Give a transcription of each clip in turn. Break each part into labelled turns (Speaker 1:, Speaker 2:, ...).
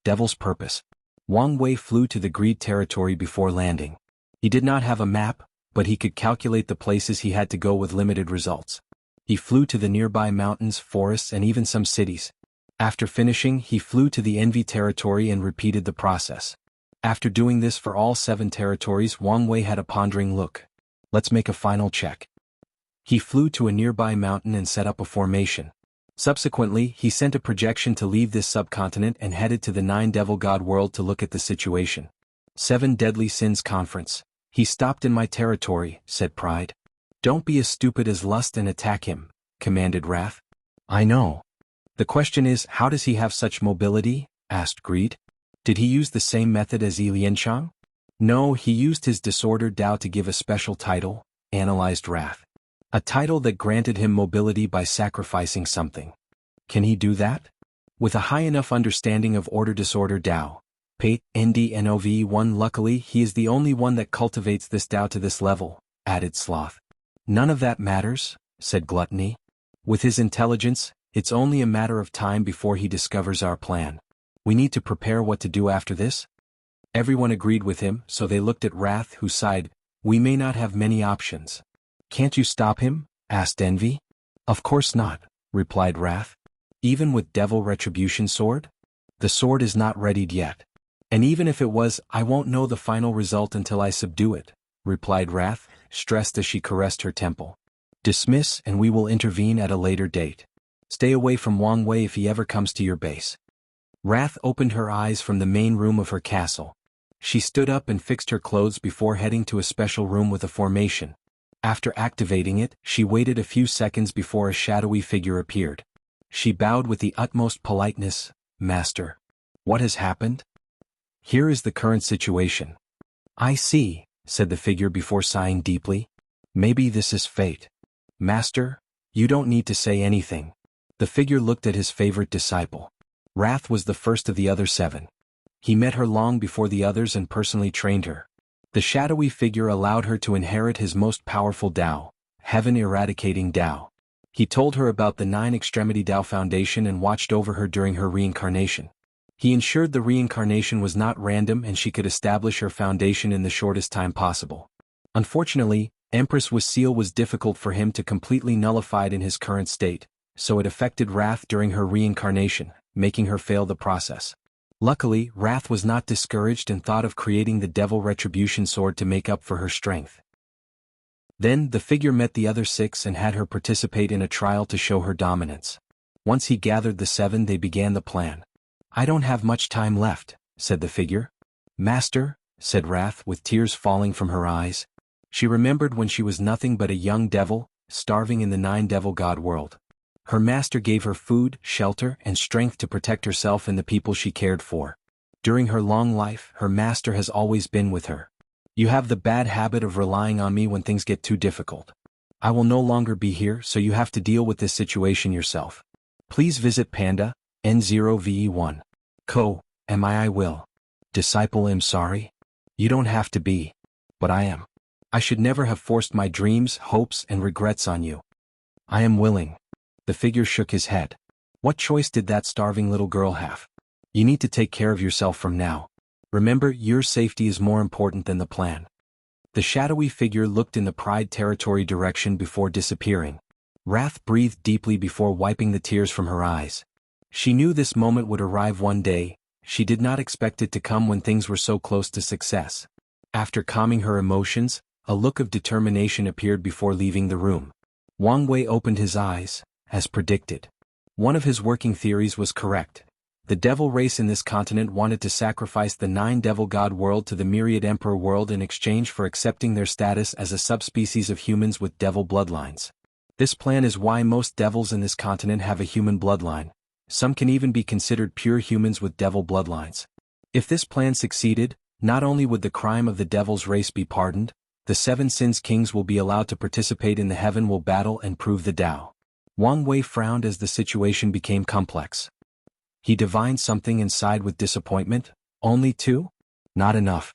Speaker 1: Devil's Purpose. Wang Wei flew to the Greed territory before landing. He did not have a map, but he could calculate the places he had to go with limited results. He flew to the nearby mountains, forests, and even some cities. After finishing, he flew to the Envy territory and repeated the process. After doing this for all 7 territories, Wang Wei had a pondering look. Let's make a final check. He flew to a nearby mountain and set up a formation. Subsequently, he sent a projection to leave this subcontinent and headed to the 9 Devil God world to look at the situation. 7 Deadly Sins Conference. He stopped in my territory, said Pride. Don't be as stupid as Lust and attack him, commanded Wrath. I know. The question is, how does he have such mobility? Asked Greed. Did he use the same method as Yi Lianchang? No, he used his disordered Tao to give a special title, analyzed Wrath. A title that granted him mobility by sacrificing something. Can he do that? With a high enough understanding of order-disorder Tao, Pate, NDNOV1. Luckily, he is the only one that cultivates this Tao to this level, added Sloth. None of that matters, said Gluttony. With his intelligence, it's only a matter of time before he discovers our plan. We need to prepare what to do after this. Everyone agreed with him, so they looked at Wrath, who sighed, we may not have many options. Can't you stop him? Asked Envy. Of course not, replied Wrath. Even with Devil Retribution Sword? The sword is not readied yet. And even if it was, I won't know the final result until I subdue it, replied Wrath, stressed as she caressed her temple. Dismiss and we will intervene at a later date. Stay away from Wang Wei if he ever comes to your base. Wrath opened her eyes from the main room of her castle. She stood up and fixed her clothes before heading to a special room with a formation. After activating it, she waited a few seconds before a shadowy figure appeared. She bowed with the utmost politeness. Master. What has happened? Here is the current situation. I see, said the figure before sighing deeply. Maybe this is fate. Master, you don't need to say anything. The figure looked at his favorite disciple. Wrath was the first of the other 7. He met her long before the others and personally trained her. The shadowy figure allowed her to inherit his most powerful Tao, heaven-eradicating Tao. He told her about the 9-extremity Tao Foundation and watched over her during her reincarnation. He ensured the reincarnation was not random and she could establish her foundation in the shortest time possible. Unfortunately, Empress Wuxia was difficult for him to completely nullify in his current state, so it affected Wrath during her reincarnation, making her fail the process. Luckily, Wrath was not discouraged and thought of creating the Devil Retribution Sword to make up for her strength. Then, the figure met the other 6 and had her participate in a trial to show her dominance. Once he gathered the 7, they began the plan. I don't have much time left, said the figure. Master, said Wrath with tears falling from her eyes. She remembered when she was nothing but a young devil, starving in the 9 Devil God world. Her master gave her food, shelter, and strength to protect herself and the people she cared for. During her long life, her master has always been with her. You have the bad habit of relying on me when things get too difficult. I will no longer be here, so you have to deal with this situation yourself. Please visit Panda, N0VE1. Co, I will. Disciple, I'm sorry. You don't have to be. But I am. I should never have forced my dreams, hopes, and regrets on you. I am willing. The figure shook his head. What choice did that starving little girl have? You need to take care of yourself from now. Remember, your safety is more important than the plan. The shadowy figure looked in the Pride territory direction before disappearing. Wrath breathed deeply before wiping the tears from her eyes. She knew this moment would arrive one day. She did not expect it to come when things were so close to success. After calming her emotions, a look of determination appeared before leaving the room. Wang Wei opened his eyes. As predicted. One of his working theories was correct. The devil race in this continent wanted to sacrifice the 9 Devil God world to the Myriad Emperor world in exchange for accepting their status as a subspecies of humans with devil bloodlines. This plan is why most devils in this continent have a human bloodline. Some can even be considered pure humans with devil bloodlines. If this plan succeeded, not only would the crime of the devil's race be pardoned, the 7 Sins Kings will be allowed to participate in the Heaven will battle and prove the Tao. Wang Wei frowned as the situation became complex. He divined something inside with disappointment. Only 2? Not enough.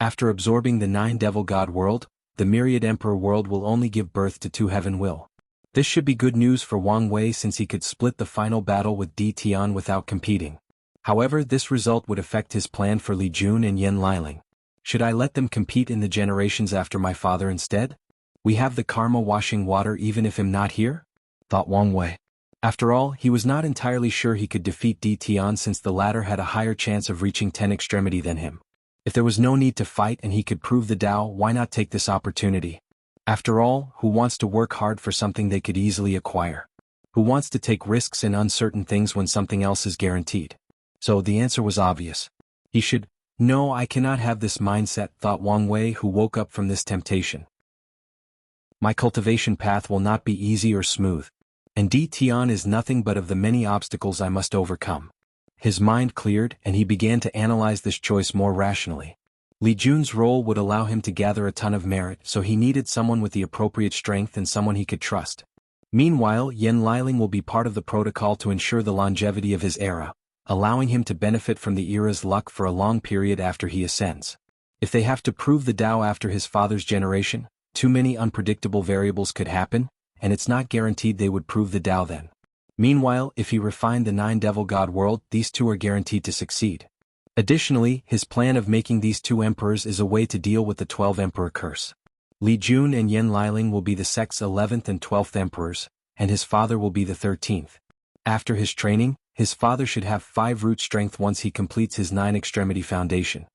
Speaker 1: After absorbing the 9 Devil God world, the Myriad Emperor world will only give birth to 2 Heaven will. This should be good news for Wang Wei since he could split the final battle with Di Tian without competing. However, this result would affect his plan for Li Jun and Yen Liling. Should I let them compete in the generations after my father instead? We have the karma washing water even if I'm not here? Thought Wang Wei. After all, he was not entirely sure he could defeat Di Tian since the latter had a higher chance of reaching 10 extremity than him. If there was no need to fight and he could prove the Tao, why not take this opportunity? After all, who wants to work hard for something they could easily acquire? Who wants to take risks in uncertain things when something else is guaranteed? So the answer was obvious. He should. No, I cannot have this mindset, thought Wang Wei, who woke up from this temptation. My cultivation path will not be easy or smooth. And Di Tian is nothing but of the many obstacles I must overcome. His mind cleared and he began to analyze this choice more rationally. Li Jun's role would allow him to gather a ton of merit, so he needed someone with the appropriate strength and someone he could trust. Meanwhile, Yen Liling will be part of the protocol to ensure the longevity of his era, allowing him to benefit from the era's luck for a long period after he ascends. If they have to prove the Tao after his father's generation, too many unpredictable variables could happen, and it's not guaranteed they would prove the Tao then. Meanwhile, if he refined the 9 Devil God world, these two are guaranteed to succeed. Additionally, his plan of making these 2 emperors is a way to deal with the 12 emperor curse. Li Jun and Yen Liling will be the sect's 11th and 12th emperors, and his father will be the 13th. After his training, his father should have 5 root strength once he completes his 9 extremity foundation.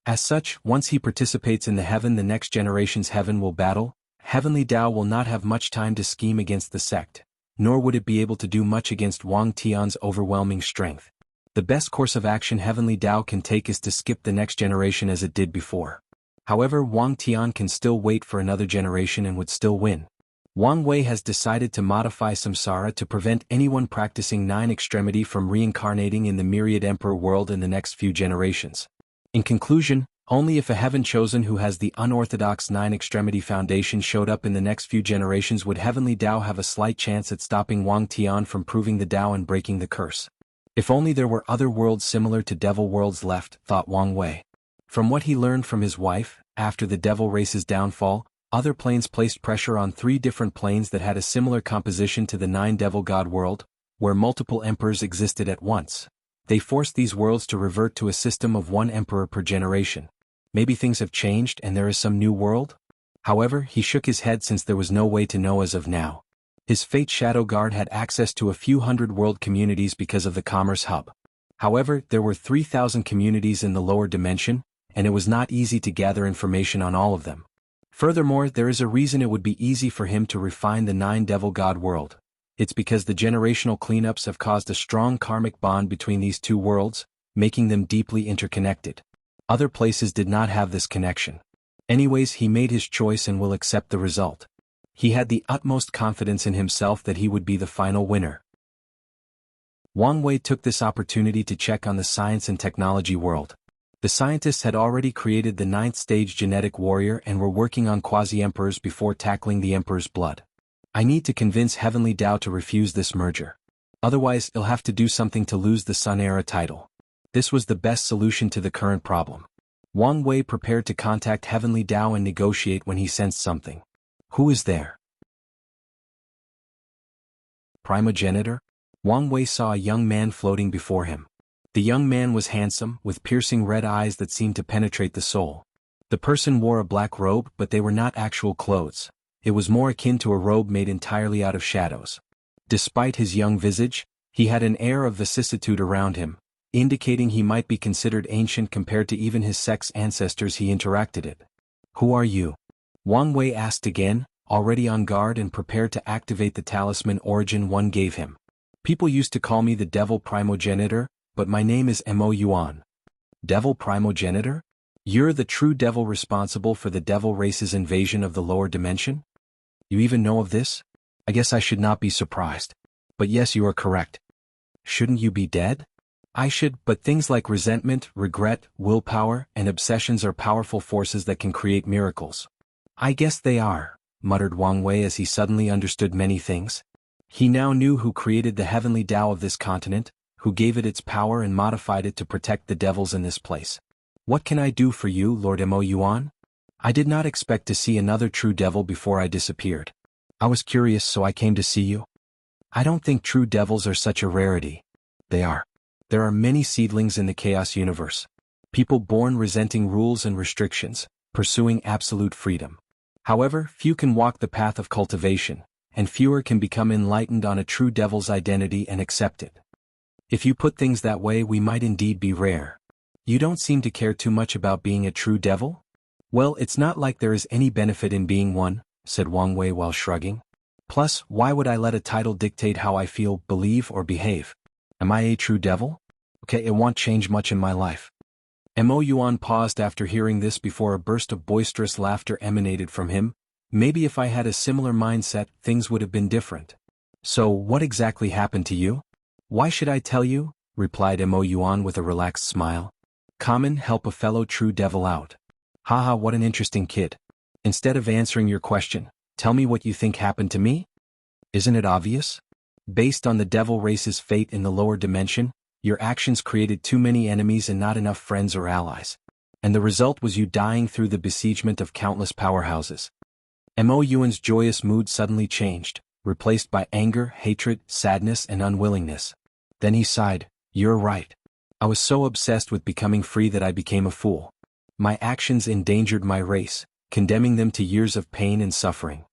Speaker 1: As such, once he participates in the heaven, the next generation's heaven will battle. Heavenly Tao will not have much time to scheme against the sect, nor would it be able to do much against Wang Tian's overwhelming strength. The best course of action Heavenly Tao can take is to skip the next generation as it did before. However, Wang Tian can still wait for another generation and would still win. Wang Wei has decided to modify samsara to prevent anyone practicing 9 extremity from reincarnating in the myriad emperor world in the next few generations. In conclusion, only if a heaven chosen who has the unorthodox 9 extremity foundation showed up in the next few generations would Heavenly Tao have a slight chance at stopping Wang Tian from proving the Tao and breaking the curse. If only there were other worlds similar to devil worlds left, thought Wang Wei. From what he learned from his wife, after the devil race's downfall, other planes placed pressure on 3 different planes that had a similar composition to the 9 Devil God world, where multiple emperors existed at once. They forced these worlds to revert to a system of 1 emperor per generation. Maybe things have changed and there is some new world? However, he shook his head since there was no way to know as of now. His Fate Shadow Guard had access to a few hundred world communities because of the Commerce Hub. However, there were 3,000 communities in the lower dimension, and it was not easy to gather information on all of them. Furthermore, there is a reason it would be easy for him to refine the 9 Devil God world. It's because the generational cleanups have caused a strong karmic bond between these 2 worlds, making them deeply interconnected. Other places did not have this connection. Anyways, he made his choice and will accept the result. He had the utmost confidence in himself that he would be the final winner. Wang Wei took this opportunity to check on the science and technology world. The scientists had already created the 9th stage genetic warrior and were working on quasi-emperors before tackling the emperor's blood. I need to convince Heavenly Tao to refuse this merger. Otherwise, he'll have to do something to lose the Sun Era title. This was the best solution to the current problem. Wang Wei prepared to contact Heavenly Tao and negotiate when he sensed something. Who is there? Primogenitor? Wang Wei saw a young man floating before him. The young man was handsome, with piercing red eyes that seemed to penetrate the soul. The person wore a black robe, but they were not actual clothes. It was more akin to a robe made entirely out of shadows. Despite his young visage, he had an air of vicissitude around him, indicating he might be considered ancient compared to even his sect's ancestors he interacted with. Who are you? Wang Wei asked again, already on guard and prepared to activate the talisman Origin One gave him. People used to call me the Devil Primogenitor, but my name is Mo Yuan. Devil Primogenitor? You're the true devil responsible for the devil race's invasion of the lower dimension? You even know of this? I guess I should not be surprised. But yes, you are correct. Shouldn't you be dead? I should, but things like resentment, regret, willpower, and obsessions are powerful forces that can create miracles. I guess they are, muttered Wang Wei as he suddenly understood many things. He now knew who created the heavenly Tao of this continent, who gave it its power and modified it to protect the devils in this place. What can I do for you, Lord Mo Yuan? I did not expect to see another true devil before I disappeared. I was curious, so I came to see you. I don't think true devils are such a rarity. They are. There are many seedlings in the chaos universe. People born resenting rules and restrictions, pursuing absolute freedom. However, few can walk the path of cultivation, and fewer can become enlightened on a true devil's identity and accept it. If you put things that way, we might indeed be rare. You don't seem to care too much about being a true devil? Well, it's not like there is any benefit in being one, said Wang Wei while shrugging. Plus, why would I let a title dictate how I feel, believe, or behave? Am I a true devil? Okay, it won't change much in my life. Mo Yuan paused after hearing this before a burst of boisterous laughter emanated from him. Maybe if I had a similar mindset, things would have been different. So, what exactly happened to you? Why should I tell you? Replied Mo Yuan with a relaxed smile. Common, help a fellow true devil out. Haha, what an interesting kid. Instead of answering your question, tell me what you think happened to me? Isn't it obvious? Based on the devil race's fate in the lower dimension, your actions created too many enemies and not enough friends or allies. And the result was you dying through the besiegement of countless powerhouses. Mo Yuan's joyous mood suddenly changed, replaced by anger, hatred, sadness, and unwillingness. Then he sighed, "You're right. I was so obsessed with becoming free that I became a fool. My actions endangered my race, condemning them to years of pain and suffering."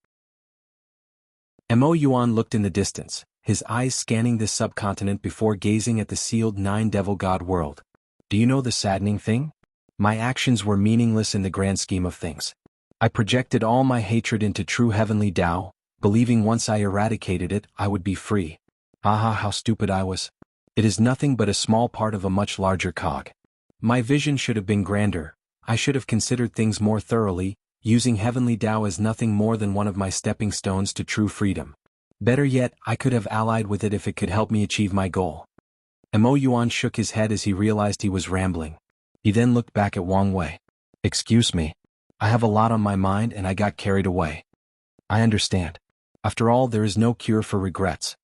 Speaker 1: Mo Yuan looked in the distance, his eyes scanning this subcontinent before gazing at the sealed nine-devil god world. Do you know the saddening thing? My actions were meaningless in the grand scheme of things. I projected all my hatred into true heavenly Tao, believing once I eradicated it, I would be free. Aha, how stupid I was. It is nothing but a small part of a much larger cog. My vision should have been grander. I should have considered things more thoroughly, using heavenly Tao as nothing more than one of my stepping stones to true freedom. Better yet, I could have allied with it if it could help me achieve my goal. Mo Yuan shook his head as he realized he was rambling. He then looked back at Wang Wei. Excuse me. I have a lot on my mind and I got carried away. I understand. After all, there is no cure for regrets.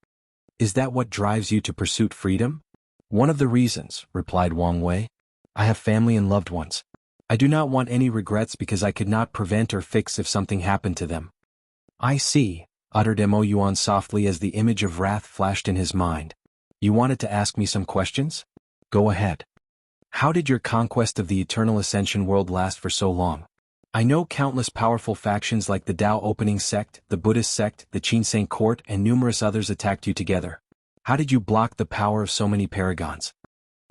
Speaker 1: Is that what drives you to pursue freedom? One of the reasons, replied Wang Wei. I have family and loved ones. I do not want any regrets because I could not prevent or fix if something happened to them. I see, uttered Mo Yuan softly as the image of wrath flashed in his mind. You wanted to ask me some questions? Go ahead. How did your conquest of the Eternal Ascension world last for so long? I know countless powerful factions like the Tao Opening Sect, the Buddhist Sect, the Qinseng Court, and numerous others attacked you together. How did you block the power of so many paragons?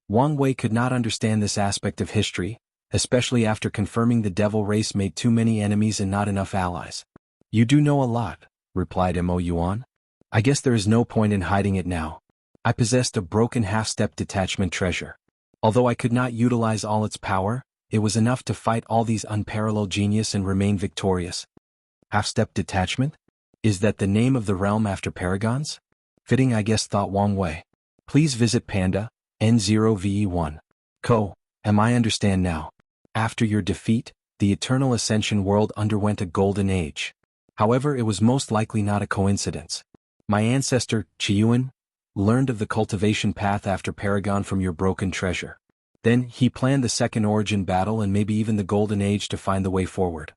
Speaker 1: Wang Wei could not understand this aspect of history, especially after confirming the devil race made too many enemies and not enough allies. You do know a lot, replied Mo Yuan. I guess there is no point in hiding it now. I possessed a broken half-step detachment treasure. Although I could not utilize all its power, it was enough to fight all these unparalleled genius and remain victorious. Half-step detachment? Is that the name of the realm after paragons? Fitting, I guess, thought Wang Wei. Please visit Panda, N0VE1. Co. I understand now. After your defeat, the Eternal Ascension world underwent a golden age. However, it was most likely not a coincidence. My ancestor, Qiyuan, learned of the cultivation path after Paragon from your broken treasure. Then, he planned the second origin battle and maybe even the golden age to find the way forward.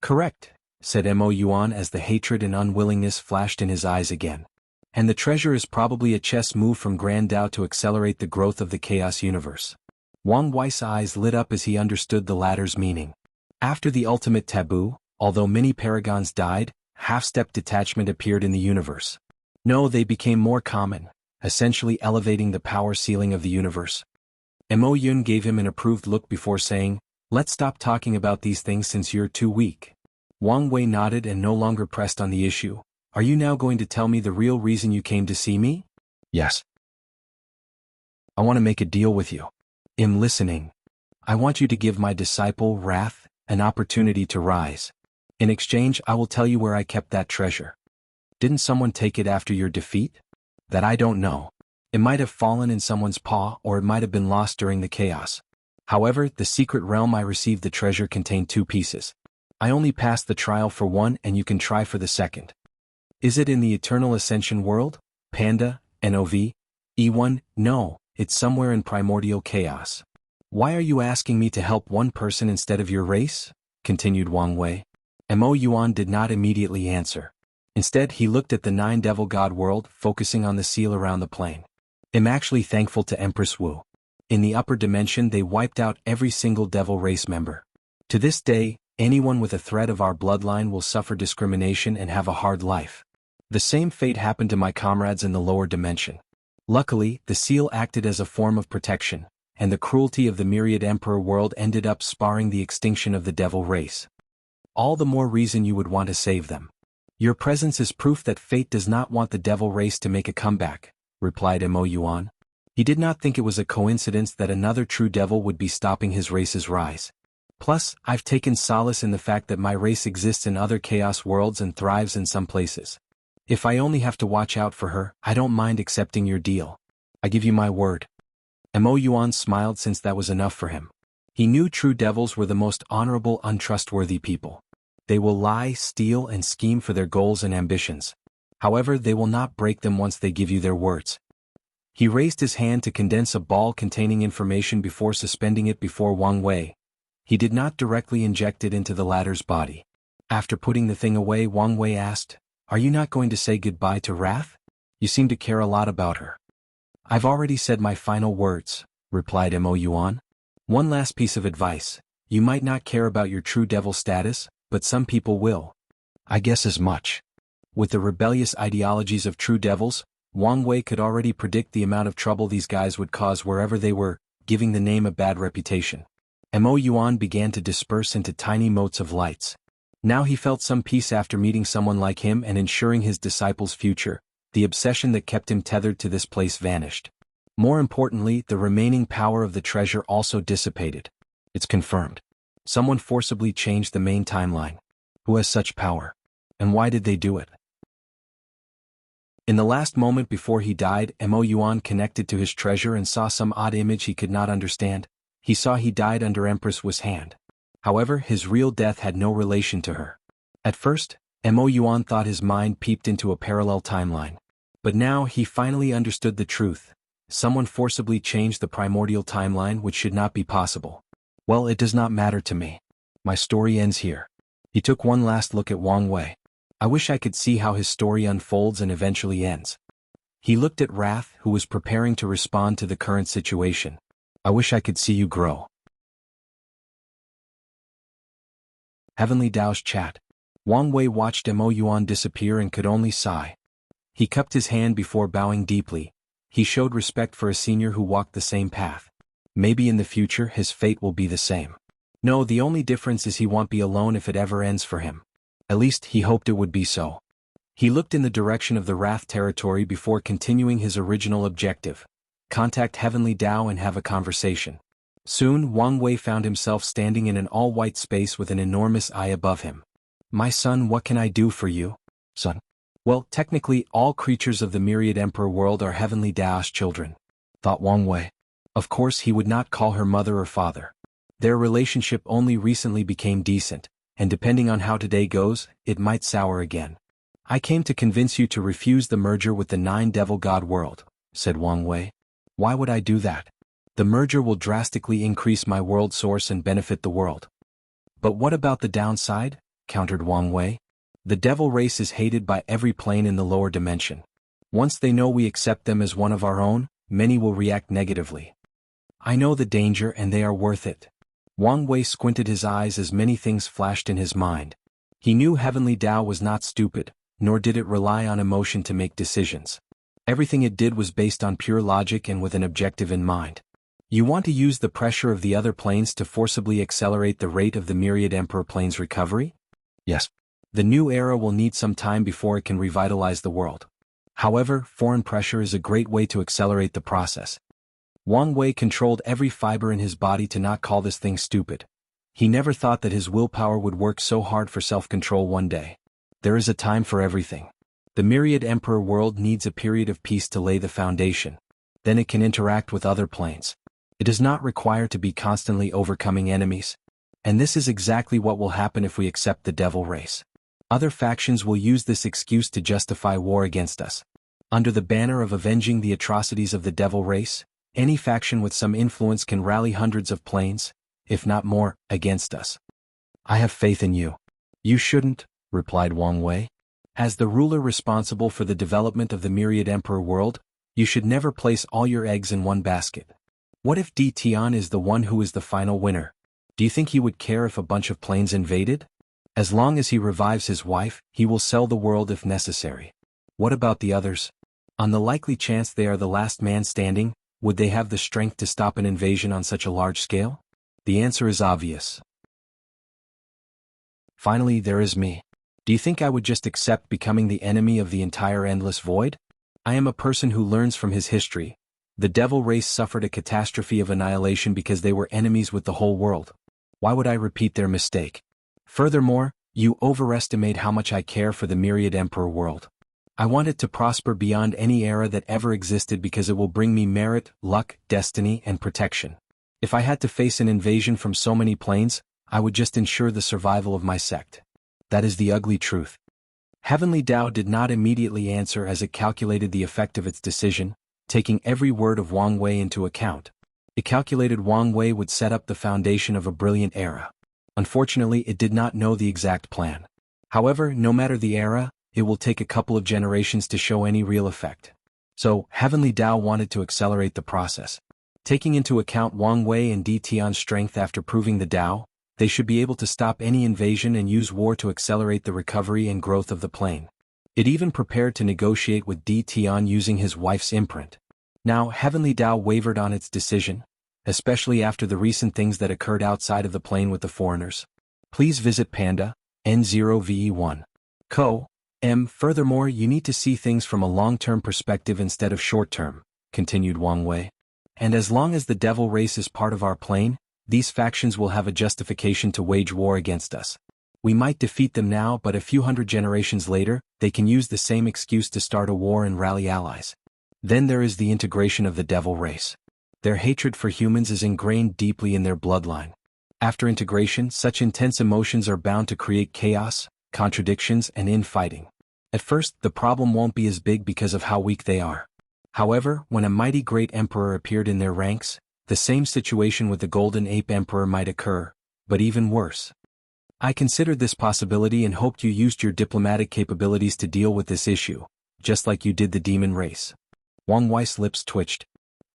Speaker 1: Correct, said Mo Yuan as the hatred and unwillingness flashed in his eyes again. And the treasure is probably a chess move from Grand Tao to accelerate the growth of the chaos universe. Wang Wei's eyes lit up as he understood the latter's meaning. After the ultimate taboo, although many paragons died, half-step detachment appeared in the universe. No, they became more common, essentially elevating the power ceiling of the universe. Mo Yun gave him an approved look before saying, let's stop talking about these things since you're too weak. Wang Wei nodded and no longer pressed on the issue. Are you now going to tell me the real reason you came to see me? Yes. I want to make a deal with you. I'm listening. I want you to give my disciple, Wrath, an opportunity to rise. In exchange, I will tell you where I kept that treasure. Didn't someone take it after your defeat? That I don't know. It might have fallen in someone's paw or it might have been lost during the chaos. However, the secret realm I received the treasure contained 2 pieces. I only passed the trial for one and you can try for the second. Is it in the Eternal Ascension world? Panda, NOV? E1? No, it's somewhere in primordial chaos. Why are you asking me to help one person instead of your race? Continued Wang Wei. Mo Yuan did not immediately answer. Instead, he looked at the 9 devil god world, focusing on the seal around the plane. I'm actually thankful to Empress Wu. In the upper dimension they wiped out every single devil race member. To this day, anyone with a thread of our bloodline will suffer discrimination and have a hard life. The same fate happened to my comrades in the lower dimension. Luckily, the seal acted as a form of protection, and the cruelty of the myriad emperor world ended up sparring the extinction of the devil race. All the more reason you would want to save them. Your presence is proof that fate does not want the devil race to make a comeback, replied Mo Yuan. He did not think it was a coincidence that another true devil would be stopping his race's rise. Plus, I've taken solace in the fact that my race exists in other chaos worlds and thrives in some places. If I only have to watch out for her, I don't mind accepting your deal. I give you my word. Mo Yuan smiled since that was enough for him. He knew true devils were the most honorable, untrustworthy people. They will lie, steal, and scheme for their goals and ambitions. However, they will not break them once they give you their words. He raised his hand to condense a ball containing information before suspending it before Wang Wei. He did not directly inject it into the latter's body. After putting the thing away, Wang Wei asked, "Are you not going to say goodbye to Wrath? You seem to care a lot about her." "I've already said my final words," replied Mo Yuan. "One last piece of advice. You might not care about your true devil status, but some people will. I guess as much." With the rebellious ideologies of true devils, Wang Wei could already predict the amount of trouble these guys would cause wherever they were, giving the name a bad reputation. Mo Yuan began to disperse into tiny motes of lights. Now he felt some peace after meeting someone like him and ensuring his disciples' future. The obsession that kept him tethered to this place vanished. More importantly, the remaining power of the treasure also dissipated. It's confirmed. Someone forcibly changed the main timeline. Who has such power? And why did they do it? In the last moment before he died, Mo Yuan connected to his treasure and saw some odd image he could not understand. He saw he died under Empress Wu's hand. However, his real death had no relation to her. At first, Mo Yuan thought his mind peeped into a parallel timeline. But now he finally understood the truth. Someone forcibly changed the primordial timeline, which should not be possible. Well, it does not matter to me. My story ends here. He took one last look at Wang Wei. I wish I could see how his story unfolds and eventually ends. He looked at Wrath, who was preparing to respond to the current situation. I wish I could see you grow. Heavenly Dao's chat. Wang Wei watched Mo Yuan disappear and could only sigh. He cupped his hand before bowing deeply. He showed respect for a senior who walked the same path. Maybe in the future his fate will be the same. No, the only difference is he won't be alone if it ever ends for him. At least he hoped it would be so. He looked in the direction of the Wrath territory before continuing his original objective. Contact Heavenly Dao and have a conversation. Soon, Wang Wei found himself standing in an all-white space with an enormous eye above him. My son, what can I do for you? Son. Well, technically, all creatures of the myriad emperor world are Heavenly Dao's children, thought Wang Wei. Of course, he would not call her mother or father. Their relationship only recently became decent, and depending on how today goes, it might sour again. I came to convince you to refuse the merger with the 9 Devil God world, said Wang Wei. Why would I do that? The merger will drastically increase my world source and benefit the world. But what about the downside? Countered Wang Wei. The devil race is hated by every plane in the lower dimension. Once they know we accept them as one of our own, many will react negatively. I know the danger and they are worth it. Wang Wei squinted his eyes as many things flashed in his mind. He knew Heavenly Dao was not stupid, nor did it rely on emotion to make decisions. Everything it did was based on pure logic and with an objective in mind. You want to use the pressure of the other planes to forcibly accelerate the rate of the myriad emperor plane's recovery? Yes. The new era will need some time before it can revitalize the world. However, foreign pressure is a great way to accelerate the process. Wang Wei controlled every fiber in his body to not call this thing stupid. He never thought that his willpower would work so hard for self-control one day. There is a time for everything. The myriad emperor world needs a period of peace to lay the foundation. Then it can interact with other planes. It does not require to be constantly overcoming enemies. And this is exactly what will happen if we accept the devil race. Other factions will use this excuse to justify war against us. Under the banner of avenging the atrocities of the devil race, any faction with some influence can rally hundreds of planes, if not more, against us. I have faith in you. You shouldn't, replied Wang Wei. As the ruler responsible for the development of the myriad emperor world, You should never place all your eggs in one basket. What if Di Tian is the one who is the final winner? Do you think he would care if a bunch of planes invaded? As long as he revives his wife, he will sell the world if necessary. What about the others? On the likely chance they are the last man standing, would they have the strength to stop an invasion on such a large scale? The answer is obvious. Finally, there is me. Do you think I would just accept becoming the enemy of the entire endless void? I am a person who learns from his history. The devil race suffered a catastrophe of annihilation because they were enemies with the whole world. Why would I repeat their mistake? Furthermore, you overestimate how much I care for the myriad emperor world. I want it to prosper beyond any era that ever existed because it will bring me merit, luck, destiny, and protection. If I had to face an invasion from so many planes, I would just ensure the survival of my sect. That is the ugly truth. Heavenly Tao did not immediately answer as it calculated the effect of its decision, taking every word of Wang Wei into account. It calculated Wang Wei would set up the foundation of a brilliant era. Unfortunately, it did not know the exact plan. However, no matter the era, it will take a couple of generations to show any real effect. So, Heavenly Tao wanted to accelerate the process. Taking into account Wang Wei and Di Tian's strength after proving the Tao, they should be able to stop any invasion and use war to accelerate the recovery and growth of the plane. It even prepared to negotiate with Di Tian using his wife's imprint. Now, Heavenly Tao wavered on its decision, especially after the recent things that occurred outside of the plane with the foreigners. Please visit Panda, N0VE1. Co. M. Furthermore, you need to see things from a long-term perspective instead of short-term, continued Wang Wei. And as long as the devil race is part of our plane, these factions will have a justification to wage war against us. We might defeat them now, but a few hundred generations later, they can use the same excuse to start a war and rally allies. Then there is the integration of the devil race. Their hatred for humans is ingrained deeply in their bloodline. After integration, such intense emotions are bound to create chaos, contradictions, and infighting. At first, the problem won't be as big because of how weak they are. However, when a mighty great emperor appeared in their ranks, the same situation with the Golden Ape Emperor might occur, but even worse. I considered this possibility and hoped you used your diplomatic capabilities to deal with this issue, just like you did the demon race. Wang Wei's lips twitched.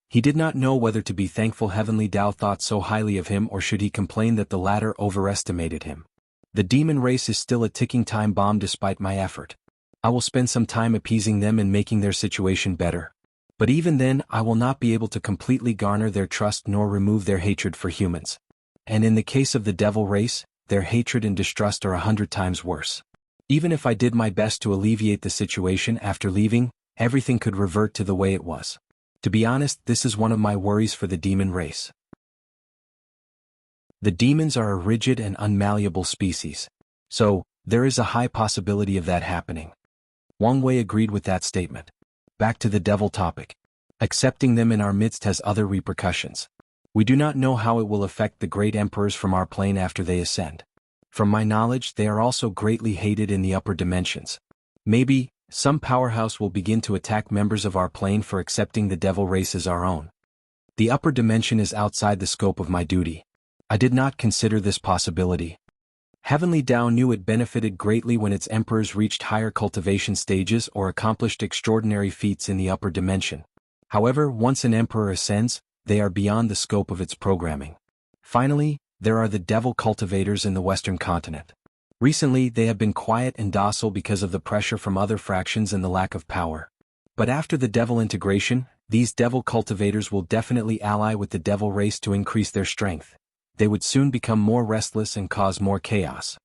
Speaker 1: He did not know whether to be thankful Heavenly Tao thought so highly of him or should he complain that the latter overestimated him. The demon race is still a ticking time bomb despite my effort. I will spend some time appeasing them and making their situation better. But even then, I will not be able to completely garner their trust nor remove their hatred for humans. And in the case of the devil race, their hatred and distrust are 100 times worse. Even if I did my best to alleviate the situation after leaving, everything could revert to the way it was. To be honest, this is one of my worries for the demon race. The demons are a rigid and unmalleable species. So, there is a high possibility of that happening. Wang Wei agreed with that statement. Back to the devil topic. Accepting them in our midst has other repercussions. We do not know how it will affect the great emperors from our plane after they ascend. From my knowledge, they are also greatly hated in the upper dimensions. Maybe, some powerhouse will begin to attack members of our plane for accepting the devil race as our own. The upper dimension is outside the scope of my duty. I did not consider this possibility. Heavenly Tao knew it benefited greatly when its emperors reached higher cultivation stages or accomplished extraordinary feats in the upper dimension. However, once an emperor ascends, they are beyond the scope of its programming. Finally, there are the devil cultivators in the Western continent. Recently, they have been quiet and docile because of the pressure from other fractions and the lack of power. But after the devil integration, these devil cultivators will definitely ally with the devil race to increase their strength. They would soon become more restless and cause more chaos.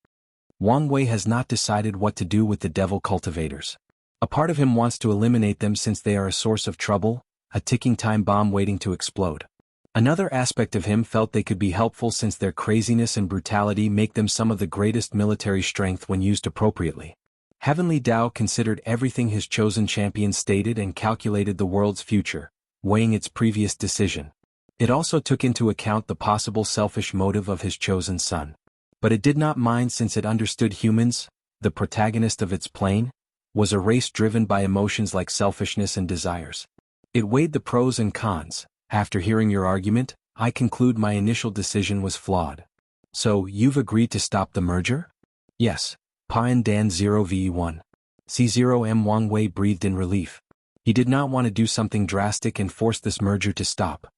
Speaker 1: Wang Wei has not decided what to do with the devil cultivators. A part of him wants to eliminate them since they are a source of trouble, a ticking time bomb waiting to explode. Another aspect of him felt they could be helpful since their craziness and brutality make them some of the greatest military strength when used appropriately. Heavenly Tao considered everything his chosen champion stated and calculated the world's future, weighing its previous decision. It also took into account the possible selfish motive of his chosen son. But it did not mind since it understood humans, the protagonist of its plane, was a race driven by emotions like selfishness and desires. It weighed the pros and cons. After hearing your argument, I conclude my initial decision was flawed. So, you've agreed to stop the merger? Yes. Payan Dan 0V1. C0M Wang Wei breathed in relief. He did not want to do something drastic and force this merger to stop.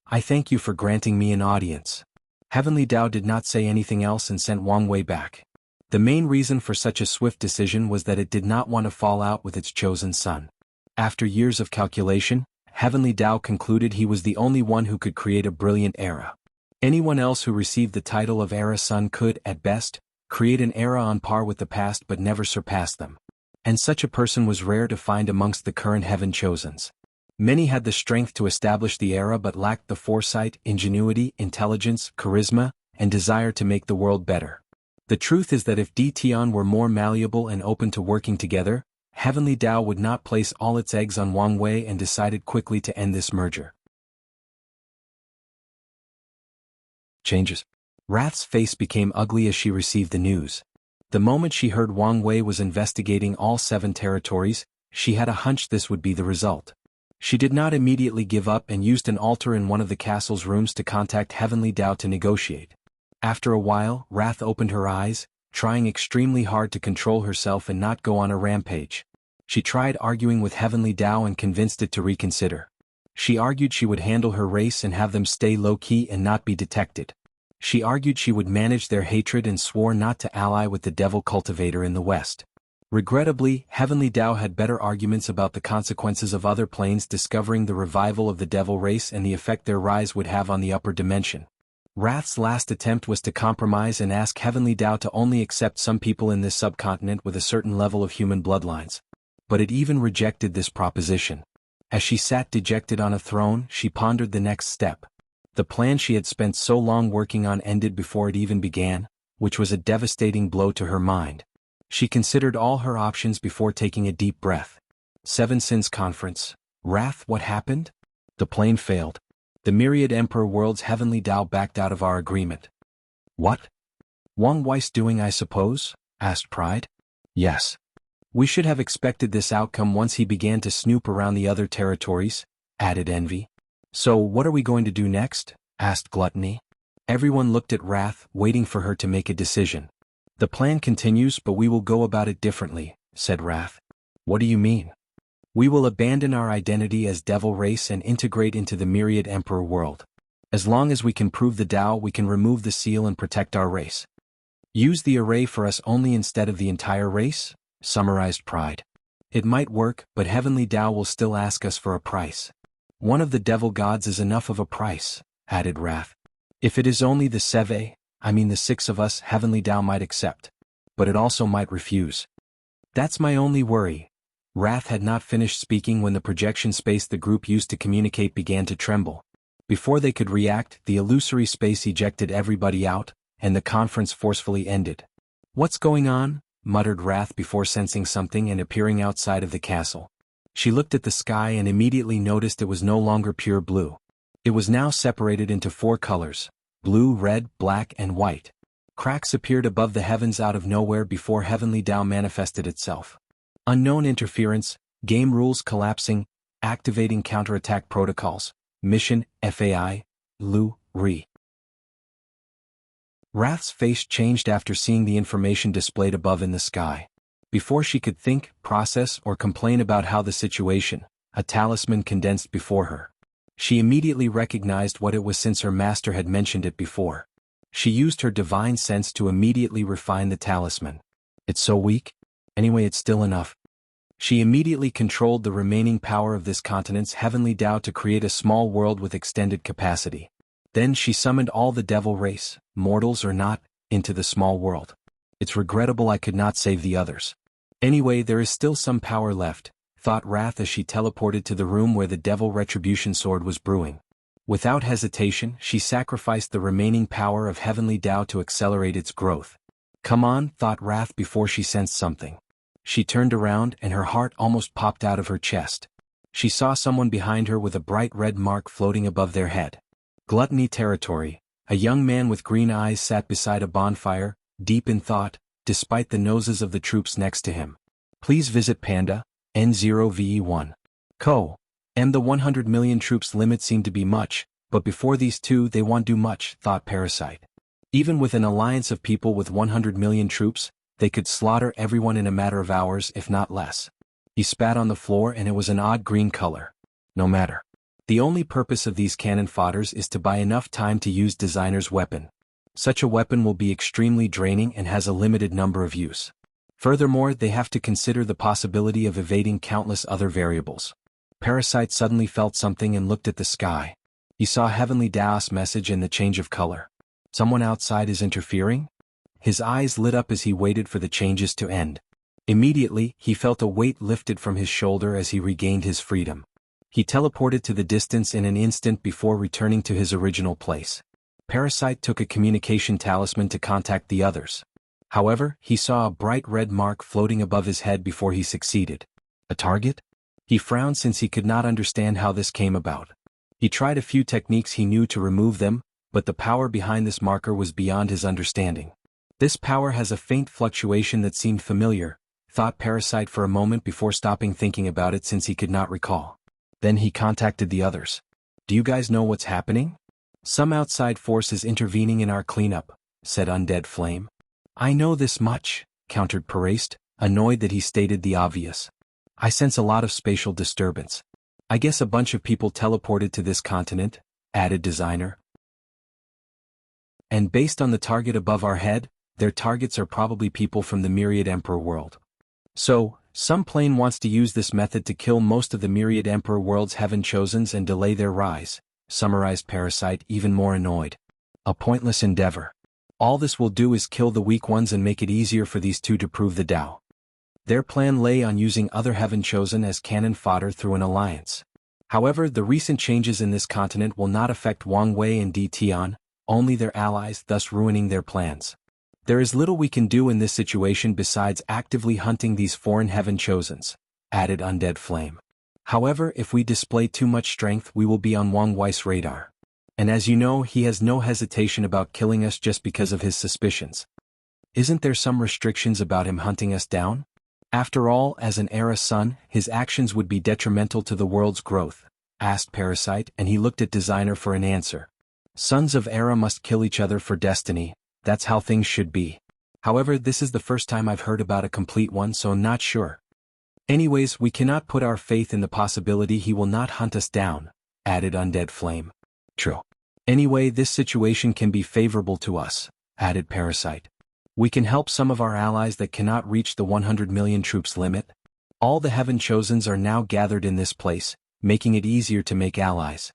Speaker 1: I thank you for granting me an audience. Heavenly Dao did not say anything else and sent Wang Wei back. The main reason for such a swift decision was that it did not want to fall out with its chosen son. After years of calculation, Heavenly Dao concluded he was the only one who could create a brilliant era. Anyone else who received the title of Era Son could, at best, create an era on par with the past but never surpass them. And such a person was rare to find amongst the current Heaven Chosens. Many had the strength to establish the era but lacked the foresight, ingenuity, intelligence, charisma, and desire to make the world better. The truth is that if DTN were more malleable and open to working together, Heavenly Dao would not place all its eggs on Wang Wei and decided quickly to end this merger. Changes. Wrath's face became ugly as she received the news. The moment she heard Wang Wei was investigating all 7 territories, she had a hunch this would be the result. She did not immediately give up and used an altar in one of the castle's rooms to contact Heavenly Dao to negotiate. After a while, Wrath opened her eyes, trying extremely hard to control herself and not go on a rampage. She tried arguing with Heavenly Dao and convinced it to reconsider. She argued she would handle her race and have them stay low-key and not be detected. She argued she would manage their hatred and swore not to ally with the devil cultivator in the West. Regrettably, Heavenly Dao had better arguments about the consequences of other planes discovering the revival of the devil race and the effect their rise would have on the upper dimension. Wrath's last attempt was to compromise and ask Heavenly Dao to only accept some people in this subcontinent with a certain level of human bloodlines. But it even rejected this proposition. As she sat dejected on a throne, she pondered the next step. The plan she had spent so long working on ended before it even began, which was a devastating blow to her mind. She considered all her options before taking a deep breath. 7 Sins Conference. Wrath, what happened? The plan failed. The Myriad Emperor World's Heavenly Dao backed out of our agreement. What? Wang Wei's doing, I suppose? Asked Pride. Yes. We should have expected this outcome once he began to snoop around the other territories, added Envy. So what are we going to do next? Asked Gluttony. Everyone looked at Wrath, waiting for her to make a decision. The plan continues, but we will go about it differently, said Wrath. What do you mean? We will abandon our identity as Devil Race and integrate into the Myriad Emperor world. As long as we can prove the Dao, we can remove the seal and protect our race. Use the array for us only instead of the entire race? Summarized Pride. It might work, but Heavenly Dao will still ask us for a price. One of the devil gods is enough of a price, added Wrath. If it is only the the 6 of us, Heavenly Dao might accept. But it also might refuse. That's my only worry. Wrath had not finished speaking when the projection space the group used to communicate began to tremble. Before they could react, the illusory space ejected everybody out, and the conference forcefully ended. What's going on? Muttered Wrath before sensing something and appearing outside of the castle. She looked at the sky and immediately noticed it was no longer pure blue. It was now separated into 4 colors: blue, red, black, and white. Cracks appeared above the heavens out of nowhere before Heavenly Dao manifested itself. Unknown interference, game rules collapsing, activating counterattack protocols, mission, FAI, Lu, Re. Wrath's face changed after seeing the information displayed above in the sky. Before she could think, process, or complain about how the situation, a talisman condensed before her. She immediately recognized what it was since her master had mentioned it before. She used her divine sense to immediately refine the talisman. It's so weak? Anyway, it's still enough. She immediately controlled the remaining power of this continent's Heavenly Dao to create a small world with extended capacity. Then she summoned all the devil race, mortals or not, into the small world. It's regrettable I could not save the others. Anyway, there is still some power left, thought Wrath as she teleported to the room where the devil retribution sword was brewing. Without hesitation, she sacrificed the remaining power of Heavenly Dao to accelerate its growth. Come on, thought Wrath before she sensed something. She turned around and her heart almost popped out of her chest. She saw someone behind her with a bright red mark floating above their head. Gluttony territory. A young man with green eyes sat beside a bonfire, deep in thought, despite the noses of the troops next to him. Please visit Panda, N0VE1. Co. And the 100 million troops limit seemed to be much, but before these two they won't do much, thought Parasite. Even with an alliance of people with 100 million troops, they could slaughter everyone in a matter of hours if not less. He spat on the floor and it was an odd green color. No matter. The only purpose of these cannon fodders is to buy enough time to use designer's weapon. Such a weapon will be extremely draining and has a limited number of use. Furthermore, they have to consider the possibility of evading countless other variables. Parasite suddenly felt something and looked at the sky. He saw Heavenly Daos message in the change of color. Someone outside is interfering? His eyes lit up as he waited for the changes to end. Immediately, he felt a weight lifted from his shoulder as he regained his freedom. He teleported to the distance in an instant before returning to his original place. Parasite took a communication talisman to contact the others. However, he saw a bright red mark floating above his head before he succeeded. A target? He frowned since he could not understand how this came about. He tried a few techniques he knew to remove them, but the power behind this marker was beyond his understanding. This power has a faint fluctuation that seemed familiar, thought Parasite for a moment before stopping thinking about it since he could not recall. Then he contacted the others. Do you guys know what's happening? Some outside force is intervening in our cleanup, said Undead Flame. I know this much, countered Paraste, annoyed that he stated the obvious. I sense a lot of spatial disturbance. I guess a bunch of people teleported to this continent, added Designer. And based on the target above our head, their targets are probably people from the Myriad Emperor world. So, some plane wants to use this method to kill most of the Myriad Emperor world's Heaven Chosens and delay their rise, summarized Parasite, even more annoyed. A pointless endeavor. All this will do is kill the weak ones and make it easier for these two to prove the Tao. Their plan lay on using other Heaven Chosen as cannon fodder through an alliance. However, the recent changes in this continent will not affect Wang Wei and Di Tian, only their allies, thus ruining their plans. There is little we can do in this situation besides actively hunting these foreign Heaven Chosens, added Undead Flame. However, if we display too much strength we will be on Wang Wei's radar. And as you know, he has no hesitation about killing us just because of his suspicions. Isn't there some restrictions about him hunting us down? After all, as an Era son, his actions would be detrimental to the world's growth, asked Parasite, and he looked at Designer for an answer. Sons of Era must kill each other for destiny, that's how things should be. However, this is the first time I've heard about a complete one, so I'm not sure. Anyways, we cannot put our faith in the possibility he will not hunt us down, added Undead Flame. True. Anyway, this situation can be favorable to us, added Parasite. We can help some of our allies that cannot reach the 100 million troops limit. All the Heaven Chosens are now gathered in this place, making it easier to make allies.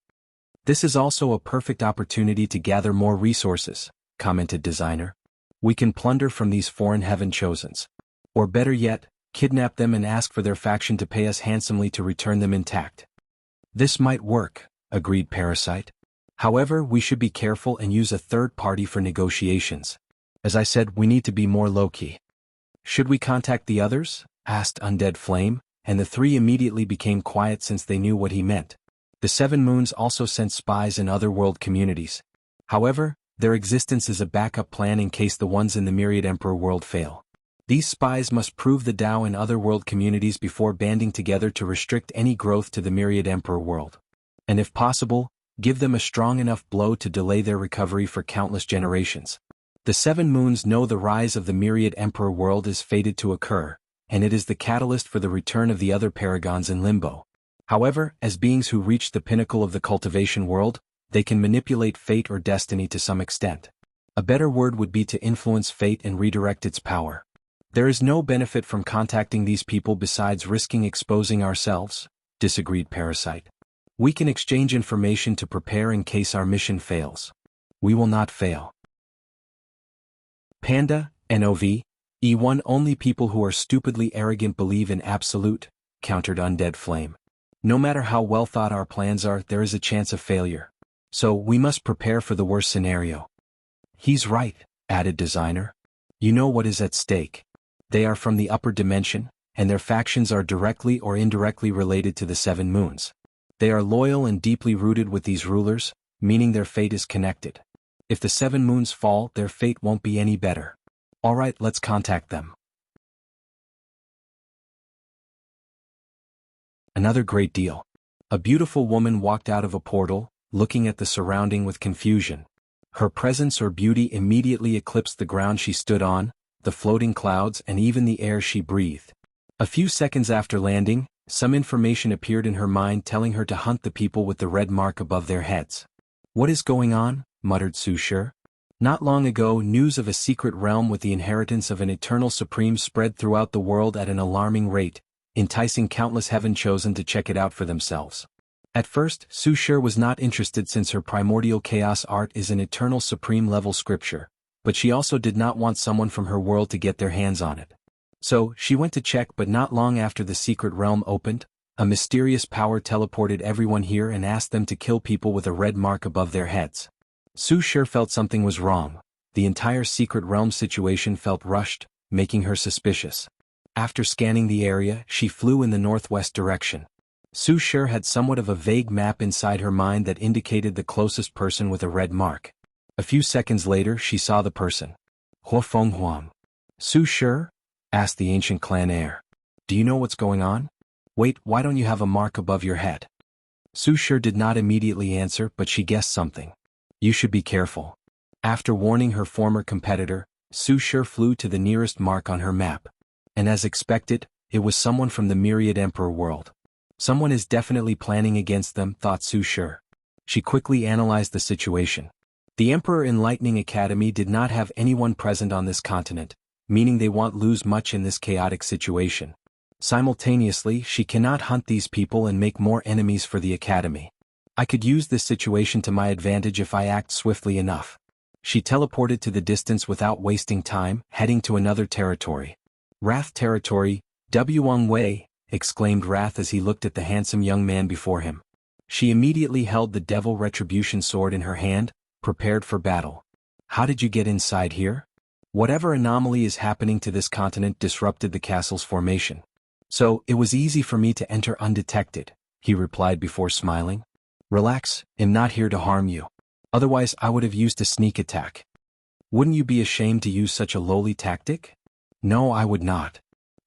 Speaker 1: This is also a perfect opportunity to gather more resources, commented Designer. We can plunder from these foreign Heaven Chosens. Or better yet, kidnap them and ask for their faction to pay us handsomely to return them intact. This might work, agreed Parasite. However, we should be careful and use a third party for negotiations. As I said, we need to be more low-key. Should we contact the others? Asked Undead Flame, and the three immediately became quiet since they knew what he meant. The Seven Moons also sent spies in other world communities. However, their existence is a backup plan in case the ones in the Myriad Emperor world fail. These spies must prove the Tao in other world communities before banding together to restrict any growth to the Myriad Emperor world. And if possible, give them a strong enough blow to delay their recovery for countless generations. The Seven Moons know the rise of the Myriad Emperor world is fated to occur, and it is the catalyst for the return of the other paragons in limbo. However, as beings who reach the pinnacle of the cultivation world, they can manipulate fate or destiny to some extent. A better word would be to influence fate and redirect its power. There is no benefit from contacting these people besides risking exposing ourselves, disagreed Parasite. We can exchange information to prepare in case our mission fails. We will not fail. Panda, NOV, E1 only people who are stupidly arrogant believe in absolute, countered Undead Flame. No matter how well thought our plans are, there is a chance of failure. So, we must prepare for the worst scenario. He's right, added Designer. You know what is at stake. They are from the upper dimension, and their factions are directly or indirectly related to the Seven Moons. They are loyal and deeply rooted with these rulers, meaning their fate is connected. If the Seven Moons fall, their fate won't be any better. Alright, let's contact them. Another great deal. A beautiful woman walked out of a portal, looking at the surrounding with confusion. Her presence or beauty immediately eclipsed the ground she stood on, the floating clouds and even the air she breathed. A few seconds after landing, some information appeared in her mind telling her to hunt the people with the red mark above their heads. "What is going on?" muttered Su Shi. Not long ago, news of a secret realm with the inheritance of an eternal supreme spread throughout the world at an alarming rate, enticing countless heaven chosen to check it out for themselves. At first, Su Shi was not interested since her primordial chaos art is an eternal supreme level scripture, but she also did not want someone from her world to get their hands on it. So, she went to check, but not long after the secret realm opened, a mysterious power teleported everyone here and asked them to kill people with a red mark above their heads. Su Shi felt something was wrong. The entire secret realm situation felt rushed, making her suspicious. After scanning the area, she flew in the northwest direction. Su Shi had somewhat of a vague map inside her mind that indicated the closest person with a red mark. A few seconds later, she saw the person. "Hua Feng Huang." "Su Shi?" asked the ancient clan heir. "Do you know what's going on? Wait, why don't you have a mark above your head?" Su Shi did not immediately answer, but she guessed something. "You should be careful." After warning her former competitor, Su Shi flew to the nearest mark on her map. And as expected, it was someone from the Myriad Emperor world. Someone is definitely planning against them, thought Su Shi. She quickly analyzed the situation. The Emperor Enlightening Academy did not have anyone present on this continent, meaning they won't lose much in this chaotic situation. Simultaneously, she cannot hunt these people and make more enemies for the Academy. I could use this situation to my advantage if I act swiftly enough. She teleported to the distance without wasting time, heading to another territory. "Wrath territory, Wang Wei," exclaimed Wrath as he looked at the handsome young man before him. She immediately held the Devil Retribution sword in her hand, prepared for battle. "How did you get inside here?" "Whatever anomaly is happening to this continent disrupted the castle's formation. So, it was easy for me to enter undetected," he replied before smiling. "Relax, I'm not here to harm you. Otherwise I would have used a sneak attack." "Wouldn't you be ashamed to use such a lowly tactic?" "No, I would not.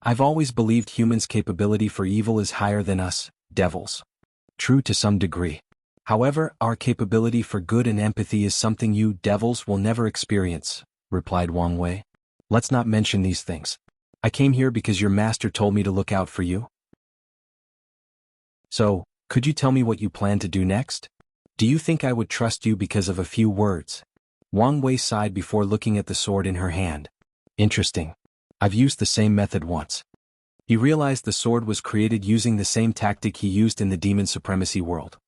Speaker 1: I've always believed humans' capability for evil is higher than us, devils." "True to some degree. However, our capability for good and empathy is something you devils will never experience," replied Wang Wei. "Let's not mention these things. I came here because your master told me to look out for you." "So, could you tell me what you plan to do next? Do you think I would trust you because of a few words?" Wang Wei sighed before looking at the sword in her hand. "Interesting. I've used the same method once." He realized the sword was created using the same tactic he used in the demon supremacy world.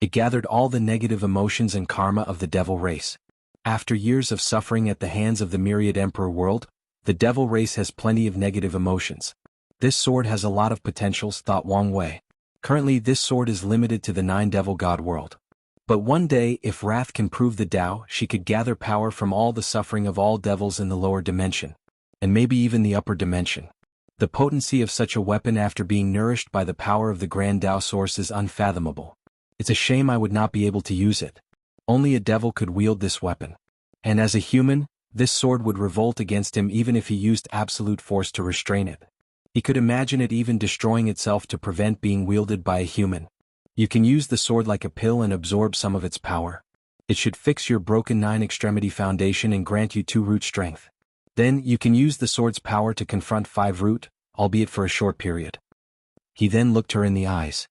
Speaker 1: It gathered all the negative emotions and karma of the devil race. After years of suffering at the hands of the Myriad Emperor world, the devil race has plenty of negative emotions. This sword has a lot of potentials, thought Wang Wei. Currently, this sword is limited to the 9 devil god world. But one day, if Wrath can prove the Tao, she could gather power from all the suffering of all devils in the lower dimension. And maybe even the upper dimension. The potency of such a weapon after being nourished by the power of the Grand Tao source is unfathomable. It's a shame I would not be able to use it. Only a devil could wield this weapon. And as a human, this sword would revolt against him even if he used absolute force to restrain it. He could imagine it even destroying itself to prevent being wielded by a human. You can use the sword like a pill and absorb some of its power. It should fix your broken 9-extremity foundation and grant you 2 root strength. Then you can use the sword's power to confront 5 root, albeit for a short period. He then looked her in the eyes.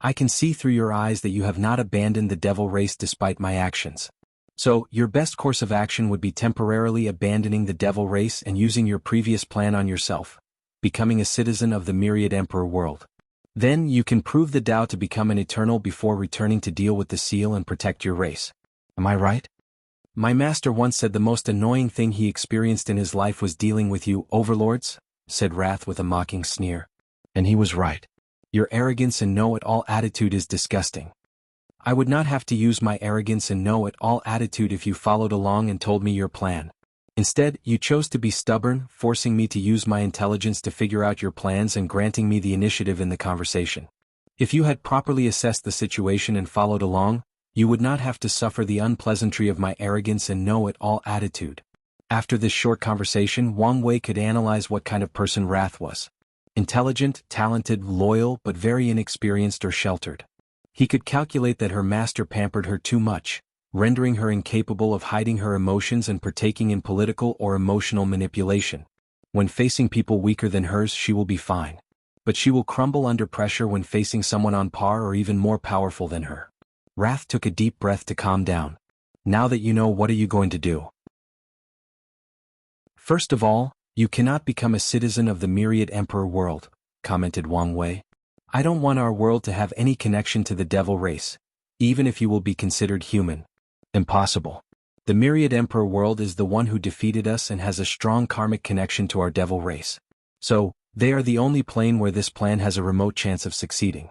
Speaker 1: "I can see through your eyes that you have not abandoned the devil race despite my actions. So, your best course of action would be temporarily abandoning the devil race and using your previous plan on yourself, becoming a citizen of the Myriad Emperor world. Then you can prove the Tao to become an eternal before returning to deal with the seal and protect your race. Am I right?" "My master once said the most annoying thing he experienced in his life was dealing with you overlords," said Wrath with a mocking sneer. "And he was right. Your arrogance and know-it-all attitude is disgusting. I would not have to use my arrogance and know-it-all attitude if you followed along and told me your plan. Instead, you chose to be stubborn, forcing me to use my intelligence to figure out your plans and granting me the initiative in the conversation. If you had properly assessed the situation and followed along, you would not have to suffer the unpleasantry of my arrogance and know-it-all attitude." After this short conversation, Wang Wei could analyze what kind of person Wrath was. Intelligent, talented, loyal, but very inexperienced or sheltered. He could calculate that her master pampered her too much, rendering her incapable of hiding her emotions and partaking in political or emotional manipulation. When facing people weaker than hers, she will be fine. but she will crumble under pressure when facing someone on par or even more powerful than her. Wrath took a deep breath to calm down. Now that you know, what are you going to do? First of all, you cannot become a citizen of the myriad emperor world, commented Wang Wei. I don't want our world to have any connection to the devil race, even if you will be considered human. Impossible. The myriad emperor world is the one who defeated us and has a strong karmic connection to our devil race. So, they are the only plane where this plan has a remote chance of succeeding.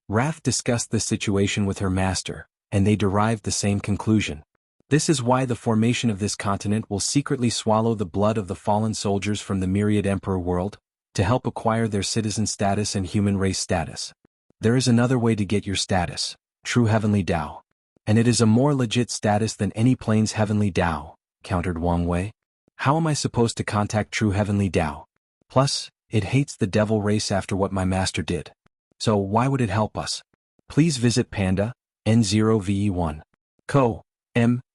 Speaker 1: Wrath discussed this situation with her master, and they derived the same conclusion. This is why the formation of this continent will secretly swallow the blood of the fallen soldiers from the myriad emperor world, to help acquire their citizen status and human race status. There is another way to get your status, true heavenly Tao. And it is a more legit status than any plane's heavenly Tao, countered Wang Wei. How am I supposed to contact true heavenly Tao? Plus, it hates the devil race after what my master did. So why would it help us? Please visit Panda, N0VE1.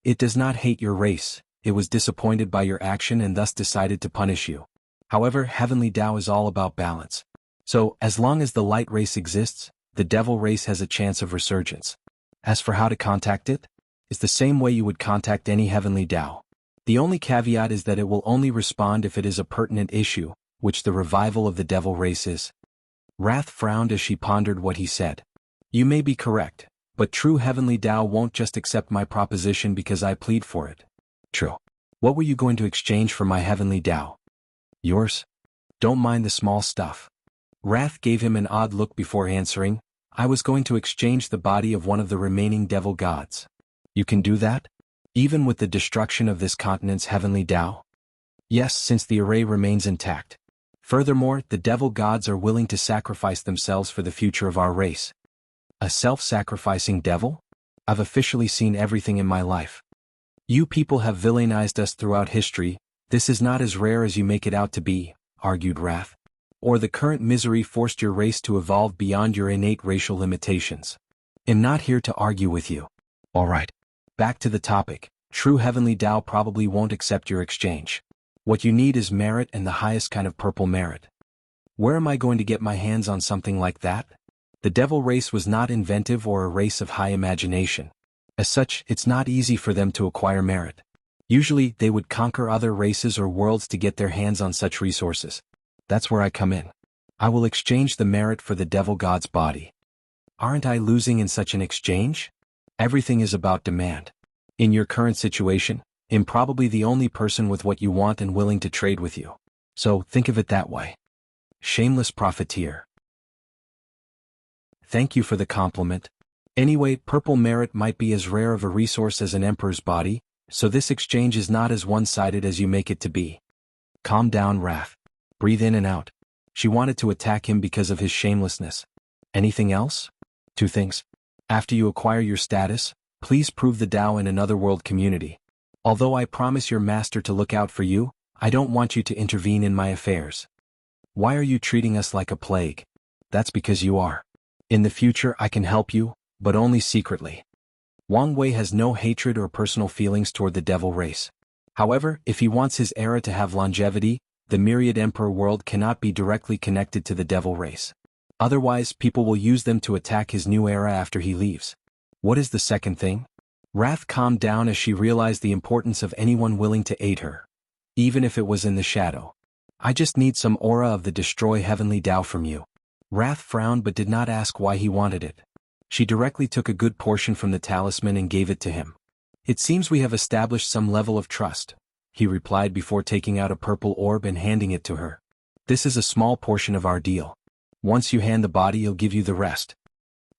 Speaker 1: It does not hate your race, it was disappointed by your action and thus decided to punish you. However, heavenly Tao is all about balance. So, as long as the light race exists, the devil race has a chance of resurgence. As for how to contact it, it's the same way you would contact any heavenly Tao. The only caveat is that it will only respond if it is a pertinent issue, which the revival of the devil race is. Wrath frowned as she pondered what he said. You may be correct, but true heavenly Tao won't just accept my proposition because I plead for it. True. What were you going to exchange for my heavenly Tao? Yours? Don't mind the small stuff. Wrath gave him an odd look before answering. I was going to exchange the body of one of the remaining devil gods. You can do that? Even with the destruction of this continent's heavenly Tao? Yes, since the array remains intact. Furthermore, the devil gods are willing to sacrifice themselves for the future of our race. A self-sacrificing devil? I've officially seen everything in my life. You people have villainized us throughout history. This is not as rare as you make it out to be, argued Wrath. Or the current misery forced your race to evolve beyond your innate racial limitations. I'm not here to argue with you. Alright. Back to the topic. True heavenly Tao probably won't accept your exchange. What you need is merit and the highest kind of purple merit. Where am I going to get my hands on something like that? The devil race was not inventive or a race of high imagination. As such, it's not easy for them to acquire merit. Usually, they would conquer other races or worlds to get their hands on such resources. That's where I come in. I will exchange the merit for the devil god's body. Aren't I losing in such an exchange? Everything is about demand. In your current situation, I'm probably the only person with what you want and willing to trade with you. So, think of it that way. Shameless profiteer. Thank you for the compliment. Anyway, purple merit might be as rare of a resource as an emperor's body, so this exchange is not as one-sided as you make it to be. Calm down, Wrath. Breathe in and out. She wanted to attack him because of his shamelessness. Anything else? 2 things. After you acquire your status, please prove the Tao in another world community. Although I promise your master to look out for you, I don't want you to intervene in my affairs. Why are you treating us like a plague? That's because you are. In the future I can help you, but only secretly. Wang Wei has no hatred or personal feelings toward the devil race. However, if he wants his era to have longevity, the myriad emperor world cannot be directly connected to the devil race. Otherwise, people will use them to attack his new era after he leaves. What is the second thing? Wrath calmed down as she realized the importance of anyone willing to aid her, even if it was in the shadow. I just need some aura of the destroy heavenly Tao from you. Wrath frowned but did not ask why he wanted it. She directly took a good portion from the talisman and gave it to him. It seems we have established some level of trust, he replied before taking out a purple orb and handing it to her. This is a small portion of our deal. Once you hand the body, I'll give you the rest.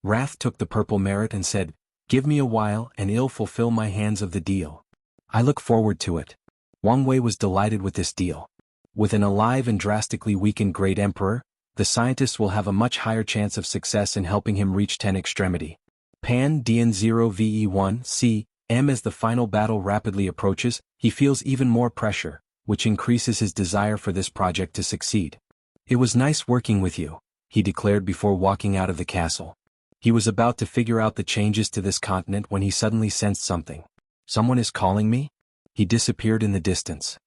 Speaker 1: Wrath took the purple merit and said, give me a while and I'll fulfill my hands of the deal. I look forward to it. Wang Wei was delighted with this deal. With an alive and drastically weakened Great Emperor, the scientists will have a much higher chance of success in helping him reach 10 extremity. Pan DN0VE1 C. M. As the final battle rapidly approaches, he feels even more pressure, which increases his desire for this project to succeed. It was nice working with you, he declared before walking out of the castle. He was about to figure out the changes to this continent when he suddenly sensed something. Someone is calling me? He disappeared in the distance.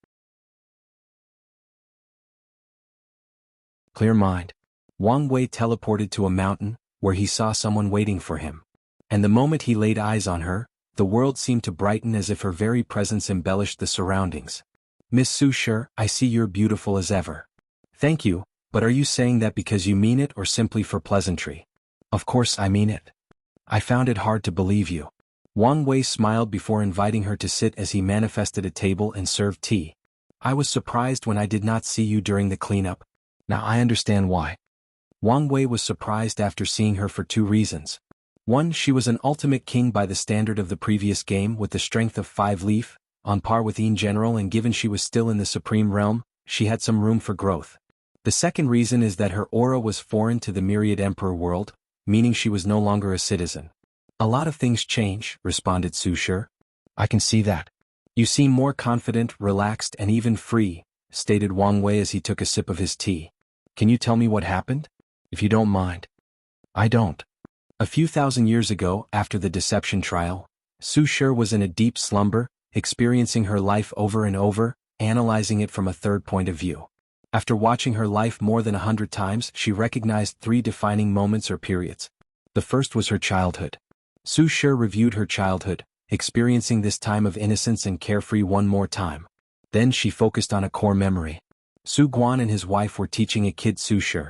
Speaker 1: Clear mind. Wang Wei teleported to a mountain, where he saw someone waiting for him. And the moment he laid eyes on her, the world seemed to brighten as if her very presence embellished the surroundings. Miss Su Shi, I see you're beautiful as ever. Thank you, but are you saying that because you mean it or simply for pleasantry? Of course I mean it. I found it hard to believe you. Wang Wei smiled before inviting her to sit as he manifested a table and served tea. I was surprised when I did not see you during the cleanup. Now I understand why. Wang Wei was surprised after seeing her for two reasons. One, she was an ultimate king by the standard of the previous game with the strength of 5 leaf, on par with Yin General, and given she was still in the supreme realm, she had some room for growth. The second reason is that her aura was foreign to the myriad emperor world, meaning she was no longer a citizen. A lot of things change, responded Su Shi. I can see that. You seem more confident, relaxed, and even free, stated Wang Wei as he took a sip of his tea. Can you tell me what happened? If you don't mind. I don't. A few thousand years ago, after the deception trial, Su Shi was in a deep slumber, experiencing her life over and over, analyzing it from a third point of view. After watching her life more than 100 times, she recognized 3 defining moments or periods. The first was her childhood. Su Shi reviewed her childhood, experiencing this time of innocence and carefree one more time. Then she focused on a core memory. Su Guan and his wife were teaching a kid Su Shi.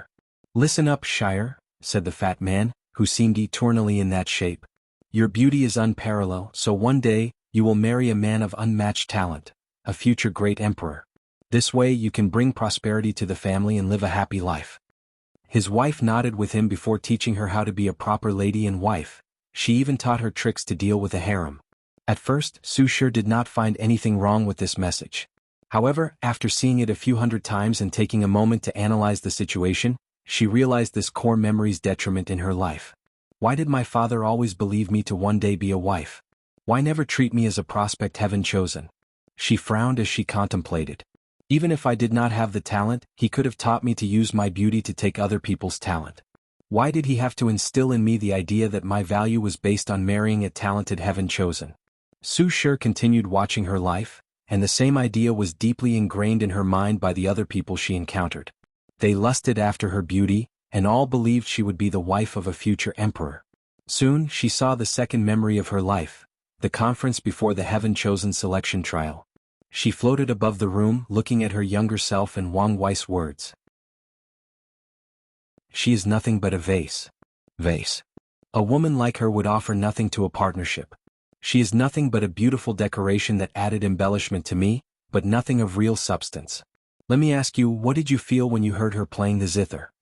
Speaker 1: Listen up, Shire, said the fat man, who seemed eternally in that shape. Your beauty is unparalleled, so one day, you will marry a man of unmatched talent, a future great emperor. This way you can bring prosperity to the family and live a happy life. His wife nodded with him before teaching her how to be a proper lady and wife. She even taught her tricks to deal with a harem. At first, Su Shi did not find anything wrong with this message. However, after seeing it a few hundred times and taking a moment to analyze the situation, she realized this core memory's detriment in her life. Why did my father always believe me to one day be a wife? Why never treat me as a prospect heaven chosen? She frowned as she contemplated. Even if I did not have the talent, he could have taught me to use my beauty to take other people's talent. Why did he have to instill in me the idea that my value was based on marrying a talented heaven chosen? Su Shi continued watching her life, and the same idea was deeply ingrained in her mind by the other people she encountered. They lusted after her beauty, and all believed she would be the wife of a future emperor. Soon, she saw the second memory of her life, the conference before the heaven-chosen selection trial. She floated above the room, looking at her younger self and Wang Wei's words. She is nothing but a vase. Vase. A woman like her would offer nothing to a partnership. She is nothing but a beautiful decoration that added embellishment to me, but nothing of real substance. Let me ask you, what did you feel when you heard her playing the zither?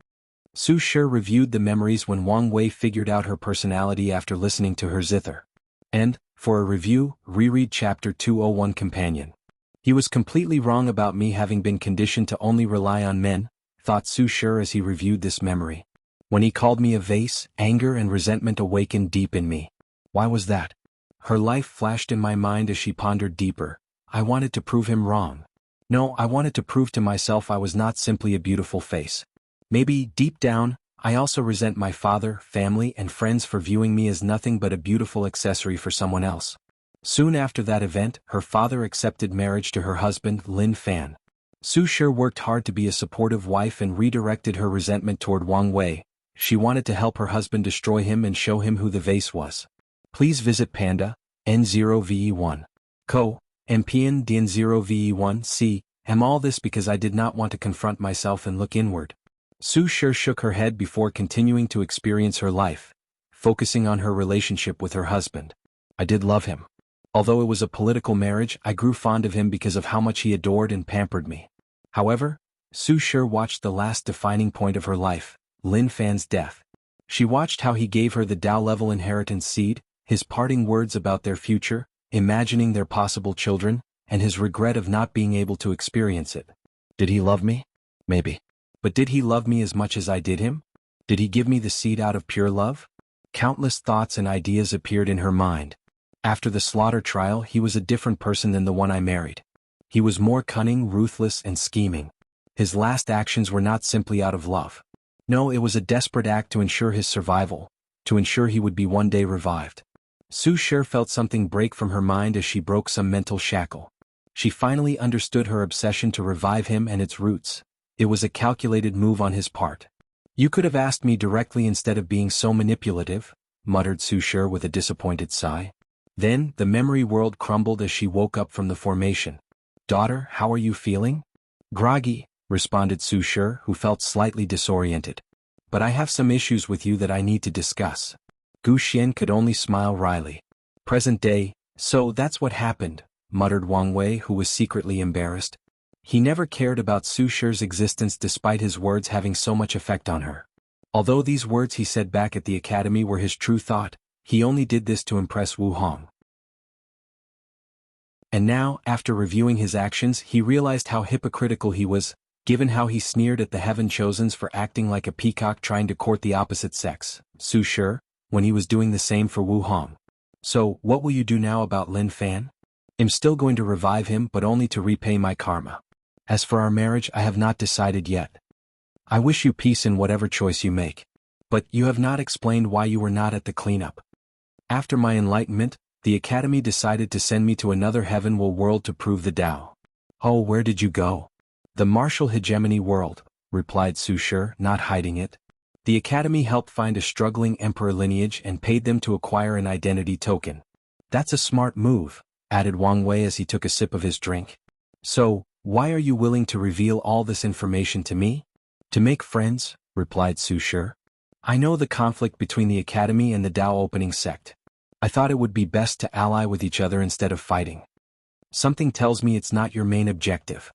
Speaker 1: Su Shi reviewed the memories when Wang Wei figured out her personality after listening to her zither. And, for a review, reread Chapter 201 Companion. He was completely wrong about me having been conditioned to only rely on men, thought Su Shi as he reviewed this memory. When he called me a vase, anger and resentment awakened deep in me. Why was that? Her life flashed in my mind as she pondered deeper. I wanted to prove him wrong. No, I wanted to prove to myself I was not simply a beautiful face. Maybe, deep down, I also resent my father, family, and friends for viewing me as nothing but a beautiful accessory for someone else. Soon after that event, her father accepted marriage to her husband, Lin Fan. Su Shi worked hard to be a supportive wife and redirected her resentment toward Wang Wei. She wanted to help her husband destroy him and show him who the vase was. Please visit Panda, N0VE1. Co. MPN DN0VE1 C. All this because I did not want to confront myself and look inward. Su Shi shook her head before continuing to experience her life, focusing on her relationship with her husband. I did love him. Although it was a political marriage, I grew fond of him because of how much he adored and pampered me. However, Su Shi watched the last defining point of her life, Lin Fan's death. She watched how he gave her the Tao-level inheritance seed, his parting words about their future, imagining their possible children, and his regret of not being able to experience it. Did he love me? Maybe. But did he love me as much as I did him? Did he give me the seed out of pure love? Countless thoughts and ideas appeared in her mind. After the slaughter trial, he was a different person than the one I married. He was more cunning, ruthless, and scheming. His last actions were not simply out of love. No, it was a desperate act to ensure his survival, to ensure he would be one day revived. Su Shi felt something break from her mind as she broke some mental shackle. She finally understood her obsession to revive him and its roots. It was a calculated move on his part. You could have asked me directly instead of being so manipulative, muttered Su Shi with a disappointed sigh. Then, the memory world crumbled as she woke up from the formation. Daughter, how are you feeling? Groggy, responded Su Shi, who felt slightly disoriented. But I have some issues with you that I need to discuss. Gu Xian could only smile wryly. Present day, so that's what happened, muttered Wang Wei, who was secretly embarrassed. He never cared about Su Shi's existence despite his words having so much effect on her. Although these words he said back at the academy were his true thought, he only did this to impress Wu Hong. And now, after reviewing his actions, he realized how hypocritical he was, given how he sneered at the Heaven Chosens for acting like a peacock trying to court the opposite sex, Su Shi, when he was doing the same for Wu Hong. So, what will you do now about Lin Fan? I'm still going to revive him, but only to repay my karma. As for our marriage, I have not decided yet. I wish you peace in whatever choice you make. But you have not explained why you were not at the cleanup. After my enlightenment, the Academy decided to send me to another heaven world to prove the Tao. Oh, where did you go? The martial hegemony world, replied Su Shi, not hiding it. The Academy helped find a struggling emperor lineage and paid them to acquire an identity token. That's a smart move, added Wang Wei as he took a sip of his drink. So, why are you willing to reveal all this information to me? To make friends, replied Su Shi. I know the conflict between the Academy and the Tao opening sect. I thought it would be best to ally with each other instead of fighting. Something tells me it's not your main objective.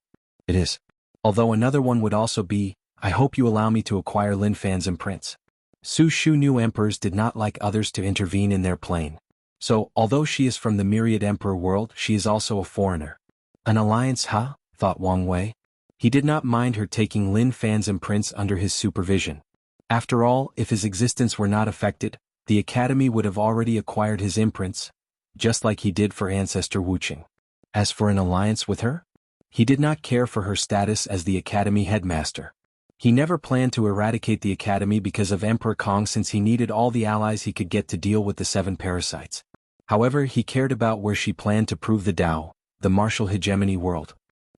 Speaker 1: It is. Although another one would also be, I hope you allow me to acquire Lin Fan's imprints. Su Shi knew emperors did not like others to intervene in their plane. So, although she is from the myriad emperor world, she is also a foreigner. An alliance, huh? Thought Wang Wei. He did not mind her taking Lin Fan's imprints under his supervision. After all, if his existence were not affected, the Academy would have already acquired his imprints, just like he did for Ancestor Wuqing. As for an alliance with her? He did not care for her status as the Academy headmaster. He never planned to eradicate the Academy because of Emperor Kong, since he needed all the allies he could get to deal with the 7 parasites. However, he cared about where she planned to prove the Tao, the martial hegemony world.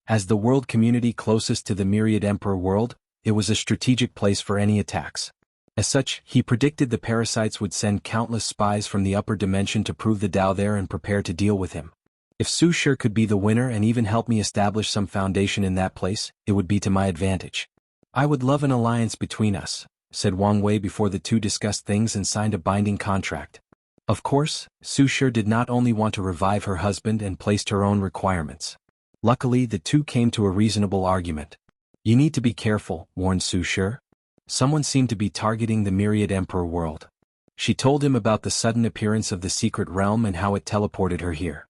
Speaker 1: As the world community closest to the myriad emperor world, it was a strategic place for any attacks. As such, he predicted the parasites would send countless spies from the upper dimension to prove the Tao there and prepare to deal with him. If Su Shi could be the winner and even help me establish some foundation in that place, it would be to my advantage. I would love an alliance between us, said Wang Wei before the two discussed things and signed a binding contract. Of course, Su Shi did not only want to revive her husband and placed her own requirements. Luckily, the two came to a reasonable argument. You need to be careful, warned Su Shi. Someone seemed to be targeting the myriad emperor world. She told him about the sudden appearance of the secret realm and how it teleported her here.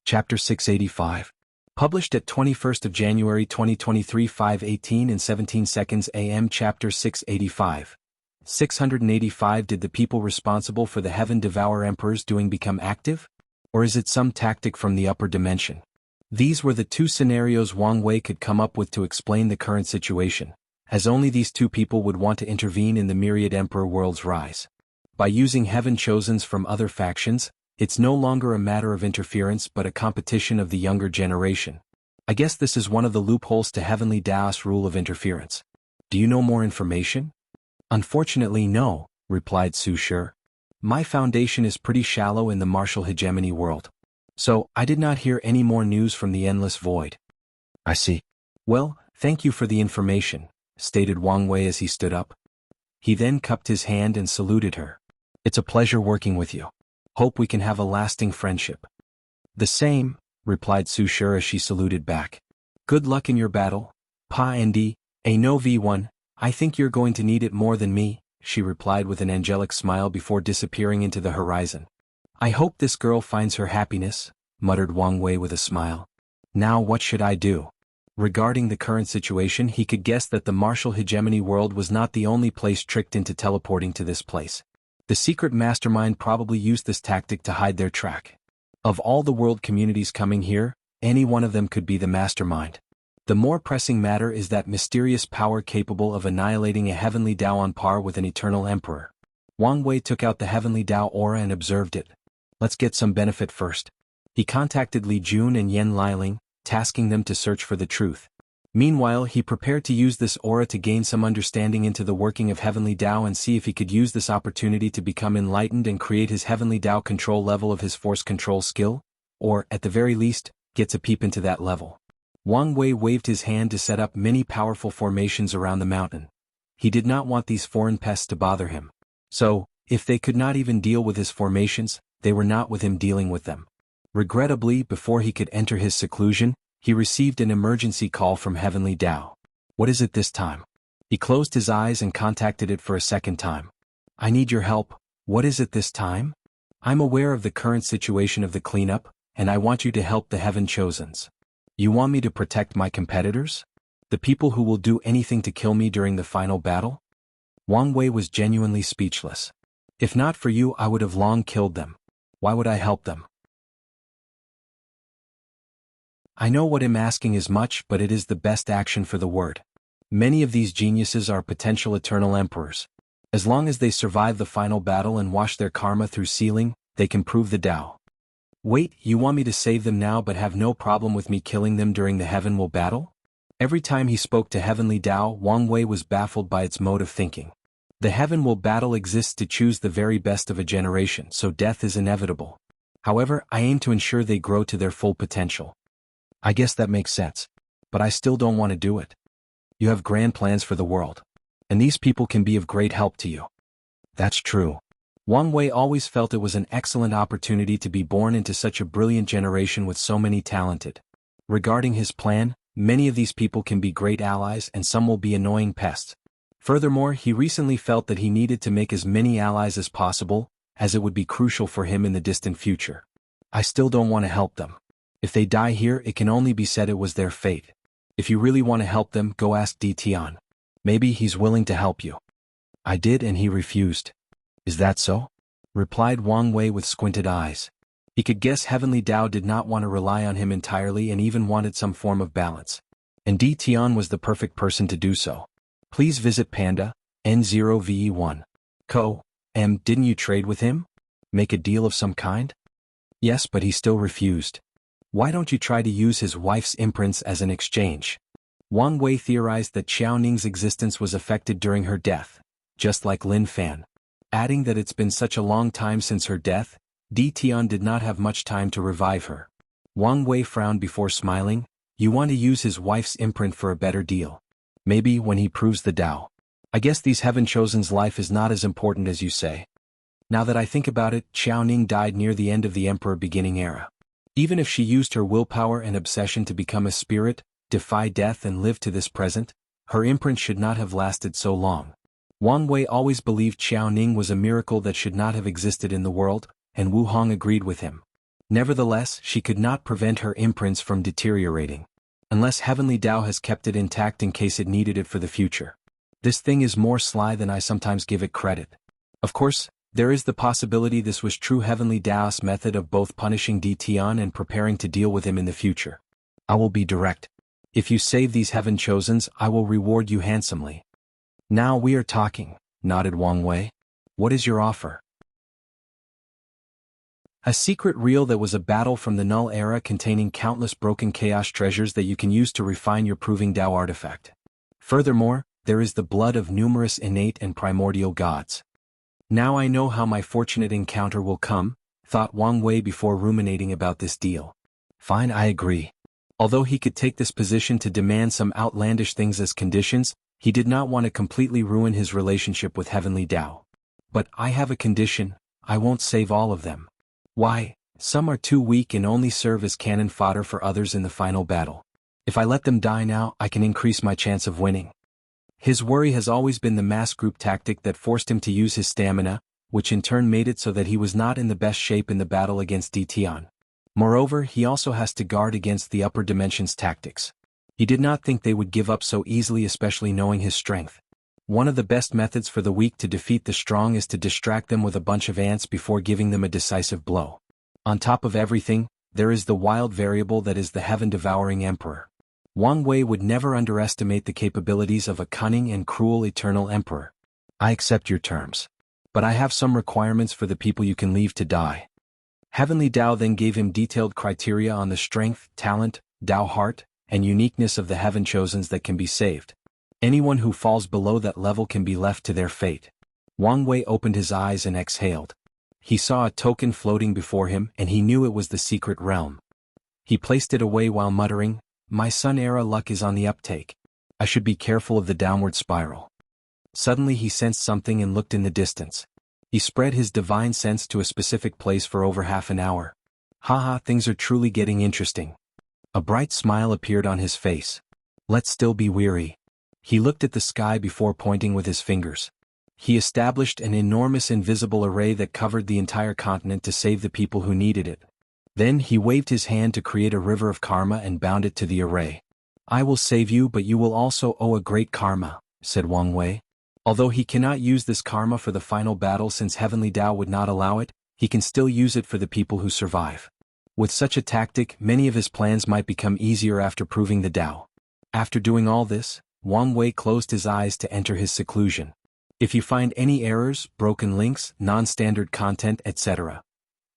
Speaker 1: Chapter 685. Published at 21st of January 2023 5:18 and 17 seconds AM. Chapter 685. 685. Did the people responsible for the Heaven Devour Emperors doing become active? Or is it some tactic from the upper dimension? These were the two scenarios Wang Wei could come up with to explain the current situation, as only these two people would want to intervene in the myriad emperor world's rise. By using Heaven Chosens from other factions, it's no longer a matter of interference but a competition of the younger generation. I guess this is one of the loopholes to Heavenly Tao's rule of interference. Do you know more information? Unfortunately no, replied Su Shi. My foundation is pretty shallow in the martial hegemony world. So, I did not hear any more news from the endless void. I see. Well, thank you for the information, stated Wang Wei as he stood up. He then cupped his hand and saluted her. It's a pleasure working with you. Hope we can have a lasting friendship. The same, replied Su Shi as she saluted back. Good luck in your battle, Pa Ndi, a no V1, I think you're going to need it more than me, she replied with an angelic smile before disappearing into the horizon. I hope this girl finds her happiness, muttered Wang Wei with a smile. Now what should I do? Regarding the current situation, he could guess that the martial hegemony world was not the only place tricked into teleporting to this place. The secret mastermind probably used this tactic to hide their track. Of all the world communities coming here, any one of them could be the mastermind. The more pressing matter is that mysterious power capable of annihilating a heavenly Tao on par with an eternal emperor. Wang Wei took out the heavenly Tao aura and observed it. Let's get some benefit first. He contacted Li Jun and Yen Liling, tasking them to search for the truth. Meanwhile, he prepared to use this aura to gain some understanding into the working of Heavenly Tao and see if he could use this opportunity to become enlightened and create his Heavenly Tao control level of his force control skill, or, at the very least, gets a peep into that level. Wang Wei waved his hand to set up many powerful formations around the mountain. He did not want these foreign pests to bother him. So, if they could not even deal with his formations, they were not with him dealing with them. Regrettably, before he could enter his seclusion, he received an emergency call from Heavenly Tao. What is it this time? He closed his eyes and contacted it for a second time. I need your help. What is it this time? I'm aware of the current situation of the cleanup, and I want you to help the Heaven Chosens. You want me to protect my competitors? The people who will do anything to kill me during the final battle? Wang Wei was genuinely speechless. If not for you, I would have long killed them. Why would I help them? I know what I'm asking is much, but it is the best action for the word. Many of these geniuses are potential eternal emperors. As long as they survive the final battle and wash their karma through sealing, they can prove the Tao. Wait, you want me to save them now but have no problem with me killing them during the Heaven Will battle? Every time he spoke to Heavenly Tao, Wang Wei was baffled by its mode of thinking. The Heaven Will battle exists to choose the very best of a generation, so death is inevitable. However, I aim to ensure they grow to their full potential. I guess that makes sense. But I still don't want to do it. You have grand plans for the world. And these people can be of great help to you. That's true. Wang Wei always felt it was an excellent opportunity to be born into such a brilliant generation with so many talented. Regarding his plan, many of these people can be great allies and some will be annoying pests. Furthermore, he recently felt that he needed to make as many allies as possible, as it would be crucial for him in the distant future. I still don't want to help them. If they die here, it can only be said it was their fate. If you really want to help them, go ask Di Tian. Maybe he's willing to help you. I did and he refused. Is that so? Replied Wang Wei with squinted eyes. He could guess Heavenly Tao did not want to rely on him entirely and even wanted some form of balance. And Di Tian was the perfect person to do so. Please visit Panda, N0VE1. Didn't you trade with him? Make a deal of some kind? Yes, but he still refused. Why don't you try to use his wife's imprints as an exchange? Wang Wei theorized that Xiao Ning's existence was affected during her death, just like Lin Fan. Adding that it's been such a long time since her death, Di Tian did not have much time to revive her. Wang Wei frowned before smiling. You want to use his wife's imprint for a better deal. Maybe when he proves the Tao. I guess these Heaven Chosen's life is not as important as you say. Now that I think about it, Xiao Ning died near the end of the Emperor beginning era. Even if she used her willpower and obsession to become a spirit, defy death and live to this present, her imprint should not have lasted so long. Wang Wei always believed Xiao Ning was a miracle that should not have existed in the world, and Wu Hong agreed with him. Nevertheless, she could not prevent her imprints from deteriorating. Unless Heavenly Tao has kept it intact in case it needed it for the future. This thing is more sly than I sometimes give it credit. Of course, there is the possibility this was true Heavenly Tao's method of both punishing Di Tian and preparing to deal with him in the future. I will be direct. If you save these Heaven Chosens, I will reward you handsomely. Now we are talking, nodded Wang Wei. What is your offer? A secret reel that was a battle from the Null era containing countless broken chaos treasures that you can use to refine your proving Tao artifact. Furthermore, there is the blood of numerous innate and primordial gods. Now I know how my fortunate encounter will come, thought Wang Wei before ruminating about this deal. Fine, I agree. Although he could take this position to demand some outlandish things as conditions, he did not want to completely ruin his relationship with Heavenly Tao. But I have a condition, I won't save all of them. Why? Some are too weak and only serve as cannon fodder for others in the final battle. If I let them die now, I can increase my chance of winning. His worry has always been the mass group tactic that forced him to use his stamina, which in turn made it so that he was not in the best shape in the battle against Di Tian. Moreover, he also has to guard against the upper dimensions tactics. He did not think they would give up so easily, especially knowing his strength. One of the best methods for the weak to defeat the strong is to distract them with a bunch of ants before giving them a decisive blow. On top of everything, there is the wild variable that is the heaven-devouring emperor. Wang Wei would never underestimate the capabilities of a cunning and cruel eternal emperor. I accept your terms. But I have some requirements for the people you can leave to die. Heavenly Tao then gave him detailed criteria on the strength, talent, Tao heart, and uniqueness of the Heaven Chosens that can be saved. Anyone who falls below that level can be left to their fate. Wang Wei opened his eyes and exhaled. He saw a token floating before him and he knew it was the secret realm. He placed it away while muttering, "My Sun era luck is on the uptake. I should be careful of the downward spiral." Suddenly he sensed something and looked in the distance. He spread his divine sense to a specific place for over half an hour. Haha, things are truly getting interesting. A bright smile appeared on his face. Let's still be weary. He looked at the sky before pointing with his fingers. He established an enormous invisible array that covered the entire continent to save the people who needed it. Then he waved his hand to create a river of karma and bound it to the array. "I will save you, but you will also owe a great karma," said Wang Wei. Although he cannot use this karma for the final battle since Heavenly Tao would not allow it, he can still use it for the people who survive. With such a tactic, many of his plans might become easier after proving the Tao. After doing all this, Wang Wei closed his eyes to enter his seclusion. If you find any errors, broken links, non-standard content, etc.,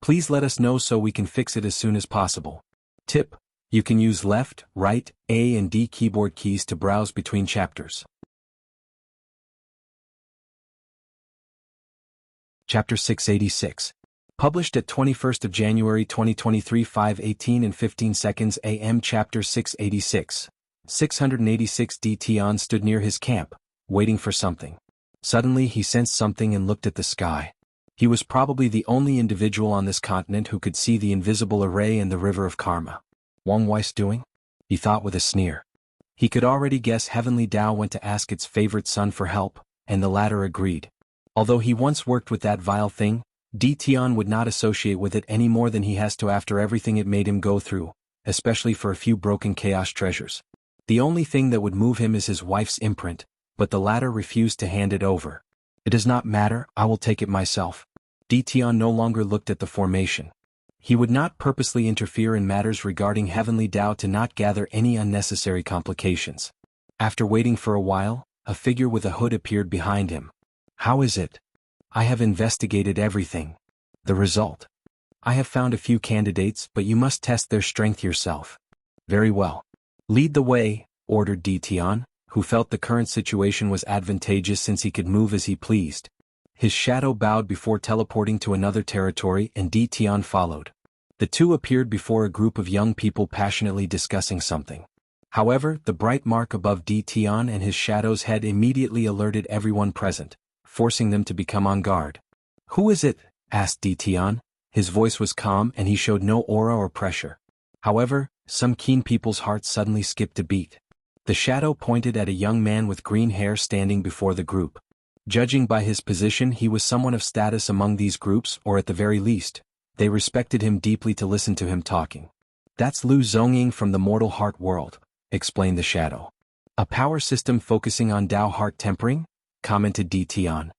Speaker 1: please let us know so we can fix it as soon as possible. Tip: you can use left, right, A and D keyboard keys to browse between chapters. Chapter 686. Published at 21st of January 2023 5:18 and 15 seconds AM. Chapter 686. 686 D. Tian stood near his camp, waiting for something. Suddenly he sensed something and looked at the sky. He was probably the only individual on this continent who could see the invisible array and the river of karma. Wang Wei's doing? He thought with a sneer. He could already guess Heavenly Tao went to ask its favorite son for help, and the latter agreed. Although he once worked with that vile thing, D. Tian would not associate with it any more than he has to after everything it made him go through, especially for a few broken chaos treasures. The only thing that would move him is his wife's imprint, but the latter refused to hand it over. "It does not matter, I will take it myself." D. Tian no longer looked at the formation. He would not purposely interfere in matters regarding Heavenly Tao to not gather any unnecessary complications. After waiting for a while, a figure with a hood appeared behind him. "How is it? I have investigated everything. The result? I have found a few candidates, but you must test their strength yourself." "Very well. Lead the way," ordered D. Tian, who felt the current situation was advantageous since he could move as he pleased. His shadow bowed before teleporting to another territory and D. Tian followed. The two appeared before a group of young people passionately discussing something. However, the bright mark above D. Tian and his shadow's head immediately alerted everyone present, forcing them to become on guard. "Who is it?" asked D. Tian. His voice was calm and he showed no aura or pressure. However, some keen people's hearts suddenly skipped a beat. The shadow pointed at a young man with green hair standing before the group. Judging by his position, he was someone of status among these groups, or at the very least, they respected him deeply to listen to him talking. "That's Lu Zongying from the Mortal Heart world," explained the shadow. "A power system focusing on Tao heart tempering?" commented D. Tian.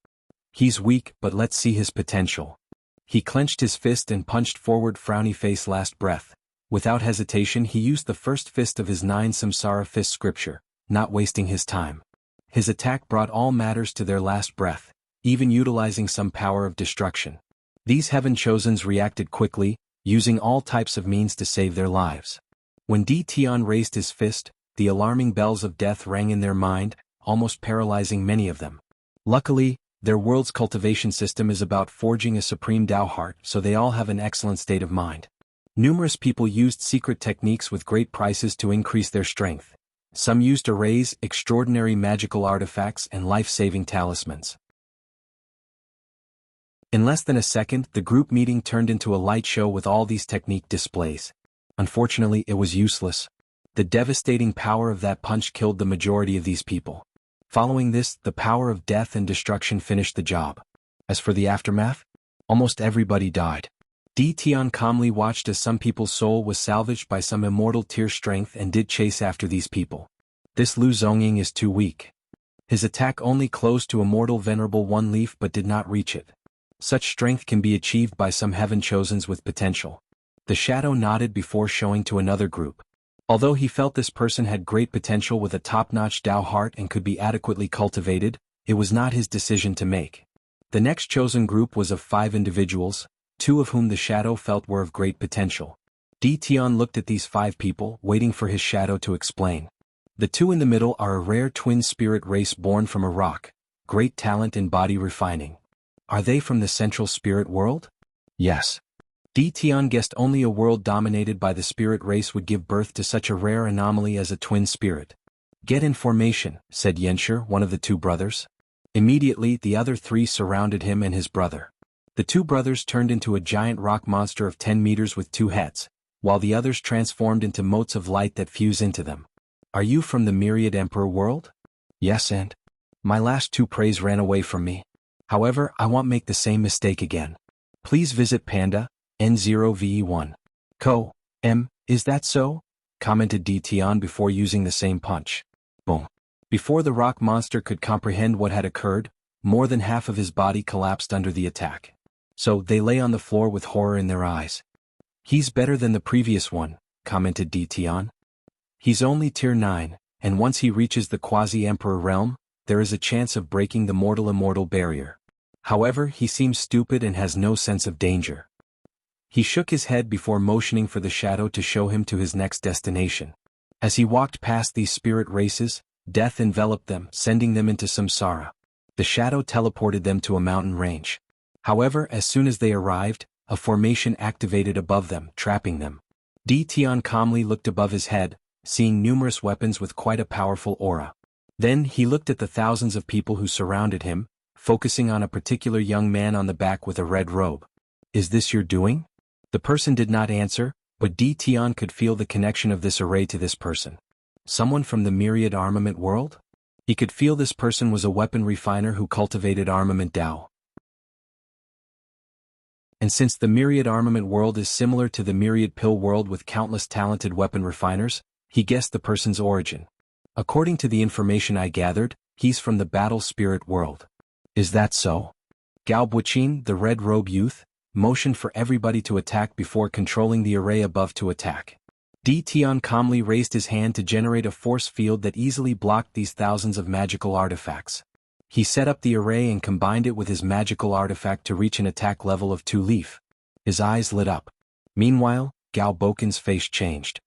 Speaker 1: "He's weak, but let's see his potential." He clenched his fist and punched forward, frowny face last breath. Without hesitation he used the first fist of his 9 samsara fist scripture, not wasting his time. His attack brought all matters to their last breath, even utilizing some power of destruction. These Heaven Chosens reacted quickly, using all types of means to save their lives. When D. Tian raised his fist, the alarming bells of death rang in their mind, almost paralyzing many of them. Luckily, their world's cultivation system is about forging a supreme Tao heart, so they all have an excellent state of mind. Numerous people used secret techniques with great prices to increase their strength. Some used arrays, extraordinary magical artifacts, and life-saving talismans. In less than a second, the group meeting turned into a light show with all these technique displays. Unfortunately, it was useless. The devastating power of that punch killed the majority of these people. Following this, the power of death and destruction finished the job. As for the aftermath, almost everybody died. D. Tian calmly watched as some people's soul was salvaged by some immortal tier strength and did chase after these people. This Lu Zongying is too weak. His attack only closed to immortal venerable one leaf but did not reach it. Such strength can be achieved by some Heaven Chosens with potential. The shadow nodded before showing to another group. Although he felt this person had great potential with a top-notch Tao heart and could be adequately cultivated, it was not his decision to make. The next chosen group was of 5 individuals, 2 of whom the shadow felt were of great potential. Di Tian looked at these 5 people, waiting for his shadow to explain. The 2 in the middle are a rare twin spirit race born from a rock, great talent in body refining. Are they from the central spirit world? Yes. Di Tian guessed only a world dominated by the spirit race would give birth to such a rare anomaly as a twin spirit. Get in formation, said Yenshir, one of the 2 brothers. Immediately the other 3 surrounded him and his brother. The 2 brothers turned into a giant rock monster of 10 meters with 2 heads, while the others transformed into motes of light that fuse into them. Are you from the Myriad Emperor world? Yes, and my last 2 preys ran away from me. However, I won't make the same mistake again. Please visit Panda, N0VE1. Co. M, is that so? Commented Di Tian before using the same punch. Boom. Before the rock monster could comprehend what had occurred, more than half of his body collapsed under the attack. So they lay on the floor with horror in their eyes. He's better than the previous one, commented Di Tian. He's only tier 9, and once he reaches the quasi-emperor realm, there is a chance of breaking the mortal-immortal barrier. However, he seems stupid and has no sense of danger. He shook his head before motioning for the shadow to show him to his next destination. As he walked past these spirit races, death enveloped them, sending them into samsara. The shadow teleported them to a mountain range. However, as soon as they arrived, a formation activated above them, trapping them. Di Tian calmly looked above his head, seeing numerous weapons with quite a powerful aura. Then he looked at the thousands of people who surrounded him, focusing on a particular young man on the back with a red robe. Is this your doing? The person did not answer, but Di Tian could feel the connection of this array to this person. Someone from the Myriad Armament world? He could feel this person was a weapon refiner who cultivated armament Dao. And since the Myriad Armament world is similar to the Myriad Pill world with countless talented weapon refiners, he guessed the person's origin. According to the information I gathered, he's from the Battle Spirit world. Is that so? Gao Buqin, the red robe youth, motioned for everybody to attack before controlling the array above to attack. Di Tian calmly raised his hand to generate a force field that easily blocked these thousands of magical artifacts. He set up the array and combined it with his magical artifact to reach an attack level of 2 leaf. His eyes lit up. Meanwhile, Gao Bokin's face changed.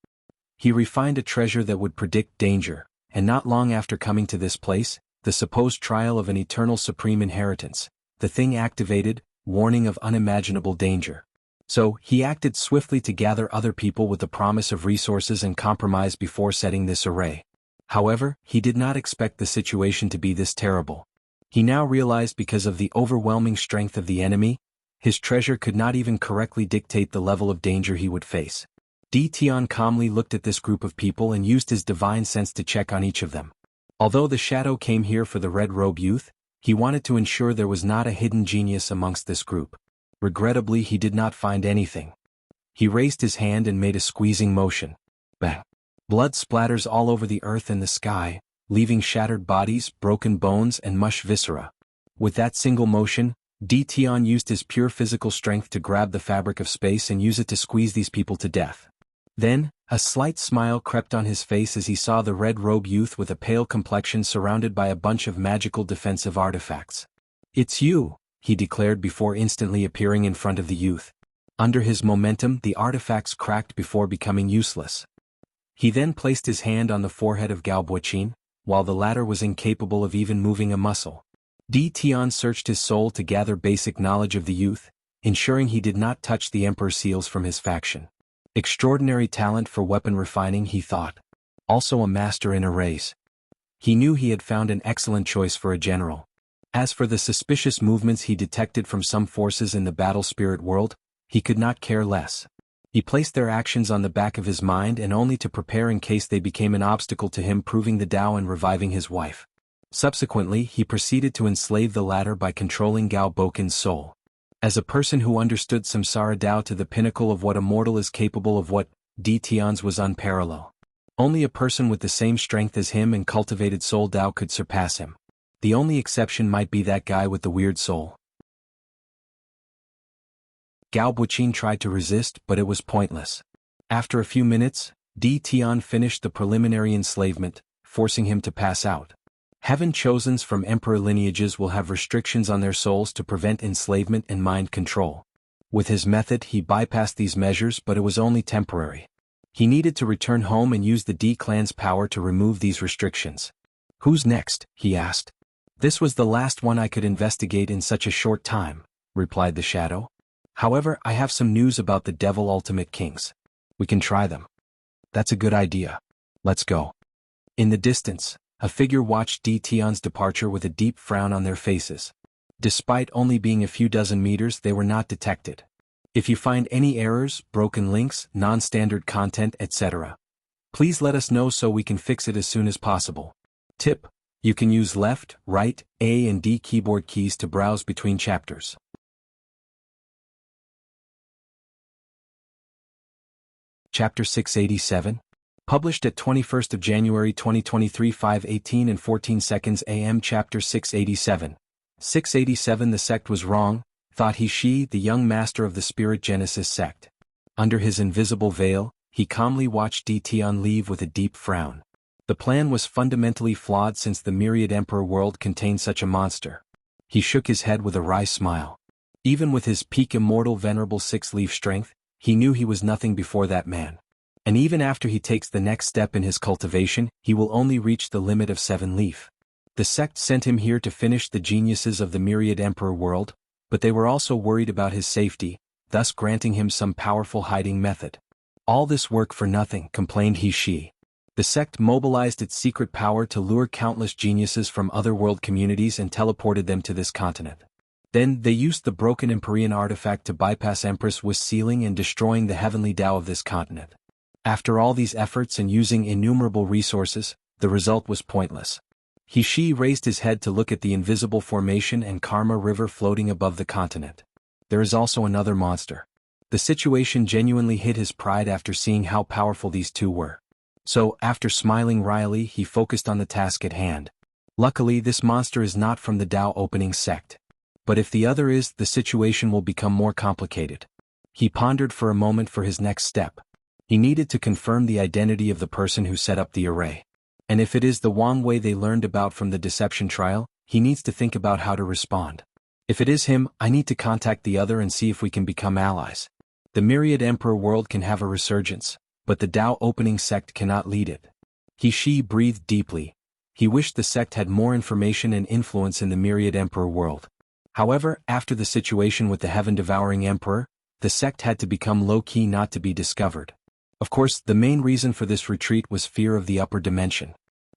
Speaker 1: He refined a treasure that would predict danger, and not long after coming to this place, the supposed trial of an eternal supreme inheritance, the thing activated, warning of unimaginable danger. So, he acted swiftly to gather other people with the promise of resources and compromise before setting this array. However, he did not expect the situation to be this terrible. He now realized because of the overwhelming strength of the enemy, his treasure could not even correctly dictate the level of danger he would face. Di Tian calmly looked at this group of people and used his divine sense to check on each of them. Although the shadow came here for the red robe youth, he wanted to ensure there was not a hidden genius amongst this group. Regrettably, he did not find anything. He raised his hand and made a squeezing motion. Bang! Blood splatters all over the earth and the sky, leaving shattered bodies, broken bones and mush viscera. With that single motion, Di Tian used his pure physical strength to grab the fabric of space and use it to squeeze these people to death. Then, a slight smile crept on his face as he saw the red robe youth with a pale complexion surrounded by a bunch of magical defensive artifacts. It's you, he declared before instantly appearing in front of the youth. Under his momentum, the artifacts cracked before becoming useless. He then placed his hand on the forehead of Gao Buqin, while the latter was incapable of even moving a muscle. Di Tian searched his soul to gather basic knowledge of the youth, ensuring he did not touch the Emperor seals from his faction. Extraordinary talent for weapon refining, he thought. Also a master in arrays. He knew he had found an excellent choice for a general. As for the suspicious movements he detected from some forces in the battle spirit world, he could not care less. He placed their actions on the back of his mind and only to prepare in case they became an obstacle to him proving the Tao and reviving his wife. Subsequently, he proceeded to enslave the latter by controlling Gao Bokin's soul. As a person who understood samsara Dao to the pinnacle of what a mortal is capable of, what Di Tian's was unparalleled. Only a person with the same strength as him and cultivated soul Dao could surpass him. The only exception might be that guy with the weird soul. Gao Buqin tried to resist, but it was pointless. After a few minutes, Di Tian finished the preliminary enslavement, forcing him to pass out. Heaven chosens from emperor lineages will have restrictions on their souls to prevent enslavement and mind control. With his method he bypassed these measures, but it was only temporary. He needed to return home and use the D-clan's power to remove these restrictions. "Who's next?" he asked. "This was the last one I could investigate in such a short time," replied the shadow. "However, I have some news about the Devil Ultimate Kings. We can try them." "That's a good idea. Let's go." In the distance, a figure watched D-Tion's departure with a deep frown on their faces. Despite only being a few dozen meters, they were not detected. "If you find any errors, broken links, non-standard content, etc., please let us know so we can fix it as soon as possible. Tip: you can use left, right, A and D keyboard keys to browse between chapters." Chapter 687. Published at 21st of January 2023, 5:18 and 14 seconds AM. Chapter 687. 687. The sect was wrong, thought he, the young master of the Spirit Genesis sect. Under his invisible veil, he calmly watched D-Tion leave with a deep frown. The plan was fundamentally flawed since the Myriad Emperor world contained such a monster. He shook his head with a wry smile. Even with his peak immortal venerable six-leaf strength, he knew he was nothing before that man. And even after he takes the next step in his cultivation, he will only reach the limit of 7-leaf. The sect sent him here to finish the geniuses of the Myriad Emperor world, but they were also worried about his safety, thus granting him some powerful hiding method. "All this work for nothing," complained he. The sect mobilized its secret power to lure countless geniuses from other world communities and teleported them to this continent. Then they used the broken Empyrean artifact to bypass Empress Wu's sealing and destroying the heavenly Tao of this continent. After all these efforts and using innumerable resources, the result was pointless. He raised his head to look at the invisible formation and Karma River floating above the continent. There is also another monster. The situation genuinely hit his pride after seeing how powerful these two were. So, after smiling wryly, he focused on the task at hand. Luckily, this monster is not from the Tao opening sect. But if the other is, the situation will become more complicated. He pondered for a moment for his next step. He needed to confirm the identity of the person who set up the array. And if it is the Wang Wei they learned about from the deception trial, he needs to think about how to respond. If it is him, I need to contact the other and see if we can become allies. The Myriad Emperor world can have a resurgence, but the Tao opening sect cannot lead it. He breathed deeply. He wished the sect had more information and influence in the Myriad Emperor world. However, after the situation with the heaven-devouring emperor, the sect had to become low-key not to be discovered. Of course, the main reason for this retreat was fear of the upper dimension.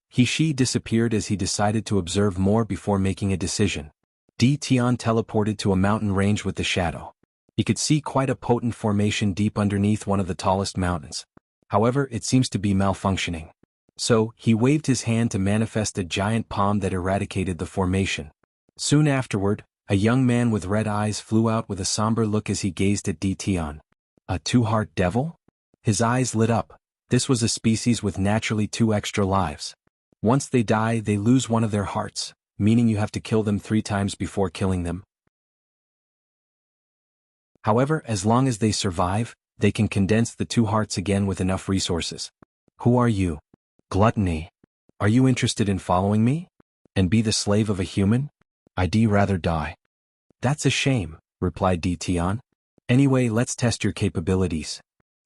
Speaker 1: He disappeared as he decided to observe more before making a decision. D-Tion teleported to a mountain range with the shadow. He could see quite a potent formation deep underneath one of the tallest mountains. However, it seems to be malfunctioning. So, he waved his hand to manifest a giant palm that eradicated the formation. Soon afterward, a young man with red eyes flew out with a somber look as he gazed at D-Tion. "A two-heart devil?" His eyes lit up. This was a species with naturally 2 extra lives. Once they die, they lose one of their hearts, meaning you have to kill them 3 times before killing them. However, as long as they survive, they can condense the 2 hearts again with enough resources. "Who are you?" "Gluttony. Are you interested in following me? And be the slave of a human?" "I'd rather die." "That's a shame," replied D-Tion. "Anyway, let's test your capabilities."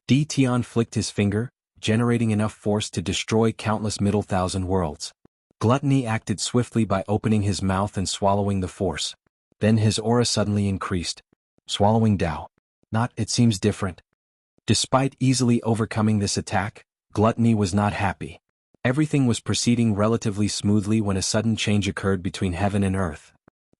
Speaker 1: D-Tion flicked his finger, generating enough force to destroy countless middle thousand worlds. Gluttony acted swiftly by opening his mouth and swallowing the force. Then his aura suddenly increased. Swallowing Tao. Not, it seems different. Despite easily overcoming this attack, Gluttony was not happy. Everything was proceeding relatively smoothly when a sudden change occurred between heaven and earth.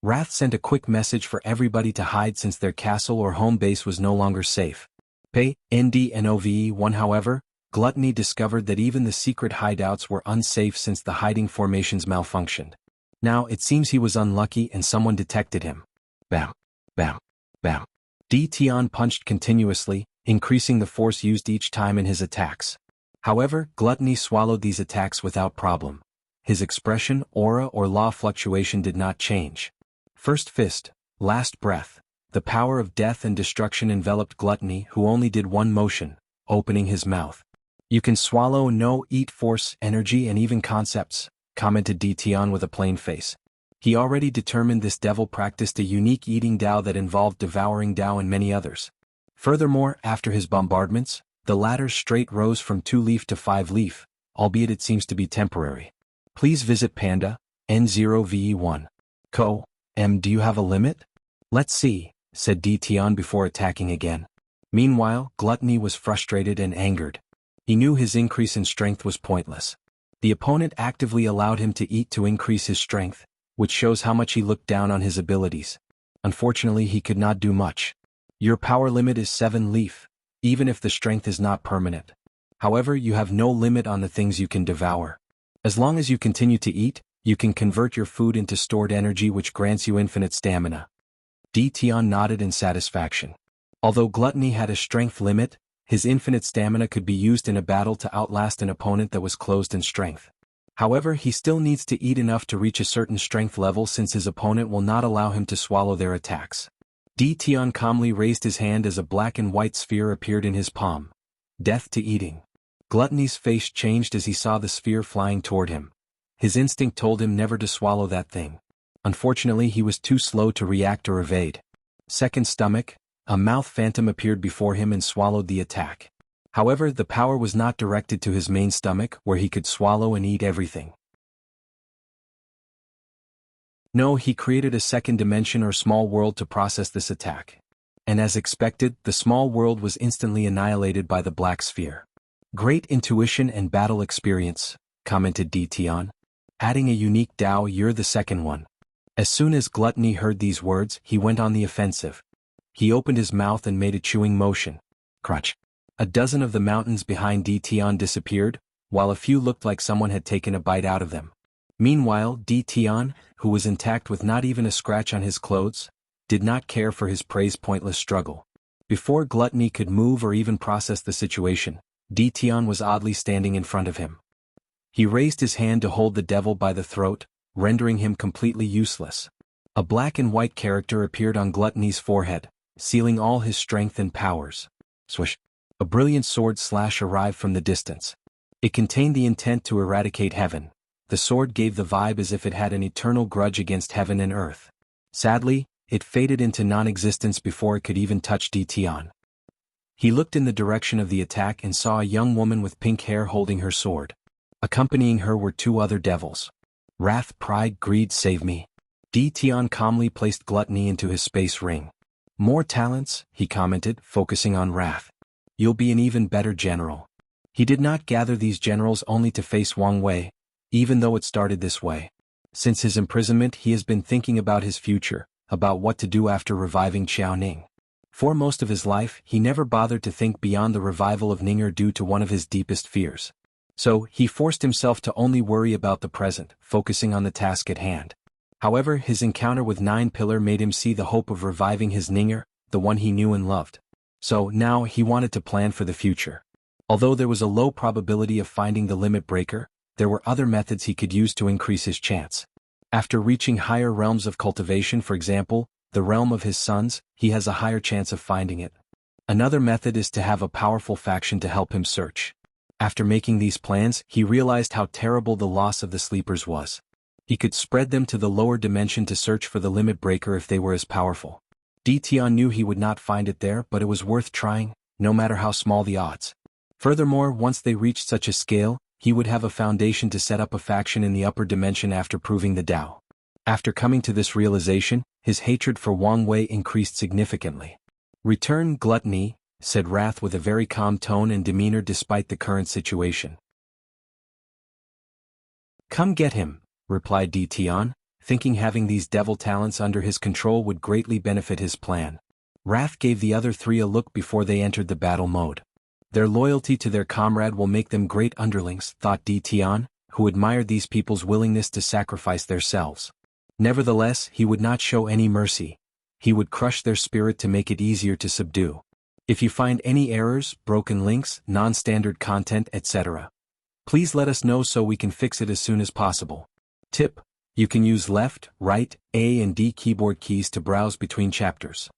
Speaker 1: Wrath sent a quick message for everybody to hide since their castle or home base was no longer safe. NDNOVE1 However, Gluttony discovered that even the secret hideouts were unsafe since the hiding formations malfunctioned. Now it seems he was unlucky and someone detected him. Bam, bam, bam. D-Tion punched continuously, increasing the force used each time in his attacks. However, Gluttony swallowed these attacks without problem. His expression, aura or law fluctuation did not change. First fist, last breath. The power of death and destruction enveloped Gluttony, who only did one motion, opening his mouth. "You can swallow, no, eat force, energy and even concepts," commented D-Tion with a plain face. He already determined this devil practiced a unique eating Tao that involved devouring Tao and many others. Furthermore, after his bombardments, the latter's straight rose from 2-leaf to 5-leaf, albeit it seems to be temporary. Please visit Panda, N0VE1. Co. M. Do you have a limit? Let's see, said Tian before attacking again. Meanwhile, Gluttony was frustrated and angered. He knew his increase in strength was pointless. The opponent actively allowed him to eat to increase his strength, which shows how much he looked down on his abilities. Unfortunately, he could not do much. Your power limit is 7-leaf, even if the strength is not permanent. However, you have no limit on the things you can devour. As long as you continue to eat, you can convert your food into stored energy which grants you infinite stamina. Tian nodded in satisfaction. Although Gluttony had a strength limit, his infinite stamina could be used in a battle to outlast an opponent that was closed in strength. However, he still needs to eat enough to reach a certain strength level since his opponent will not allow him to swallow their attacks. Tian calmly raised his hand as a black and white sphere appeared in his palm. Death to eating. Gluttony's face changed as he saw the sphere flying toward him. His instinct told him never to swallow that thing. Unfortunately, he was too slow to react or evade. Second stomach, a mouth phantom appeared before him and swallowed the attack. However, the power was not directed to his main stomach, where he could swallow and eat everything. No, he created a second dimension or small world to process this attack. And as expected, the small world was instantly annihilated by the black sphere. Great intuition and battle experience, commented Tian. Adding a unique Tao, you're the second one. As soon as Gluttony heard these words, he went on the offensive. He opened his mouth and made a chewing motion. Crunch. A dozen of the mountains behind Tian disappeared, while a few looked like someone had taken a bite out of them. Meanwhile, Tian, who was intact with not even a scratch on his clothes, did not care for his prey's pointless struggle. Before Gluttony could move or even process the situation, Tian was oddly standing in front of him. He raised his hand to hold the devil by the throat, rendering him completely useless. A black and white character appeared on Gluttony's forehead, sealing all his strength and powers. Swish! A brilliant sword slash arrived from the distance. It contained the intent to eradicate heaven. The sword gave the vibe as if it had an eternal grudge against heaven and earth. Sadly, it faded into non-existence before it could even touch Tian. He looked in the direction of the attack and saw a young woman with pink hair holding her sword. Accompanying her were 2 other devils. Wrath, pride, greed, save me. Tian calmly placed Gluttony into his space ring. More talents, he commented, focusing on Wrath. You'll be an even better general. He did not gather these generals only to face Wang Wei, even though it started this way. Since his imprisonment, he has been thinking about his future, about what to do after reviving Qiao Ning. For most of his life, he never bothered to think beyond the revival of Ninger due to one of his deepest fears. So, he forced himself to only worry about the present, focusing on the task at hand. However, his encounter with Nine Pillar made him see the hope of reviving his Ninger, the one he knew and loved. So, now he wanted to plan for the future. Although there was a low probability of finding the limit breaker, there were other methods he could use to increase his chance. After reaching higher realms of cultivation, for example, the realm of his sons, he has a higher chance of finding it. Another method is to have a powerful faction to help him search. After making these plans, he realized how terrible the loss of the sleepers was. He could spread them to the lower dimension to search for the limit breaker if they were as powerful. Tian knew he would not find it there, but it was worth trying, no matter how small the odds. Furthermore, once they reached such a scale, he would have a foundation to set up a faction in the upper dimension after proving the Tao. After coming to this realization, his hatred for Wang Wei increased significantly. Return, Gluttony, said Wrath with a very calm tone and demeanor despite the current situation. Come get him, replied Tian, thinking having these devil talents under his control would greatly benefit his plan. Wrath gave the other 3 a look before they entered the battle mode. Their loyalty to their comrade will make them great underlings, thought Tian, who admired these people's willingness to sacrifice themselves. Nevertheless, he would not show any mercy. He would crush their spirit to make it easier to subdue. If you find any errors, broken links, non-standard content, etc., please let us know so we can fix it as soon as possible. Tip: you can use left, right, A and D keyboard keys to browse between chapters.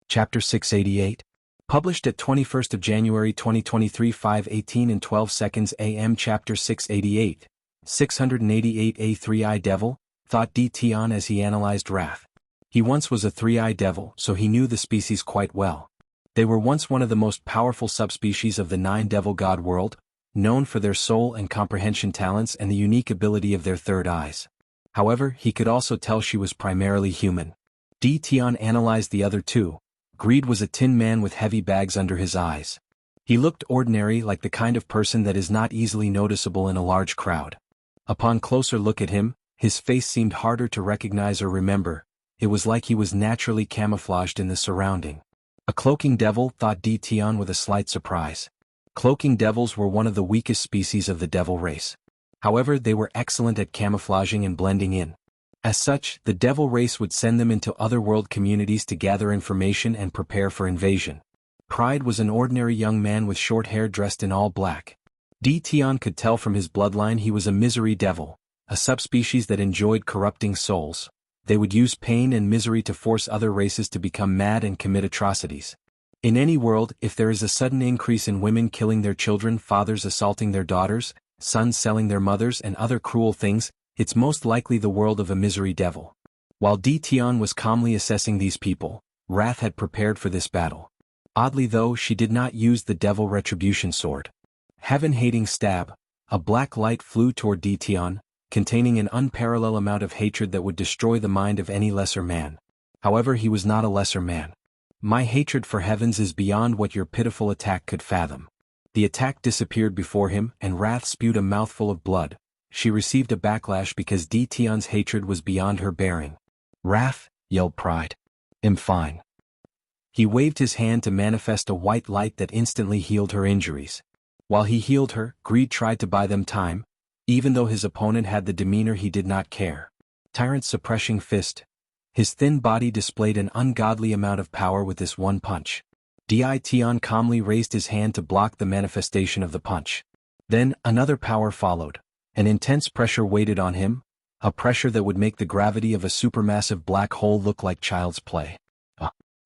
Speaker 1: Chapter 688. Published at 21st of January 2023 5:18 and 12 seconds AM Chapter 688, 688 A 3-Eye Devil, thought D. Tian as he analyzed Wrath. He once was a 3-Eye Devil, so he knew the species quite well. They were once one of the most powerful subspecies of the 9 Devil God world, known for their soul and comprehension talents and the unique ability of their third eyes. However, he could also tell she was primarily human. D. Tian analyzed the other two. Greed was a tin man with heavy bags under his eyes. He looked ordinary, like the kind of person that is not easily noticeable in a large crowd. Upon closer look at him, his face seemed harder to recognize or remember. It was like he was naturally camouflaged in the surrounding. A cloaking devil, thought D. Tian with a slight surprise. Cloaking devils were one of the weakest species of the devil race. However, they were excellent at camouflaging and blending in. As such, the devil race would send them into other world communities to gather information and prepare for invasion. Pride was an ordinary young man with short hair dressed in all black. D. Tian could tell from his bloodline he was a misery devil, a subspecies that enjoyed corrupting souls. They would use pain and misery to force other races to become mad and commit atrocities. In any world, if there is a sudden increase in women killing their children, fathers assaulting their daughters, sons selling their mothers and other cruel things, it's most likely the world of a misery devil. While D. Tian was calmly assessing these people, Wrath had prepared for this battle. Oddly though, she did not use the devil retribution sword. Heaven-hating stab, a black light flew toward D. Tian, containing an unparalleled amount of hatred that would destroy the mind of any lesser man. However, he was not a lesser man. My hatred for heavens is beyond what your pitiful attack could fathom. The attack disappeared before him, and Wrath spewed a mouthful of blood. She received a backlash because D. Tian's hatred was beyond her bearing. Wrath, yelled Pride. I'm fine. He waved his hand to manifest a white light that instantly healed her injuries. While he healed her, Greed tried to buy them time. Even though his opponent had the demeanor, he did not care. Tyrant's suppressing fist. His thin body displayed an ungodly amount of power with this one punch. D. Tian calmly raised his hand to block the manifestation of the punch. Then, another power followed. An intense pressure waited on him, a pressure that would make the gravity of a supermassive black hole look like child's play.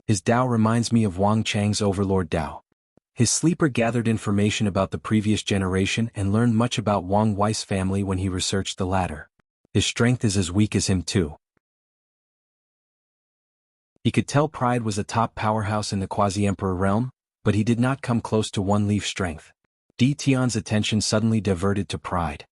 Speaker 1: His Dao reminds me of Wang Chang's Overlord Dao. His sleeper gathered information about the previous generation and learned much about Wang Wei's family when he researched the latter. His strength is as weak as him too. He could tell Pride was a top powerhouse in the Quasi-Emperor realm, but he did not come close to one leaf strength. D. Tian's attention suddenly diverted to Pride.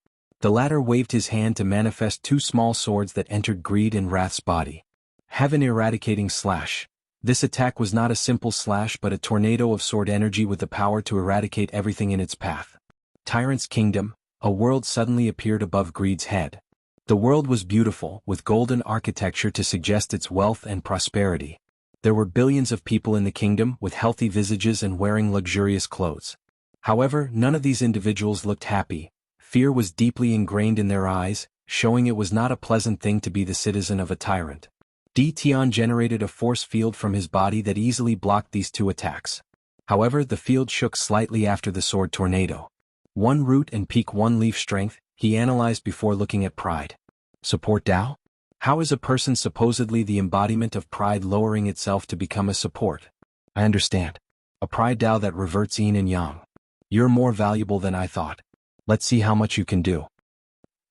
Speaker 1: The latter waved his hand to manifest 2 small swords that entered Greed and Wrath's body. Heaven eradicating slash. This attack was not a simple slash but a tornado of sword energy with the power to eradicate everything in its path. Tyrant's Kingdom, a world suddenly appeared above Greed's head. The world was beautiful, with golden architecture to suggest its wealth and prosperity. There were billions of people in the kingdom with healthy visages and wearing luxurious clothes. However, none of these individuals looked happy. Fear was deeply ingrained in their eyes, showing it was not a pleasant thing to be the citizen of a tyrant. D. Tian generated a force field from his body that easily blocked these 2 attacks. However, the field shook slightly after the sword tornado. 1 root and peak 1 leaf strength, he analyzed before looking at Pride. Support Dao? How is a person supposedly the embodiment of pride lowering itself to become a support? I understand. A pride Dao that reverts yin and yang. You're more valuable than I thought. Let's see how much you can do.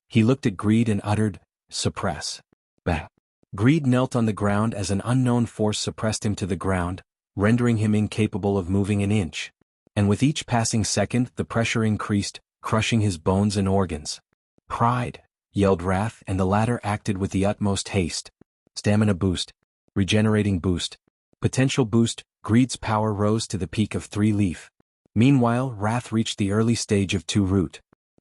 Speaker 1: He looked at Greed and uttered, suppress. Bang. Greed knelt on the ground as an unknown force suppressed him to the ground, rendering him incapable of moving an inch. And with each passing second, the pressure increased, crushing his bones and organs. Pride, yelled Wrath, and the latter acted with the utmost haste. Stamina boost. Regenerating boost. Potential boost. Greed's power rose to the peak of 3 leaf. Meanwhile, Wrath reached the early stage of 2 root.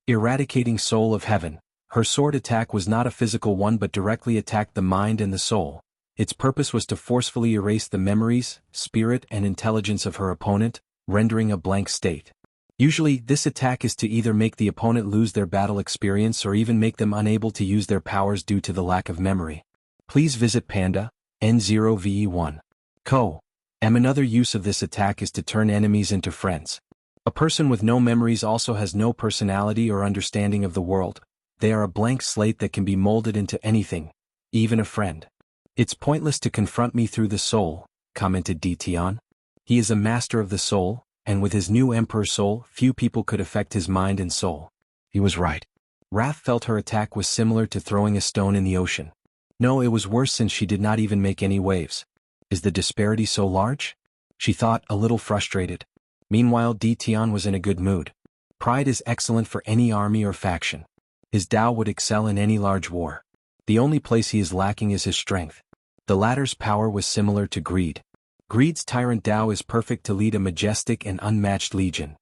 Speaker 1: Eradicating Soul of Heaven. Her sword attack was not a physical one but directly attacked the mind and the soul. Its purpose was to forcefully erase the memories, spirit and intelligence of her opponent, rendering a blank state. Usually, this attack is to either make the opponent lose their battle experience or even make them unable to use their powers due to the lack of memory. Please visit Panda, N0VE1. Co. Another use of this attack is to turn enemies into friends. A person with no memories also has no personality or understanding of the world. They are a blank slate that can be molded into anything, even a friend. It's pointless to confront me through the soul, commented D. Tian. He is a master of the soul, and with his new emperor soul, few people could affect his mind and soul. He was right. Wrath felt her attack was similar to throwing a stone in the ocean. No, it was worse since she did not even make any waves. Is the disparity so large? She thought, a little frustrated. Meanwhile, Tian was in a good mood. Pride is excellent for any army or faction. His Tao would excel in any large war. The only place he is lacking is his strength. The latter's power was similar to greed. Greed's tyrant Tao is perfect to lead a majestic and unmatched legion.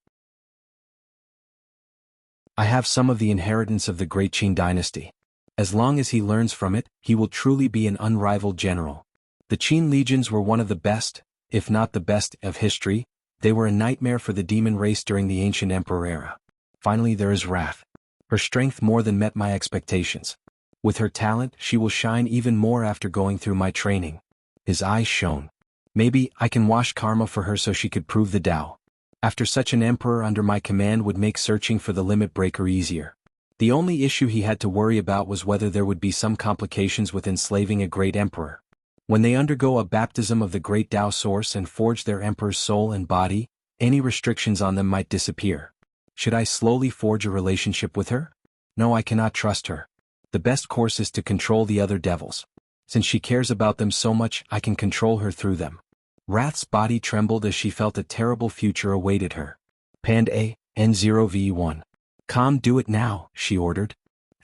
Speaker 1: I have some of the inheritance of the great Qin dynasty. As long as he learns from it, he will truly be an unrivaled general. The Qin legions were one of the best, if not the best, of history. They were a nightmare for the demon race during the ancient emperor era. Finally, there is Wrath. Her strength more than met my expectations. With her talent, she will shine even more after going through my training. His eyes shone. Maybe I can wash karma for her so she could prove the Tao. After such an emperor under my command would make searching for the limit breaker easier. The only issue he had to worry about was whether there would be some complications with enslaving a great emperor. When they undergo a baptism of the great Tao source and forge their emperor's soul and body, any restrictions on them might disappear. Should I slowly forge a relationship with her? No, I cannot trust her. The best course is to control the other devils. Since she cares about them so much, I can control her through them. Wrath's body trembled as she felt a terrible future awaited her. Pand A, N0V1. Calm, do it now, she ordered.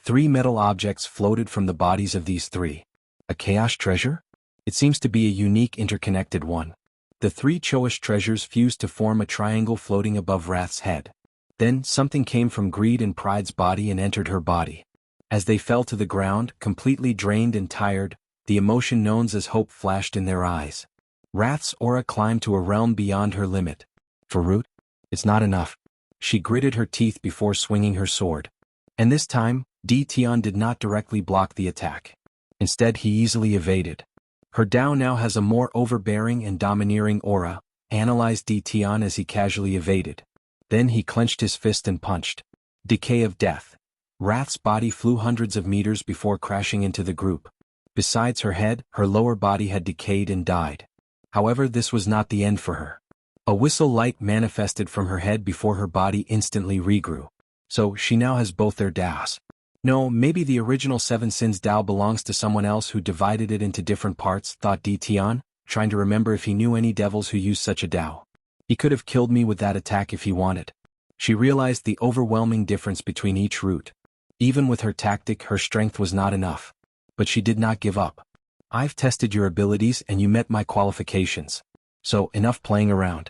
Speaker 1: 3 metal objects floated from the bodies of these 3. A chaos treasure? It seems to be a unique interconnected one. The 3 Choish treasures fused to form a triangle floating above Wrath's head. Then, something came from Greed and Pride's body and entered her body. As they fell to the ground, completely drained and tired, the emotion known as hope flashed in their eyes. Wrath's aura climbed to a realm beyond her limit. Farut? It's not enough. She gritted her teeth before swinging her sword. And this time, Tian did not directly block the attack. Instead, he easily evaded. Her Tao now has a more overbearing and domineering aura, analyzed Tian as he casually evaded. Then he clenched his fist and punched. Decay of death. Wrath's body flew hundreds of meters before crashing into the group. Besides her head, her lower body had decayed and died. However, this was not the end for her. A whistle light manifested from her head before her body instantly regrew. So, she now has both their Taos. No, maybe the original 7 Sins Tao belongs to someone else who divided it into different parts, thought Tian, trying to remember if he knew any devils who used such a Tao. He could have killed me with that attack if he wanted. She realized the overwhelming difference between each route. Even with her tactic, her strength was not enough. But she did not give up. I've tested your abilities and you met my qualifications. So, enough playing around.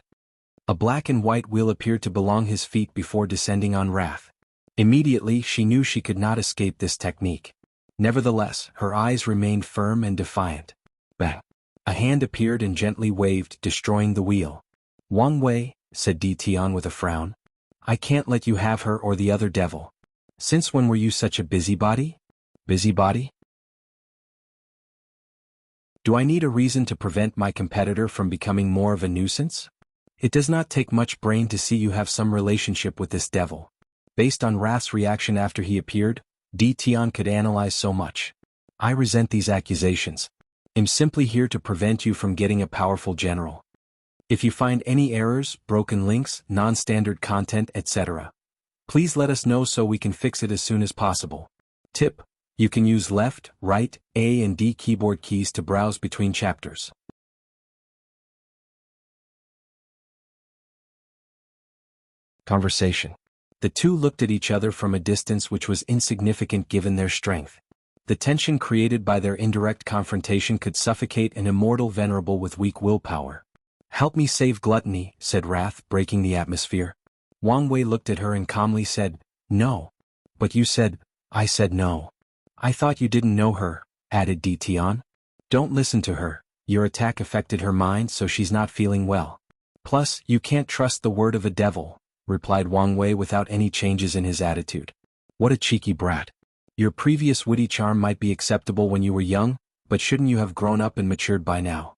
Speaker 1: A black and white wheel appeared to belong his feet before descending on Wrath. Immediately, she knew she could not escape this technique. Nevertheless, her eyes remained firm and defiant. Bang! A hand appeared and gently waved, destroying the wheel. Wang Wei, said Tian with a frown. I can't let you have her or the other devil. Since when were you such a busybody? Busybody? Do I need a reason to prevent my competitor from becoming more of a nuisance? It does not take much brain to see you have some relationship with this devil. Based on Wrath's reaction after he appeared, Tian could analyze so much. I resent these accusations. I'm simply here to prevent you from getting a powerful general. If you find any errors, broken links, non-standard content, etc., please let us know so we can fix it as soon as possible. Tip: you can use left, right, A and D keyboard keys to browse between chapters. Conversation. The two looked at each other from a distance which was insignificant given their strength. The tension created by their indirect confrontation could suffocate an immortal venerable with weak willpower. Help me save Gluttony, said Wrath, breaking the atmosphere. Wang Wei looked at her and calmly said, No. But you said, I said no. I thought you didn't know her, added Tian. Don't listen to her, your attack affected her mind so she's not feeling well. Plus, you can't trust the word of a devil, replied Wang Wei without any changes in his attitude. What a cheeky brat. Your previous witty charm might be acceptable when you were young, but shouldn't you have grown up and matured by now?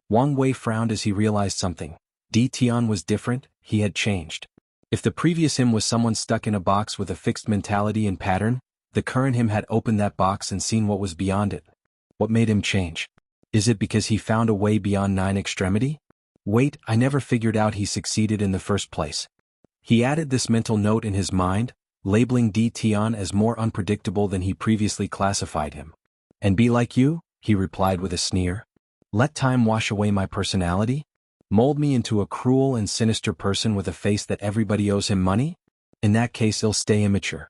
Speaker 1: Wang Wei frowned as he realized something. Tian was different, he had changed. If the previous him was someone stuck in a box with a fixed mentality and pattern, the current him had opened that box and seen what was beyond it. What made him change? Is it because he found a way beyond 9 extremity? Wait, I never figured out he succeeded in the first place. He added this mental note in his mind, labeling Tian as more unpredictable than he previously classified him. And be like you? He replied with a sneer. Let time wash away my personality? Mold me into a cruel and sinister person with a face that everybody owes him money? In that case he'll stay immature.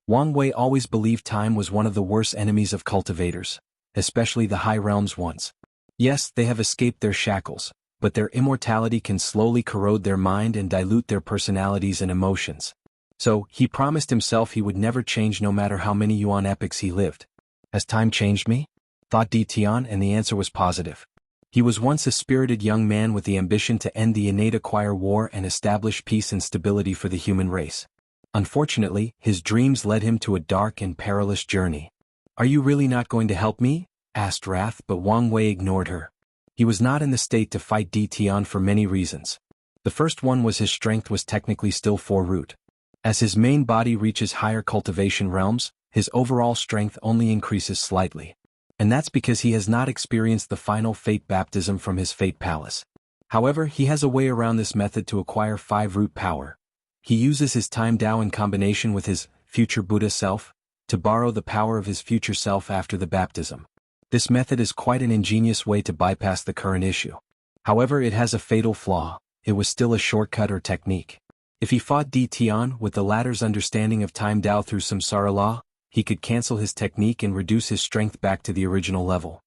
Speaker 1: Wang Wei always believed time was one of the worst enemies of cultivators, especially the high realms ones. Yes, they have escaped their shackles, but their immortality can slowly corrode their mind and dilute their personalities and emotions. So, he promised himself he would never change no matter how many yuan epochs he lived. Has time changed me? Thought Tian, and the answer was positive. He was once a spirited young man with the ambition to end the innate acquire war and establish peace and stability for the human race. Unfortunately, his dreams led him to a dark and perilous journey. Are you really not going to help me? Asked Wrath, but Wang Wei ignored her. He was not in the state to fight Tian for many reasons. The first one was his strength was technically still 4 root. As his main body reaches higher cultivation realms, his overall strength only increases slightly. And that's because he has not experienced the final fate baptism from his fate palace. However, he has a way around this method to acquire 5 root power. He uses his time Tao in combination with his future Buddha self to borrow the power of his future self after the baptism. This method is quite an ingenious way to bypass the current issue. However, it has a fatal flaw. It was still a shortcut or technique. If he fought Tian with the latter's understanding of time Tao through samsara law, he could cancel his technique and reduce his strength back to the original level.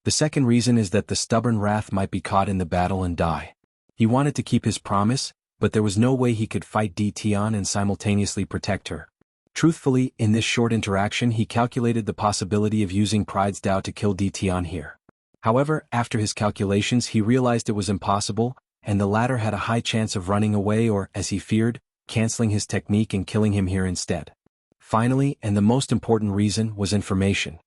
Speaker 1: The second reason is that the stubborn Wrath might be caught in the battle and die. He wanted to keep his promise, but there was no way he could fight Tian and simultaneously protect her. Truthfully, in this short interaction he calculated the possibility of using Pride's Tao to kill Tian here. However, after his calculations he realized it was impossible, and the latter had a high chance of running away or, as he feared, canceling his technique and killing him here instead. Finally, and the most important reason, was information.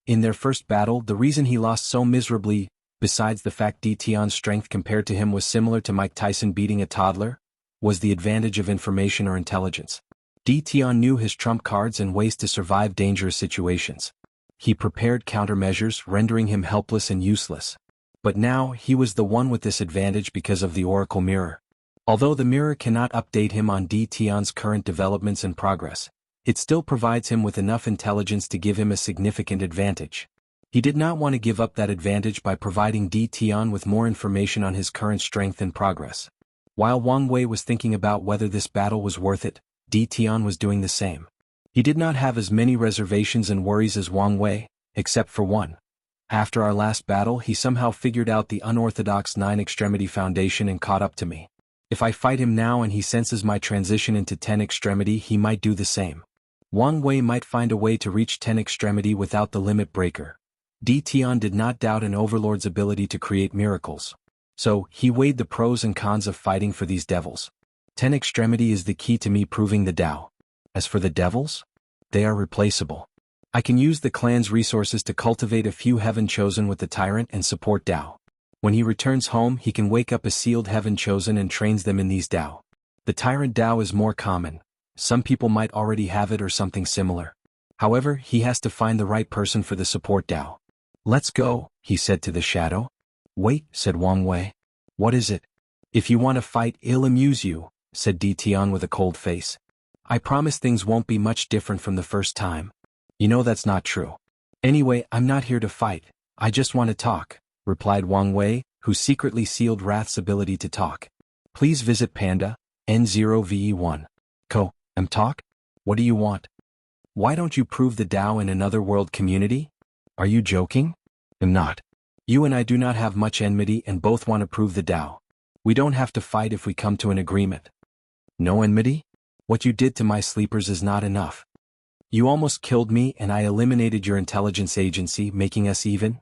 Speaker 1: In their first battle, the reason he lost so miserably, besides the fact Tian's strength compared to him was similar to Mike Tyson beating a toddler, was the advantage of information or intelligence. Tian knew his trump cards and ways to survive dangerous situations. He prepared countermeasures, rendering him helpless and useless. But now, he was the one with this advantage because of the Oracle Mirror. Although the mirror cannot update him on Tian's current developments and progress, it still provides him with enough intelligence to give him a significant advantage. He did not want to give up that advantage by providing Tian with more information on his current strength and progress. While Wang Wei was thinking about whether this battle was worth it, Tian was doing the same. He did not have as many reservations and worries as Wang Wei, except for one. After our last battle he somehow figured out the unorthodox 9-extremity foundation and caught up to me. If I fight him now and he senses my transition into 10-extremity he might do the same. Wang Wei might find a way to reach 10-extremity without the limit breaker. Tian did not doubt an overlord's ability to create miracles. So, he weighed the pros and cons of fighting for these devils. 10-extremity is the key to me proving the Tao. As for the devils, they are replaceable. I can use the clan's resources to cultivate a few heaven chosen with the tyrant and support Tao. When he returns home he can wake up a sealed heaven chosen and trains them in these Tao. The tyrant Tao is more common. Some people might already have it or something similar. However, he has to find the right person for the support Tao. Let's go, he said to the shadow. Wait, said Wang Wei. What is it? If you want to fight, it'll amuse you, said Tian with a cold face. I promise things won't be much different from the first time. You know that's not true. Anyway, I'm not here to fight. I just want to talk, replied Wang Wei, who secretly sealed Wrath's ability to talk. Please visit Panda, N0VE1. Talk? What do you want? Why don't you prove the Tao in another world community? Are you joking? I'm not. You and I do not have much enmity and both want to prove the Tao. We don't have to fight if we come to an agreement. No enmity? What you did to my sleepers is not enough. You almost killed me and I eliminated your intelligence agency, making us even?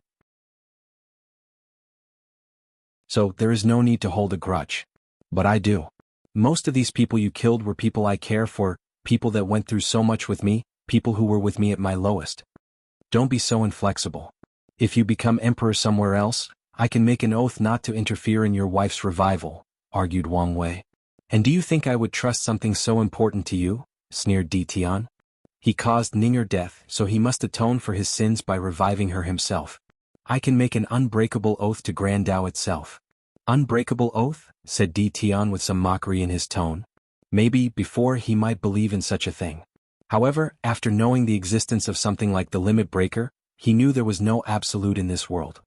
Speaker 1: So, there is no need to hold a grudge. But I do. Most of these people you killed were people I care for, people that went through so much with me, people who were with me at my lowest. Don't be so inflexible. If you become emperor somewhere else, I can make an oath not to interfere in your wife's revival, argued Wang Wei. And do you think I would trust something so important to you? Sneered Tian. He caused Ninger death, so he must atone for his sins by reviving her himself. I can make an unbreakable oath to Grand Tao itself. Unbreakable oath? Said Di Tian with some mockery in his tone. Maybe, before, he might believe in such a thing. However, after knowing the existence of something like the limit breaker, he knew there was no absolute in this world.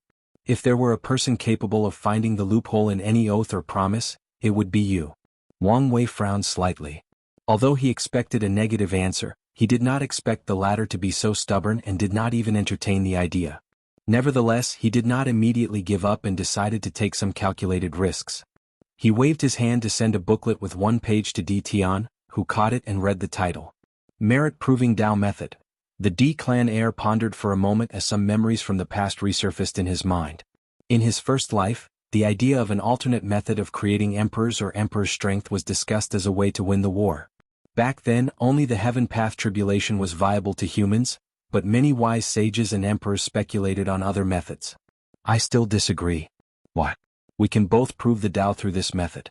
Speaker 1: If there were a person capable of finding the loophole in any oath or promise, it would be you. Wang Wei frowned slightly. Although he expected a negative answer, he did not expect the latter to be so stubborn and did not even entertain the idea. Nevertheless, he did not immediately give up and decided to take some calculated risks. He waved his hand to send a booklet with one page to Di Tian, who caught it and read the title. Merit-Proving Tao Method. The Di clan heir pondered for a moment as some memories from the past resurfaced in his mind. In his first life, the idea of an alternate method of creating emperors or emperor's strength was discussed as a way to win the war. Back then, only the heaven path tribulation was viable to humans, but many wise sages and emperors speculated on other methods. I still disagree. What? We can both prove the Tao through this method.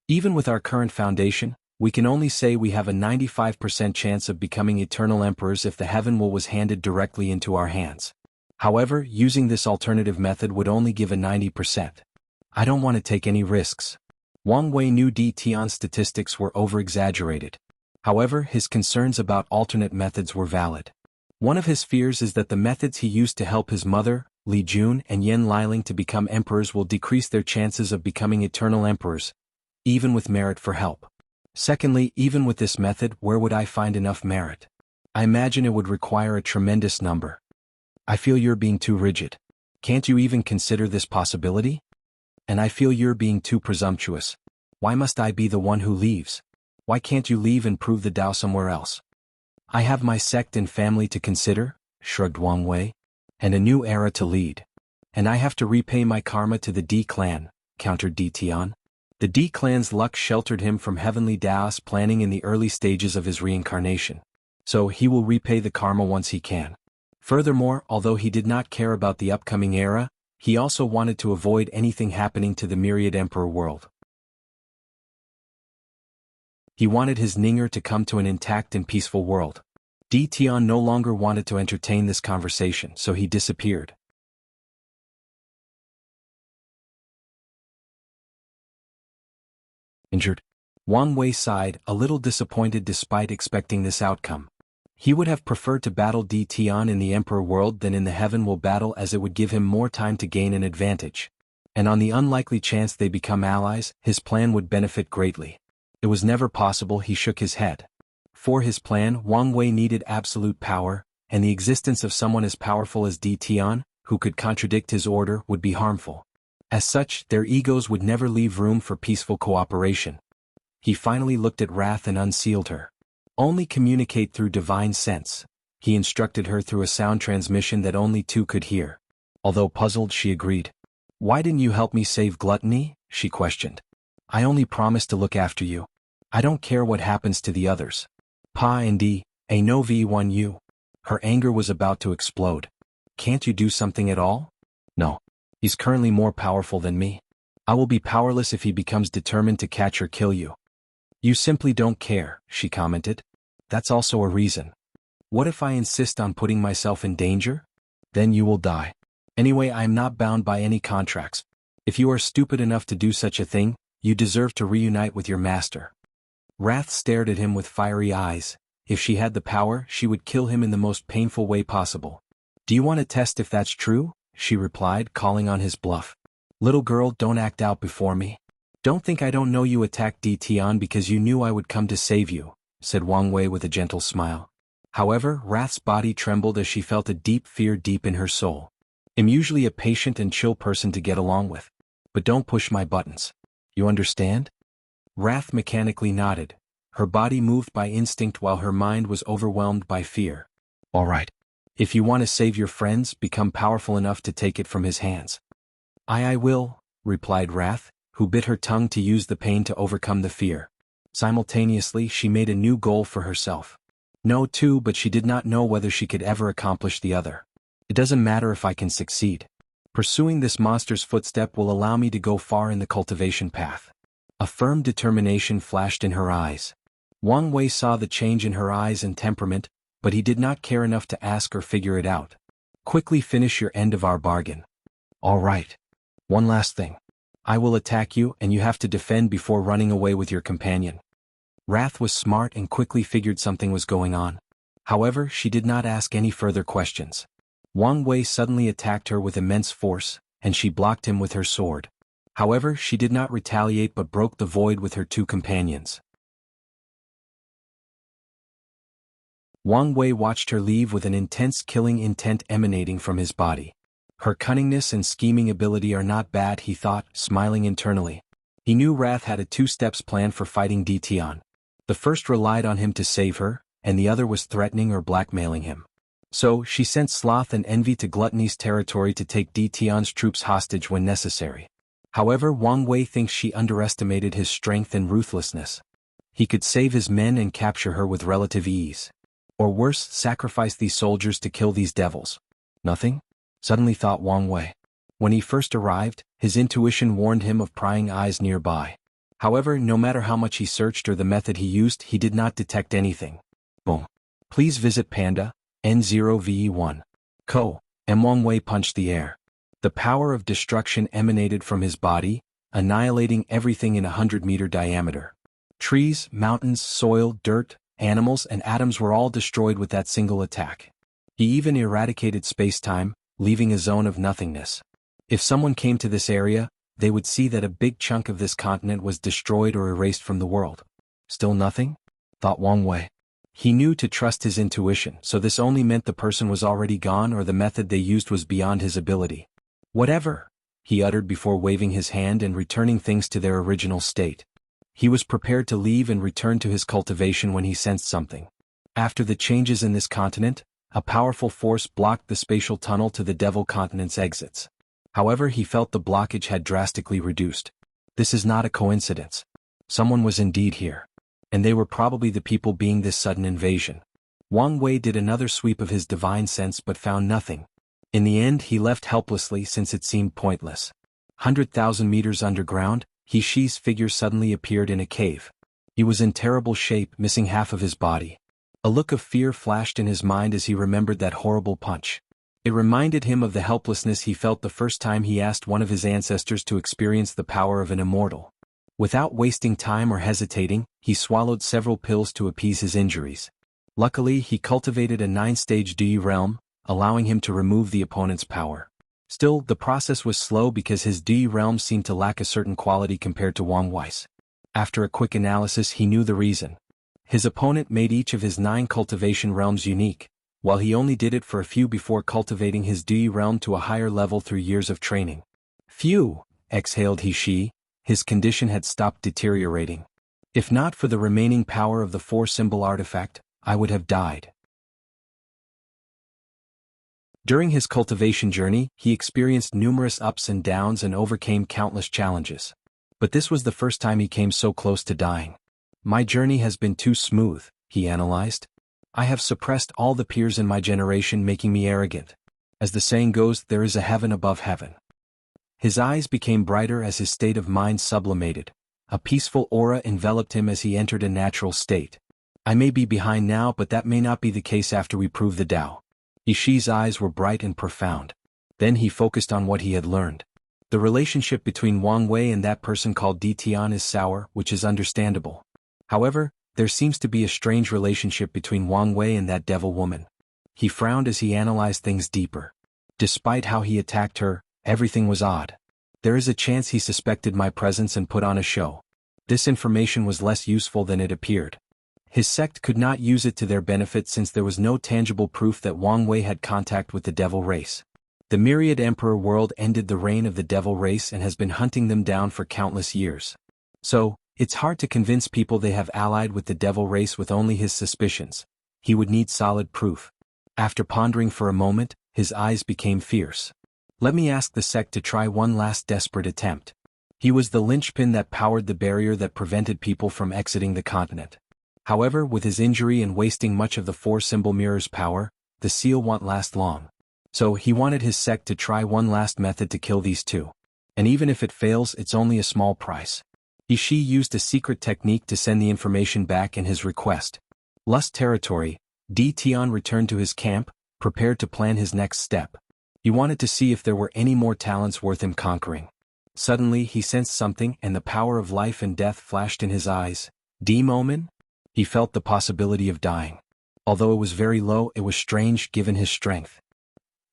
Speaker 1: Even with our current foundation, we can only say we have a 95% chance of becoming eternal emperors if the heaven will was handed directly into our hands. However, using this alternative method would only give a 90%. I don't want to take any risks. Wang Wei knew Di Tian's statistics were over-exaggerated. However, his concerns about alternate methods were valid. One of his fears is that the methods he used to help his mother, Li Jun and Yan Liling to become emperors will decrease their chances of becoming eternal emperors, even with merit for help. Secondly, even with this method, where would I find enough merit? I imagine it would require a tremendous number. I feel you're being too rigid. Can't you even consider this possibility? And I feel you're being too presumptuous. Why must I be the one who leaves? Why can't you leave and prove the Tao somewhere else? I have my sect and family to consider, shrugged Wang Wei, and a new era to lead. And I have to repay my karma to the Di clan, countered Di Tian. The Di clan's luck sheltered him from heavenly Taoist planning in the early stages of his reincarnation. So he will repay the karma once he can. Furthermore, although he did not care about the upcoming era, he also wanted to avoid anything happening to the myriad emperor world. He wanted his Ninger to come to an intact and peaceful world. Di Tian no longer wanted to entertain this conversation, so he disappeared. Injured. Wang Wei sighed, a little disappointed despite expecting this outcome. He would have preferred to battle Di Tian in the emperor world than in the heaven will battle, as it would give him more time to gain an advantage. And on the unlikely chance they become allies, his plan would benefit greatly. It was never possible. He shook his head. For his plan, Wang Wei needed absolute power, and the existence of someone as powerful as Di Tian, who could contradict his order, would be harmful. As such, their egos would never leave room for peaceful cooperation. He finally looked at Wrath and unsealed her. Only communicate through divine sense. He instructed her through a sound transmission that only two could hear. Although puzzled, she agreed. Why didn't you help me save Gluttony? She questioned. I only promised to look after you. I don't care what happens to the others. Pa and D, a no v1 you. Her anger was about to explode. Can't you do something at all? No. He's currently more powerful than me. I will be powerless if he becomes determined to catch or kill you. You simply don't care, she commented. That's also a reason. What if I insist on putting myself in danger? Then you will die. Anyway, I am not bound by any contracts. If you are stupid enough to do such a thing, you deserve to reunite with your master. Wrath stared at him with fiery eyes. If she had the power, she would kill him in the most painful way possible. Do you want to test if that's true? She replied, calling on his bluff. Little girl, don't act out before me. Don't think I don't know you attacked Di Tian because you knew I would come to save you, said Wang Wei with a gentle smile. However, Wrath's body trembled as she felt a deep fear deep in her soul. I'm usually a patient and chill person to get along with. But don't push my buttons. You understand? Wrath mechanically nodded. Her body moved by instinct while her mind was overwhelmed by fear. All right. If you want to save your friends, become powerful enough to take it from his hands. I will, replied Wrath, who bit her tongue to use the pain to overcome the fear. Simultaneously, she made a new goal for herself. No, too, but she did not know whether she could ever accomplish the other. It doesn't matter if I can succeed. Pursuing this monster's footstep will allow me to go far in the cultivation path. A firm determination flashed in her eyes. Wang Wei saw the change in her eyes and temperament, but he did not care enough to ask or figure it out. Quickly finish your end of our bargain. All right. One last thing. I will attack you and you have to defend before running away with your companion. Wrath was smart and quickly figured something was going on. However, she did not ask any further questions. Wang Wei suddenly attacked her with immense force, and she blocked him with her sword. However, she did not retaliate but broke the void with her two companions. Wang Wei watched her leave with an intense killing intent emanating from his body. Her cunningness and scheming ability are not bad, he thought, smiling internally. He knew Wrath had a two-steps plan for fighting Tian. The first relied on him to save her, and the other was threatening or blackmailing him. So, she sent Sloth and Envy to Gluttony's territory to take Tian's troops hostage when necessary. However, Wang Wei thinks she underestimated his strength and ruthlessness. He could save his men and capture her with relative ease. Or worse, sacrifice these soldiers to kill these devils. Nothing? Suddenly thought Wang Wei. When he first arrived, his intuition warned him of prying eyes nearby. However, no matter how much he searched or the method he used, he did not detect anything. Boom. Please visit Panda, N0VE1. Co. And Wang Wei punched the air. The power of destruction emanated from his body, annihilating everything in 100-meter diameter. Trees, mountains, soil, dirt, animals and atoms were all destroyed with that single attack. He even eradicated space-time, leaving a zone of nothingness. If someone came to this area, they would see that a big chunk of this continent was destroyed or erased from the world. Still nothing? Thought Wang Wei. He knew to trust his intuition, so this only meant the person was already gone or the method they used was beyond his ability. Whatever, he uttered before waving his hand and returning things to their original state. He was prepared to leave and return to his cultivation when he sensed something. After the changes in this continent, a powerful force blocked the spatial tunnel to the Devil Continent's exits. However, he felt the blockage had drastically reduced. This is not a coincidence. Someone was indeed here. And they were probably the people being this sudden invasion. Wang Wei did another sweep of his divine sense but found nothing. In the end, he left helplessly since it seemed pointless. 100,000 meters underground, He Shi's figure suddenly appeared in a cave. He was in terrible shape, missing half of his body. A look of fear flashed in his mind as he remembered that horrible punch. It reminded him of the helplessness he felt the first time he asked one of his ancestors to experience the power of an immortal. Without wasting time or hesitating, he swallowed several pills to appease his injuries. Luckily, he cultivated a 9-stage DE realm, allowing him to remove the opponent's power. Still, the process was slow because his DE realm seemed to lack a certain quality compared to Wang Wei's. After a quick analysis, he knew the reason. His opponent made each of his 9 cultivation realms unique, while he only did it for a few before cultivating his DE realm to a higher level through years of training. Phew, exhaled He Shi. His condition had stopped deteriorating. If not for the remaining power of the 4-symbol artifact, I would have died. During his cultivation journey, he experienced numerous ups and downs and overcame countless challenges. But this was the first time he came so close to dying. My journey has been too smooth, he analyzed. I have suppressed all the peers in my generation, making me arrogant. As the saying goes, there is a heaven above heaven. His eyes became brighter as his state of mind sublimated. A peaceful aura enveloped him as he entered a natural state. I may be behind now, but that may not be the case after we prove the Tao. Ishi's eyes were bright and profound. Then he focused on what he had learned. The relationship between Wang Wei and that person called Tian is sour, which is understandable. However, there seems to be a strange relationship between Wang Wei and that devil woman. He frowned as he analyzed things deeper. Despite how he attacked her, everything was odd. There is a chance he suspected my presence and put on a show. This information was less useful than it appeared. His sect could not use it to their benefit since there was no tangible proof that Wang Wei had contact with the devil race. The Myriad Emperor world ended the reign of the devil race and has been hunting them down for countless years. So, it's hard to convince people they have allied with the devil race with only his suspicions. He would need solid proof. After pondering for a moment, his eyes became fierce. Let me ask the sect to try one last desperate attempt. He was the linchpin that powered the barrier that prevented people from exiting the continent. However, with his injury and wasting much of the 4-symbol mirror's power, the seal won't last long. So he wanted his sect to try one last method to kill these two. And even if it fails, it's only a small price. Ishi used a secret technique to send the information back in his request. Lust territory, Tian returned to his camp, prepared to plan his next step. He wanted to see if there were any more talents worth him conquering. Suddenly he sensed something, and the power of life and death flashed in his eyes. Moment? He felt the possibility of dying. Although it was very low, it was strange given his strength.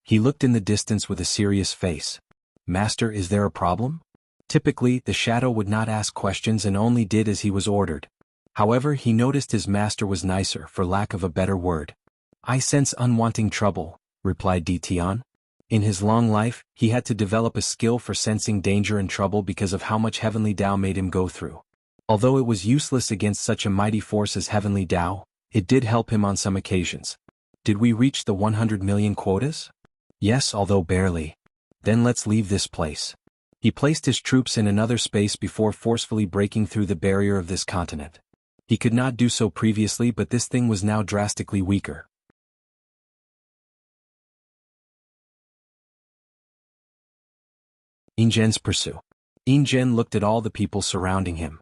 Speaker 1: He looked in the distance with a serious face. Master, is there a problem? Typically, the shadow would not ask questions and only did as he was ordered. However, he noticed his master was nicer, for lack of a better word. I sense unwanting trouble, replied Tian. In his long life, he had to develop a skill for sensing danger and trouble because of how much Heavenly Tao made him go through. Although it was useless against such a mighty force as Heavenly Tao, it did help him on some occasions. Did we reach the 100 million quotas? Yes, although barely. Then let's leave this place. He placed his troops in another space before forcefully breaking through the barrier of this continent. He could not do so previously, but this thing was now drastically weaker. Ingen's pursuit. Ingen looked at all the people surrounding him.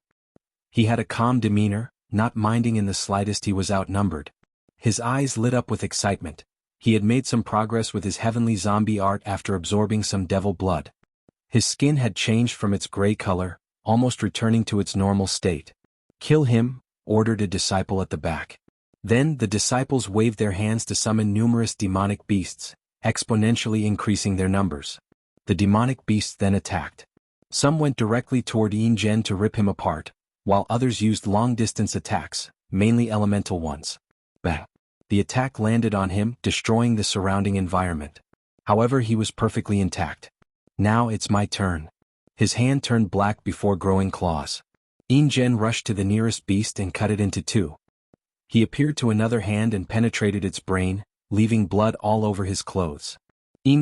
Speaker 1: He had a calm demeanor, not minding in the slightest he was outnumbered. His eyes lit up with excitement. He had made some progress with his heavenly zombie art after absorbing some devil blood. His skin had changed from its gray color, almost returning to its normal state. Kill him, ordered a disciple at the back. Then the disciples waved their hands to summon numerous demonic beasts, exponentially increasing their numbers. The demonic beasts then attacked. Some went directly toward Ingen to rip him apart, while others used long-distance attacks, mainly elemental ones. Bang! The attack landed on him, destroying the surrounding environment. However, he was perfectly intact. Now it's my turn. His hand turned black before growing claws. Ingen rushed to the nearest beast and cut it into two. He appeared to another hand and penetrated its brain, leaving blood all over his clothes.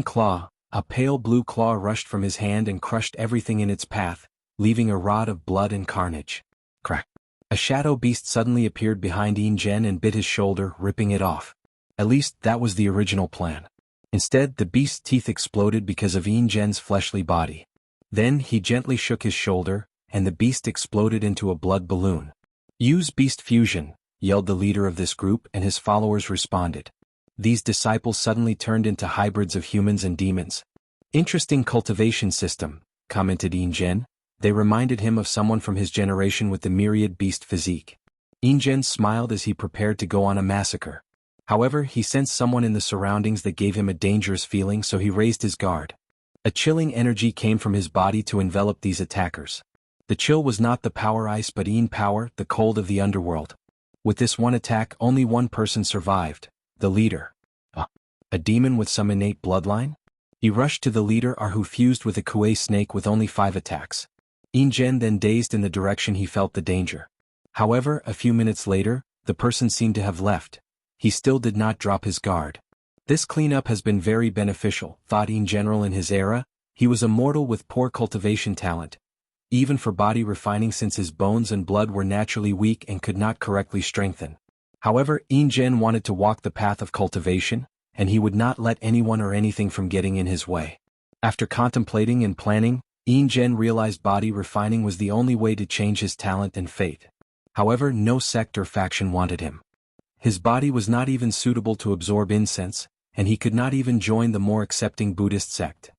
Speaker 1: Claw, a pale blue claw rushed from his hand and crushed everything in its path, leaving a rod of blood and carnage. Crack! A shadow beast suddenly appeared behind Ingen and bit his shoulder, ripping it off. At least, that was the original plan. Instead, the beast's teeth exploded because of Ingen's fleshly body. Then he gently shook his shoulder, and the beast exploded into a blood balloon. Use beast fusion, yelled the leader of this group, and his followers responded. These disciples suddenly turned into hybrids of humans and demons. Interesting cultivation system, commented Ingen. They reminded him of someone from his generation with the myriad beast physique. Ingen smiled as he prepared to go on a massacre. However, he sensed someone in the surroundings that gave him a dangerous feeling, so he raised his guard. A chilling energy came from his body to envelop these attackers. The chill was not the power ice but power, the cold of the underworld. With this one attack, only one person survived, the leader. A demon with some innate bloodline? He rushed to the leader who fused with a Kuei snake with only 5 attacks. Ingen then dazed in the direction he felt the danger. However, a few minutes later, the person seemed to have left. He still did not drop his guard. This cleanup has been very beneficial, thought Ingen in his era. He was a mortal with poor cultivation talent, even for body refining, since his bones and blood were naturally weak and could not correctly strengthen. However, Ingen wanted to walk the path of cultivation, and he would not let anyone or anything from getting in his way. After contemplating and planning, Ingen realized body refining was the only way to change his talent and fate. However, no sect or faction wanted him. His body was not even suitable to absorb incense, and he could not even join the more accepting Buddhist sect.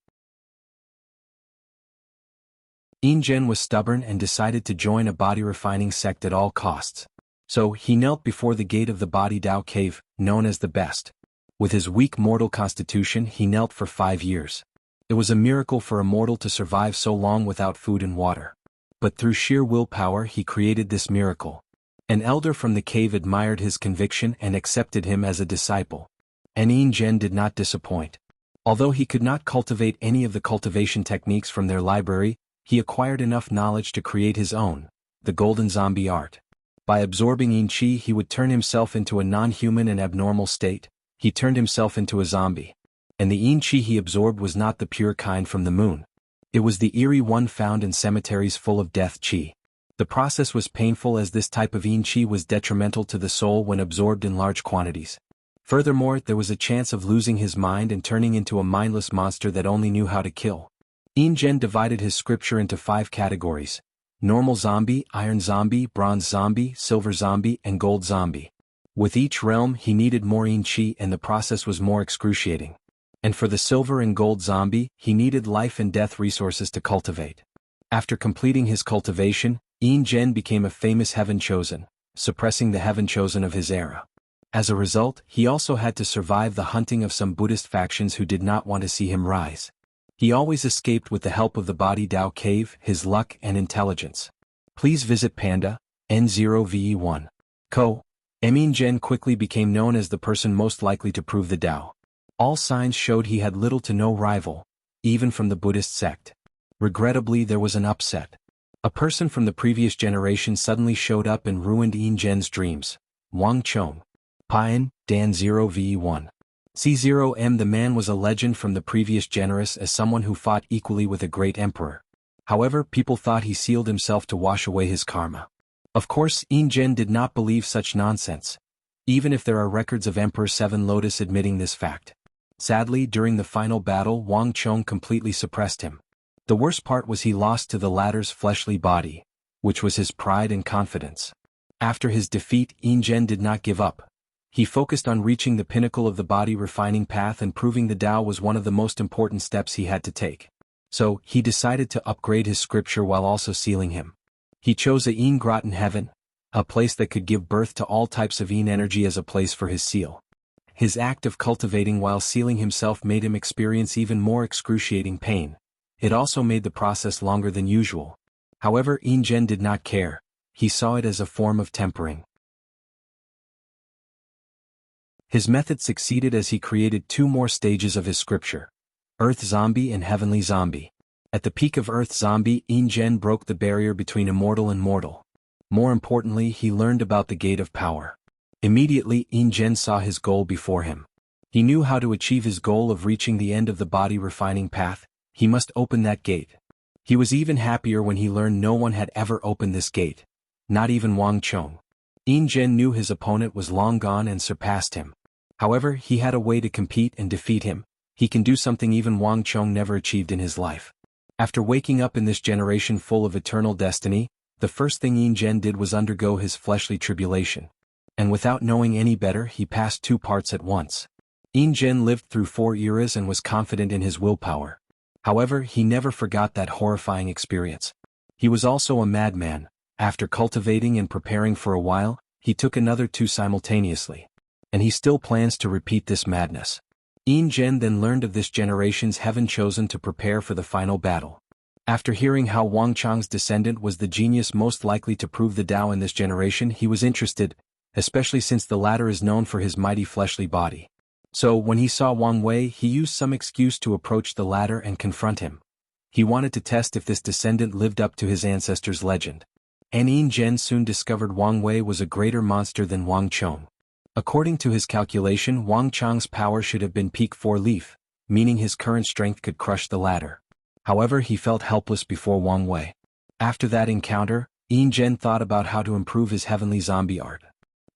Speaker 1: Ingen was stubborn and decided to join a body refining sect at all costs. So, he knelt before the gate of the Body Dao cave, known as the Best. With his weak mortal constitution, he knelt for 5 years. It was a miracle for a mortal to survive so long without food and water. But through sheer willpower he created this miracle. An elder from the cave admired his conviction and accepted him as a disciple. And Ingen did not disappoint. Although he could not cultivate any of the cultivation techniques from their library, he acquired enough knowledge to create his own, the golden zombie art. By absorbing yin qi, he would turn himself into a non-human and abnormal state. He turned himself into a zombie. And the yin qi he absorbed was not the pure kind from the moon. It was the eerie one found in cemeteries full of death qi. The process was painful as this type of yin qi was detrimental to the soul when absorbed in large quantities. Furthermore, there was a chance of losing his mind and turning into a mindless monster that only knew how to kill. Ingen divided his scripture into 5 categories: normal zombie, iron zombie, bronze zombie, silver zombie, and gold zombie. With each realm he needed more yin chi and the process was more excruciating. And for the silver and gold zombie, he needed life and death resources to cultivate. After completing his cultivation, Yin Zhen became a famous heaven chosen, suppressing the heaven chosen of his era. As a result, he also had to survive the hunting of some Buddhist factions who did not want to see him rise. He always escaped with the help of the Body Dao Cave, his luck and intelligence. Please visit Panda, N0VE1. Co. Yin Zhen quickly became known as the person most likely to prove the Dao. All signs showed he had little to no rival, even from the Buddhist sect. Regrettably, there was an upset. A person from the previous generation suddenly showed up and ruined Yin Zhen's dreams. Wang Chong. Pian, Dan 0VE1. C0M. The man was a legend from the previous generous as someone who fought equally with a great emperor. However, people thought he sealed himself to wash away his karma. Of course, Yin Zhen did not believe such nonsense, even if there are records of Emperor Seven Lotus admitting this fact. Sadly, during the final battle, Wang Chong completely suppressed him. The worst part was he lost to the latter's fleshly body, which was his pride and confidence. After his defeat, Yin Zhen did not give up. He focused on reaching the pinnacle of the body refining path and proving the Tao was one of the most important steps he had to take. So, he decided to upgrade his scripture while also sealing him. He chose a Yin grot in heaven, a place that could give birth to all types of Yin energy as a place for his seal. His act of cultivating while sealing himself made him experience even more excruciating pain. It also made the process longer than usual. However, Yin Zhen did not care. He saw it as a form of tempering. His method succeeded as he created two more stages of his scripture: Earth Zombie and Heavenly Zombie. At the peak of Earth Zombie, Yin Zhen broke the barrier between immortal and mortal. More importantly, he learned about the Gate of Power. Immediately, Yin Zhen saw his goal before him. He knew how to achieve his goal of reaching the end of the body refining path. He must open that gate. He was even happier when he learned no one had ever opened this gate. Not even Wang Chong. Yin Zhen knew his opponent was long gone and surpassed him. However, he had a way to compete and defeat him. He can do something even Wang Chong never achieved in his life. After waking up in this generation full of eternal destiny, the first thing Yin Zhen did was undergo his fleshly tribulation. And without knowing any better, he passed two parts at once. Yin Zhen lived through 4 eras and was confident in his willpower. However, he never forgot that horrifying experience. He was also a madman. After cultivating and preparing for a while, he took another 2 simultaneously. And he still plans to repeat this madness. Yin Zhen then learned of this generation's heaven chosen to prepare for the final battle. After hearing how Wang Chong's descendant was the genius most likely to prove the Tao in this generation, he was interested, especially since the latter is known for his mighty fleshly body. So, when he saw Wang Wei, he used some excuse to approach the latter and confront him. He wanted to test if this descendant lived up to his ancestor's legend. And Yin Zhen soon discovered Wang Wei was a greater monster than Wang Chong. According to his calculation, Wang Chong's power should have been peak 4-leaf, meaning his current strength could crush the latter. However, he felt helpless before Wang Wei. After that encounter, Yin Zhen thought about how to improve his heavenly zombie art.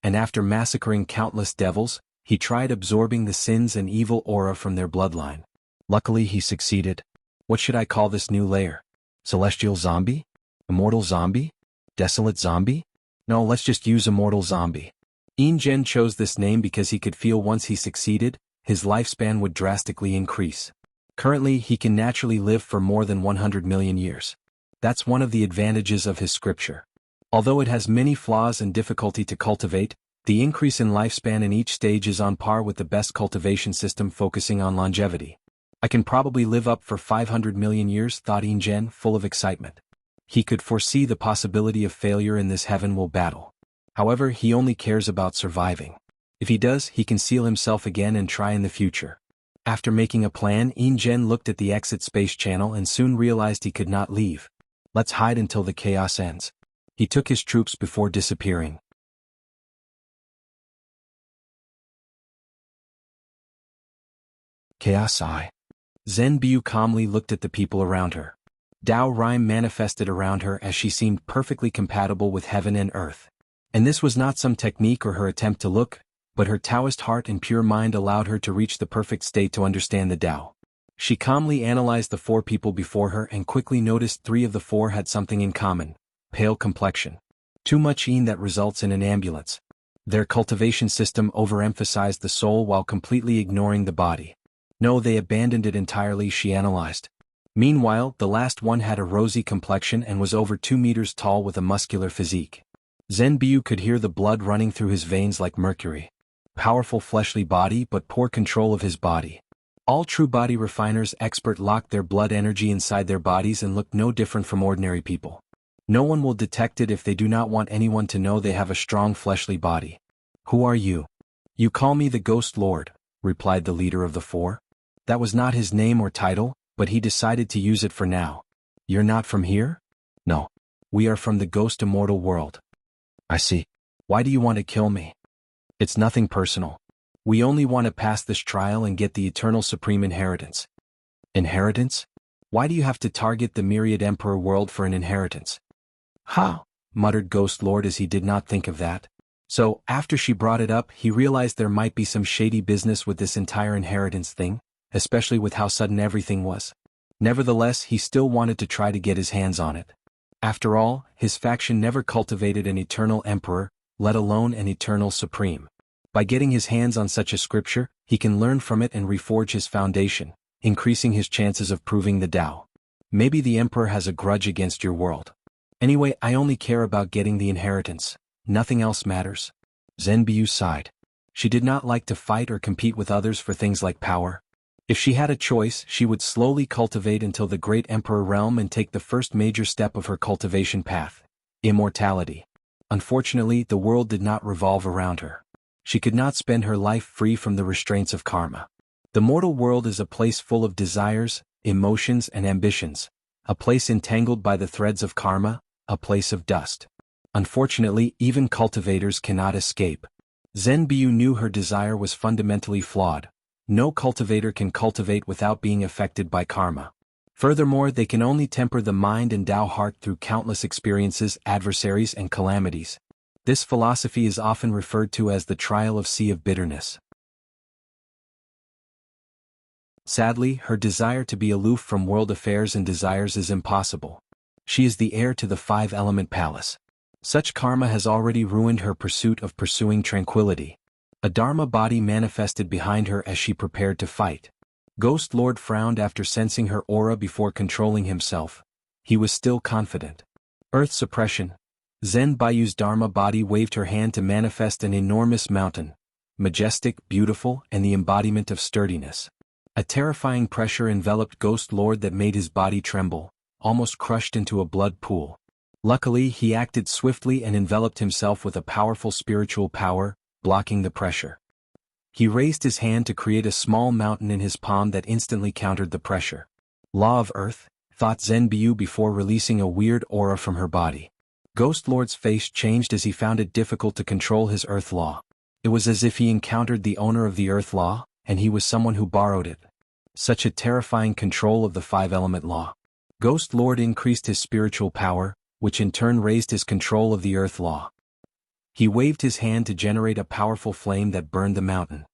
Speaker 1: And after massacring countless devils, he tried absorbing the sins and evil aura from their bloodline. Luckily, he succeeded. What should I call this new layer? Celestial zombie? Immortal zombie? Desolate zombie? No, let's just use immortal zombie. Yin Zhen chose this name because he could feel once he succeeded, his lifespan would drastically increase. Currently, he can naturally live for more than 100 million years. That's one of the advantages of his scripture. Although it has many flaws and difficulty to cultivate, the increase in lifespan in each stage is on par with the best cultivation system focusing on longevity. I can probably live up for 500 million years, thought Yin Zhen, full of excitement. He could foresee the possibility of failure in this heaven-will battle. However, he only cares about surviving. If he does, he can seal himself again and try in the future. After making a plan, Yin Zhen looked at the exit space channel and soon realized he could not leave. Let's hide until the chaos ends. He took his troops before disappearing. Chaos I. Zhen Biu calmly looked at the people around her. Dao Rhyme manifested around her as she seemed perfectly compatible with heaven and earth. And this was not some technique or her attempt to look, but her Taoist heart and pure mind allowed her to reach the perfect state to understand the Tao. She calmly analyzed the 4 people before her and quickly noticed 3 of the 4 had something in common: pale complexion. Too much yin that results in an ambulance. Their cultivation system overemphasized the soul while completely ignoring the body. No, they abandoned it entirely, she analyzed. Meanwhile, the last one had a rosy complexion and was over 2 meters tall with a muscular physique. Zenbyu could hear the blood running through his veins like mercury. Powerful fleshly body but poor control of his body. All true body refiners expert lock their blood energy inside their bodies and look no different from ordinary people. No one will detect it if they do not want anyone to know they have a strong fleshly body. Who are you? You call me the Ghost Lord, replied the leader of the four. That was not his name or title, but he decided to use it for now. You're not from here? No. We are from the ghost immortal world. I see. Why do you want to kill me? It's nothing personal. We only want to pass this trial and get the eternal supreme inheritance. Inheritance? Why do you have to target the myriad emperor world for an inheritance? Ha! Muttered Ghost Lord as he did not think of that. So, after she brought it up, he realized there might be some shady business with this entire inheritance thing, especially with how sudden everything was. Nevertheless, he still wanted to try to get his hands on it. After all, his faction never cultivated an eternal emperor, let alone an eternal supreme. By getting his hands on such a scripture, he can learn from it and reforge his foundation, increasing his chances of proving the Tao. Maybe the emperor has a grudge against your world. Anyway, I only care about getting the inheritance. Nothing else matters. Zenbyu sighed. She did not like to fight or compete with others for things like power. If she had a choice, she would slowly cultivate until the great emperor realm and take the first major step of her cultivation path: immortality. Unfortunately, the world did not revolve around her. She could not spend her life free from the restraints of karma. The mortal world is a place full of desires, emotions and ambitions, a place entangled by the threads of karma, a place of dust. Unfortunately, even cultivators cannot escape. Zenbyu knew her desire was fundamentally flawed. No cultivator can cultivate without being affected by karma. Furthermore, they can only temper the mind and Tao heart through countless experiences, adversaries and calamities. This philosophy is often referred to as the trial of sea of bitterness. Sadly, her desire to be aloof from world affairs and desires is impossible. She is the heir to the five-element palace. Such karma has already ruined her pursuit of pursuing tranquility. A Dharma body manifested behind her as she prepared to fight. Ghost Lord frowned after sensing her aura before controlling himself. He was still confident. Earth suppression. Zenbyu's Dharma body waved her hand to manifest an enormous mountain. Majestic, beautiful, and the embodiment of sturdiness. A terrifying pressure enveloped Ghost Lord that made his body tremble, almost crushed into a blood pool. Luckily, he acted swiftly and enveloped himself with a powerful spiritual power, blocking the pressure. He raised his hand to create a small mountain in his palm that instantly countered the pressure. Law of Earth, thought Zenbyu before releasing a weird aura from her body. Ghost Lord's face changed as he found it difficult to control his Earth Law. It was as if he encountered the owner of the Earth Law, and he was someone who borrowed it. Such a terrifying control of the five-element law. Ghost Lord increased his spiritual power, which in turn raised his control of the Earth Law. He waved his hand to generate a powerful flame that burned the mountain.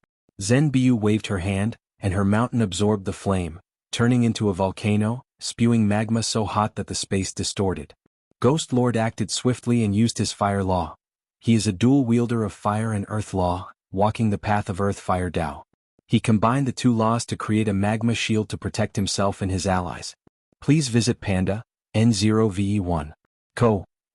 Speaker 1: Zenbyu waved her hand, and her mountain absorbed the flame, turning into a volcano, spewing magma so hot that the space distorted. Ghost Lord acted swiftly and used his fire law. He is a dual wielder of fire and earth law, walking the path of earth-fire Tao. He combined the two laws to create a magma shield to protect himself and his allies. Please visit Panda, N0VE1.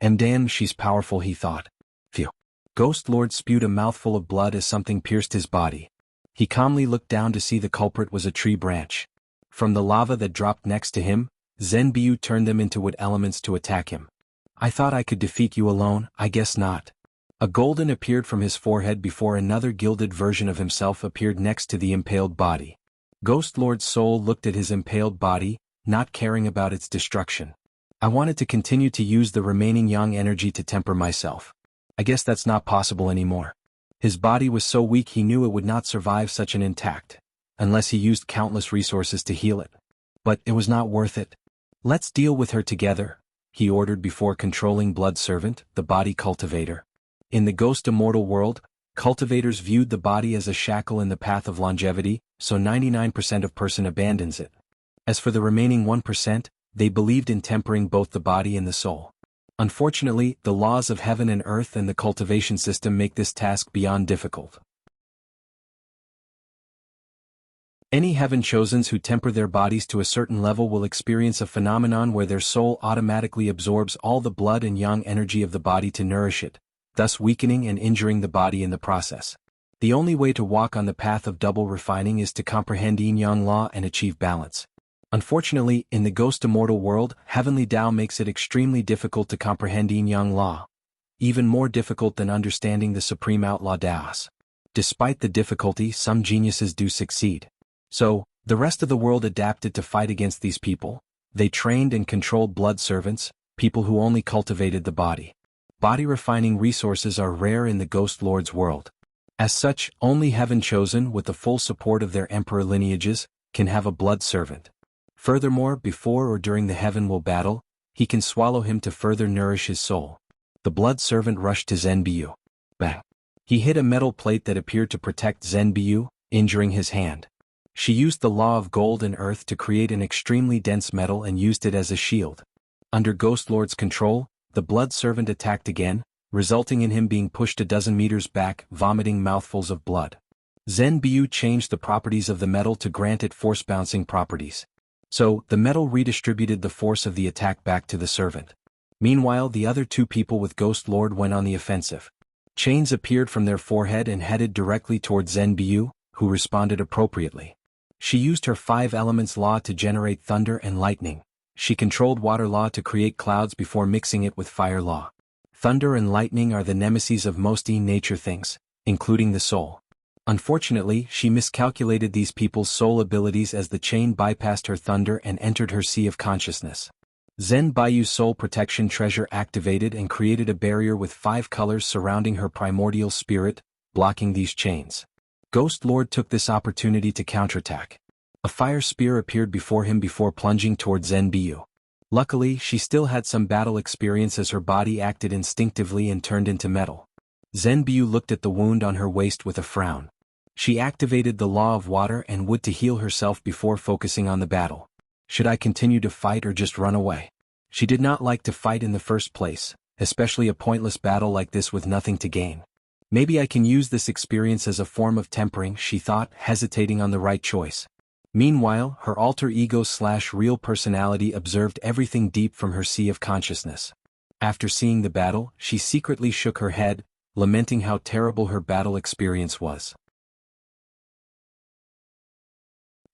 Speaker 1: Damn, she's powerful, he thought. Phew. Ghost Lord spewed a mouthful of blood as something pierced his body. He calmly looked down to see the culprit was a tree branch. From the lava that dropped next to him, Zenbyu turned them into wood elements to attack him. I thought I could defeat you alone, I guess not. A golden appeared from his forehead before another gilded version of himself appeared next to the impaled body. Ghost Lord's soul looked at his impaled body, not caring about its destruction. I wanted to continue to use the remaining yang energy to temper myself. I guess that's not possible anymore. His body was so weak he knew it would not survive such an intact, unless he used countless resources to heal it. But it was not worth it. Let's deal with her together, he ordered before controlling Blood Servant, the body cultivator. In the ghost immortal world, cultivators viewed the body as a shackle in the path of longevity, so 99% of person abandons it. As for the remaining 1%, they believed in tempering both the body and the soul. Unfortunately, the laws of heaven and earth and the cultivation system make this task beyond difficult. Any heaven-chosens who temper their bodies to a certain level will experience a phenomenon where their soul automatically absorbs all the blood and yang energy of the body to nourish it, thus weakening and injuring the body in the process. The only way to walk on the path of double refining is to comprehend yin-yang law and achieve balance. Unfortunately, in the ghost immortal world, heavenly Tao makes it extremely difficult to comprehend yin-yang law, even more difficult than understanding the supreme outlaw Taos. Despite the difficulty, some geniuses do succeed. So, the rest of the world adapted to fight against these people. They trained and controlled blood servants, people who only cultivated the body. Body refining resources are rare in the Ghost Lord's world. As such, only heaven chosen with the full support of their emperor lineages can have a blood servant. Furthermore, before or during the heaven will battle, he can swallow him to further nourish his soul. The blood servant rushed to Zenbiu. Bang! He hit a metal plate that appeared to protect Zenbiu, injuring his hand. She used the law of gold and earth to create an extremely dense metal and used it as a shield. Under Ghost Lord's control, the blood servant attacked again, resulting in him being pushed a dozen meters back, vomiting mouthfuls of blood. Zenbiu changed the properties of the metal to grant it force-bouncing properties. So, the metal redistributed the force of the attack back to the servant. Meanwhile, the other two people with Ghost Lord went on the offensive. Chains appeared from their forehead and headed directly toward Zenbiu, who responded appropriately. She used her 5 elements law to generate thunder and lightning. She controlled water law to create clouds before mixing it with fire law. Thunder and lightning are the nemesis of most nature things, including the soul. Unfortunately, she miscalculated these people's soul abilities as the chain bypassed her thunder and entered her sea of consciousness. Zen Bayu's soul protection treasure activated and created a barrier with 5 colors surrounding her primordial spirit, blocking these chains. Ghost Lord took this opportunity to counterattack. A fire spear appeared before him before plunging toward Zenbiu. Luckily, she still had some battle experience as her body acted instinctively and turned into metal. Zenbiu looked at the wound on her waist with a frown. She activated the law of water and wood to heal herself before focusing on the battle. Should I continue to fight or just run away? She did not like to fight in the first place, especially a pointless battle like this with nothing to gain. Maybe I can use this experience as a form of tempering, she thought, hesitating on the right choice. Meanwhile, her alter ego/real personality observed everything deep from her sea of consciousness. After seeing the battle, she secretly shook her head, lamenting how terrible her battle experience was.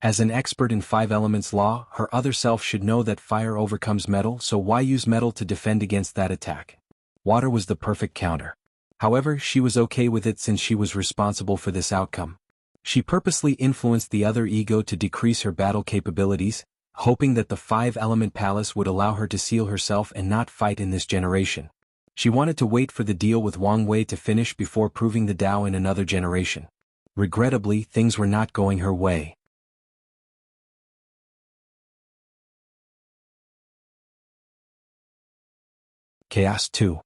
Speaker 1: As an expert in 5 elements law, her other self should know that fire overcomes metal, so why use metal to defend against that attack? Water was the perfect counter. However, she was okay with it since she was responsible for this outcome. She purposely influenced the other ego to decrease her battle capabilities, hoping that the 5-element palace would allow her to seal herself and not fight in this generation. She wanted to wait for the deal with Wang Wei to finish before proving the Tao in another generation. Regrettably, things were not going her way. Chaos 2.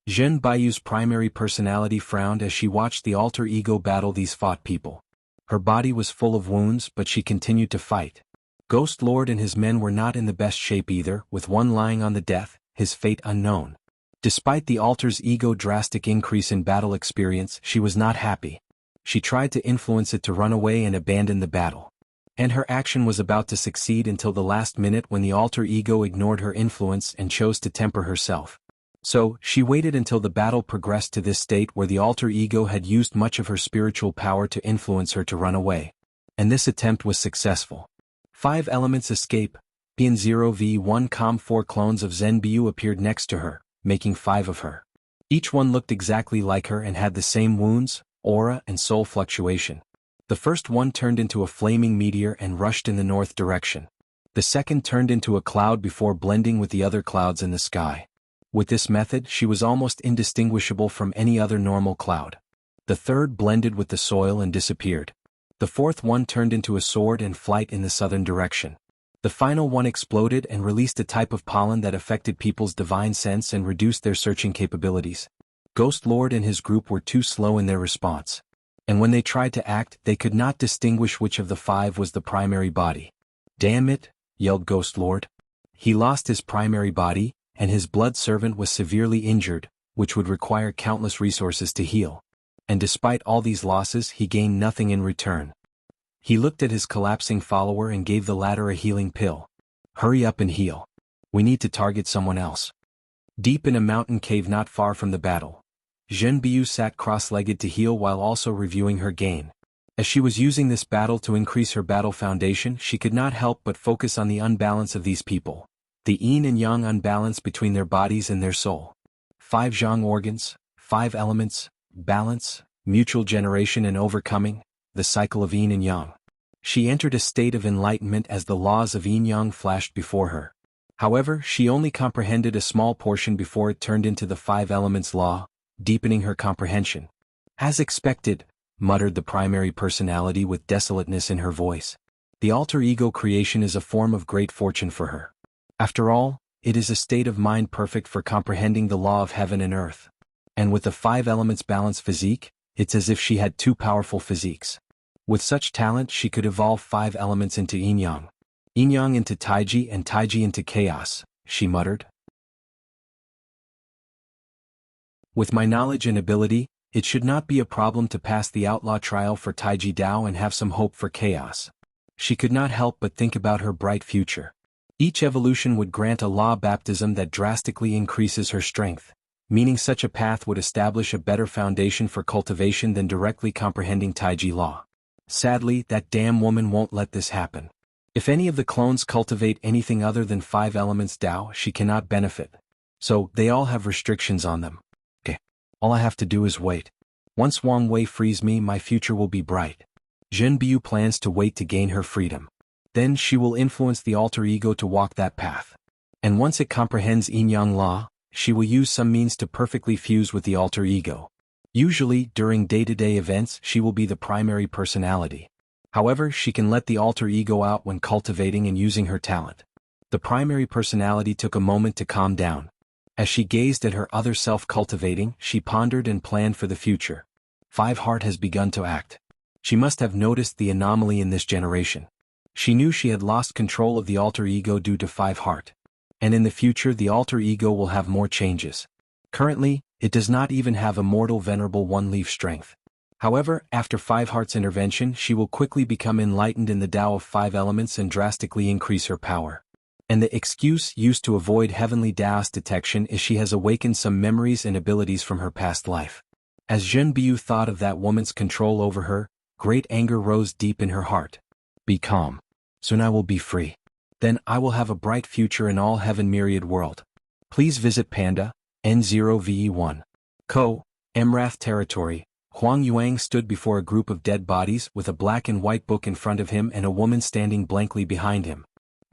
Speaker 1: Zhen Baiyu's primary personality frowned as she watched the alter ego battle these fought people. Her body was full of wounds, but she continued to fight. Ghost Lord and his men were not in the best shape either, with one lying on the death, his fate unknown. Despite the alter's ego drastic increase in battle experience, she was not happy. She tried to influence it to run away and abandon the battle. And her action was about to succeed until the last minute when the alter ego ignored her influence and chose to temper herself. So, she waited until the battle progressed to this state where the alter ego had used much of her spiritual power to influence her to run away. And this attempt was successful. 5 elements escape, PN0V1 4 clones of Zenbiu appeared next to her, making 5 of her. Each one looked exactly like her and had the same wounds, aura and soul fluctuation. The first one turned into a flaming meteor and rushed in the north direction. The second turned into a cloud before blending with the other clouds in the sky. With this method, she was almost indistinguishable from any other normal cloud. The third blended with the soil and disappeared. The fourth one turned into a sword and flight in the southern direction. The final one exploded and released a type of pollen that affected people's divine sense and reduced their searching capabilities. Ghost Lord and his group were too slow in their response. And when they tried to act, they could not distinguish which of the 5 was the primary body. "Damn it," yelled Ghost Lord. He lost his primary body, and his blood servant was severely injured, which would require countless resources to heal. And despite all these losses, he gained nothing in return. He looked at his collapsing follower and gave the latter a healing pill. "Hurry up and heal. We need to target someone else." Deep in a mountain cave not far from the battle, Zhenbiu sat cross-legged to heal while also reviewing her gain. As she was using this battle to increase her battle foundation, she could not help but focus on the unbalance of these people. The yin and yang unbalance between their bodies and their soul. 5 zhang organs, 5 elements, balance, mutual generation and overcoming, the cycle of yin and yang. She entered a state of enlightenment as the laws of yin-yang flashed before her. However, she only comprehended a small portion before it turned into the 5 elements law, deepening her comprehension. "As expected," muttered the primary personality with desolateness in her voice. "The alter ego creation is a form of great fortune for her. After all, it is a state of mind perfect for comprehending the law of heaven and earth. And with the 5 elements balanced physique, it's as if she had 2 powerful physiques. With such talent she could evolve 5 elements into yin-yang. Yin-yang into taiji and taiji into chaos," she muttered. "With my knowledge and ability, it should not be a problem to pass the outlaw trial for Taiji Dao and have some hope for chaos." She could not help but think about her bright future. Each evolution would grant a law baptism that drastically increases her strength, meaning such a path would establish a better foundation for cultivation than directly comprehending Taiji law. Sadly, that damn woman won't let this happen. If any of the clones cultivate anything other than 5 elements Dao, she cannot benefit. So, they all have restrictions on them. All I have to do is wait. Once Wang Wei frees me, my future will be bright. Zhenbiu plans to wait to gain her freedom. Then she will influence the alter ego to walk that path. And once it comprehends yin-yang law, she will use some means to perfectly fuse with the alter ego. Usually, during day-to-day events, she will be the primary personality. However, she can let the alter ego out when cultivating and using her talent. The primary personality took a moment to calm down. As she gazed at her other self cultivating, she pondered and planned for the future. 5 Heart has begun to act. She must have noticed the anomaly in this generation. She knew she had lost control of the alter ego due to 5 Heart. And in the future the alter ego will have more changes. Currently, it does not even have immortal venerable 1-leaf strength. However, after 5 Heart's intervention she will quickly become enlightened in the Tao of 5 elements and drastically increase her power. And the excuse used to avoid heavenly Dao's detection is she has awakened some memories and abilities from her past life. As Zhenbiu thought of that woman's control over her, great anger rose deep in her heart. "Be calm. Soon I will be free. Then I will have a bright future in all heaven myriad world. Please visit Panda, N0VE1. Ko, Emrath territory." Huang Yuang stood before a group of dead bodies with a black and white book in front of him and a woman standing blankly behind him.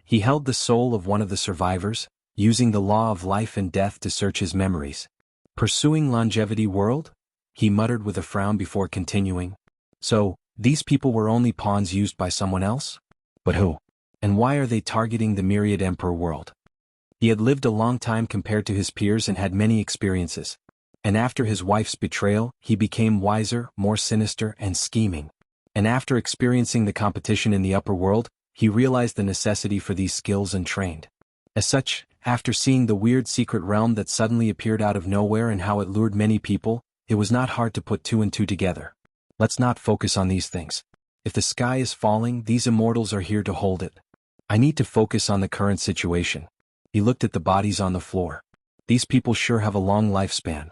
Speaker 1: He held the soul of one of the survivors, using the law of life and death to search his memories. "Pursuing longevity world?" he muttered with a frown before continuing. "So, these people were only pawns used by someone else? But who? And why are they targeting the myriad emperor world?" He had lived a long time compared to his peers and had many experiences. And after his wife's betrayal, he became wiser, more sinister, and scheming. And after experiencing the competition in the upper world, he realized the necessity for these skills and trained. As such, after seeing the weird secret realm that suddenly appeared out of nowhere and how it lured many people, it was not hard to put 2 and 2 together. Let's not focus on these things. If the sky is falling, these immortals are here to hold it. I need to focus on the current situation. He looked at the bodies on the floor. These people sure have a long lifespan.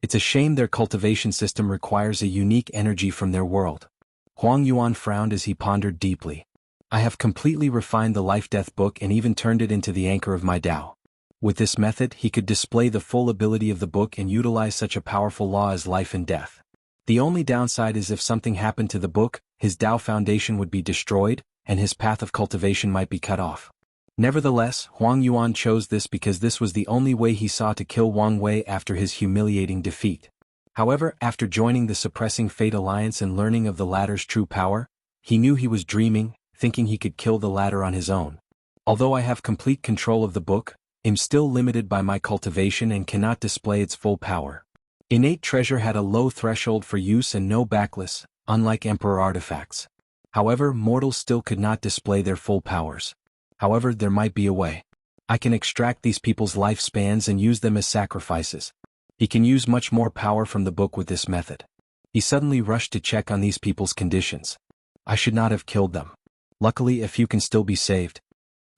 Speaker 1: It's a shame their cultivation system requires a unique energy from their world. Huang Yuan frowned as he pondered deeply. "I have completely refined the life-death book and even turned it into the anchor of my Tao. With this method he could display the full ability of the book and utilize such a powerful law as life and death. The only downside is if something happened to the book, his Tao foundation would be destroyed, and his path of cultivation might be cut off." Nevertheless, Huang Yuan chose this because this was the only way he saw to kill Wang Wei after his humiliating defeat. However, after joining the Suppressing Fate Alliance and learning of the latter's true power, he knew he was dreaming, thinking he could kill the latter on his own. "Although I have complete control of the book, I'm still limited by my cultivation and cannot display its full power. Innate treasure had a low threshold for use and no backless, unlike Emperor artifacts. However, mortals still could not display their full powers. However, there might be a way. I can extract these people's lifespans and use them as sacrifices. He can use much more power from the book with this method. He suddenly rushed to check on these people's conditions. I should not have killed them. Luckily, a few can still be saved.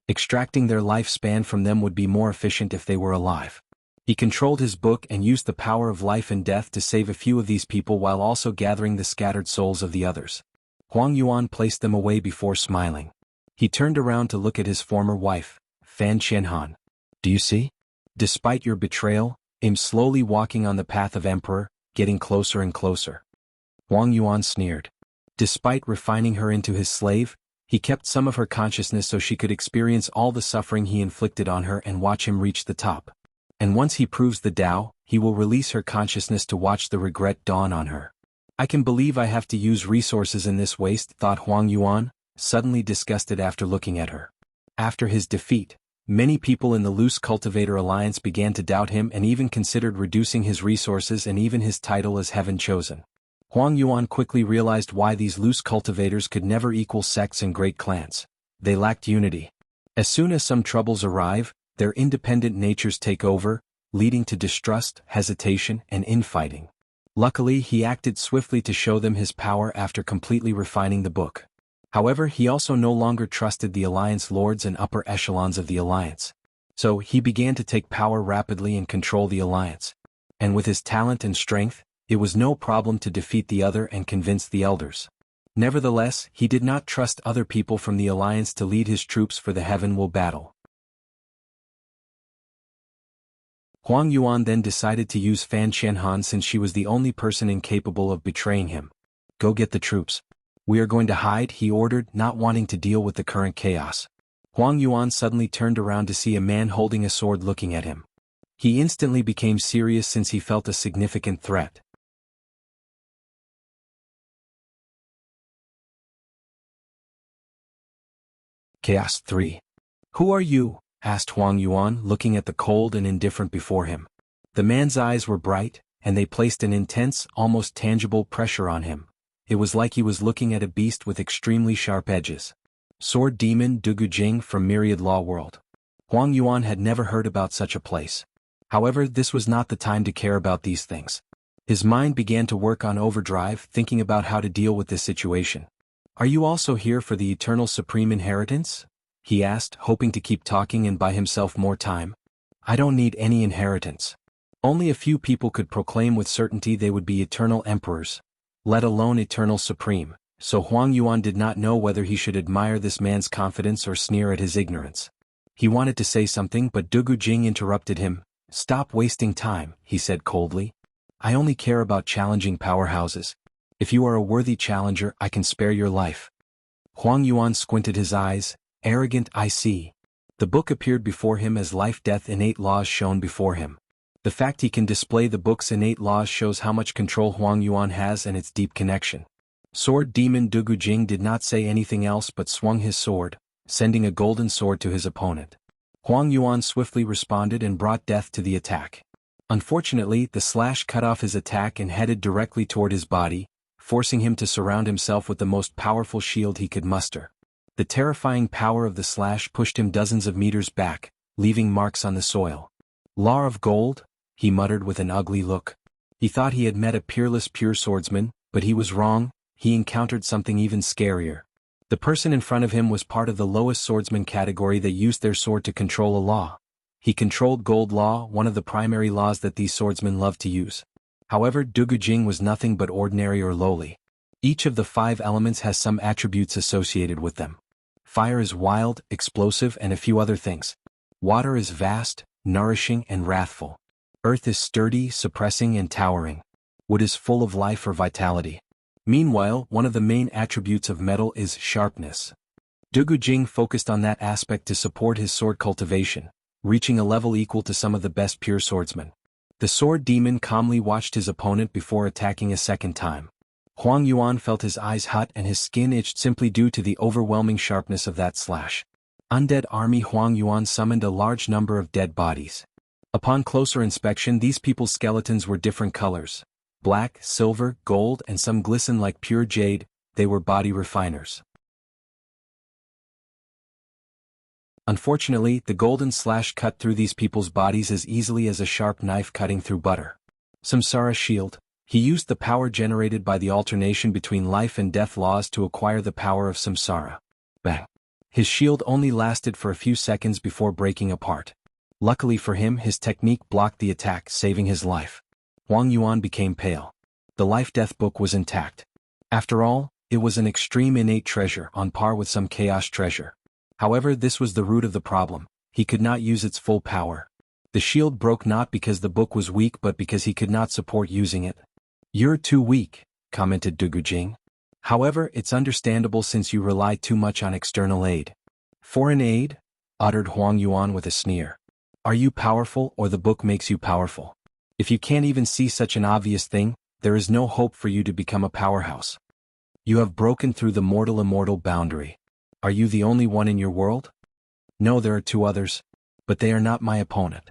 Speaker 1: Extracting their lifespan from them would be more efficient if they were alive. He controlled his book and used the power of life and death to save a few of these people while also gathering the scattered souls of the others. Huang Yuan placed them away before smiling. He turned around to look at his former wife, Fan Qianhan. Do you see? Despite your betrayal, I'm slowly walking on the path of Emperor, getting closer and closer. Huang Yuan sneered. Despite refining her into his slave, he kept some of her consciousness so she could experience all the suffering he inflicted on her and watch him reach the top. And once he proves the Tao, he will release her consciousness to watch the regret dawn on her. I can believe I have to use resources in this waste, thought Huang Yuan, suddenly disgusted after looking at her. After his defeat, many people in the Loose Cultivator Alliance began to doubt him and even considered reducing his resources and even his title as Heaven Chosen. Huang Yuan quickly realized why these loose cultivators could never equal sects and great clans. They lacked unity. As soon as some troubles arrive, their independent natures take over, leading to distrust, hesitation, and infighting. Luckily, he acted swiftly to show them his power after completely refining the book. However, he also no longer trusted the Alliance lords and upper echelons of the Alliance. So, he began to take power rapidly and control the Alliance. And with his talent and strength, it was no problem to defeat the other and convince the elders. Nevertheless, he did not trust other people from the Alliance to lead his troops for the Heaven Will battle. Huang Yuan then decided to use Fan Qianhan since she was the only person incapable of betraying him. Go get the troops. We are going to hide, he ordered, not wanting to deal with the current chaos. Huang Yuan suddenly turned around to see a man holding a sword looking at him. He instantly became serious since he felt a significant threat. Chaos 3. Who are you? Asked Huang Yuan, looking at the cold and indifferent before him. The man's eyes were bright, and they placed an intense, almost tangible pressure on him. It was like he was looking at a beast with extremely sharp edges. Sword Demon Dugu Jing from Myriad Law World. Huang Yuan had never heard about such a place. However, this was not the time to care about these things. His mind began to work on overdrive, thinking about how to deal with this situation. Are you also here for the Eternal Supreme Inheritance? He asked, hoping to keep talking and buy himself more time. I don't need any inheritance. Only a few people could proclaim with certainty they would be eternal emperors, let alone eternal supreme, so Huang Yuan did not know whether he should admire this man's confidence or sneer at his ignorance. He wanted to say something but Dugu Jing interrupted him. Stop wasting time, he said coldly. I only care about challenging powerhouses. If you are a worthy challenger, I can spare your life. Huang Yuan squinted his eyes. Arrogant, I see. The book appeared before him as life-death innate laws shown before him. The fact he can display the book's innate laws shows how much control Huang Yuan has and its deep connection. Sword Demon Dugu Jing did not say anything else but swung his sword, sending a golden sword to his opponent. Huang Yuan swiftly responded and brought death to the attack. Unfortunately, the slash cut off his attack and headed directly toward his body, forcing him to surround himself with the most powerful shield he could muster. The terrifying power of the slash pushed him dozens of meters back, leaving marks on the soil. Law of Gold? He muttered with an ugly look. He thought he had met a peerless pure swordsman, but he was wrong. He encountered something even scarier. The person in front of him was part of the lowest swordsman category that used their sword to control a law. He controlled Gold Law, one of the primary laws that these swordsmen love to use. However, Dugu Jing was nothing but ordinary or lowly. Each of the 5 elements has some attributes associated with them. Fire is wild, explosive, and a few other things. Water is vast, nourishing, and wrathful. Earth is sturdy, suppressing, and towering. Wood is full of life or vitality. Meanwhile, one of the main attributes of metal is sharpness. Dugu Jing focused on that aspect to support his sword cultivation, reaching a level equal to some of the best pure swordsmen. The sword demon calmly watched his opponent before attacking a second time. Huang Yuan felt his eyes hot and his skin itched simply due to the overwhelming sharpness of that slash. Undead army. Huang Yuan summoned a large number of dead bodies. Upon closer inspection, these people's skeletons were different colors. Black, silver, gold, and some glisten like pure jade. They were body refiners. Unfortunately, the golden slash cut through these people's bodies as easily as a sharp knife cutting through butter. Samsara shield. He used the power generated by the alternation between life and death laws to acquire the power of samsara. Bang. His shield only lasted for a few seconds before breaking apart. Luckily for him, his technique blocked the attack, saving his life. Huang Yuan became pale. The life-death book was intact. After all, it was an extreme innate treasure on par with some chaos treasure. However, this was the root of the problem. He could not use its full power. The shield broke not because the book was weak but because he could not support using it. "You're too weak," commented Dugu Jing. "However, it's understandable since you rely too much on external aid." "Foreign aid?" uttered Huang Yuan with a sneer. "Are you powerful or the book makes you powerful? If you can't even see such an obvious thing, there is no hope for you to become a powerhouse. You have broken through the mortal-immortal boundary. Are you the only one in your world?" "No, there are 2 others. But they are not my opponent."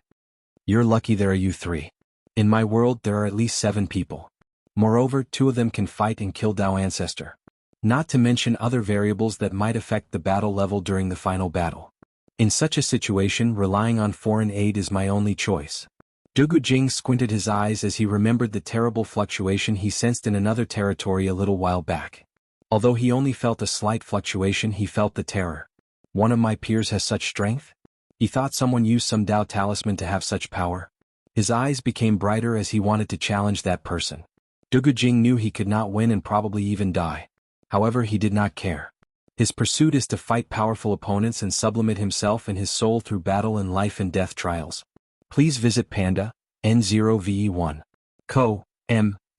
Speaker 1: "You're lucky there are you 3. In my world there are at least 7 people. Moreover, 2 of them can fight and kill Dao Ancestor. Not to mention other variables that might affect the battle level during the final battle. In such a situation, relying on foreign aid is my only choice." Dugu Jing squinted his eyes as he remembered the terrible fluctuation he sensed in another territory a little while back. Although he only felt a slight fluctuation, he felt the terror. "One of my peers has such strength?" He thought someone used some Dao talisman to have such power. His eyes became brighter as he wanted to challenge that person. Dugu Jing knew he could not win and probably even die. However, he did not care. His pursuit is to fight powerful opponents and sublimate himself and his soul through battle and life and death trials. Please visit Panda, N0VE1.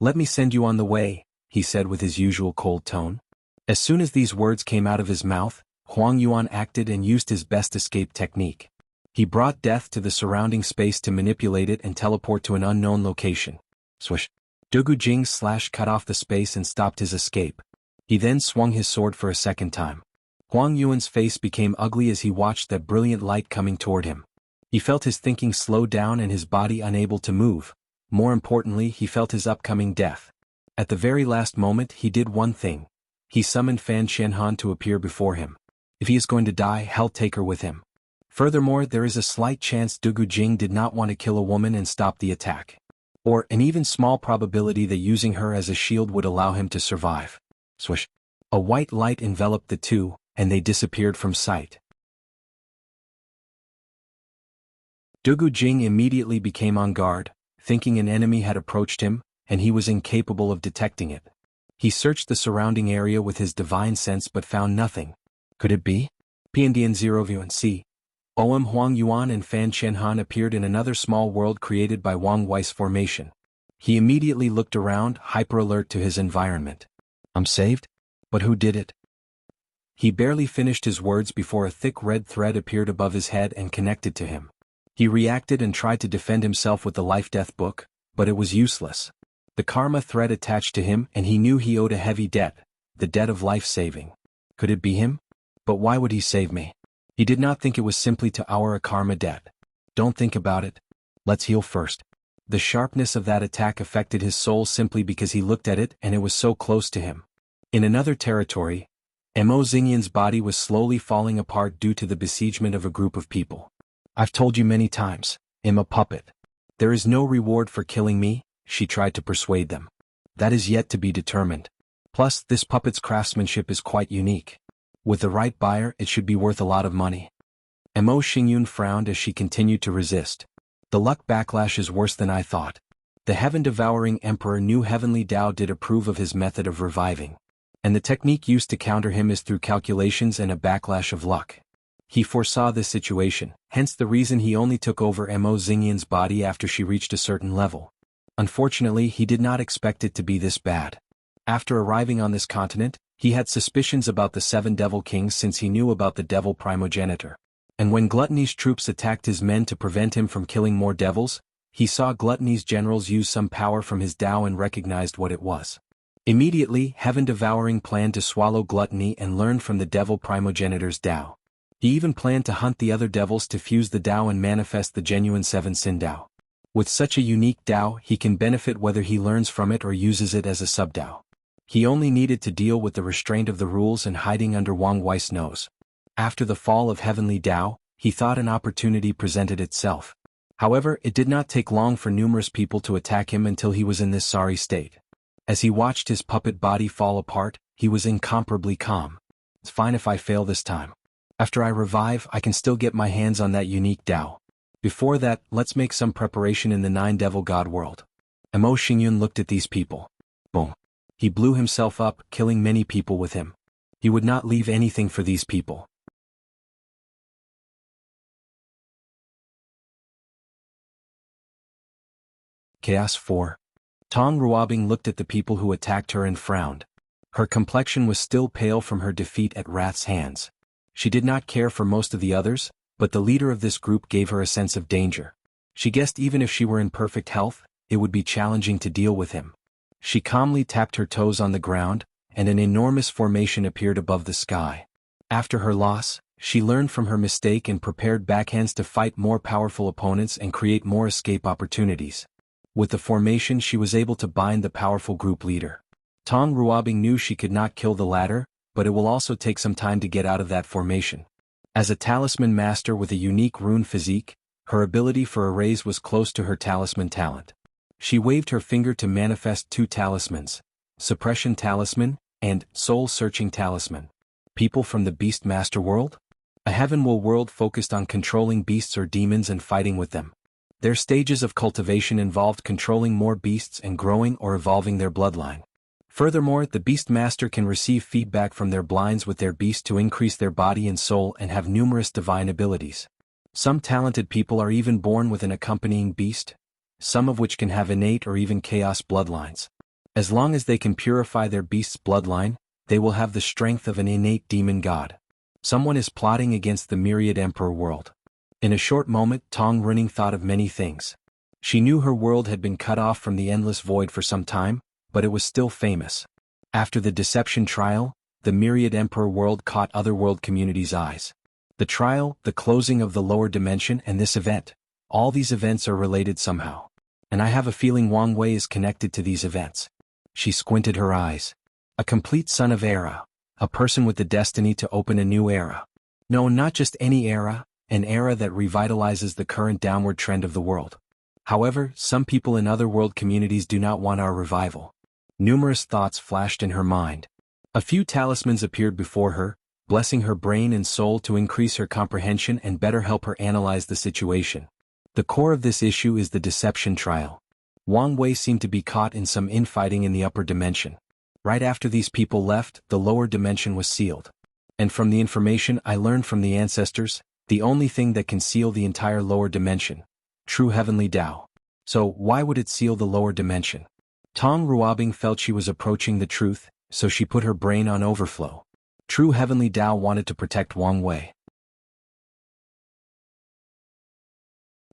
Speaker 1: Let me send you on the way, he said with his usual cold tone. As soon as these words came out of his mouth, Huang Yuan acted and used his best escape technique. He brought death to the surrounding space to manipulate it and teleport to an unknown location. Swish. Dugu Jing cut off the space and stopped his escape. He then swung his sword for a second time. Huang Yuan's face became ugly as he watched that brilliant light coming toward him. He felt his thinking slow down and his body unable to move. More importantly, he felt his upcoming death. At the very last moment, he did one thing. He summoned Fan Qianhan to appear before him. If he is going to die, hell take her with him. Furthermore, there is a slight chance Dugu Jing did not want to kill a woman and stop the attack. Or an even small probability that using her as a shield would allow him to survive. Swish. A white light enveloped the two, and they disappeared from sight. Dugu Jing immediately became on guard, thinking an enemy had approached him, and he was incapable of detecting it. He searched the surrounding area with his divine sense but found nothing. Could it be? PNDN 0VNC. Huang Yuan and Fan Qianhan appeared in another small world created by Wang Wei's formation. He immediately looked around, hyper-alert to his environment. I'm saved? But who did it? He barely finished his words before a thick red thread appeared above his head and connected to him. He reacted and tried to defend himself with the life-death book, but it was useless. The karma thread attached to him and he knew he owed a heavy debt, the debt of life-saving. Could it be him? But why would he save me? He did not think it was simply to our a karma debt. Don't think about it. Let's heal first. The sharpness of that attack affected his soul simply because he looked at it and it was so close to him. In another territory, Mo Xingyan's body was slowly falling apart due to the besiegement of a group of people. I've told you many times, I'm a puppet. There is no reward for killing me, she tried to persuade them. That is yet to be determined. Plus, this puppet's craftsmanship is quite unique. With the right buyer, it should be worth a lot of money. Mo Xingyun frowned as she continued to resist. The luck backlash is worse than I thought. The heaven-devouring emperor knew Heavenly Dao did approve of his method of reviving. And the technique used to counter him is through calculations and a backlash of luck. He foresaw this situation, hence the reason he only took over Mo Xingyan's body after she reached a certain level. Unfortunately, he did not expect it to be this bad. After arriving on this continent, he had suspicions about the 7 devil kings since he knew about the devil primogenitor. And when Gluttony's troops attacked his men to prevent him from killing more devils, he saw Gluttony's generals use some power from his Dao and recognized what it was. Immediately, Heaven-Devouring planned to swallow Gluttony and learn from the devil primogenitor's Dao. He even planned to hunt the other devils to fuse the Dao and manifest the genuine 7 Sin Dao. With such a unique Dao, he can benefit whether he learns from it or uses it as a sub-Dao. He only needed to deal with the restraint of the rules and hiding under Wang Wei's nose. After the fall of Heavenly Dao, he thought an opportunity presented itself. However, it did not take long for numerous people to attack him until he was in this sorry state. As he watched his puppet body fall apart, he was incomparably calm. It's fine if I fail this time. After I revive, I can still get my hands on that unique Tao. Before that, let's make some preparation in the Nine Devil God world. Mo Xingyun looked at these people. Boom. He blew himself up, killing many people with him. He would not leave anything for these people. Chaos 4. Tong Ruobing looked at the people who attacked her and frowned. Her complexion was still pale from her defeat at Wrath's hands. She did not care for most of the others, but the leader of this group gave her a sense of danger. She guessed even if she were in perfect health, it would be challenging to deal with him. She calmly tapped her toes on the ground, and an enormous formation appeared above the sky. After her loss, she learned from her mistake and prepared backhands to fight more powerful opponents and create more escape opportunities. With the formation, she was able to bind the powerful group leader. Tong Ruobing knew she could not kill the latter, but it will also take some time to get out of that formation. As a talisman master with a unique rune physique, her ability for a raise was close to her talisman talent. She waved her finger to manifest two talismans, Suppression Talisman and Soul-Searching Talisman. People from the Beast Master world? A Heavenwell world focused on controlling beasts or demons and fighting with them. Their stages of cultivation involved controlling more beasts and growing or evolving their bloodline. Furthermore, the Beast Master can receive feedback from their blinds with their beast to increase their body and soul and have numerous divine abilities. Some talented people are even born with an accompanying beast, some of which can have innate or even chaos bloodlines. As long as they can purify their beast's bloodline, they will have the strength of an innate demon god. Someone is plotting against the Myriad Emperor world. In a short moment, Tong Runing thought of many things. She knew her world had been cut off from the endless void for some time, but it was still famous. After the deception trial, the Myriad Emperor world caught other world communities' eyes. The trial, the closing of the lower dimension, and this event. All these events are related somehow. And I have a feeling Wang Wei is connected to these events. She squinted her eyes. A complete son of era. A person with the destiny to open a new era. No, not just any era, an era that revitalizes the current downward trend of the world. However, some people in other world communities do not want our revival. Numerous thoughts flashed in her mind. A few talismans appeared before her, blessing her brain and soul to increase her comprehension and better help her analyze the situation. The core of this issue is the deception trial. Wang Wei seemed to be caught in some infighting in the upper dimension. Right after these people left, the lower dimension was sealed. And from the information I learned from the ancestors, the only thing that can seal the entire lower dimension, true heavenly Tao. So why would it seal the lower dimension? Tong Ruobing felt she was approaching the truth, so she put her brain on overflow. True heavenly Tao wanted to protect Wang Wei.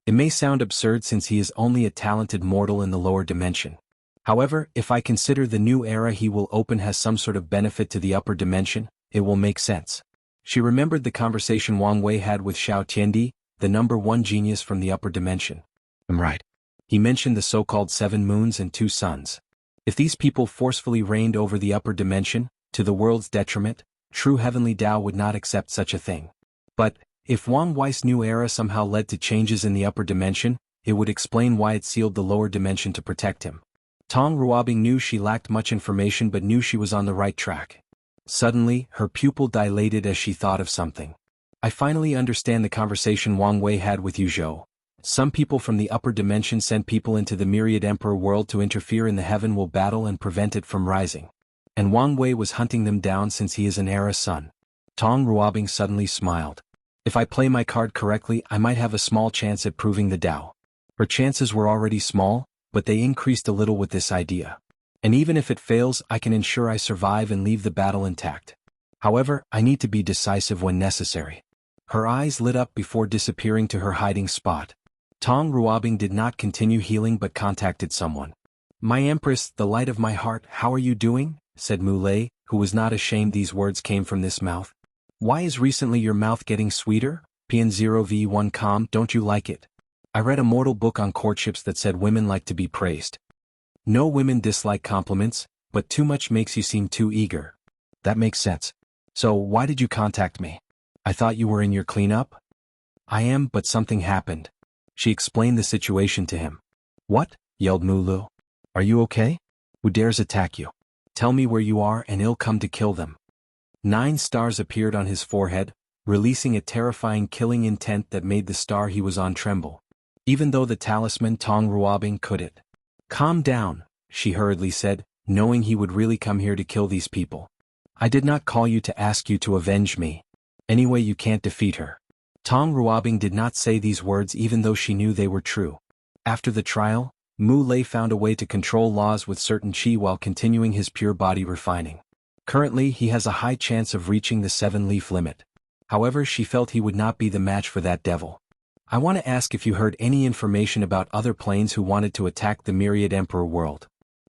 Speaker 1: It may sound absurd since he is only a talented mortal in the lower dimension. However, if I consider the new era he will open has some sort of benefit to the upper dimension, it will make sense. She remembered the conversation Wang Wei had with Xiao Tiandi, the #1 genius from the upper dimension. I'm right. He mentioned the so-called 7 moons and 2 suns. If these people forcefully reigned over the upper dimension, to the world's detriment, true heavenly Tao would not accept such a thing. But, if Wang Wei's new era somehow led to changes in the upper dimension, it would explain why it sealed the lower dimension to protect him. Tong Ruobing knew she lacked much information but knew she was on the right track. Suddenly, her pupil dilated as she thought of something. I finally understand the conversation Wang Wei had with Yu Zhou. Some people from the upper dimension sent people into the Myriad Emperor world to interfere in the Heavenwell battle and prevent it from rising. And Wang Wei was hunting them down since he is an Era son. Tong Ruobing suddenly smiled. If I play my card correctly, I might have a small chance at proving the Tao. Her chances were already small, but they increased a little with this idea. And even if it fails, I can ensure I survive and leave the battle intact. However, I need to be decisive when necessary. Her eyes lit up before disappearing to her hiding spot. Tong Ruobing did not continue healing but contacted someone. My Empress, the light of my heart, how are you doing? Said Mulei, who was not ashamed these words came from this mouth. Why is recently your mouth getting sweeter? PN0V1 calm, don't you like it? I read a mortal book on courtships that said women like to be praised. No women dislike compliments, but too much makes you seem too eager. That makes sense. So why did you contact me? I thought you were in your cleanup? I am, but something happened. She explained the situation to him. What? Yelled Mulu. Are you okay? Who dares attack you? Tell me where you are and I'll come to kill them. 9 stars appeared on his forehead, releasing a terrifying killing intent that made the star he was on tremble. Even though the talisman Tong Ruabing couldn't. Calm down, she hurriedly said, knowing he would really come here to kill these people. I did not call you to ask you to avenge me. Anyway, you can't defeat her. Tong Ruabing did not say these words even though she knew they were true. After the trial, Mu Lei found a way to control laws with certain qi while continuing his pure body refining. Currently, he has a high chance of reaching the 7-leaf limit. However, she felt he would not be the match for that devil. I want to ask if you heard any information about other planes who wanted to attack the Myriad Emperor world.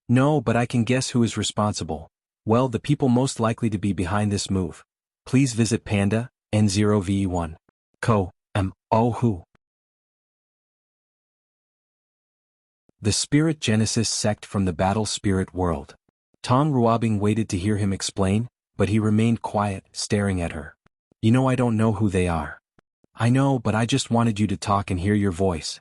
Speaker 1: No, but I can guess who is responsible. Well, the people most likely to be behind this move. Please visit Panda, N0VE1. Co. M.O. Who? The Spirit Genesis sect from the Battle Spirit world. Tong Ruabing waited to hear him explain, but he remained quiet, staring at her. You know I don't know who they are. I know, but I just wanted you to talk and hear your voice.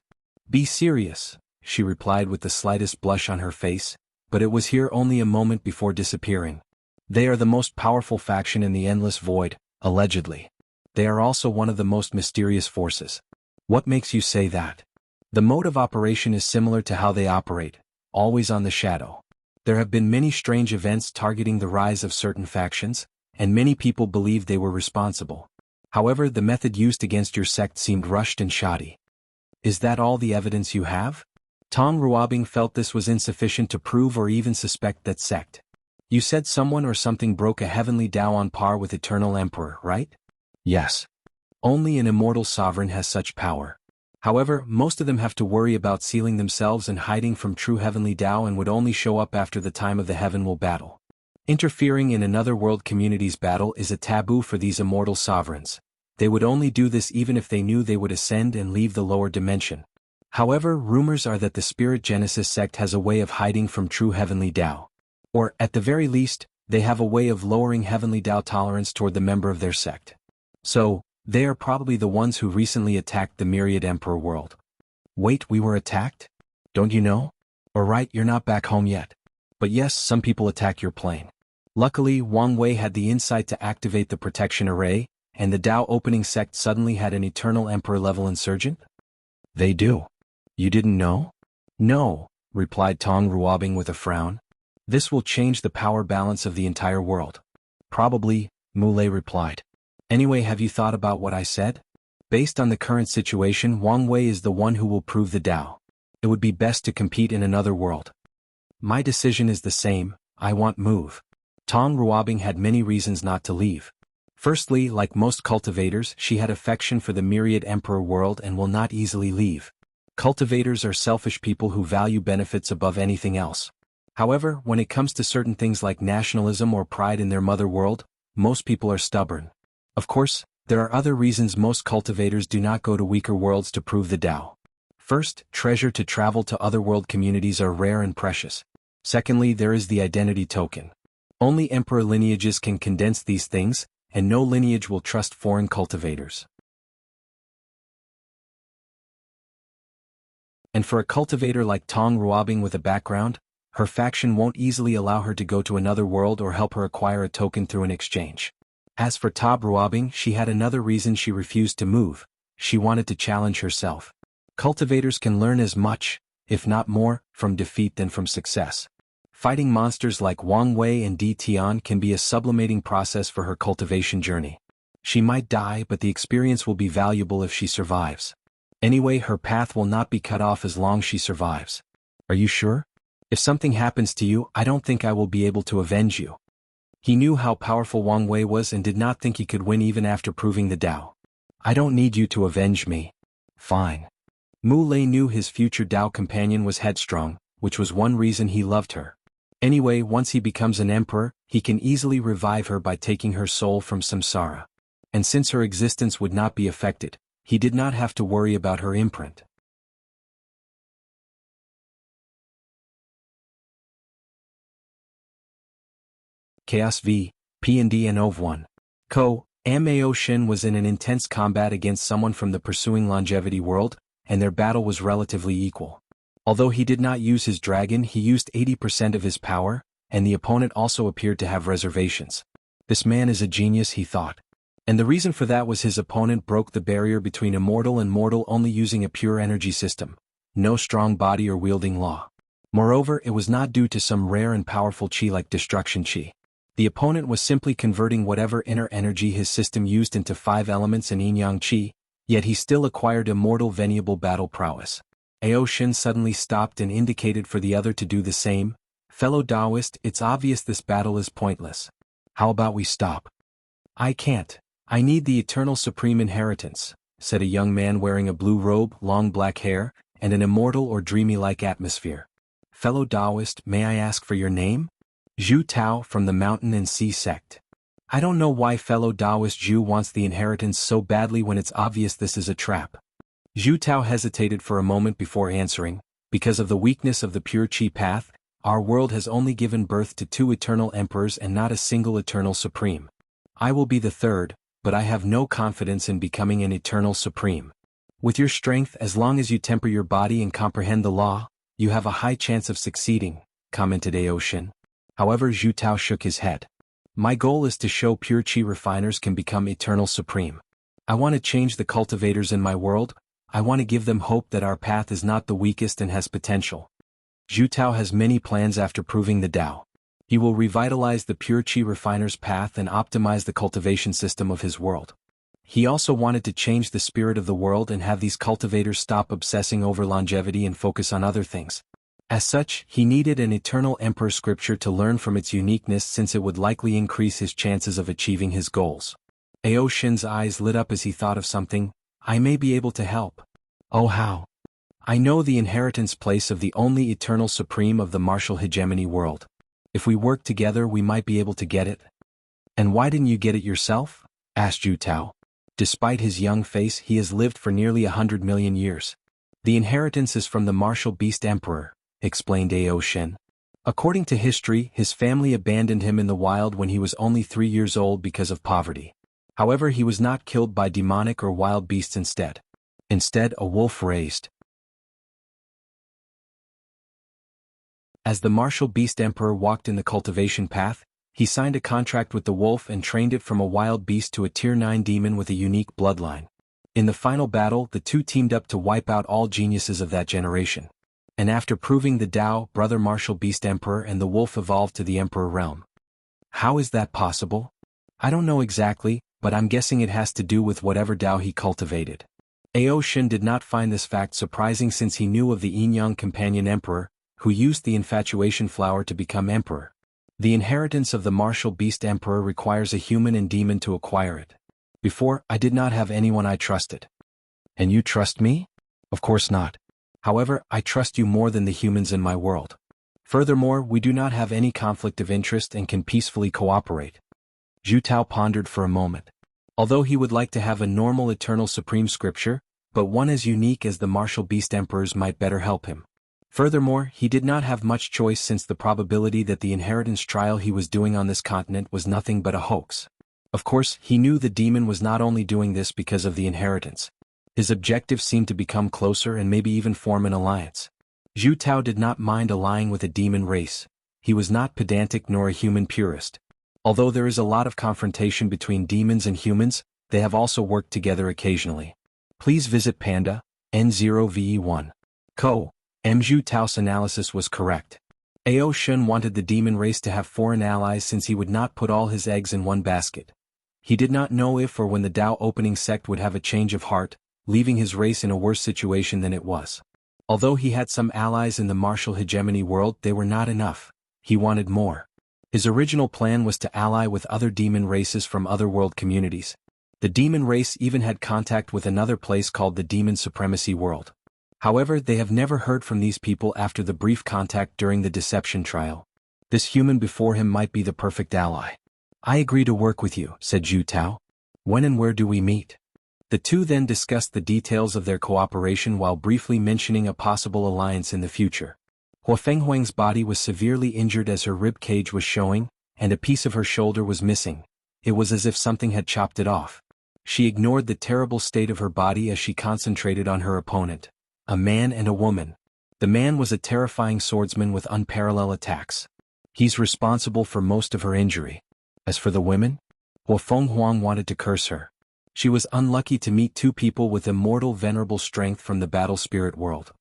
Speaker 1: Be serious, she replied with the slightest blush on her face, but it was here only a moment before disappearing. They are the most powerful faction in the Endless Void, allegedly. They are also one of the most mysterious forces. What makes you say that? The mode of operation is similar to how they operate, always on the shadow. There have been many strange events targeting the rise of certain factions, and many people believed they were responsible. However, the method used against your sect seemed rushed and shoddy. Is that all the evidence you have? Tong Ruabing felt this was insufficient to prove or even suspect that sect. You said someone or something broke a heavenly Tao on par with Eternal Emperor, right? Yes. Only an immortal sovereign has such power. However, most of them have to worry about sealing themselves and hiding from true heavenly Tao and would only show up after the time of the Heavenwell battle. Interfering in another world community's battle is a taboo for these immortal sovereigns. They would only do this even if they knew they would ascend and leave the lower dimension. However, rumors are that the Spirit Genesis sect has a way of hiding from true heavenly Tao. Or, at the very least, they have a way of lowering heavenly Tao tolerance toward the member of their sect. So, they are probably the ones who recently attacked the Myriad Emperor world. Wait, we were attacked? Don't you know? Or right, you're not back home yet. But yes, some people attack your plane. Luckily, Wang Wei had the insight to activate the protection array, and the Tao opening sect suddenly had an Eternal Emperor level insurgent? They do. You didn't know? No, replied Tong Ruabing with a frown. This will change the power balance of the entire world. Probably, Mu Lei replied. Anyway, have you thought about what I said? Based on the current situation, Wang Wei is the one who will prove the Tao. It would be best to compete in another world. My decision is the same, I want move. Tong Ruabing had many reasons not to leave. Firstly, like most cultivators, she had affection for the Myriad Emperor world and will not easily leave. Cultivators are selfish people who value benefits above anything else. However, when it comes to certain things like nationalism or pride in their mother world, most people are stubborn. Of course, there are other reasons most cultivators do not go to weaker worlds to prove the Tao. First, treasure to travel to other world communities are rare and precious. Secondly, there is the identity token. Only emperor lineages can condense these things, and no lineage will trust foreign cultivators. And for a cultivator like Tong Ruabing with a background, her faction won't easily allow her to go to another world or help her acquire a token through an exchange. As for Tab Ruabing, she had another reason she refused to move. She wanted to challenge herself. Cultivators can learn as much, if not more, from defeat than from success. Fighting monsters like Wang Wei and Di Tian can be a sublimating process for her cultivation journey. She might die, but the experience will be valuable if she survives. Anyway, her path will not be cut off as long as she survives. Are you sure? If something happens to you, I don't think I will be able to avenge you. He knew how powerful Wang Wei was and did not think he could win even after proving the Tao. I don't need you to avenge me. Fine. Mu Lei knew his future Tao companion was headstrong, which was one reason he loved her. Anyway, once he becomes an emperor, he can easily revive her by taking her soul from samsara. And since her existence would not be affected, he did not have to worry about her imprint. Chaos v. P&D and OV1. Co. Mao Shin was in an intense combat against someone from the pursuing longevity world, and their battle was relatively equal. Although he did not use his dragon, he used 80% of his power, and the opponent also appeared to have reservations. This man is a genius, he thought. And the reason for that was his opponent broke the barrier between immortal and mortal only using a pure energy system, no strong body or wielding law. Moreover, it was not due to some rare and powerful chi like destruction chi. The opponent was simply converting whatever inner energy his system used into 5 elements and yin-yang chi, yet he still acquired immortal veniable battle prowess. Ao Shin suddenly stopped and indicated for the other to do the same. Fellow Taoist, it's obvious this battle is pointless. How about we stop? I can't. I need the eternal supreme inheritance, said a young man wearing a blue robe, long black hair, and an immortal or dreamy-like atmosphere. Fellow Taoist, may I ask for your name? Zhu Tao from the Mountain and Sea sect. I don't know why fellow Taoist Zhu wants the inheritance so badly when it's obvious this is a trap. Zhu Tao hesitated for a moment before answering. Because of the weakness of the pure chi path, our world has only given birth to 2 eternal emperors and not a single eternal supreme. I will be the third, but I have no confidence in becoming an eternal supreme. With your strength, as long as you temper your body and comprehend the law, you have a high chance of succeeding, commented Ao Shin. However, Zhu Tao shook his head. My goal is to show pure chi refiners can become eternal supreme. I want to change the cultivators in my world. I want to give them hope that our path is not the weakest and has potential. Zhu Tao has many plans after proving the Tao. He will revitalize the pure chi refiners' path and optimize the cultivation system of his world. He also wanted to change the spirit of the world and have these cultivators stop obsessing over longevity and focus on other things. As such, he needed an eternal emperor scripture to learn from its uniqueness since it would likely increase his chances of achieving his goals. Ao Shin's eyes lit up as he thought of something. I may be able to help. Oh, how? I know the inheritance place of the only eternal supreme of the martial hegemony world. If we work together, we might be able to get it. And why didn't you get it yourself? Asked Zhu Tao. Despite his young face, he has lived for nearly 100 million years. The inheritance is from the martial beast emperor, explained Ao Shin. According to history, his family abandoned him in the wild when he was only 3 years old because of poverty. However, he was not killed by demonic or wild beasts instead. Instead, a wolf raised. As the martial beast emperor walked in the cultivation path, he signed a contract with the wolf and trained it from a wild beast to a tier 9 demon with a unique bloodline. In the final battle, the two teamed up to wipe out all geniuses of that generation. And after proving the Tao, brother martial beast emperor and the wolf evolved to the emperor realm. How is that possible? I don't know exactly, but I'm guessing it has to do with whatever Tao he cultivated. Ao Shin did not find this fact surprising since he knew of the yin-yang companion emperor, who used the infatuation flower to become emperor. The inheritance of the martial beast emperor requires a human and demon to acquire it. Before, I did not have anyone I trusted. And you trust me? Of course not. However, I trust you more than the humans in my world. Furthermore, we do not have any conflict of interest and can peacefully cooperate. Zhu Tao pondered for a moment. Although he would like to have a normal eternal supreme scripture, but one as unique as the martial beast emperors might better help him. Furthermore, he did not have much choice since the probability that the inheritance trial he was doing on this continent was nothing but a hoax. Of course, he knew the demon was not only doing this because of the inheritance. His objective seemed to become closer and maybe even form an alliance. Zhu Tao did not mind allying with a demon race. He was not pedantic nor a human purist. Although there is a lot of confrontation between demons and humans, they have also worked together occasionally. Please visit Panda, N0VE1. Co. Zhu Tao's analysis was correct. Ao Shin wanted the demon race to have foreign allies since he would not put all his eggs in one basket. He did not know if or when the Tao opening sect would have a change of heart, leaving his race in a worse situation than it was. Although he had some allies in the martial hegemony world, they were not enough. He wanted more. His original plan was to ally with other demon races from other world communities. The demon race even had contact with another place called the Demon Supremacy World. However, they have never heard from these people after the brief contact during the deception trial. This human before him might be the perfect ally. I agree to work with you, said Zhu Tao. When and where do we meet? The two then discussed the details of their cooperation while briefly mentioning a possible alliance in the future. Hua Fenghuang's body was severely injured as her rib cage was showing, and a piece of her shoulder was missing. it was as if something had chopped it off. She ignored the terrible state of her body as she concentrated on her opponent, a man and a woman. The man was a terrifying swordsman with unparalleled attacks. He's responsible for most of her injury. As for the women, Feng Huang wanted to curse her. She was unlucky to meet two people with immortal venerable strength from the battle spirit world.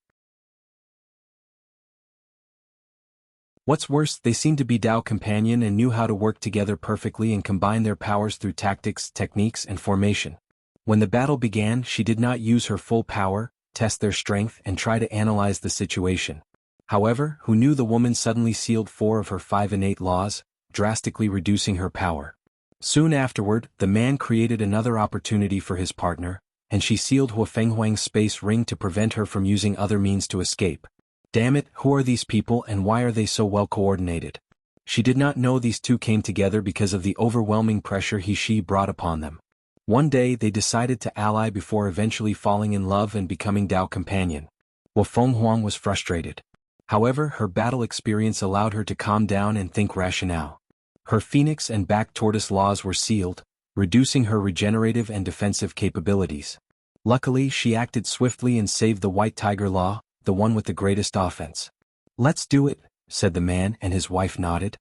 Speaker 1: What's worse, they seemed to be Dao companion and knew how to work together perfectly and combine their powers through tactics, techniques, and formation. When the battle began, she did not use her full power, test their strength, and try to analyze the situation. However, who knew the woman suddenly sealed 4 of her 5 innate laws, drastically reducing her power. Soon afterward, the man created another opportunity for his partner, and she sealed Fenghuang's space ring to prevent her from using other means to escape. Damn it, who are these people and why are they so well coordinated? She did not know these two came together because of the overwhelming pressure she brought upon them. One day they decided to ally before eventually falling in love and becoming Dao companion. Fenghuang was frustrated. However, her battle experience allowed her to calm down and think rationale. Her phoenix and back tortoise laws were sealed, reducing her regenerative and defensive capabilities. Luckily, she acted swiftly and saved the white tiger law, the one with the greatest offense. "Let's do it," said the man, and his wife nodded.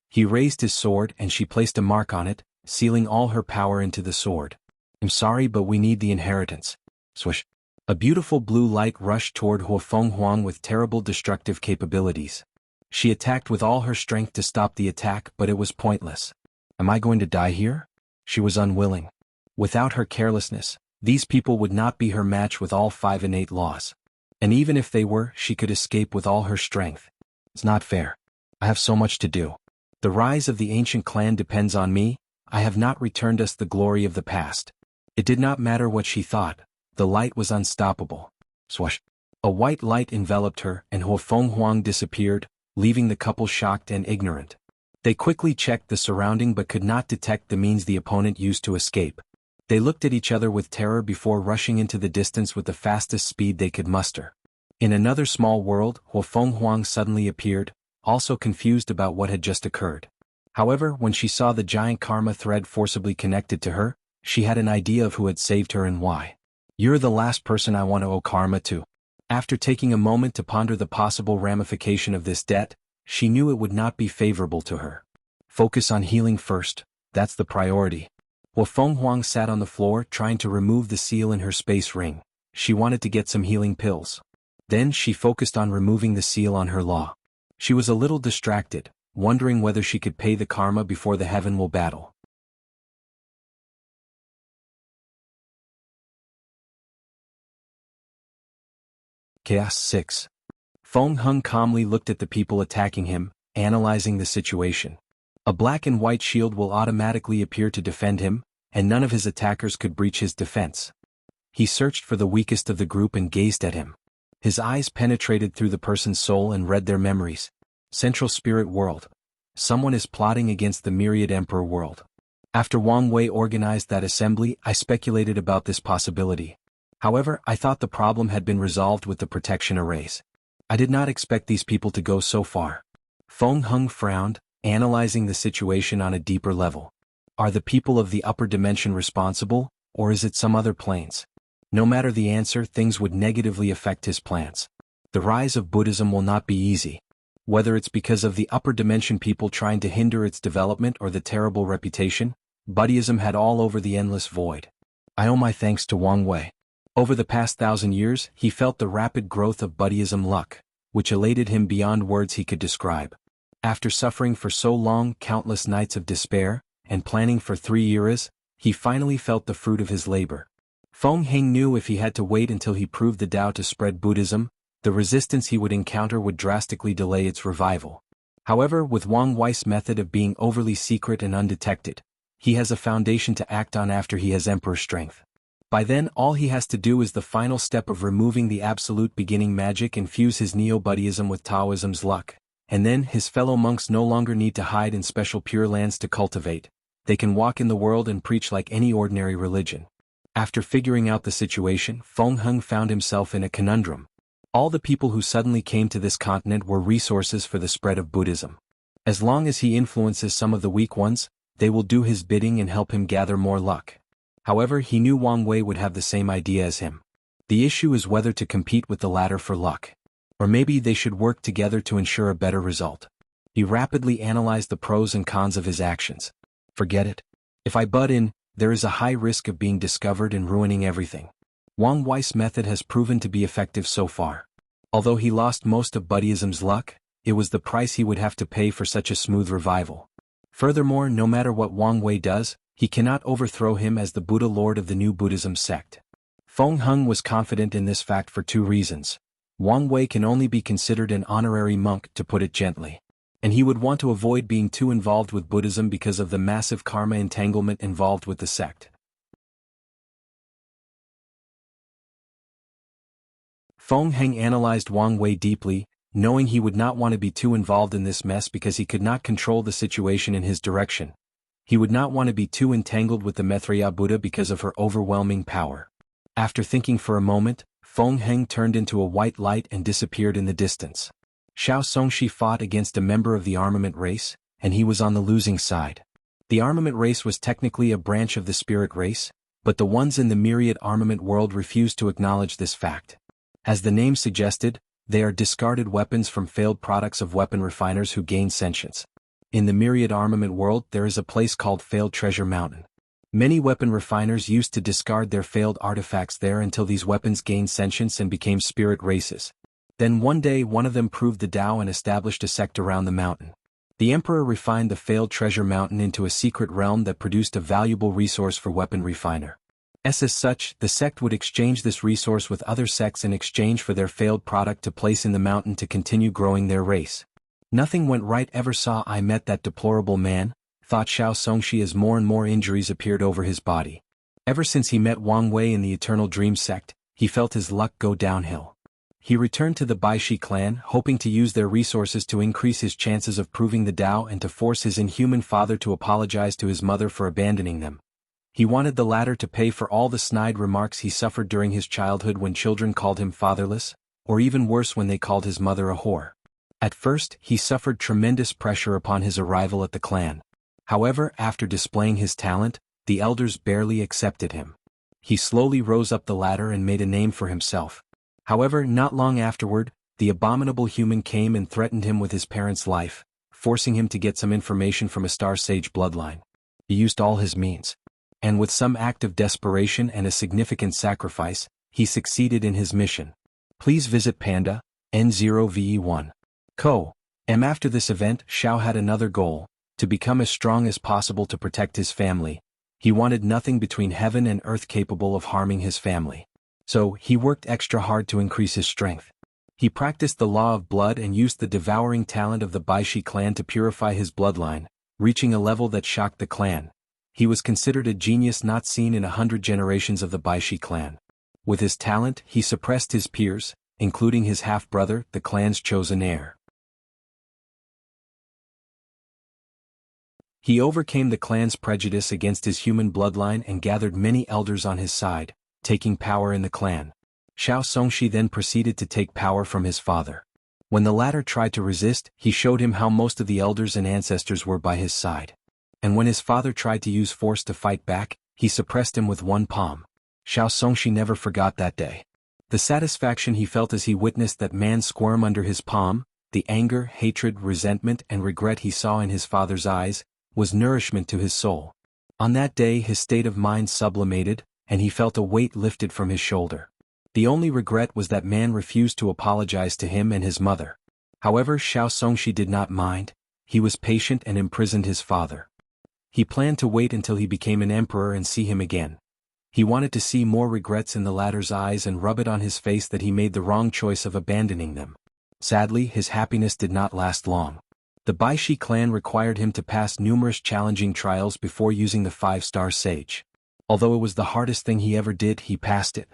Speaker 1: He raised his sword and she placed a mark on it, sealing all her power into the sword. "I'm sorry, but we need the inheritance." Swish. A beautiful blue light rushed toward Fenghuang with terrible destructive capabilities. She attacked with all her strength to stop the attack, but it was pointless. "Am I going to die here?" She was unwilling. Without her carelessness, these people would not be her match with all 5 innate laws. And even if they were, she could escape with all her strength. It's not fair. I have so much to do. The rise of the ancient clan depends on me. I have not returned us the glory of the past. It did not matter what she thought. The light was unstoppable. Swash. A white light enveloped her, and Fenghuang disappeared, leaving the couple shocked and ignorant. They quickly checked the surrounding but could not detect the means the opponent used to escape. They looked at each other with terror before rushing into the distance with the fastest speed they could muster. In another small world, Fenghuang suddenly appeared, also confused about what had just occurred. However, when she saw the giant karma thread forcibly connected to her, she had an idea of who had saved her and why. "You're the last person I want to owe karma to." After taking a moment to ponder the possible ramification of this debt, she knew it would not be favorable to her. Focus on healing first, that's the priority. Fenghuang sat on the floor trying to remove the seal in her space ring. She wanted to get some healing pills. Then she focused on removing the seal on her law. She was a little distracted, wondering whether she could pay the karma before the heaven will battle. Chaos 6. Feng calmly looked at the people attacking him, analyzing the situation. A black and white shield will automatically appear to defend him, and none of his attackers could breach his defense. He searched for the weakest of the group and gazed at him. His eyes penetrated through the person's soul and read their memories. Central Spirit World. Someone is plotting against the Myriad Emperor World. After Wang Wei organized that assembly, I speculated about this possibility. However, I thought the problem had been resolved with the protection arrays. I did not expect these people to go so far. Feng frowned, analyzing the situation on a deeper level. Are the people of the upper dimension responsible, or is it some other planes? No matter the answer, things would negatively affect his plans. The rise of Buddhism will not be easy. Whether it's because of the upper dimension people trying to hinder its development or the terrible reputation, Buddhism had all over the endless void. I owe my thanks to Wang Wei. Over the past 1,000 years, he felt the rapid growth of Buddhism luck, which elated him beyond words he could describe. After suffering for so long, countless nights of despair, and planning for 3 eras, he finally felt the fruit of his labor. Feng knew if he had to wait until he proved the Tao to spread Buddhism, the resistance he would encounter would drastically delay its revival. However, with Wang Wei's method of being overly secret and undetected, he has a foundation to act on after he has Emperor strength. By then, all he has to do is the final step of removing the absolute beginning magic and fuse his Neo-Buddhism with Taoism's luck, and then his fellow monks no longer need to hide in special pure lands to cultivate. They can walk in the world and preach like any ordinary religion. After figuring out the situation, Feng found himself in a conundrum. All the people who suddenly came to this continent were resources for the spread of Buddhism. As long as he influences some of the weak ones, they will do his bidding and help him gather more luck. However, he knew Wang Wei would have the same idea as him. The issue is whether to compete with the latter for luck. Or maybe they should work together to ensure a better result. He rapidly analyzed the pros and cons of his actions. Forget it. If I butt in, there is a high risk of being discovered and ruining everything. Wang Wei's method has proven to be effective so far. Although he lost most of Buddhism's luck, it was the price he would have to pay for such a smooth revival. Furthermore, no matter what Wang Wei does, he cannot overthrow him as the Buddha Lord of the new Buddhism sect. Feng Heng was confident in this fact for two reasons. Wang Wei can only be considered an honorary monk, to put it gently. And he would want to avoid being too involved with Buddhism because of the massive karma entanglement involved with the sect. Feng Heng analyzed Wang Wei deeply, knowing he would not want to be too involved in this mess because he could not control the situation in his direction. He would not want to be too entangled with the Maitreya Buddha because of her overwhelming power. After thinking for a moment, Feng Heng turned into a white light and disappeared in the distance. Xiao Songshi fought against a member of the armament race, and he was on the losing side. The armament race was technically a branch of the spirit race, but the ones in the myriad armament world refused to acknowledge this fact. As the name suggested, they are discarded weapons from failed products of weapon refiners who gain sentience. In the myriad armament world there is a place called Failed Treasure Mountain. Many weapon refiners used to discard their failed artifacts there until these weapons gained sentience and became spirit races. Then one day one of them proved the Tao and established a sect around the mountain. The emperor refined the Failed Treasure Mountain into a secret realm that produced a valuable resource for weapon refiner. As such, the sect would exchange this resource with other sects in exchange for their failed product to place in the mountain to continue growing their race. Nothing went right ever saw I met that deplorable man, thought Xiao Songshi as more and more injuries appeared over his body. Ever since he met Wang Wei in the Eternal Dream sect, he felt his luck go downhill. He returned to the Baishi clan, hoping to use their resources to increase his chances of proving the Tao and to force his inhuman father to apologize to his mother for abandoning them. He wanted the latter to pay for all the snide remarks he suffered during his childhood when children called him fatherless, or even worse when they called his mother a whore. At first, he suffered tremendous pressure upon his arrival at the clan. However, after displaying his talent, the elders barely accepted him. He slowly rose up the ladder and made a name for himself. However, not long afterward, the abominable human came and threatened him with his parents' life, forcing him to get some information from a Star Sage bloodline. He used all his means. And with some act of desperation and a significant sacrifice, he succeeded in his mission. Please visit Panda, N0VE1. Co. After this event, Xiao had another goal, to become as strong as possible to protect his family. He wanted nothing between heaven and earth capable of harming his family. So, he worked extra hard to increase his strength. He practiced the law of blood and used the devouring talent of the Baishi clan to purify his bloodline, reaching a level that shocked the clan. He was considered a genius not seen in 100 generations of the Baishi clan. With his talent, he suppressed his peers, including his half-brother, the clan's chosen heir. He overcame the clan's prejudice against his human bloodline and gathered many elders on his side, taking power in the clan. Xiao Songshi then proceeded to take power from his father. When the latter tried to resist, he showed him how most of the elders and ancestors were by his side. And when his father tried to use force to fight back, he suppressed him with one palm. Xiao Songshi never forgot that day. The satisfaction he felt as he witnessed that man squirm under his palm, the anger, hatred, resentment and regret he saw in his father's eyes, was nourishment to his soul. On that day his state of mind sublimated, and he felt a weight lifted from his shoulder. The only regret was that man refused to apologize to him and his mother. However, Xiao Songshi did not mind. He was patient and imprisoned his father. He planned to wait until he became an emperor and see him again. He wanted to see more regrets in the latter's eyes and rub it on his face that he made the wrong choice of abandoning them. Sadly, his happiness did not last long. The Baishi clan required him to pass numerous challenging trials before using the 5-star sage. Although it was the hardest thing he ever did, he passed it.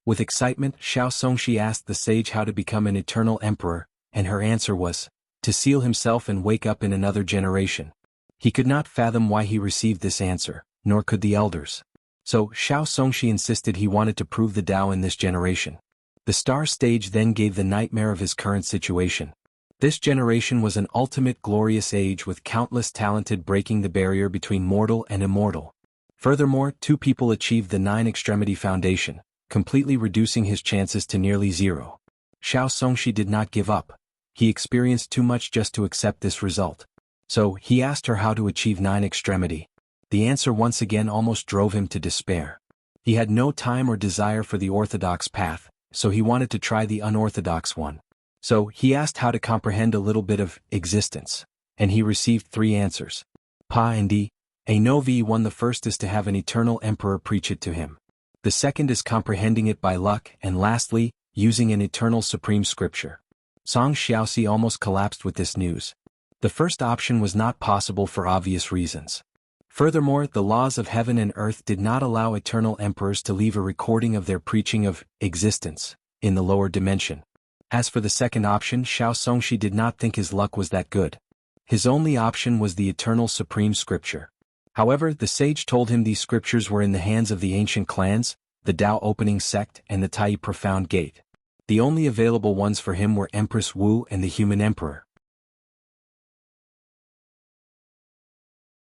Speaker 1: With excitement, Xiao Songshi asked the sage how to become an eternal emperor, and her answer was, to seal himself and wake up in another generation. He could not fathom why he received this answer, nor could the elders. So, Xiao Songshi insisted he wanted to prove the Tao in this generation. The star stage then gave the nightmare of his current situation. This generation was an ultimate glorious age with countless talented breaking the barrier between mortal and immortal. Furthermore, 2 people achieved the 9-extremity foundation, completely reducing his chances to nearly zero. Xiao Songshi did not give up. He experienced too much just to accept this result. So, he asked her how to achieve 9-extremity. The answer once again almost drove him to despair. He had no time or desire for the orthodox path, so he wanted to try the unorthodox one. So, he asked how to comprehend a little bit of existence, and he received 3 answers. Pa and D. A novi one. The first is to have an eternal emperor preach it to him. The second is comprehending it by luck, and lastly, using an eternal supreme scripture. Song Xiaoxi almost collapsed with this news. The first option was not possible for obvious reasons. Furthermore, the laws of heaven and earth did not allow eternal emperors to leave a recording of their preaching of existence in the lower dimension. As for the second option, Xiao Songshi did not think his luck was that good. His only option was the eternal supreme scripture. However, the sage told him these scriptures were in the hands of the ancient clans, the Tao opening sect and the Tai profound gate. The only available ones for him were Empress Wu and the human emperor.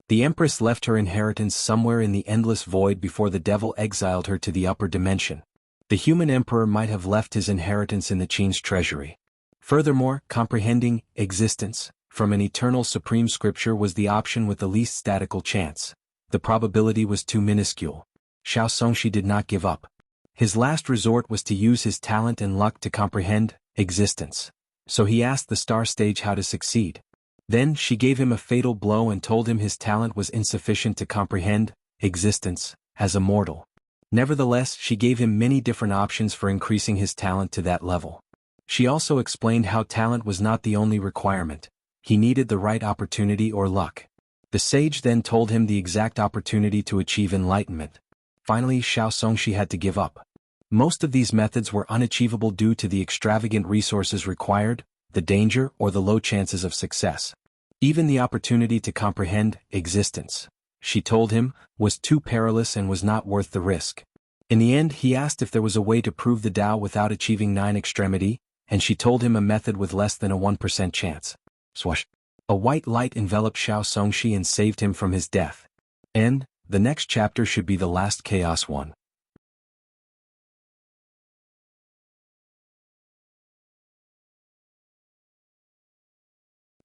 Speaker 1: The empress left her inheritance somewhere in the endless void before the devil exiled her to the upper dimension. The human emperor might have left his inheritance in the Qin's treasury. Furthermore, comprehending existence from an eternal supreme scripture was the option with the least statistical chance. The probability was too minuscule. Xiao Songshi did not give up. His last resort was to use his talent and luck to comprehend existence. So he asked the star stage how to succeed. Then she gave him a fatal blow and told him his talent was insufficient to comprehend existence as a mortal. Nevertheless, she gave him many different options for increasing his talent to that level. She also explained how talent was not the only requirement. He needed the right opportunity or luck. The sage then told him the exact opportunity to achieve enlightenment. Finally, Xiao Songshi had to give up. Most of these methods were unachievable due to the extravagant resources required, the danger or the low chances of success. Even the opportunity to comprehend existence, she told him, was too perilous and was not worth the risk. In the end, he asked if there was a way to prove the Tao without achieving 9-extremity, and she told him a method with less than a 1% chance. Swash! A white light enveloped Xiao Songshi and saved him from his death. And the next chapter should be the last chaos one.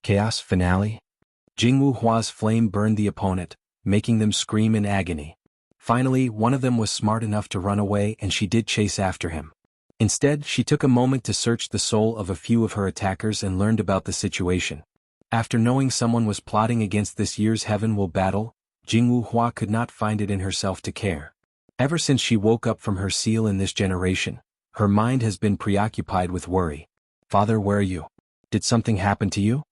Speaker 1: Chaos finale? Jingwu Hua's flame burned the opponent, making them scream in agony. Finally, one of them was smart enough to run away and she did chase after him. Instead, she took a moment to search the soul of a few of her attackers and learned about the situation. After knowing someone was plotting against this year's Heaven Will battle, Jingwu Hua could not find it in herself to care. Ever since she woke up from her seal in this generation, her mind has been preoccupied with worry. Father, where are you? Did something happen to you?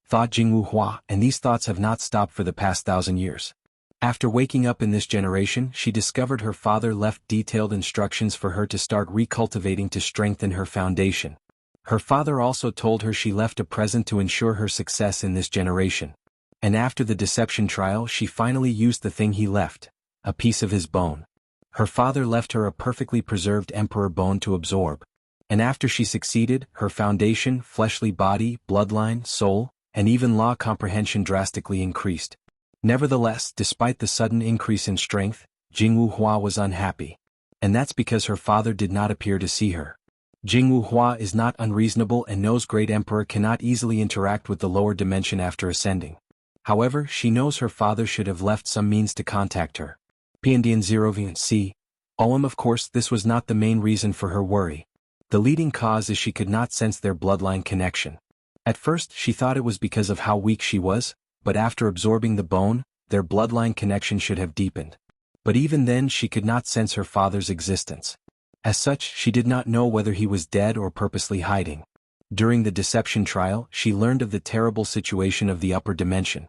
Speaker 1: Thought Jingwu Hua, and these thoughts have not stopped for the past 1,000 years. After waking up in this generation, she discovered her father left detailed instructions for her to start recultivating to strengthen her foundation. Her father also told her she left a present to ensure her success in this generation. And after the deception trial, she finally used the thing he left, a piece of his bone. Her father left her a perfectly preserved emperor bone to absorb. And after she succeeded, her foundation, fleshly body, bloodline, soul, and even law comprehension drastically increased. Nevertheless, despite the sudden increase in strength, Jingwu Hua was unhappy. And that's because her father did not appear to see her. Jingwu Hua is not unreasonable and knows Great Emperor cannot easily interact with the lower dimension after ascending. However, she knows her father should have left some means to contact her. Piandian 0 of course, this was not the main reason for her worry. The leading cause is she could not sense their bloodline connection. At first, she thought it was because of how weak she was, but after absorbing the bone, their bloodline connection should have deepened. But even then she could not sense her father's existence. As such, she did not know whether he was dead or purposely hiding. During the deception trial, she learned of the terrible situation of the upper dimension.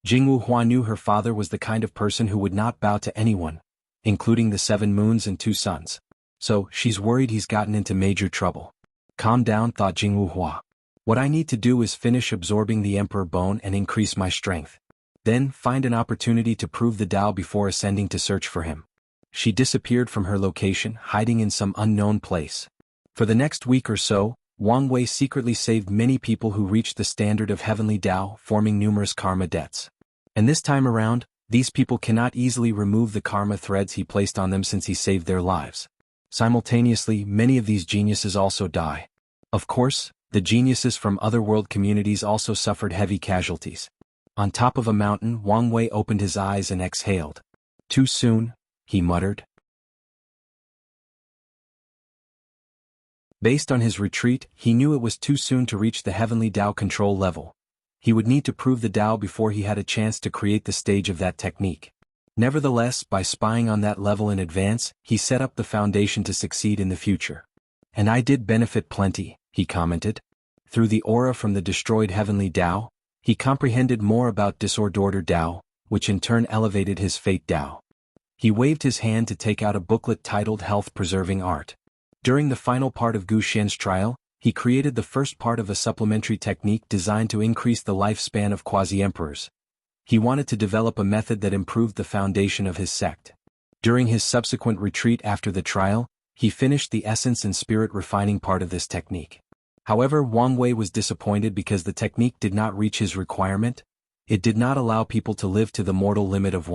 Speaker 1: Jingwu Hua knew her father was the kind of person who would not bow to anyone, including the 7 moons and 2 suns. So, she's worried he's gotten into major trouble. Calm down, thought Jingwu Hua. What I need to do is finish absorbing the emperor bone and increase my strength. Then, find an opportunity to prove the Tao before ascending to search for him. She disappeared from her location, hiding in some unknown place. For the next week or so, Wang Wei secretly saved many people who reached the standard of heavenly Tao, forming numerous karma debts. And this time around, these people cannot easily remove the karma threads he placed on them since he saved their lives. Simultaneously, many of these geniuses also die. Of course, the geniuses from other world communities also suffered heavy casualties. On top of a mountain, Wang Wei opened his eyes and exhaled. Too soon, he muttered. Based on his retreat, he knew it was too soon to reach the heavenly Tao control level. He would need to prove the Tao before he had a chance to create the stage of that technique. Nevertheless, by spying on that level in advance, he set up the foundation to succeed in the future. And I did benefit plenty, he commented. Through the aura from the destroyed heavenly Tao, he comprehended more about disordered Tao, which in turn elevated his fate Tao. He waved his hand to take out a booklet titled Health Preserving Art. During the final part of Gu Xian's trial, he created the first part of a supplementary technique designed to increase the lifespan of quasi-emperors. He wanted to develop a method that improved the foundation of his sect. During his subsequent retreat after the trial, he finished the essence and spirit refining part of this technique. However, Wang Wei was disappointed because the technique did not reach his requirement. It did not allow people to live to the mortal limit of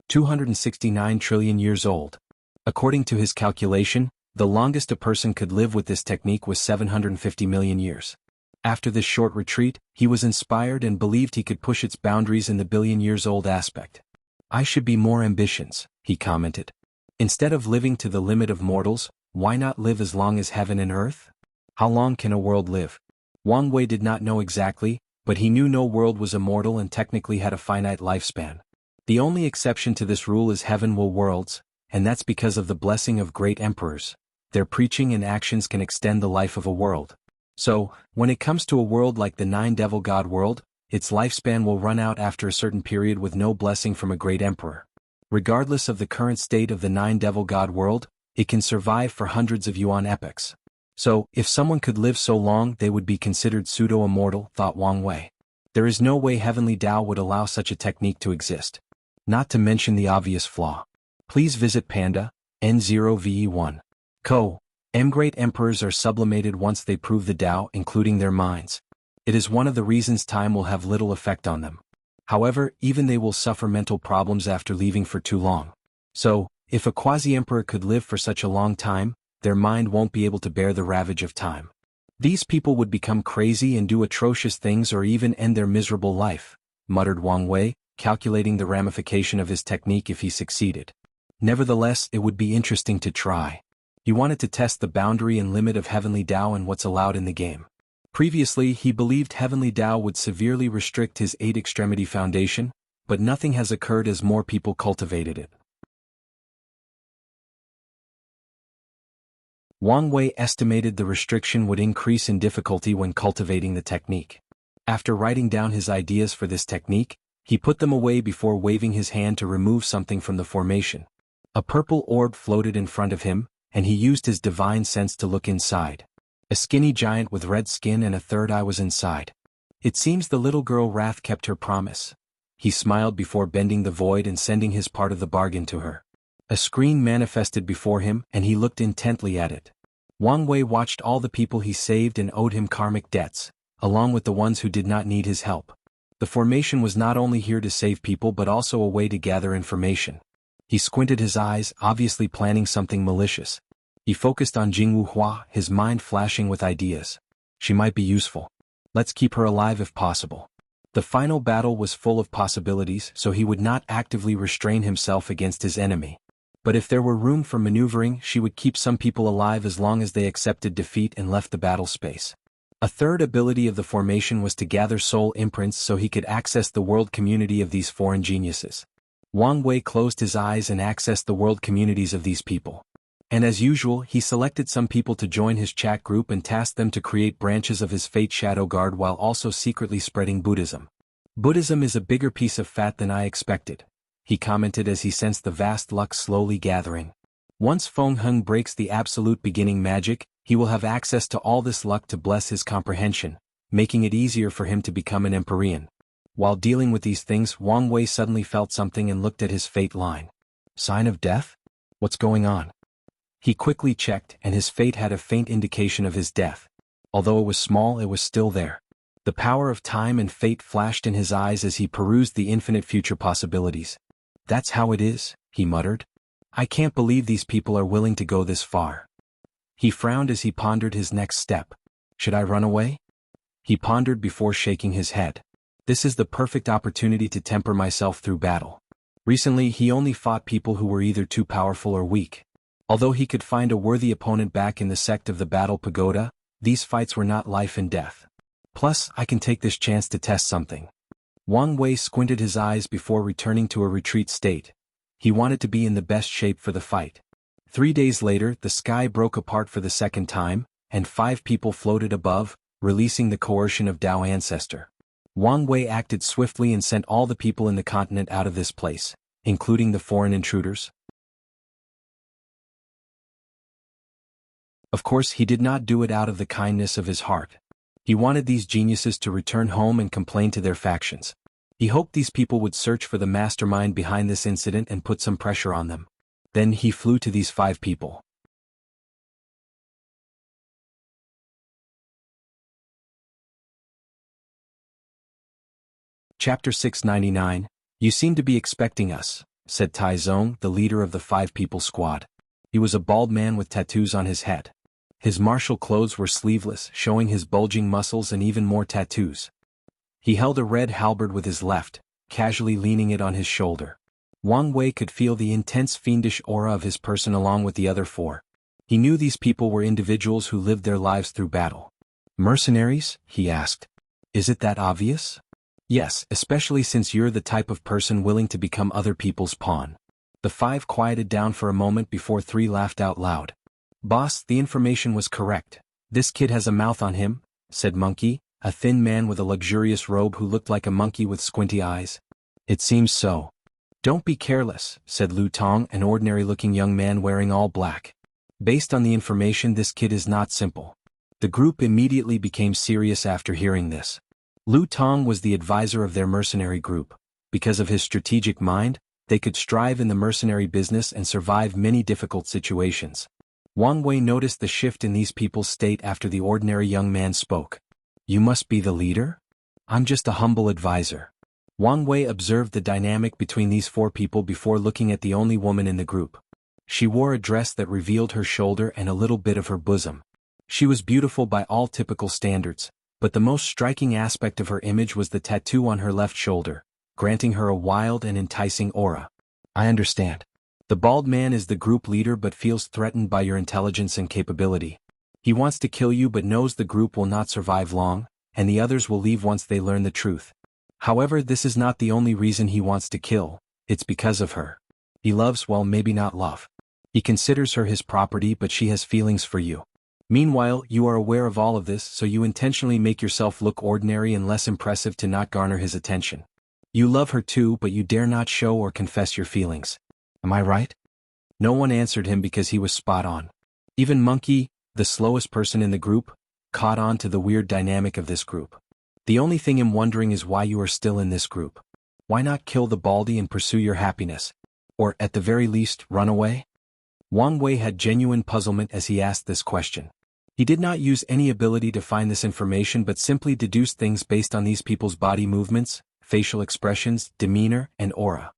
Speaker 1: 269 trillion years old. According to his calculation, the longest a person could live with this technique was 750 million years. After this short retreat, he was inspired and believed he could push its boundaries in the billion-years-old aspect. I should be more ambitious, he commented. Instead of living to the limit of mortals, why not live as long as heaven and earth? How long can a world live? Wang Wei did not know exactly, but he knew no world was immortal and technically had a finite lifespan. The only exception to this rule is heaven will worlds, and that's because of the blessing of great emperors. Their preaching and actions can extend the life of a world. So, when it comes to a world like the Nine Devil God world, its lifespan will run out after a certain period with no blessing from a great emperor. Regardless of the current state of the Nine Devil God world, it can survive for hundreds of yuan epochs. So, if someone could live so long they would be considered pseudo-immortal, thought Wang Wei. There is no way heavenly Tao would allow such a technique to exist. Not to mention the obvious flaw. Please visit Panda, N0VE1. Co. Great emperors are sublimated once they prove the Tao, including their minds. It is one of the reasons time will have little effect on them. However, even they will suffer mental problems after leaving for too long. So, if a quasi-emperor could live for such a long time, their mind won't be able to bear the ravage of time. These people would become crazy and do atrocious things or even end their miserable life, muttered Wang Wei, calculating the ramification of his technique if he succeeded. Nevertheless, it would be interesting to try. He wanted to test the boundary and limit of heavenly Tao and what's allowed in the game. Previously, he believed heavenly Tao would severely restrict his 8-extremity foundation, but nothing has occurred as more people cultivated it. Wang Wei estimated the restriction would increase in difficulty when cultivating the technique. After writing down his ideas for this technique, he put them away before waving his hand to remove something from the formation. A purple orb floated in front of him, and he used his divine sense to look inside. A skinny giant with red skin and a third eye was inside. It seems the little girl Wrath kept her promise. He smiled before bending the void and sending his part of the bargain to her. A screen manifested before him, and he looked intently at it. Wang Wei watched all the people he saved and owed him karmic debts, along with the ones who did not need his help. The formation was not only here to save people but also a way to gather information. He squinted his eyes, obviously planning something malicious. He focused on Jingwu Hua, his mind flashing with ideas. She might be useful. Let's keep her alive if possible. The final battle was full of possibilities, so he would not actively restrain himself against his enemy. But if there were room for maneuvering, she would keep some people alive as long as they accepted defeat and left the battle space. A third ability of the formation was to gather soul imprints so he could access the world community of these foreign geniuses. Wang Wei closed his eyes and accessed the world communities of these people. And as usual, he selected some people to join his chat group and tasked them to create branches of his Fate Shadow Guard while also secretly spreading Buddhism. Buddhism is a bigger piece of fat than I expected, he commented as he sensed the vast luck slowly gathering. Once Feng Heng breaks the absolute beginning magic, he will have access to all this luck to bless his comprehension, making it easier for him to become an Empyrean. While dealing with these things, Wang Wei suddenly felt something and looked at his fate line. Sign of death? What's going on? He quickly checked, and his fate had a faint indication of his death. Although it was small, it was still there. The power of time and fate flashed in his eyes as he perused the infinite future possibilities. "That's how it is," he muttered. "I can't believe these people are willing to go this far." He frowned as he pondered his next step. Should I run away? He pondered before shaking his head. This is the perfect opportunity to temper myself through battle. Recently, he only fought people who were either too powerful or weak. Although he could find a worthy opponent back in the sect of the Battle Pagoda, these fights were not life and death. Plus, I can take this chance to test something. Wang Wei squinted his eyes before returning to a retreat state. He wanted to be in the best shape for the fight. 3 days later, the sky broke apart for the second time, and 5 people floated above, releasing the coercion of Tao Ancestor. Wang Wei acted swiftly and sent all the people in the continent out of this place, including the foreign intruders. Of course, he did not do it out of the kindness of his heart. He wanted these geniuses to return home and complain to their factions. He hoped these people would search for the mastermind behind this incident and put some pressure on them. Then he flew to these 5 people. Chapter 699, "You seem to be expecting us," said Tai Zong, the leader of the 5 people squad. He was a bald man with tattoos on his head. His martial clothes were sleeveless, showing his bulging muscles and even more tattoos. He held a red halberd with his left, casually leaning it on his shoulder. Wang Wei could feel the intense fiendish aura of his person along with the other 4. He knew these people were individuals who lived their lives through battle. "Mercenaries?" he asked. "Is it that obvious?" "Yes, especially since you're the type of person willing to become other people's pawn." The 5 quieted down for a moment before 3 laughed out loud. "Boss, the information was correct. This kid has a mouth on him," said Monkey, a thin man with a luxurious robe who looked like a monkey with squinty eyes. "It seems so." "Don't be careless," said Lu Tong, an ordinary-looking young man wearing all black. "Based on the information, this kid is not simple." The group immediately became serious after hearing this. Lu Tong was the advisor of their mercenary group. Because of his strategic mind, they could strive in the mercenary business and survive many difficult situations. Wang Wei noticed the shift in these people's state after the ordinary young man spoke. "You must be the leader?" "I'm just a humble advisor." Wang Wei observed the dynamic between these 4 people before looking at the only woman in the group. She wore a dress that revealed her shoulder and a little bit of her bosom. She was beautiful by all typical standards, but the most striking aspect of her image was the tattoo on her left shoulder, granting her a wild and enticing aura. "I understand. The bald man is the group leader but feels threatened by your intelligence and capability. He wants to kill you but knows the group will not survive long, and the others will leave once they learn the truth. However, this is not the only reason he wants to kill, it's because of her. He loves, well, maybe not love. He considers her his property, but she has feelings for you. Meanwhile, you are aware of all of this, so you intentionally make yourself look ordinary and less impressive to not garner his attention. You love her too, but you dare not show or confess your feelings. Am I right?" No one answered him because he was spot on. Even Monkey, the slowest person in the group, caught on to the weird dynamic of this group. "The only thing I'm wondering is why you are still in this group. Why not kill the baldy and pursue your happiness? Or, at the very least, run away?" Wang Wei had genuine puzzlement as he asked this question. He did not use any ability to find this information but simply deduced things based on these people's body movements, facial expressions, demeanor, and aura.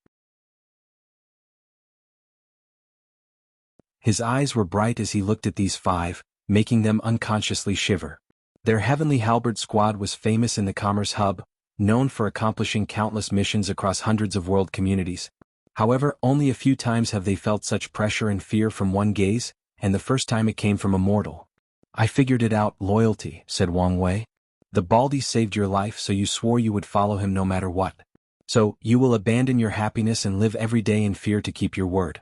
Speaker 1: His eyes were bright as he looked at these 5, making them unconsciously shiver. Their Heavenly Halberd squad was famous in the Commerce Hub, known for accomplishing countless missions across hundreds of world communities. However, only a few times have they felt such pressure and fear from one gaze, and the first time it came from a mortal. "I figured it out, loyalty," said Wang Wei. "The Baldy saved your life, so you swore you would follow him no matter what. So, you will abandon your happiness and live every day in fear to keep your word."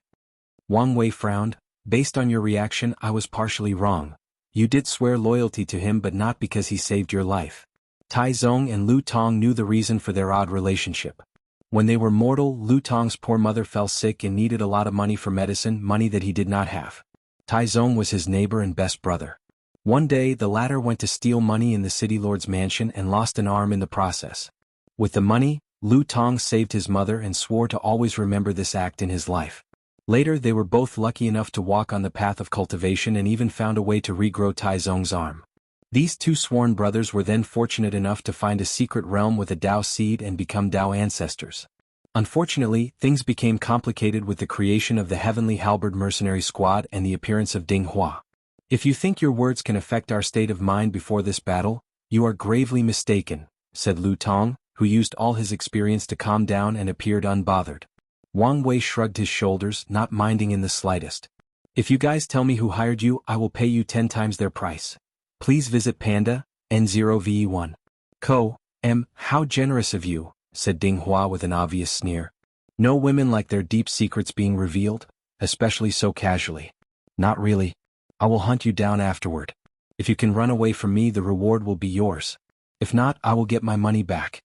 Speaker 1: Wang Wei frowned. "Based on your reaction, I was partially wrong. You did swear loyalty to him but not because he saved your life." Tai Zong and Lu Tong knew the reason for their odd relationship. When they were mortal, Lu Tong's poor mother fell sick and needed a lot of money for medicine, money that he did not have. Tai Zong was his neighbor and best brother. One day, the latter went to steal money in the city lord's mansion and lost an arm in the process. With the money, Lu Tong saved his mother and swore to always remember this act in his life. Later, they were both lucky enough to walk on the path of cultivation and even found a way to regrow Tai Zong's arm. These two sworn brothers were then fortunate enough to find a secret realm with a Dao seed and become Dao ancestors. Unfortunately, things became complicated with the creation of the Heavenly Halberd Mercenary Squad and the appearance of Ding Hua. If you think your words can affect our state of mind before this battle, you are gravely mistaken, said Lu Tong, who used all his experience to calm down and appeared unbothered. Wang Wei shrugged his shoulders, not minding in the slightest. If you guys tell me who hired you, I will pay you 10 times their price. Please visit Panda, N0VE1. How generous of you, said Ding Hua with an obvious sneer. No women like their deep secrets being revealed, especially so casually. Not really. I will hunt you down afterward. If you can run away from me, the reward will be yours. If not, I will get my money back.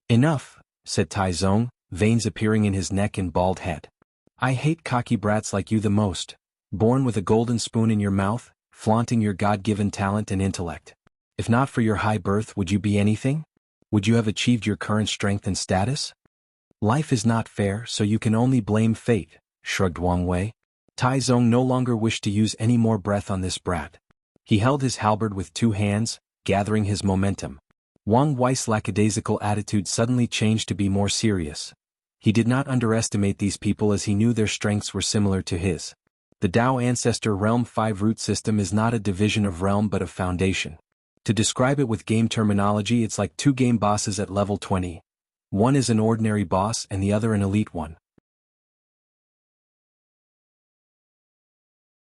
Speaker 1: Enough, said Tai Zong, veins appearing in his neck and bald head. I hate cocky brats like you the most. Born with a golden spoon in your mouth, flaunting your God-given talent and intellect. If not for your high birth, would you be anything? Would you have achieved your current strength and status? Life is not fair, so you can only blame fate, shrugged Wang Wei. Tai Zong no longer wished to use any more breath on this brat. He held his halberd with 2 hands, gathering his momentum. Wang Wei's lackadaisical attitude suddenly changed to be more serious. He did not underestimate these people as he knew their strengths were similar to his. The Dao Ancestor Realm 5 root system is not a division of realm but a foundation. To describe it with game terminology, it's like 2 game bosses at level 20. One is an ordinary boss and the other an elite one.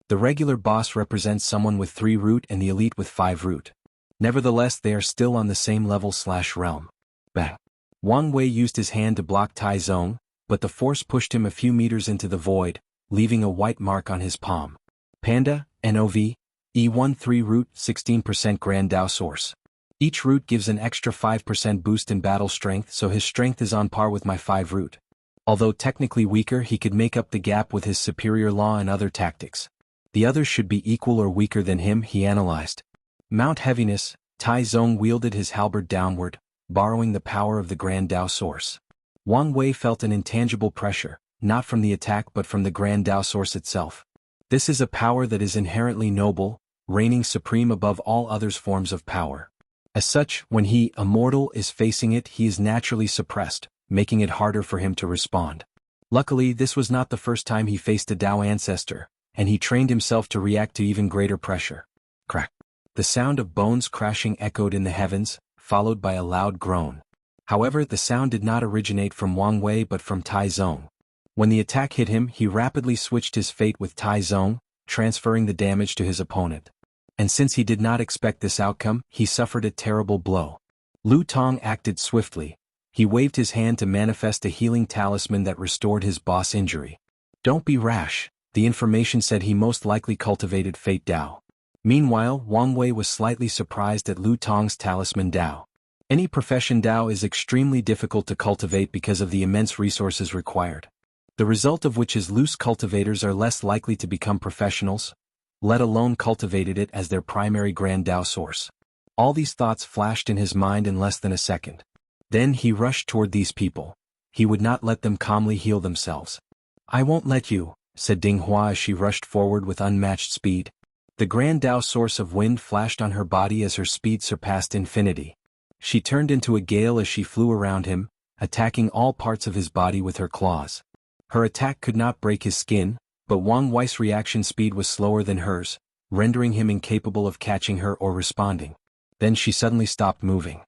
Speaker 1: The regular boss represents someone with 3 root and the elite with 5 root. Nevertheless, they are still on the same level/realm. Bang. Wang Wei used his hand to block Tai Zong, but the force pushed him a few meters into the void, leaving a white mark on his palm. Panda, NOV, E1 3 root 16% Grand Dao Source. Each root gives an extra 5% boost in battle strength, so his strength is on par with my 5 root. Although technically weaker, he could make up the gap with his superior law and other tactics. The others should be equal or weaker than him, he analyzed. Mount Heaviness, Tai Zong wielded his halberd downward, borrowing the power of the Grand Dao Source. Wang Wei felt an intangible pressure, not from the attack but from the Grand Dao Source itself. This is a power that is inherently noble, reigning supreme above all others forms of power. As such, when he, a mortal, is facing it, he is naturally suppressed, making it harder for him to respond. Luckily, this was not the first time he faced a Dao ancestor, and he trained himself to react to even greater pressure. Crack. The sound of bones crashing echoed in the heavens, followed by a loud groan. However, the sound did not originate from Wang Wei but from Tai Zong. When the attack hit him, he rapidly switched his fate with Tai Zong, transferring the damage to his opponent. And since he did not expect this outcome, he suffered a terrible blow. Lu Tong acted swiftly. He waved his hand to manifest a healing talisman that restored his boss injury. Don't be rash, the information said he most likely cultivated Fate Dao. Meanwhile, Wang Wei was slightly surprised at Lu Tong's talisman Dao. Any profession Dao is extremely difficult to cultivate because of the immense resources required. The result of which is loose cultivators are less likely to become professionals, let alone cultivated it as their primary Grand Dao source. All these thoughts flashed in his mind in less than a second. Then he rushed toward these people. He would not let them calmly heal themselves. I won't let you, said Ding Hua as she rushed forward with unmatched speed. The Grand Dao source of wind flashed on her body as her speed surpassed infinity. She turned into a gale as she flew around him, attacking all parts of his body with her claws. Her attack could not break his skin, but Wang Wei's reaction speed was slower than hers, rendering him incapable of catching her or responding. Then she suddenly stopped moving.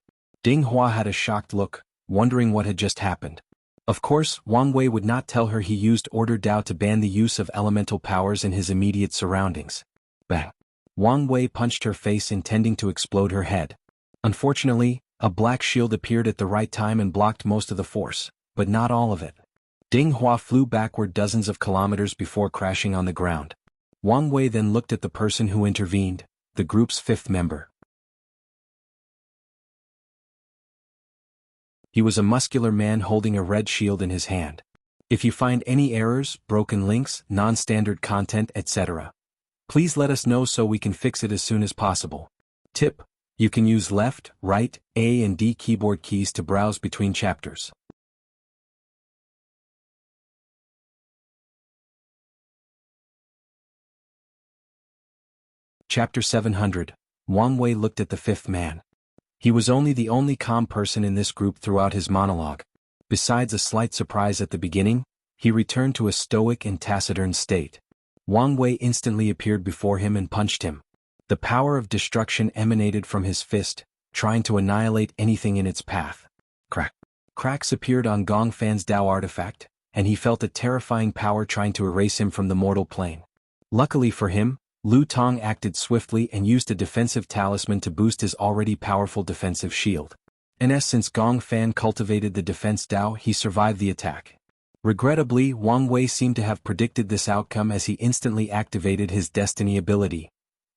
Speaker 1: Ding Hua had a shocked look, wondering what had just happened. Of course, Wang Wei would not tell her he used Order Dao to ban the use of elemental powers in his immediate surroundings. Bang! Wang Wei punched her face, intending to explode her head. Unfortunately, a black shield appeared at the right time and blocked most of the force, but not all of it. Ding Hua flew backward dozens of kilometers before crashing on the ground. Wang Wei then looked at the person who intervened, the group's 5th member. He was a muscular man holding a red shield in his hand. If you find any errors, broken links, non-standard content, etc., please let us know so we can fix it as soon as possible. Tip: you can use left, right, A and D keyboard keys to browse between chapters. Chapter 700, Wang Wei looked at the fifth man. He was the only calm person in this group throughout his monologue. Besides a slight surprise at the beginning, he returned to a stoic and taciturn state. Wang Wei instantly appeared before him and punched him. The power of destruction emanated from his fist, trying to annihilate anything in its path. Crack. Cracks appeared on Gong Fan's Dao artifact, and he felt a terrifying power trying to erase him from the mortal plane. Luckily for him, Lu Tong acted swiftly and used a defensive talisman to boost his already powerful defensive shield. Since Gong Fan cultivated the defense Dao, he survived the attack. Regrettably, Wang Wei seemed to have predicted this outcome as he instantly activated his destiny ability,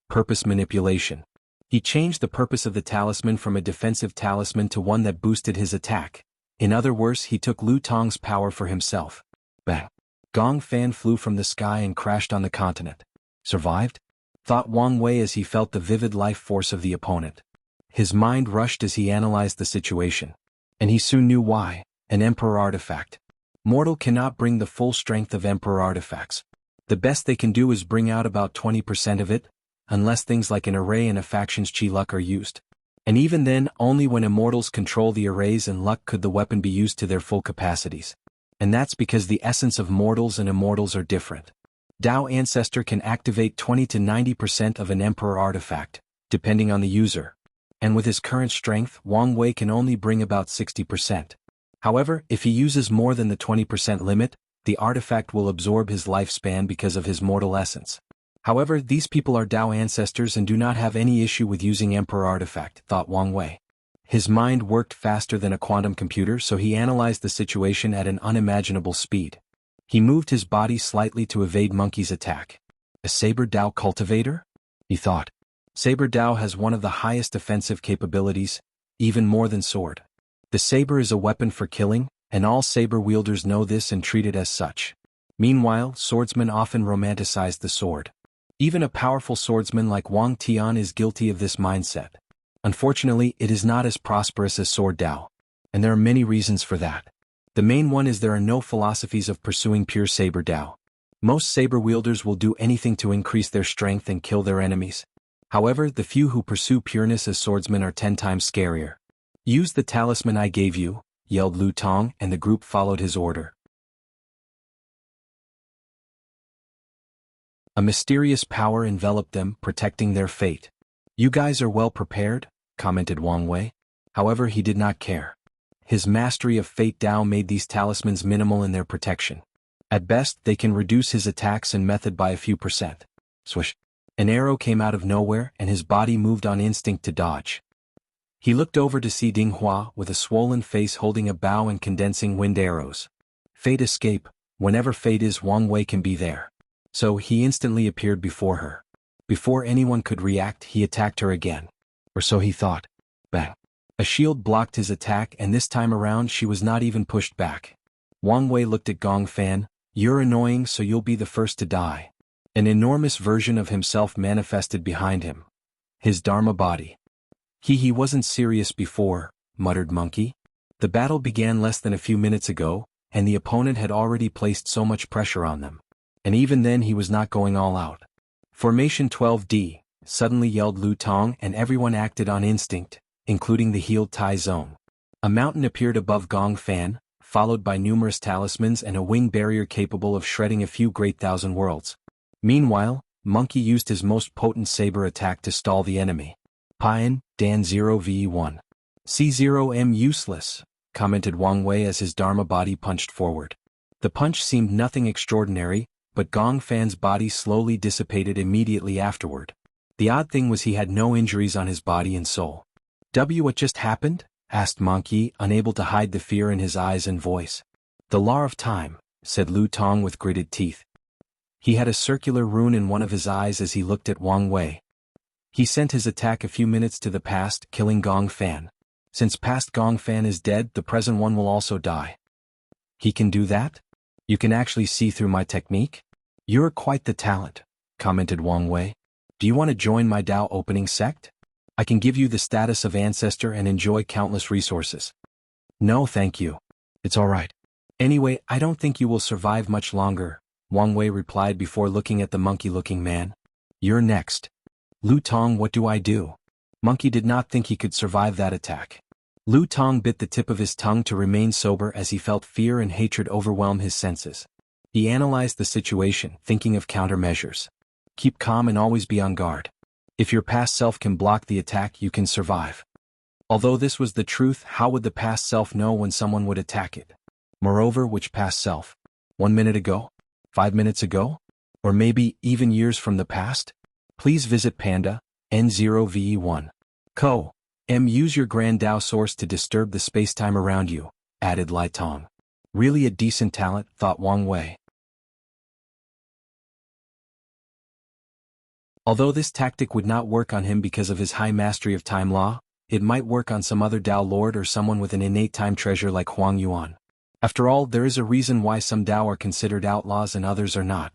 Speaker 1: Purpose Manipulation. He changed the purpose of the talisman from a defensive talisman to one that boosted his attack. In other words, he took Lu Tong's power for himself. Bang! Gong Fan flew from the sky and crashed on the continent. Survived? Thought Wang Wei as he felt the vivid life force of the opponent. His mind rushed as he analyzed the situation. And he soon knew why: an Emperor artifact. Mortal cannot bring the full strength of Emperor artifacts. The best they can do is bring out about 20% of it, unless things like an array and a faction's chi luck are used. And even then, only when immortals control the arrays and luck could the weapon be used to their full capacities. And that's because the essence of mortals and immortals are different. Dao Ancestor can activate 20 to 90% of an Emperor artifact, depending on the user. And with his current strength, Wang Wei can only bring about 60%. However, if he uses more than the 20% limit, the artifact will absorb his lifespan because of his mortal essence. However, these people are Dao Ancestors and do not have any issue with using Emperor artifact, thought Wang Wei. His mind worked faster than a quantum computer, so he analyzed the situation at an unimaginable speed. He moved his body slightly to evade Monkey's attack. A Saber Dao cultivator? He thought. Saber Dao has one of the highest offensive capabilities, even more than sword. The saber is a weapon for killing, and all saber wielders know this and treat it as such. Meanwhile, swordsmen often romanticize the sword. Even a powerful swordsman like Wang Tian is guilty of this mindset. Unfortunately, it is not as prosperous as sword Dao. And there are many reasons for that. The main one is there are no philosophies of pursuing pure saber Dao. Most saber wielders will do anything to increase their strength and kill their enemies. However, the few who pursue pureness as swordsmen are 10 times scarier. Use the talisman I gave you, yelled Lu Tong, and the group followed his order. A mysterious power enveloped them, protecting their fate. You guys are well prepared, commented Wang Wei. However, he did not care. His mastery of Fate Dao made these talismans minimal in their protection. At best, they can reduce his attacks and method by a few percent. Swish. An arrow came out of nowhere and his body moved on instinct to dodge. He looked over to see Ding Hua with a swollen face holding a bow and condensing wind arrows. Fate escape, whenever fate is, Wang Wei can be there. So he instantly appeared before her. Before anyone could react, he attacked her again. Or so he thought. Bang. A shield blocked his attack, and this time around she was not even pushed back. Wang Wei looked at Gong Fan. You're annoying, so you'll be the first to die. An enormous version of himself manifested behind him. His Dharma body. He wasn't serious before, muttered Monkey. The battle began less than a few minutes ago, and the opponent had already placed so much pressure on them. And even then he was not going all out. Formation 12D, suddenly yelled Lu Tong, and everyone acted on instinct, including the healed Tai Zone. A mountain appeared above Gong Fan, followed by numerous talismans and a wing barrier capable of shredding a few great thousand worlds. Meanwhile, Monkey used his most potent saber attack to stall the enemy. Pian, Dan 0v1. C0M useless, commented Wang Wei as his Dharma body punched forward. The punch seemed nothing extraordinary, but Gong Fan's body slowly dissipated immediately afterward. The odd thing was he had no injuries on his body and soul. What just happened? Asked Monkey, unable to hide the fear in his eyes and voice. The law of time, said Lu Tong with gritted teeth. He had a circular rune in one of his eyes as he looked at Wang Wei. He sent his attack a few minutes to the past, killing Gong Fan. Since past Gong Fan is dead, the present one will also die. He can do that? You can actually see through my technique? You're quite the talent, commented Wang Wei. Do you want to join my Dao opening sect? I can give you the status of ancestor and enjoy countless resources. No thank you. It's all right. Anyway, I don't think you will survive much longer, Wang Wei replied before looking at the monkey-looking man. You're next. Lu Tong, what do I do? Monkey did not think he could survive that attack. Lu Tong bit the tip of his tongue to remain sober as he felt fear and hatred overwhelm his senses. He analyzed the situation, thinking of countermeasures. Keep calm and always be on guard. If your past self can block the attack, you can survive. Although this was the truth, how would the past self know when someone would attack it? Moreover, which past self? 1 minute ago? 5 minutes ago? Or maybe even years from the past? Please visit Panda, N0VE1. Co. Use your Grand Dao source to disturb the spacetime around you, added Lai Tong. Really a decent talent, thought Wang Wei. Although this tactic would not work on him because of his high mastery of time law, it might work on some other Dao lord or someone with an innate time treasure like Huang Yuan. After all, there is a reason why some Dao are considered outlaws and others are not.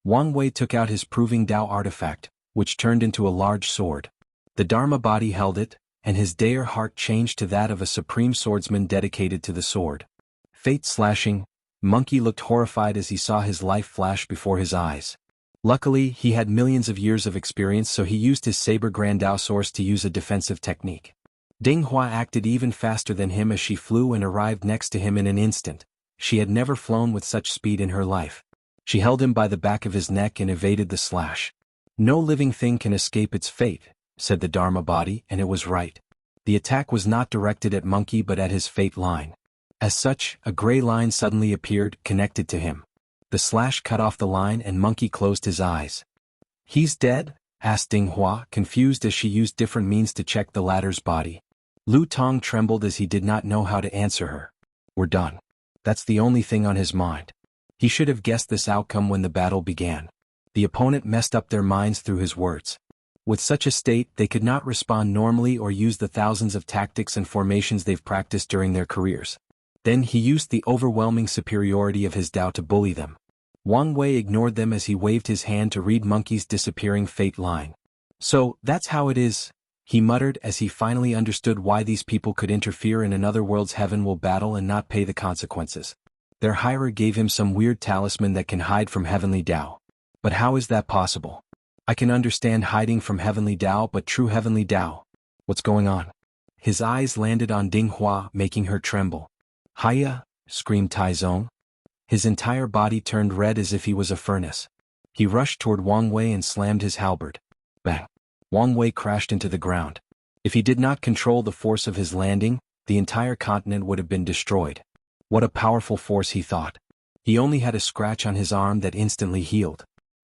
Speaker 1: Wang Wei took out his proving Dao artifact, which turned into a large sword. The Dharma body held it, and his Daer heart changed to that of a supreme swordsman dedicated to the sword. Fate slashing, Monkey looked horrified as he saw his life flash before his eyes. Luckily, he had millions of years of experience, so he used his saber Grand Dao source to use a defensive technique. Ding Hua acted even faster than him as she flew and arrived next to him in an instant. She had never flown with such speed in her life. She held him by the back of his neck and evaded the slash. No living thing can escape its fate, said the Dharma body, and it was right. The attack was not directed at Monkey but at his fate line. As such, a gray line suddenly appeared, connected to him. The slash cut off the line and Monkey closed his eyes. He's dead? Asked Ding Hua, confused as she used different means to check the latter's body. Lu Tong trembled as he did not know how to answer her. We're done. That's the only thing on his mind. He should have guessed this outcome when the battle began. The opponent messed up their minds through his words. With such a state, they could not respond normally or use the thousands of tactics and formations they've practiced during their careers. Then he used the overwhelming superiority of his Dao to bully them. Wang Wei ignored them as he waved his hand to read Monkey's disappearing fate line. So, that's how it is, he muttered as he finally understood why these people could interfere in another world's heaven will battle and not pay the consequences. Their hirer gave him some weird talisman that can hide from heavenly Dao. But how is that possible? I can understand hiding from heavenly Dao, but true heavenly Dao? What's going on? His eyes landed on Ding Hua, making her tremble. Hiya! Screamed Taizong. His entire body turned red as if he was a furnace. He rushed toward Wang Wei and slammed his halberd. Bang! Wang Wei crashed into the ground. If he did not control the force of his landing, the entire continent would have been destroyed. What a powerful force, he thought. He only had a scratch on his arm that instantly healed.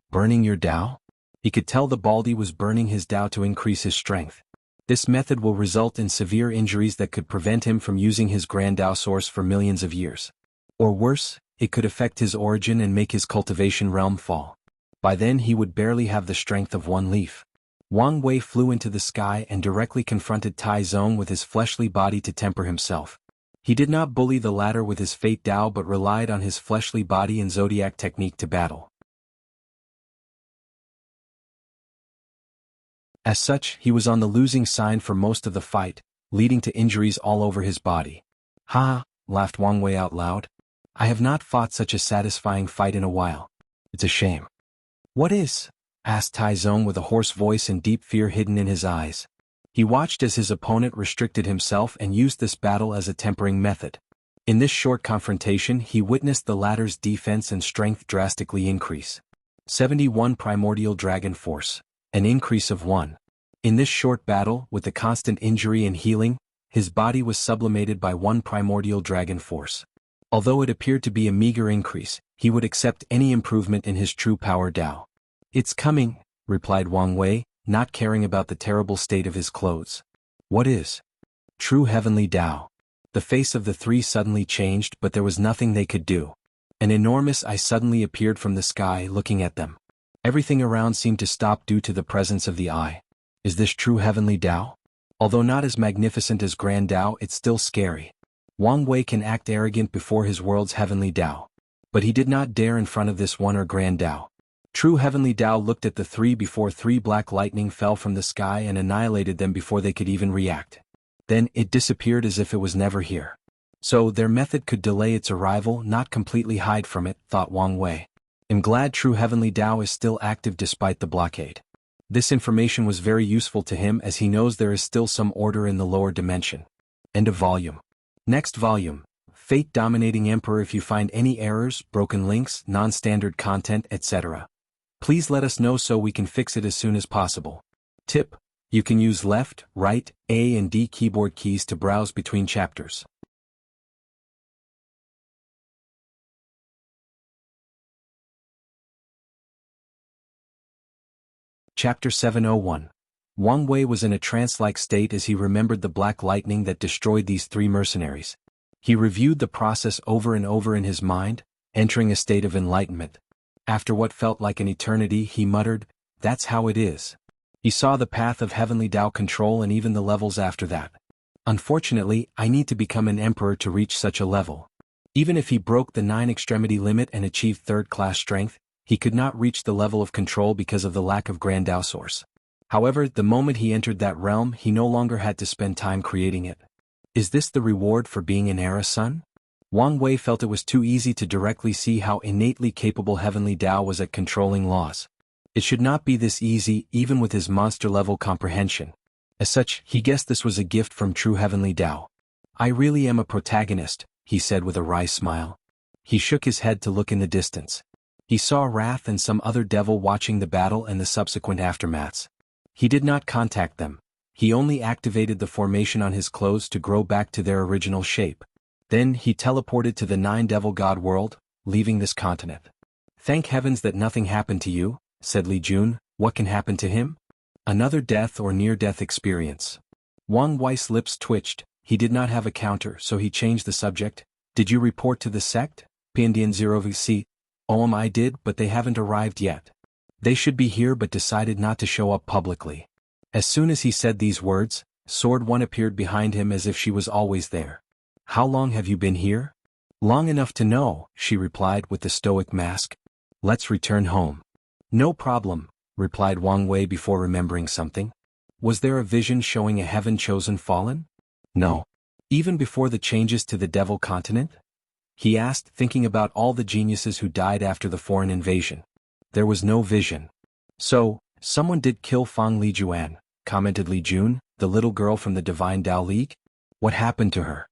Speaker 1: Burning your Dao? He could tell the Baldy was burning his Dao to increase his strength. This method will result in severe injuries that could prevent him from using his Grand Dao source for millions of years. Or worse, it could affect his origin and make his cultivation realm fall. By then he would barely have the strength of one leaf. Wang Wei flew into the sky and directly confronted Taizong with his fleshly body to temper himself. He did not bully the latter with his fate Dao but relied on his fleshly body and zodiac technique to battle. As such, he was on the losing side for most of the fight, leading to injuries all over his body. Ha! Laughed Wang Wei out loud. I have not fought such a satisfying fight in a while. It's a shame. What is? Asked Taizong with a hoarse voice and deep fear hidden in his eyes. He watched as his opponent restricted himself and used this battle as a tempering method. In this short confrontation, he witnessed the latter's defense and strength drastically increase. 71 Primordial Dragon Force. An increase of 1. In this short battle, with the constant injury and healing, his body was sublimated by 1 Primordial Dragon Force. Although it appeared to be a meager increase, he would accept any improvement in his true power Dao. It's coming, replied Wang Wei, not caring about the terrible state of his clothes. What is? True heavenly Dao. The face of the three suddenly changed, but there was nothing they could do. An enormous eye suddenly appeared from the sky, looking at them. Everything around seemed to stop due to the presence of the eye. Is this true heavenly Dao? Although not as magnificent as Grand Dao, it's still scary. Wang Wei can act arrogant before his world's heavenly Dao. But he did not dare in front of this one or Grand Dao. True heavenly Dao looked at the three before 3 black lightning fell from the sky and annihilated them before they could even react. Then it disappeared as if it was never here. So their method could delay its arrival, not completely hide from it, thought Wang Wei. I'm glad true heavenly Dao is still active despite the blockade. This information was very useful to him as he knows there is still some order in the lower dimension. End of volume. Next volume. Fate Dominating Emperor. If you find any errors, broken links, non-standard content, etc., please let us know so we can fix it as soon as possible. Tip: you can use left, right, A and D keyboard keys to browse between chapters. Chapter 701. Wang Wei was in a trance-like state as he remembered the black lightning that destroyed these three mercenaries. He reviewed the process over and over in his mind, entering a state of enlightenment. After what felt like an eternity, he muttered, "That's how it is." He saw the path of heavenly Tao control and even the levels after that. Unfortunately, I need to become an emperor to reach such a level. Even if he broke the 9-extremity limit and achieved third-class strength, he could not reach the level of control because of the lack of Grand Tao Source. However, the moment he entered that realm, he no longer had to spend time creating it. Is this the reward for being an Era Son? Wang Wei felt it was too easy to directly see how innately capable Heavenly Tao was at controlling laws. It should not be this easy even with his monster-level comprehension. As such, he guessed this was a gift from true Heavenly Tao. "I really am a protagonist," he said with a wry smile. He shook his head to look in the distance. He saw Wrath and some other devil watching the battle and the subsequent aftermaths. He did not contact them. He only activated the formation on his clothes to grow back to their original shape. Then he teleported to the 9-devil god world, leaving this continent. "Thank heavens that nothing happened to you," said Li Jun. "What can happen to him?" "Another death or near-death experience." Wang Wei's lips twitched. He did not have a counter, so he changed the subject. "Did you report to the sect? Pindian 0VC? I did, but they haven't arrived yet. They should be here but decided not to show up publicly." As soon as he said these words, Sword One appeared behind him as if she was always there. "How long have you been here?" "Long enough to know," she replied with the stoic mask. "Let's return home." "No problem," replied Wang Wei before remembering something. Was there a vision showing a heaven-chosen fallen? No. Even before the changes to the Devil Continent? He asked, thinking about all the geniuses who died after the foreign invasion. There was no vision. "So, someone did kill Fang Lijuan," commented Li Jun, the little girl from the Divine Tao League. "What happened to her?"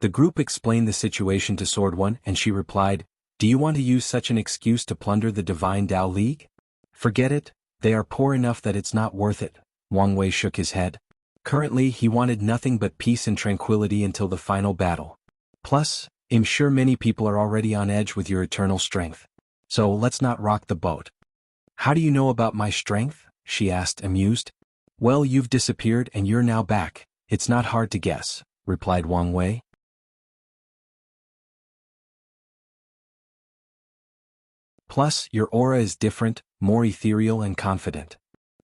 Speaker 1: The group explained the situation to Sword One and she replied, "Do you want to use such an excuse to plunder the Divine Tao League? Forget it, they are poor enough that it's not worth it." Wang Wei shook his head. Currently he wanted nothing but peace and tranquility until the final battle. "Plus, I'm sure many people are already on edge with your eternal strength. So let's not rock the boat." "How do you know about my strength?" she asked, amused. "Well, you've disappeared and you're now back. It's not hard to guess," replied Wang Wei. "Plus, your aura is different, more ethereal and confident."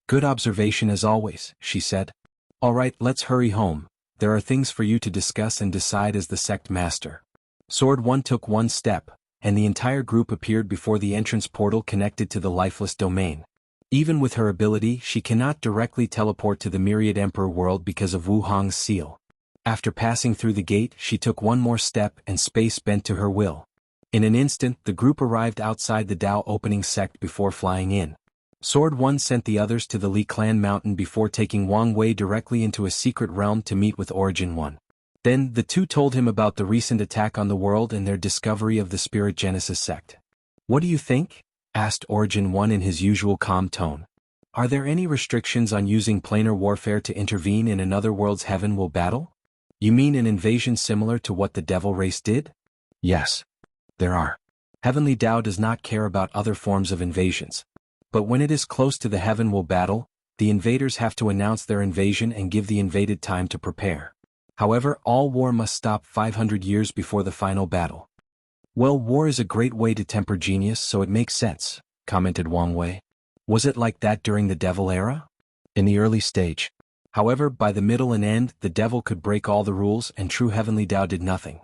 Speaker 1: "Good observation as always," she said. "All right, let's hurry home. There are things for you to discuss and decide as the sect master." Sword One took one step, and the entire group appeared before the entrance portal connected to the lifeless domain. Even with her ability, she cannot directly teleport to the Myriad Emperor world because of Wu Hong's seal. After passing through the gate, she took one more step and space bent to her will. In an instant, the group arrived outside the Tao opening sect before flying in. Sword One sent the others to the Li Clan mountain before taking Wang Wei directly into a secret realm to meet with Origin One. Then, the two told him about the recent attack on the world and their discovery of the Spirit Genesis sect. "What do you think?" asked Origin One in his usual calm tone. "Are there any restrictions on using planar warfare to intervene in another world's heaven will battle? You mean an invasion similar to what the Devil race did?" "Yes. There are. Heavenly Tao does not care about other forms of invasions. But when it is close to the heaven will battle, the invaders have to announce their invasion and give the invaded time to prepare. However, all war must stop 500 years before the final battle." "Well, war is a great way to temper genius, so it makes sense," commented Wang Wei. "Was it like that during the Devil era?" "In the early stage. However, by the middle and end, the Devil could break all the rules and true Heavenly Tao did nothing."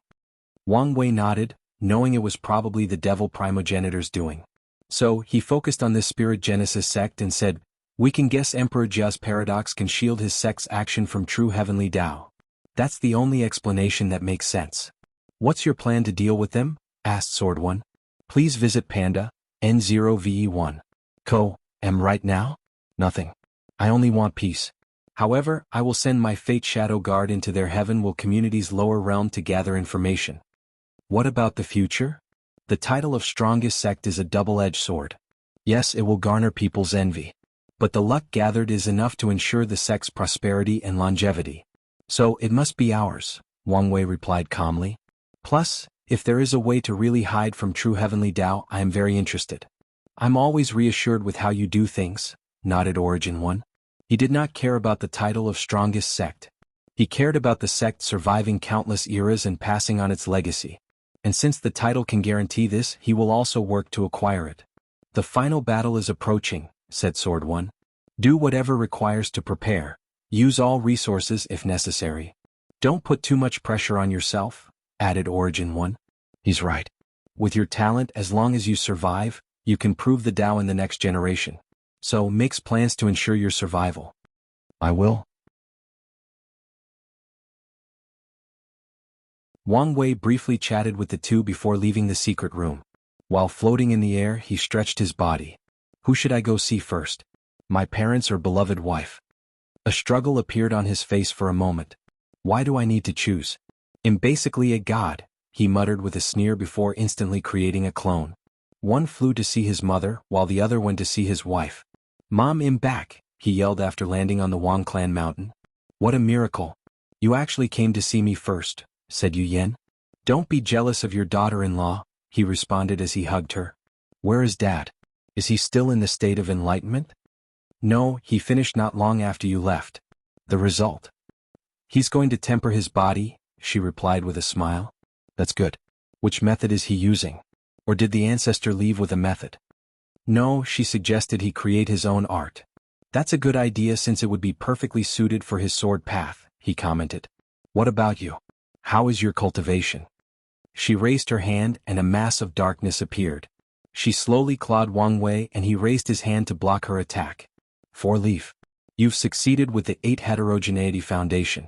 Speaker 1: Wang Wei nodded, knowing it was probably the Devil primogenitor's doing. So, he focused on this Spirit Genesis sect and said, "We can guess Emperor Jia's paradox can shield his sect's action from true Heavenly Tao. That's the only explanation that makes sense." "What's your plan to deal with them?" asked Sword One. "Please visit Panda, N0VE1. Co. M right now?" "Nothing. I only want peace. However, I will send my Fate Shadow Guard into their Heaven community's lower realm to gather information. What about the future? The title of strongest sect is a double-edged sword. Yes, it will garner people's envy. But the luck gathered is enough to ensure the sect's prosperity and longevity. So, it must be ours, Wang Wei replied calmly. Plus, if there is a way to really hide from true heavenly Tao, I am very interested. I'm always reassured with how you do things, nodded Origin One. He did not care about the title of strongest sect. He cared about the sect surviving countless eras and passing on its legacy. And since the title can guarantee this, he will also work to acquire it. The final battle is approaching, said Sword One. Do whatever requires to prepare. Use all resources if necessary. Don't put too much pressure on yourself, added Origin One. He's right. With your talent, as long as you survive, you can prove the Tao in the next generation. So make plans to ensure your survival. I will. Wang Wei briefly chatted with the two before leaving the secret room. While floating in the air, he stretched his body. Who should I go see first? My parents or beloved wife? A struggle appeared on his face for a moment. Why do I need to choose? I'm basically a god, he muttered with a sneer before instantly creating a clone. One flew to see his mother, while the other went to see his wife. Mom, I'm back, he yelled after landing on the Wang Clan mountain. What a miracle. You actually came to see me first, said Yu Yen. Don't be jealous of your daughter-in-law, he responded as he hugged her. Where is Dad? Is he still in the state of enlightenment? No, he finished not long after you left. The result? He's going to temper his body, she replied with a smile. That's good. Which method is he using? Or did the ancestor leave with a method? No, she suggested he create his own art. That's a good idea since it would be perfectly suited for his sword path, he commented. What about you? How is your cultivation? She raised her hand and a mass of darkness appeared. She slowly clawed Wang Wei and he raised his hand to block her attack. 4-leaf. You've succeeded with the 8 heterogeneity foundation.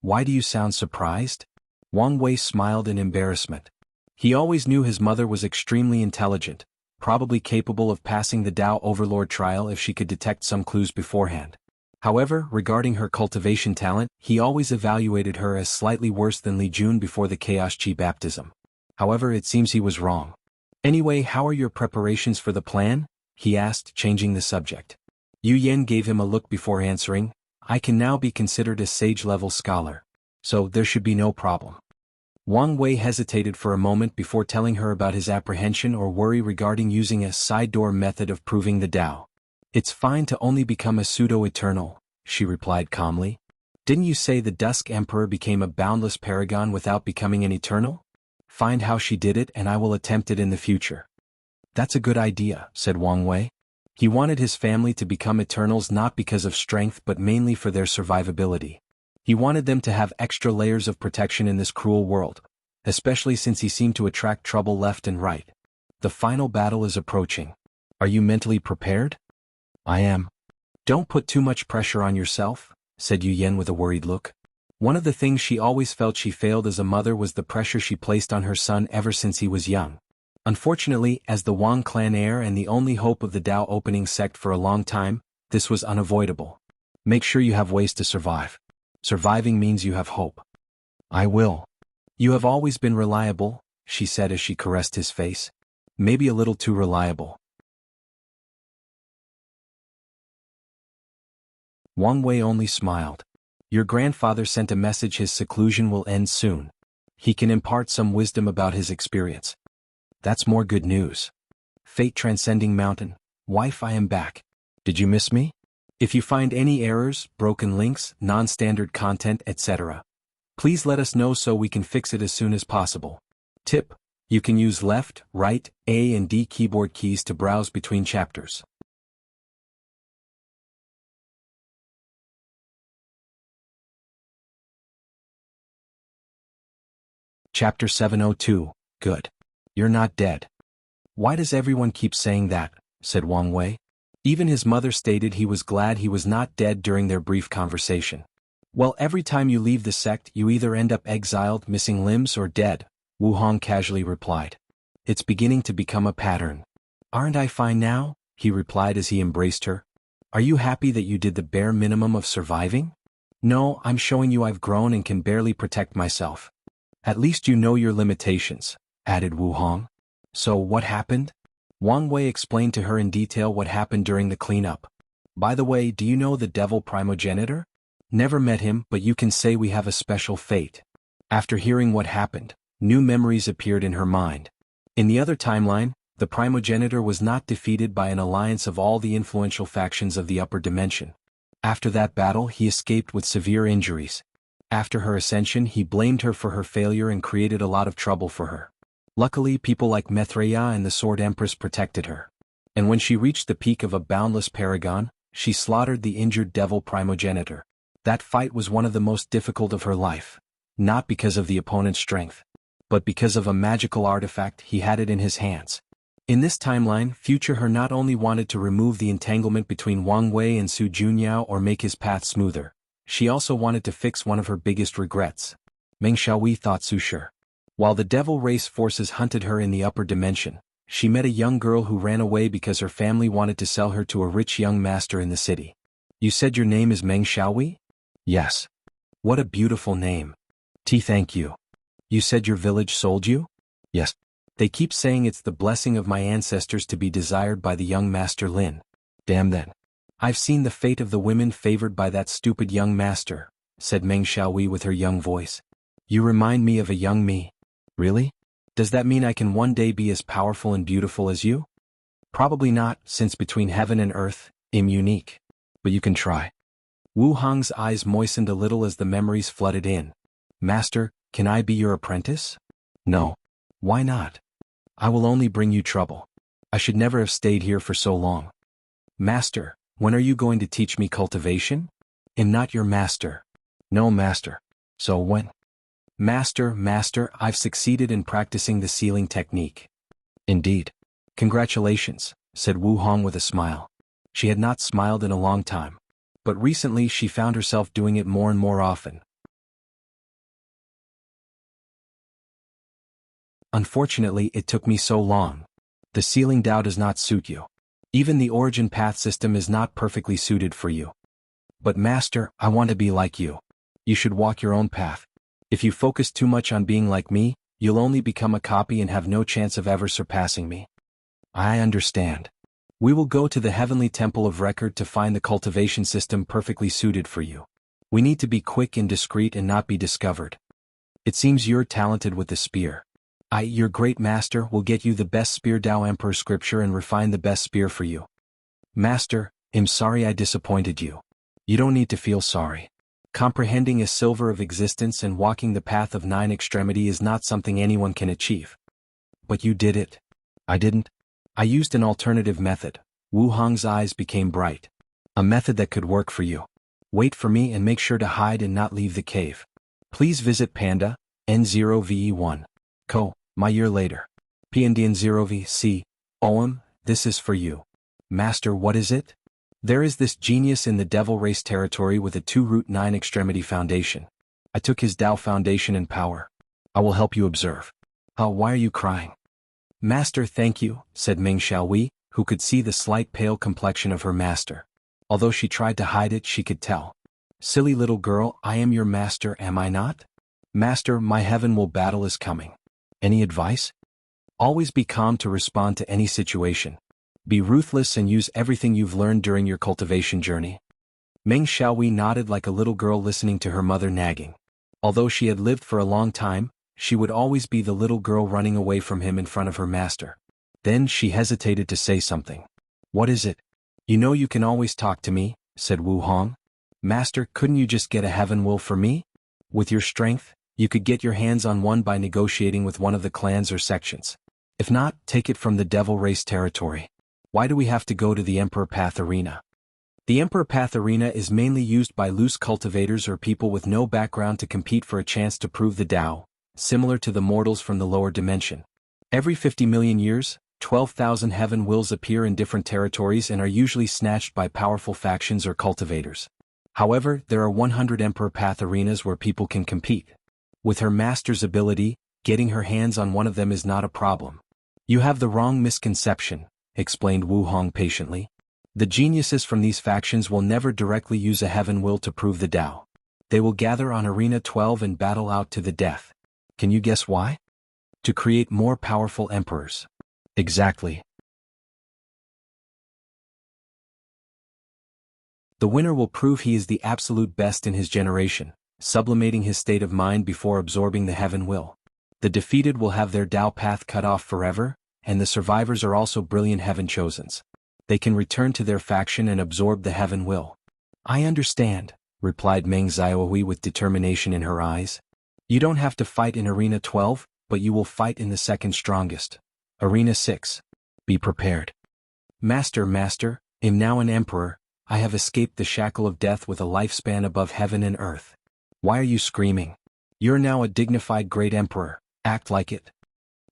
Speaker 1: Why do you sound surprised? Wang Wei smiled in embarrassment. He always knew his mother was extremely intelligent, probably capable of passing the Tao Overlord trial if she could detect some clues beforehand. However, regarding her cultivation talent, he always evaluated her as slightly worse than Li Jun before the Chaos Chi baptism. However, it seems he was wrong. Anyway, how are your preparations for the plan? He asked, changing the subject. Yu Yen gave him a look before answering. I can now be considered a sage-level scholar. So there should be no problem. Wang Wei hesitated for a moment before telling her about his apprehension or worry regarding using a side door method of proving the Tao. It's fine to only become a pseudo-eternal, she replied calmly. Didn't you say the Dusk Emperor became a boundless paragon without becoming an eternal? Find how she did it and I will attempt it in the future. That's a good idea, said Wang Wei. He wanted his family to become eternals not because of strength but mainly for their survivability. He wanted them to have extra layers of protection in this cruel world, especially since he seemed to attract trouble left and right. The final battle is approaching. Are you mentally prepared? I am. Don't put too much pressure on yourself, said Yu Yen with a worried look. One of the things she always felt she failed as a mother was the pressure she placed on her son ever since he was young. Unfortunately, as the Wang clan heir and the only hope of the Tao opening sect for a long time, this was unavoidable. Make sure you have ways to survive. Surviving means you have hope. I will. You have always been reliable, she said as she caressed his face. Maybe a little too reliable. Wang Wei only smiled. Your grandfather sent a message his seclusion will end soon. He can impart some wisdom about his experience. That's more good news. Fate transcending mountain, wife, I am back. Did you miss me? If you find any errors, broken links, non-standard content, etc., please let us know so we can fix it as soon as possible. Tip: you can use left, right, A and D keyboard keys to browse between chapters. Chapter 702, Good. You're not dead. Why does everyone keep saying that? Said Wang Wei. Even his mother stated he was glad he was not dead during their brief conversation. Well, every time you leave the sect you either end up exiled, missing limbs or dead, Wu Hong casually replied. It's beginning to become a pattern. Aren't I fine now? He replied as he embraced her. Are you happy that you did the bare minimum of surviving? No, I'm showing you I've grown and can barely protect myself. At least you know your limitations, added Wu Hong. So what happened? Wang Wei explained to her in detail what happened during the cleanup. By the way, do you know the devil primogenitor? Never met him, but you can say we have a special fate. After hearing what happened, new memories appeared in her mind. In the other timeline, the primogenitor was not defeated by an alliance of all the influential factions of the upper dimension. After that battle, he escaped with severe injuries. After her ascension, he blamed her for her failure and created a lot of trouble for her. Luckily, people like Mithreya and the Sword Empress protected her. And when she reached the peak of a boundless paragon, she slaughtered the injured devil primogenitor. That fight was one of the most difficult of her life. Not because of the opponent's strength, but because of a magical artifact he had it in his hands. In this timeline, future her not only wanted to remove the entanglement between Wang Wei and Su Junyao or make his path smoother, she also wanted to fix one of her biggest regrets. Meng Xiaowei thought Su Shi. While the devil race forces hunted her in the upper dimension, she met a young girl who ran away because her family wanted to sell her to a rich young master in the city. You said your name is Meng Xiaowei? Yes. What a beautiful name. Thank you. You said your village sold you? Yes. They keep saying it's the blessing of my ancestors to be desired by the young master Lin. Damn then. I've seen the fate of the women favored by that stupid young master, said Meng Xiaowei with her young voice. You remind me of a young me. Really? Does that mean I can one day be as powerful and beautiful as you? Probably not, since between heaven and earth, I'm unique. But you can try. Wu Hong's eyes moistened a little as the memories flooded in. Master, can I be your apprentice? No. Why not? I will only bring you trouble. I should never have stayed here for so long. Master, when are you going to teach me cultivation? I'm not your master. No, master. So when? Master, I've succeeded in practicing the sealing technique. Indeed. Congratulations, said Wu Hong with a smile. She had not smiled in a long time. But recently she found herself doing it more and more often. Unfortunately, it took me so long. The sealing Tao does not suit you. Even the origin path system is not perfectly suited for you. But master, I want to be like you. You should walk your own path. If you focus too much on being like me, you'll only become a copy and have no chance of ever surpassing me. I understand. We will go to the Heavenly Temple of Record to find the cultivation system perfectly suited for you. We need to be quick and discreet and not be discovered. It seems you're talented with the spear. Your great master, will get you the best spear Tao Emperor scripture and refine the best spear for you. Master, I'm sorry I disappointed you. You don't need to feel sorry. Comprehending a silver of existence and walking the path of 9 extremity is not something anyone can achieve. But you did it. I didn't. I used an alternative method. Wu Hong's eyes became bright. A method that could work for you. Wait for me and make sure to hide and not leave the cave. Please visit Panda, N0VE1. Co, my year later. PNDN0VC, OM, this is for you. Master, what is it? There is this genius in the devil race territory with a 2-root 9 extremity foundation. I took his Tao foundation and power. I will help you observe. Why are you crying? Master, thank you, said Meng Xiaowei, who could see the slight pale complexion of her master. Although she tried to hide it, she could tell. Silly little girl, I am your master, am I not? Master, my heaven will battle is coming. Any advice? Always be calm to respond to any situation. Be ruthless and use everything you've learned during your cultivation journey. Meng Xiaowei nodded like a little girl listening to her mother nagging. Although she had lived for a long time, she would always be the little girl running away from him in front of her master. Then she hesitated to say something. What is it? You know you can always talk to me, said Wu Hong. Master, couldn't you just get a heaven will for me? With your strength, you could get your hands on one by negotiating with one of the clans or sections. If not, take it from the devil race territory. Why do we have to go to the Emperor Path Arena? The Emperor Path Arena is mainly used by loose cultivators or people with no background to compete for a chance to prove the Tao, similar to the mortals from the lower dimension. Every 50 million years, 12,000 heaven wills appear in different territories and are usually snatched by powerful factions or cultivators. However, there are 100 Emperor Path arenas where people can compete. With her master's ability, getting her hands on one of them is not a problem. You have the wrong misconception, explained Wu Hong patiently. The geniuses from these factions will never directly use a heaven will to prove the Tao. They will gather on Arena 12 and battle out to the death. Can you guess why? To create more powerful emperors. Exactly. The winner will prove he is the absolute best in his generation, sublimating his state of mind before absorbing the heaven will. The defeated will have their Tao path cut off forever, and the survivors are also brilliant heaven chosens. They can return to their faction and absorb the heaven will. I understand, replied Meng Xiaohui with determination in her eyes. You don't have to fight in Arena 12, but you will fight in the second strongest. Arena 6. Be prepared. Master, am now an emperor. I have escaped the shackle of death with a lifespan above heaven and earth. Why are you screaming? You're now a dignified great emperor. Act like it.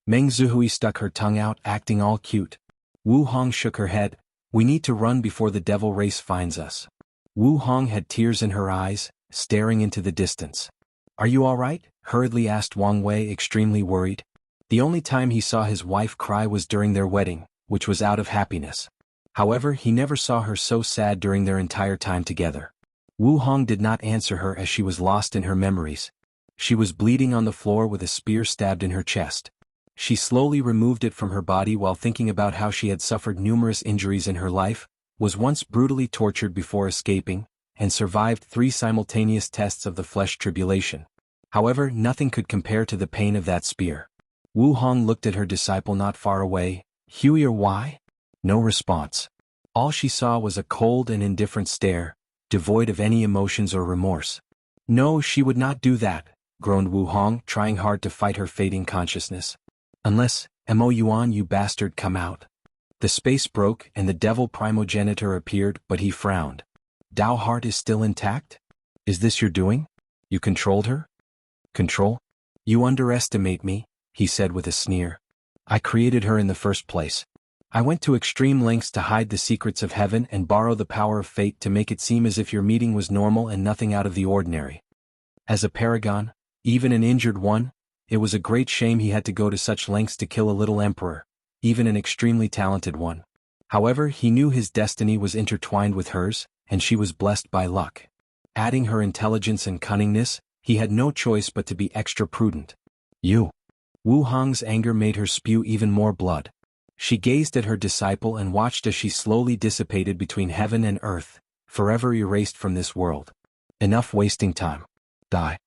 Speaker 1: Meng Xiaohui stuck her tongue out, acting all cute. Wu Hong shook her head. We need to run before the devil race finds us. Wu Hong had tears in her eyes, staring into the distance. Are you all right? Hurriedly asked Wang Wei, extremely worried. The only time he saw his wife cry was during their wedding, which was out of happiness. However, he never saw her so sad during their entire time together. Wu Hong did not answer her as she was lost in her memories. She was bleeding on the floor with a spear stabbed in her chest. She slowly removed it from her body while thinking about how she had suffered numerous injuries in her life, was once brutally tortured before escaping, and survived 3 simultaneous tests of the flesh tribulation. However, nothing could compare to the pain of that spear. Wu Hong looked at her disciple not far away. Huey or why? No response. All she saw was a cold and indifferent stare, devoid of any emotions or remorse. No, she would not do that, groaned Wu Hong, trying hard to fight her fading consciousness. Unless, Mo Yuan, you bastard, come out. The space broke and the devil primogenitor appeared, but he frowned. Dao heart is still intact? Is this your doing? You controlled her? Control? You underestimate me, he said with a sneer. I created her in the first place. I went to extreme lengths to hide the secrets of heaven and borrow the power of fate to make it seem as if your meeting was normal and nothing out of the ordinary. As a paragon, even an injured one, it was a great shame he had to go to such lengths to kill a little emperor, even an extremely talented one. However, he knew his destiny was intertwined with hers, and she was blessed by luck. Adding her intelligence and cunningness, he had no choice but to be extra prudent. You. Wu Hong's anger made her spew even more blood. She gazed at her disciple and watched as she slowly dissipated between heaven and earth, forever erased from this world. Enough wasting time. Die.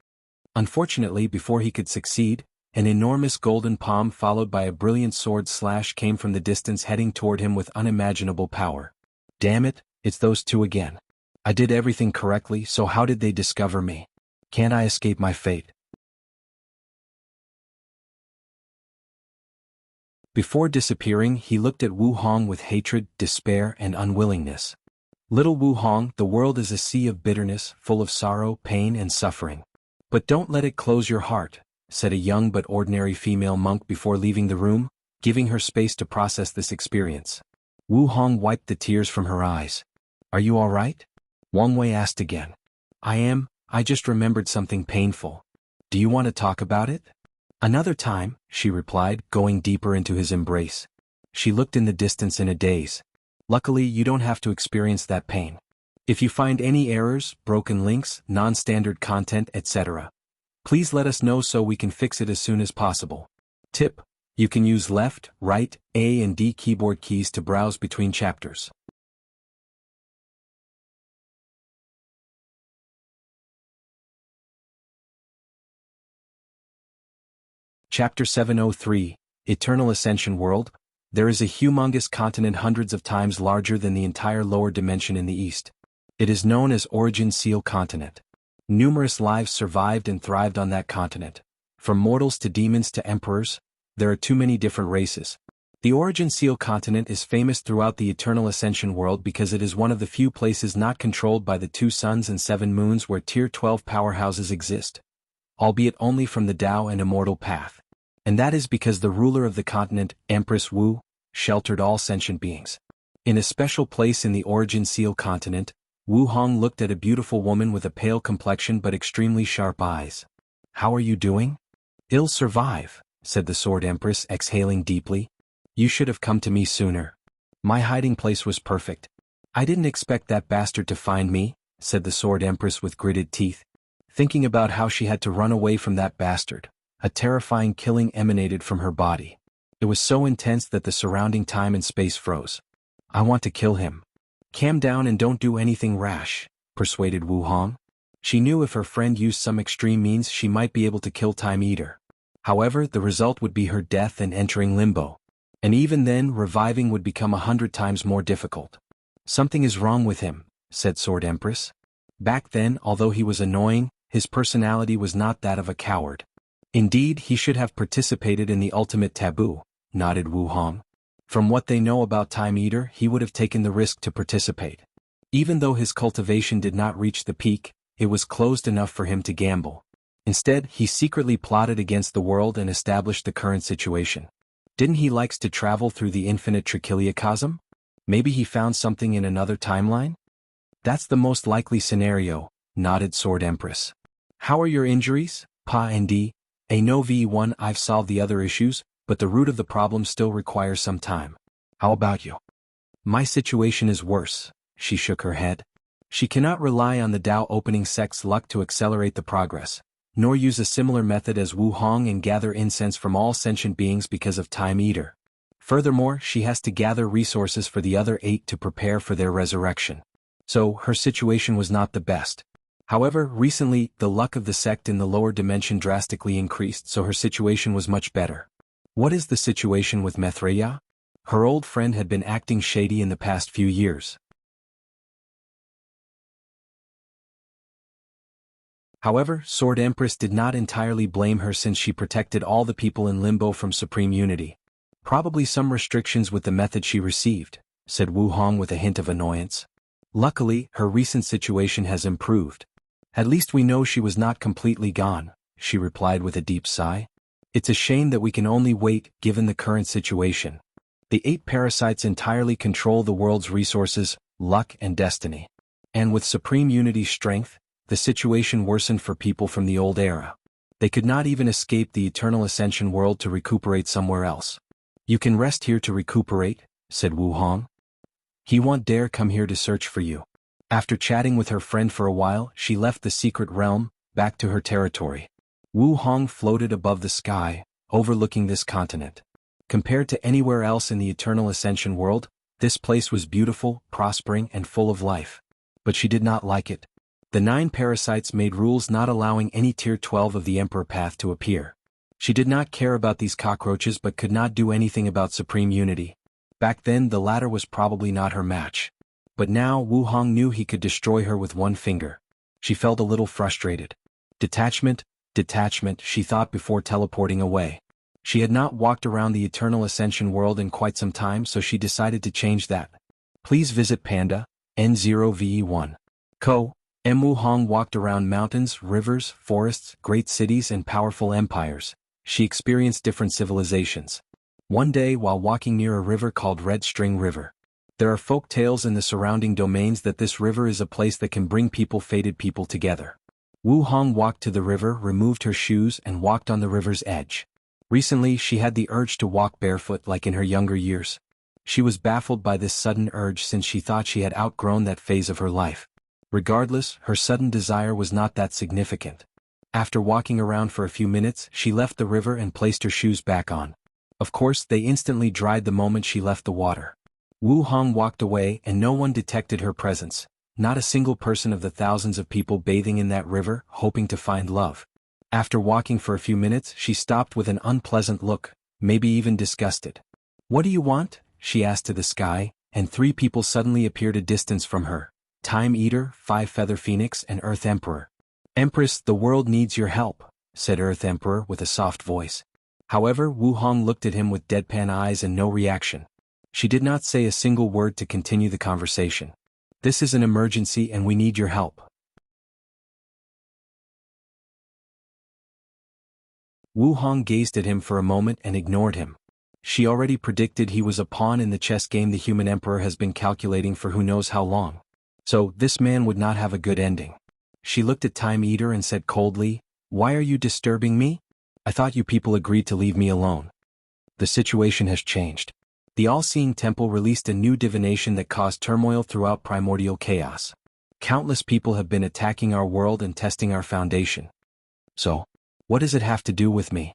Speaker 1: Unfortunately, before he could succeed, an enormous golden palm followed by a brilliant sword slash came from the distance heading toward him with unimaginable power. Damn it, it's those two again. I did everything correctly, so how did they discover me? Can't I escape my fate? Before disappearing, he looked at Wu Hong with hatred, despair, and unwillingness. Little Wu Hong, the world is a sea of bitterness, full of sorrow, pain, and suffering. But don't let it close your heart, said a young but ordinary female monk before leaving the room, giving her space to process this experience. Wu Hong wiped the tears from her eyes. Are you all right? Wang Wei asked again. I just remembered something painful. Do you want to talk about it? Another time, she replied, going deeper into his embrace. She looked in the distance in a daze. Luckily, you don't have to experience that pain. If you find any errors, broken links, non-standard content, etc., please let us know so we can fix it as soon as possible. Tip: you can use left, right, A and D keyboard keys to browse between chapters. Chapter 703, Eternal Ascension World. There is a humongous continent hundreds of times larger than the entire lower dimension in the east. It is known as Origin Seal Continent. Numerous lives survived and thrived on that continent. From mortals to demons to emperors, there are too many different races. The Origin Seal Continent is famous throughout the Eternal Ascension World because it is one of the few places not controlled by the 2 suns and 7 moons where Tier 12 powerhouses exist, albeit only from the Tao and Immortal Path. And that is because the ruler of the continent, Empress Wu, sheltered all sentient beings. In a special place in the Origin Seal Continent, Wu Hong looked at a beautiful woman with a pale complexion but extremely sharp eyes. How are you doing? I'll survive, said the Sword Empress, exhaling deeply. You should have come to me sooner. My hiding place was perfect. I didn't expect that bastard to find me, said the Sword Empress with gritted teeth. Thinking about how she had to run away from that bastard, a terrifying killing emanated from her body. It was so intense that the surrounding time and space froze. I want to kill him. Calm down and don't do anything rash, persuaded Wu Hong. She knew if her friend used some extreme means she might be able to kill Time Eater. However, the result would be her death and entering limbo. And even then, reviving would become 100 times more difficult. Something is wrong with him, said Sword Empress. Back then, although he was annoying, his personality was not that of a coward. Indeed, he should have participated in the ultimate taboo, nodded Wu Hong. From what they know about Time Eater, he would have taken the risk to participate. Even though his cultivation did not reach the peak, it was closed enough for him to gamble. Instead, he secretly plotted against the world and established the current situation. Didn't he likes to travel through the infinite trichiliocosm? Maybe he found something in another timeline? That's the most likely scenario, nodded Sword Empress. How are your injuries, Pa and D? No V1, I've solved the other issues, but the root of the problem still requires some time. How about you? My situation is worse, she shook her head. She cannot rely on the Tao opening sect's luck to accelerate the progress, nor use a similar method as Wu Hong and gather incense from all sentient beings because of Time Eater. Furthermore, she has to gather resources for the other 8 to prepare for their resurrection. So, her situation was not the best. However, recently, the luck of the sect in the lower dimension drastically increased, so her situation was much better. What is the situation with Maitreya? Her old friend had been acting shady in the past few years. However, Sword Empress did not entirely blame her since she protected all the people in Limbo from Supreme Unity. Probably some restrictions with the method she received, said Wu Hong with a hint of annoyance. Luckily, her recent situation has improved. At least we know she was not completely gone, she replied with a deep sigh. It's a shame that we can only wait, given the current situation. The 8 parasites entirely control the world's resources, luck and destiny. And with Supreme Unity's strength, the situation worsened for people from the old era. They could not even escape the Eternal Ascension world to recuperate somewhere else. You can rest here to recuperate, said Wu Hong. He won't dare come here to search for you. After chatting with her friend for a while, she left the secret realm, back to her territory. Wu Hong floated above the sky, overlooking this continent. Compared to anywhere else in the Eternal Ascension world, this place was beautiful, prospering, and full of life. But she did not like it. The 9 parasites made rules not allowing any Tier 12 of the Emperor path to appear. She did not care about these cockroaches but could not do anything about Supreme Unity. Back then the latter was probably not her match. But now Wu Hong knew he could destroy her with one finger. She felt a little frustrated. Detachment, she thought before teleporting away. She had not walked around the Eternal Ascension world in quite some time, so she decided to change that. Please visit Panda, N0VE1. Wu Hong walked around mountains, rivers, forests, great cities and powerful empires. She experienced different civilizations. One day while walking near a river called Red String River. There are folk tales in the surrounding domains that this river is a place that can bring fated people together. Wu Hong walked to the river, removed her shoes and walked on the river's edge. Recently she had the urge to walk barefoot like in her younger years. She was baffled by this sudden urge since she thought she had outgrown that phase of her life. Regardless, her sudden desire was not that significant. After walking around for a few minutes, she left the river and placed her shoes back on. Of course, they instantly dried the moment she left the water. Wu Hong walked away and no one detected her presence, not a single person of the thousands of people bathing in that river, hoping to find love. After walking for a few minutes, she stopped with an unpleasant look, maybe even disgusted. What do you want? She asked to the sky, and 3 people suddenly appeared a distance from her. Time Eater, 5 Feather Phoenix and Earth Emperor. Empress, the world needs your help, said Earth Emperor with a soft voice. However, Wu Hong looked at him with deadpan eyes and no reaction. She did not say a single word to continue the conversation. This is an emergency and we need your help. Wu Hong gazed at him for a moment and ignored him. She already predicted he was a pawn in the chess game the human emperor has been calculating for who knows how long. So, this man would not have a good ending. She looked at Time Eater and said coldly, "Why are you disturbing me? I thought you people agreed to leave me alone." The situation has changed. The all-seeing temple released a new divination that caused turmoil throughout primordial chaos. Countless people have been attacking our world and testing our foundation. So, what does it have to do with me?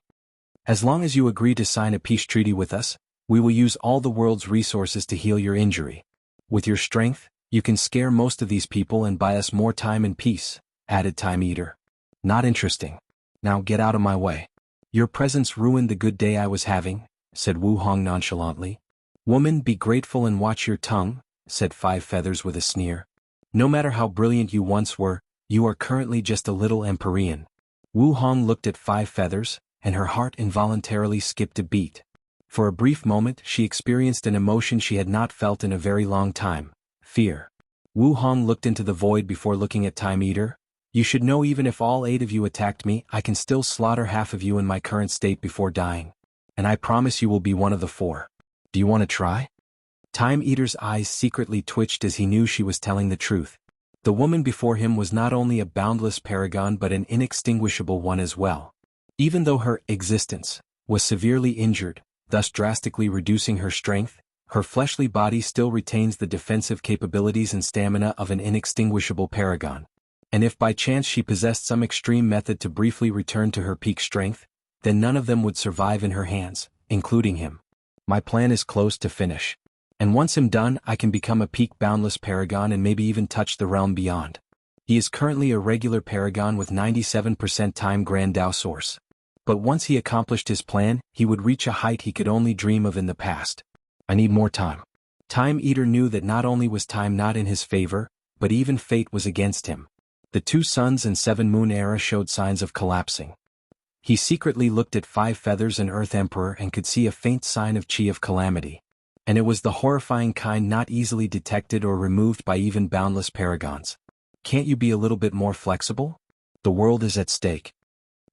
Speaker 1: As long as you agree to sign a peace treaty with us, we will use all the world's resources to heal your injury. With your strength, you can scare most of these people and buy us more time and peace, added Time Eater. Not interesting. Now get out of my way. Your presence ruined the good day I was having, said Wu Hong nonchalantly. Woman, be grateful and watch your tongue, said Five Feathers with a sneer. No matter how brilliant you once were, you are currently just a little Empyrean. Wu Hong looked at Five Feathers, and her heart involuntarily skipped a beat. For a brief moment she experienced an emotion she had not felt in a very long time: fear. Wu Hong looked into the void before looking at Time Eater. You should know, even if all 8 of you attacked me, I can still slaughter half of you in my current state before dying. And I promise you will be one of the 4. Do you want to try? Time Eater's eyes secretly twitched as he knew she was telling the truth. The woman before him was not only a boundless paragon but an inextinguishable one as well. Even though her existence was severely injured, thus drastically reducing her strength, her fleshly body still retains the defensive capabilities and stamina of an inextinguishable paragon. And if by chance she possessed some extreme method to briefly return to her peak strength, then none of them would survive in her hands, including him. My plan is close to finish. And once I'm done, I can become a peak boundless paragon and maybe even touch the realm beyond. He is currently a regular paragon with 97% time Grand Dao source. But once he accomplished his plan, he would reach a height he could only dream of in the past. I need more time. Time Eater knew that not only was time not in his favor, but even fate was against him. The 2 suns and 7 moon era showed signs of collapsing. He secretly looked at Five Feathers and Earth Emperor and could see a faint sign of chi of calamity. And it was the horrifying kind not easily detected or removed by even boundless paragons. Can't you be a little bit more flexible? The world is at stake.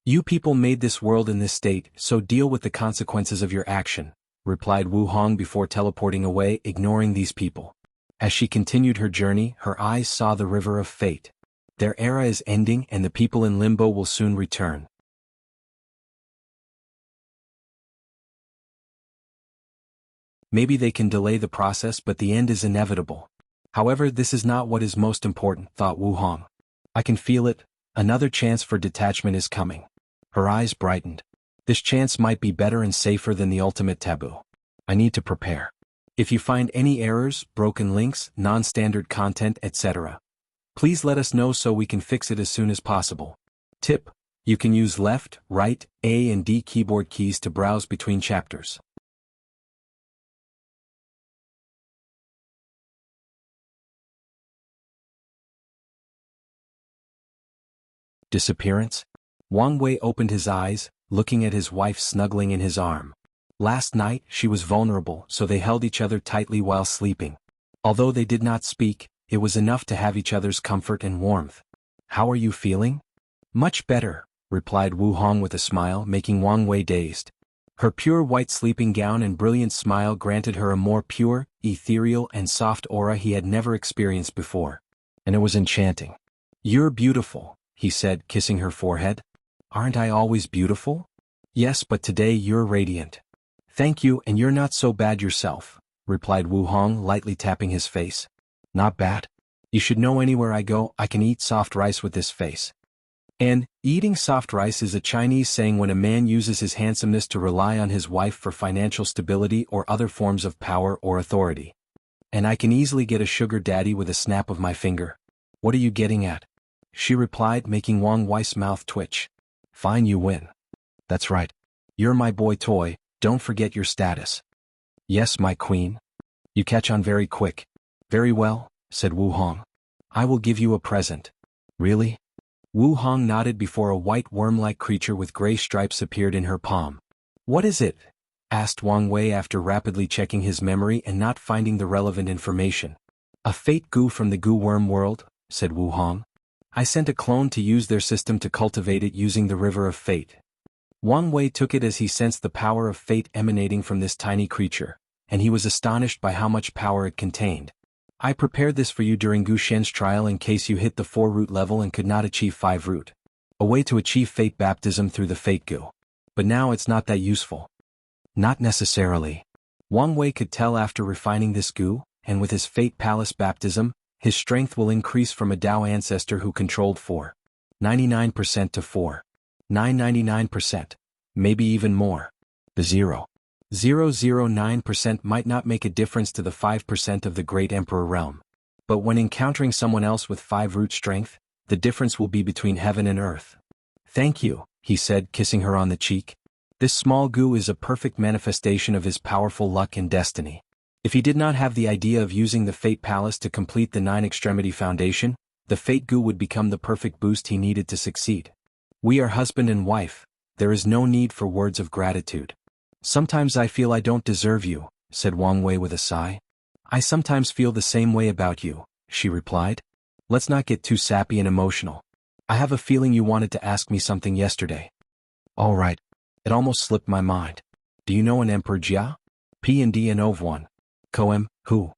Speaker 1: You people made this world in this state, so deal with the consequences of your action, replied Wu Hong before teleporting away, ignoring these people. As she continued her journey, her eyes saw the river of fate. Their era is ending and the people in limbo will soon return. Maybe they can delay the process, but the end is inevitable. However, this is not what is most important, thought Wu Hong. I can feel it. Another chance for detachment is coming. Her eyes brightened. This chance might be better and safer than the ultimate taboo. I need to prepare. If you find any errors, broken links, non-standard content, etc., please let us know so we can fix it as soon as possible. Tip: you can use left, right, A and D keyboard keys to browse between chapters. Disappearance? Wang Wei opened his eyes, looking at his wife snuggling in his arm. Last night, she was vulnerable, so they held each other tightly while sleeping. Although they did not speak, it was enough to have each other's comfort and warmth. How are you feeling? Much better, replied Wu Hong with a smile, making Wang Wei dazed. Her pure white sleeping gown and brilliant smile granted her a more pure, ethereal and soft aura he had never experienced before. And it was enchanting. You're beautiful, he said, kissing her forehead. Aren't I always beautiful? Yes, but today you're radiant. Thank you, and you're not so bad yourself, replied Wu Hong, lightly tapping his face. Not bad? You should know anywhere I go, I can eat soft rice with this face. And, eating soft rice is a Chinese saying when a man uses his handsomeness to rely on his wife for financial stability or other forms of power or authority. And I can easily get a sugar daddy with a snap of my finger. What are you getting at? She replied, making Wang Wei's mouth twitch. Fine, you win. That's right. You're my boy toy, don't forget your status. Yes, my queen. You catch on very quick. Very well, said Wu Hong. I will give you a present. Really? Wu Hong nodded before a white worm-like creature with gray stripes appeared in her palm. What is it? Asked Wang Wei after rapidly checking his memory and not finding the relevant information. A fate goo from the goo worm world, said Wu Hong. I sent a clone to use their system to cultivate it using the river of fate. Wang Wei took it as he sensed the power of fate emanating from this tiny creature, and he was astonished by how much power it contained. I prepared this for you during Gu Shen's trial in case you hit the 4 root level and could not achieve 5 root. A way to achieve fate baptism through the fate goo. But now it's not that useful. Not necessarily. Wang Wei could tell after refining this goo, and with his Fate Palace baptism, his strength will increase from a Tao ancestor who controlled 4.99% to 4.999%, maybe even more. The 0.009% might not make a difference to the 5% of the Great Emperor realm. But when encountering someone else with 5 root strength, the difference will be between heaven and earth. Thank you, he said, kissing her on the cheek. This small goo is a perfect manifestation of his powerful luck and destiny. If he did not have the idea of using the Fate Palace to complete the 9 Extremity Foundation, the Fate Goo would become the perfect boost he needed to succeed. We are husband and wife, there is no need for words of gratitude. Sometimes I feel I don't deserve you, said Wang Wei with a sigh. I sometimes feel the same way about you, she replied. Let's not get too sappy and emotional. I have a feeling you wanted to ask me something yesterday. All right. It almost slipped my mind. Do you know an Emperor Jia? P&D and Ov 1. Koem, who?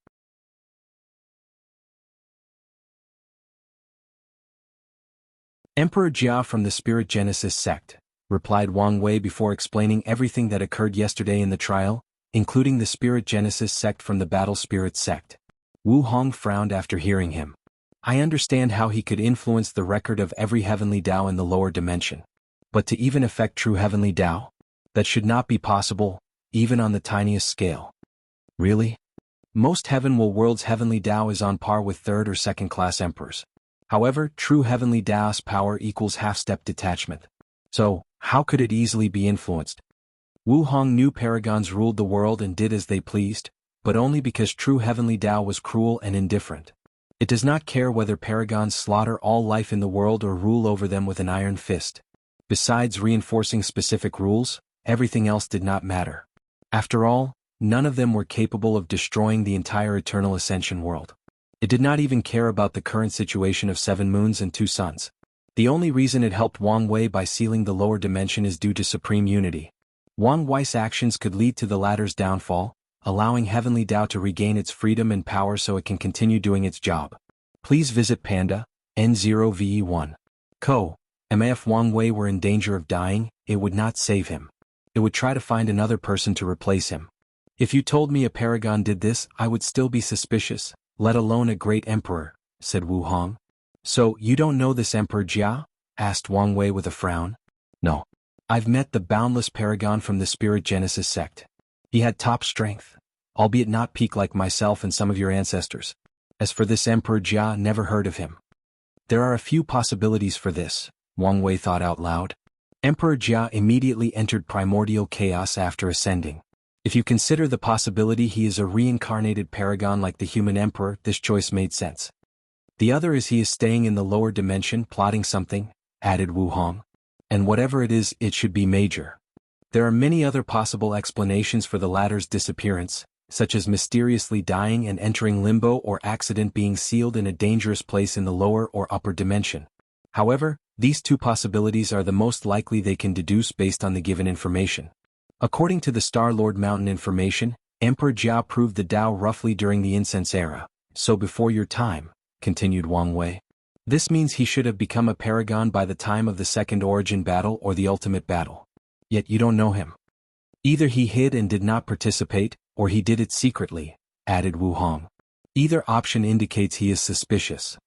Speaker 1: Emperor Jia from the Spirit Genesis sect, replied Wang Wei before explaining everything that occurred yesterday in the trial, including the Spirit Genesis sect from the Battle Spirit sect. Wu Hong frowned after hearing him. I understand how he could influence the record of every heavenly Tao in the lower dimension. But to even affect true heavenly Tao? That should not be possible, even on the tiniest scale. Really? Most world's heavenly Tao is on par with 3rd or 2nd class emperors. However, true heavenly Tao's power equals half-step detachment. So, how could it easily be influenced? Wu Hong knew paragons ruled the world and did as they pleased, but only because true heavenly Tao was cruel and indifferent. It does not care whether paragons slaughter all life in the world or rule over them with an iron fist. Besides reinforcing specific rules, everything else did not matter. After all, none of them were capable of destroying the entire eternal ascension world. It did not even care about the current situation of 7 moons and 2 suns. The only reason it helped Wang Wei by sealing the lower dimension is due to supreme unity. Wang Wei's actions could lead to the latter's downfall, allowing heavenly Tao to regain its freedom and power so it can continue doing its job. Please visit Panda, N0VE1. Co. If Wang Wei were in danger of dying, it would not save him. It would try to find another person to replace him. If you told me a paragon did this, I would still be suspicious, let alone a great emperor, said Wu Hong. So, you don't know this Emperor Jia? Asked Wang Wei with a frown. No. I've met the boundless paragon from the Spirit Genesis sect. He had top strength, albeit not peak like myself and some of your ancestors. As for this Emperor Jia, never heard of him. There are a few possibilities for this, Wang Wei thought out loud. Emperor Jia immediately entered primordial chaos after ascending. If you consider the possibility he is a reincarnated paragon like the human emperor, this choice made sense. The other is he is staying in the lower dimension plotting something, added Wu Hong. And whatever it is, it should be major. There are many other possible explanations for the latter's disappearance, such as mysteriously dying and entering limbo or accident being sealed in a dangerous place in the lower or upper dimension. However, these 2 possibilities are the most likely they can deduce based on the given information. According to the Star-Lord Mountain information, Emperor Jia proved the Tao roughly during the Incense Era, so before your time, continued Wang Wei. This means he should have become a paragon by the time of the Second Origin Battle or the Ultimate Battle. Yet you don't know him. Either he hid and did not participate, or he did it secretly, added Wu Hong. Either option indicates he is suspicious.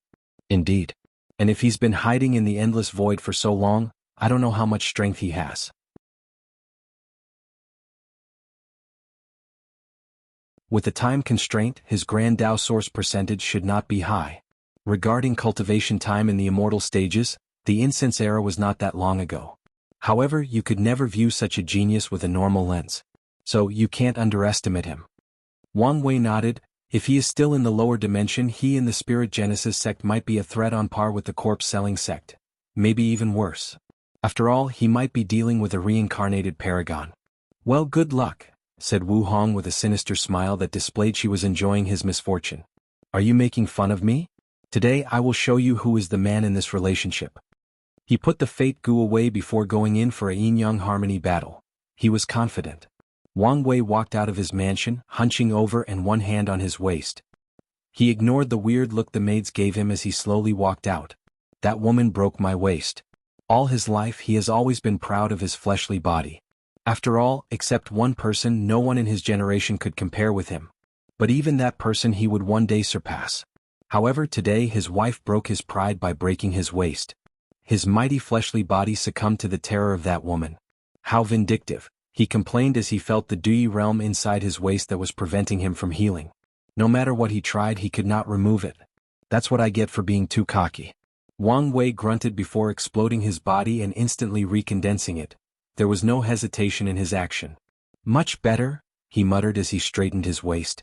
Speaker 1: Indeed. And if he's been hiding in the endless void for so long, I don't know how much strength he has. With the time constraint, his grand Tao source percentage should not be high. Regarding cultivation time in the immortal stages, the Incense Era was not that long ago. However, you could never view such a genius with a normal lens. So, you can't underestimate him. Wang Wei nodded. If he is still in the lower dimension, he and the Spirit Genesis sect might be a threat on par with the corpse-selling sect. Maybe even worse. After all, he might be dealing with a reincarnated paragon. Well, good luck, said Wu Hong with a sinister smile that displayed she was enjoying his misfortune. Are you making fun of me? Today I will show you who is the man in this relationship. He put the Fate Goo away before going in for a yin-yang harmony battle. He was confident. Wang Wei walked out of his mansion, hunching over and one hand on his waist. He ignored the weird look the maids gave him as he slowly walked out. That woman broke my waist. All his life he has always been proud of his fleshly body. After all, except one person, no one in his generation could compare with him. But even that person he would one day surpass. However, today his wife broke his pride by breaking his waist. His mighty fleshly body succumbed to the terror of that woman. How vindictive, he complained as he felt the dewy realm inside his waist that was preventing him from healing. No matter what he tried, he could not remove it. That's what I get for being too cocky. Wang Wei grunted before exploding his body and instantly recondensing it. There was no hesitation in his action. Much better, he muttered as he straightened his waist.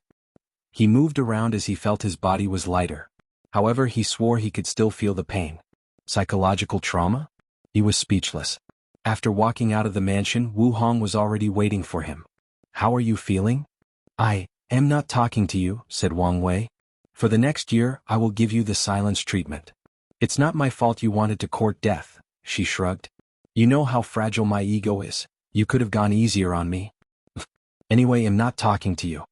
Speaker 1: He moved around as he felt his body was lighter. However, he swore he could still feel the pain. Psychological trauma? He was speechless. After walking out of the mansion, Wu Hong was already waiting for him. How are you feeling? I am not talking to you, said Wang Wei. For the next year, I will give you the silence treatment. It's not my fault you wanted to court death, she shrugged. You know how fragile my ego is. You could have gone easier on me. Anyway, I'm not talking to you.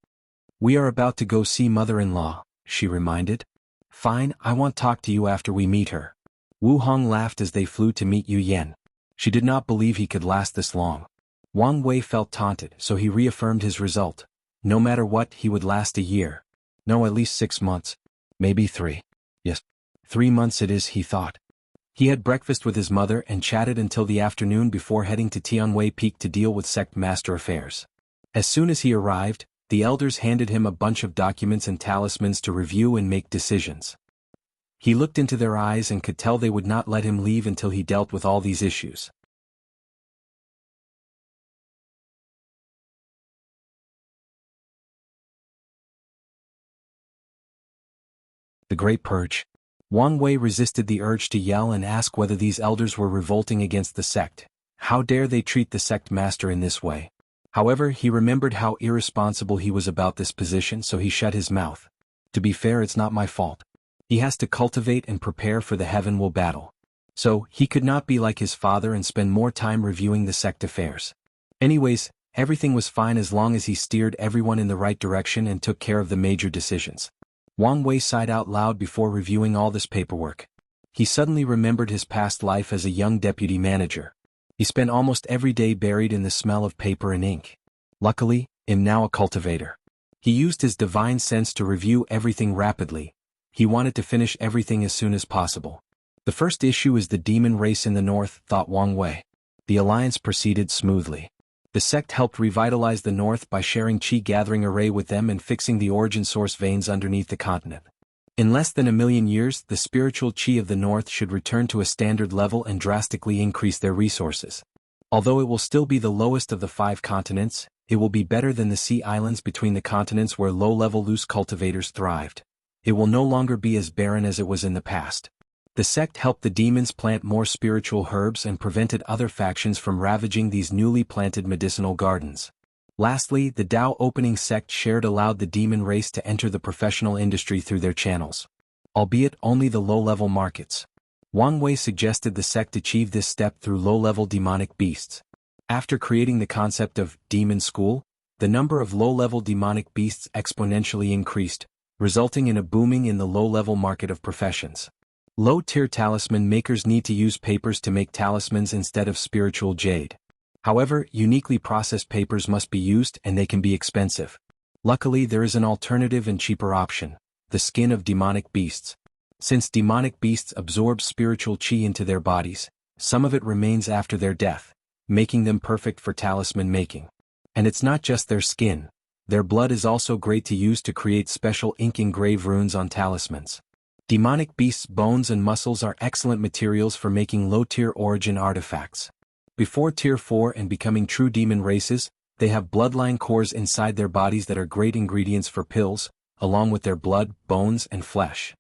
Speaker 1: We are about to go see mother-in-law, she reminded. Fine, I won't talk to you after we meet her. Wu Hong laughed as they flew to meet Yu Yan. She did not believe he could last this long. Wang Wei felt taunted, so he reaffirmed his result. No matter what, he would last a year. No, at least 6 months. Maybe 3. Yes, 3 months it is, he thought. He had breakfast with his mother and chatted until the afternoon before heading to Tianwei Peak to deal with sect master affairs. As soon as he arrived, the elders handed him a bunch of documents and talismans to review and make decisions. He looked into their eyes and could tell they would not let him leave until he dealt with all these issues. The Great Purge. Wang Wei resisted the urge to yell and ask whether these elders were revolting against the sect. How dare they treat the sect master in this way? However, he remembered how irresponsible he was about this position, so he shut his mouth. To be fair, it's not my fault. He has to cultivate and prepare for the Heavenwell battle. So, he could not be like his father and spend more time reviewing the sect affairs. Anyways, everything was fine as long as he steered everyone in the right direction and took care of the major decisions. Wang Wei sighed out loud before reviewing all this paperwork. He suddenly remembered his past life as a young deputy manager. He spent almost every day buried in the smell of paper and ink. Luckily, I'm now a cultivator. He used his divine sense to review everything rapidly. He wanted to finish everything as soon as possible. The first issue is the demon race in the north, thought Wang Wei. The alliance proceeded smoothly. The sect helped revitalize the north by sharing Qi gathering array with them and fixing the origin source veins underneath the continent. In less than 1,000,000 years, the spiritual Qi of the north should return to a standard level and drastically increase their resources. Although it will still be the lowest of the 5 continents, it will be better than the sea islands between the continents where low-level loose cultivators thrived. It will no longer be as barren as it was in the past. The sect helped the demons plant more spiritual herbs and prevented other factions from ravaging these newly planted medicinal gardens. Lastly, the Tao opening sect shared allowed the demon race to enter the professional industry through their channels. Albeit only the low-level markets. Wang Wei suggested the sect achieve this step through low-level demonic beasts. After creating the concept of demon school, the number of low-level demonic beasts exponentially increased, resulting in a booming in the low-level market of professions. Low-tier talisman makers need to use papers to make talismans instead of spiritual jade. However, uniquely processed papers must be used and they can be expensive. Luckily, there is an alternative and cheaper option, the skin of demonic beasts. Since demonic beasts absorb spiritual qi into their bodies, some of it remains after their death, making them perfect for talisman making. And it's not just their skin. Their blood is also great to use to create special ink engraved runes on talismans. Demonic beasts' bones and muscles are excellent materials for making low-tier origin artifacts. Before Tier 4 and becoming true demon races, they have bloodline cores inside their bodies that are great ingredients for pills, along with their blood, bones, and flesh.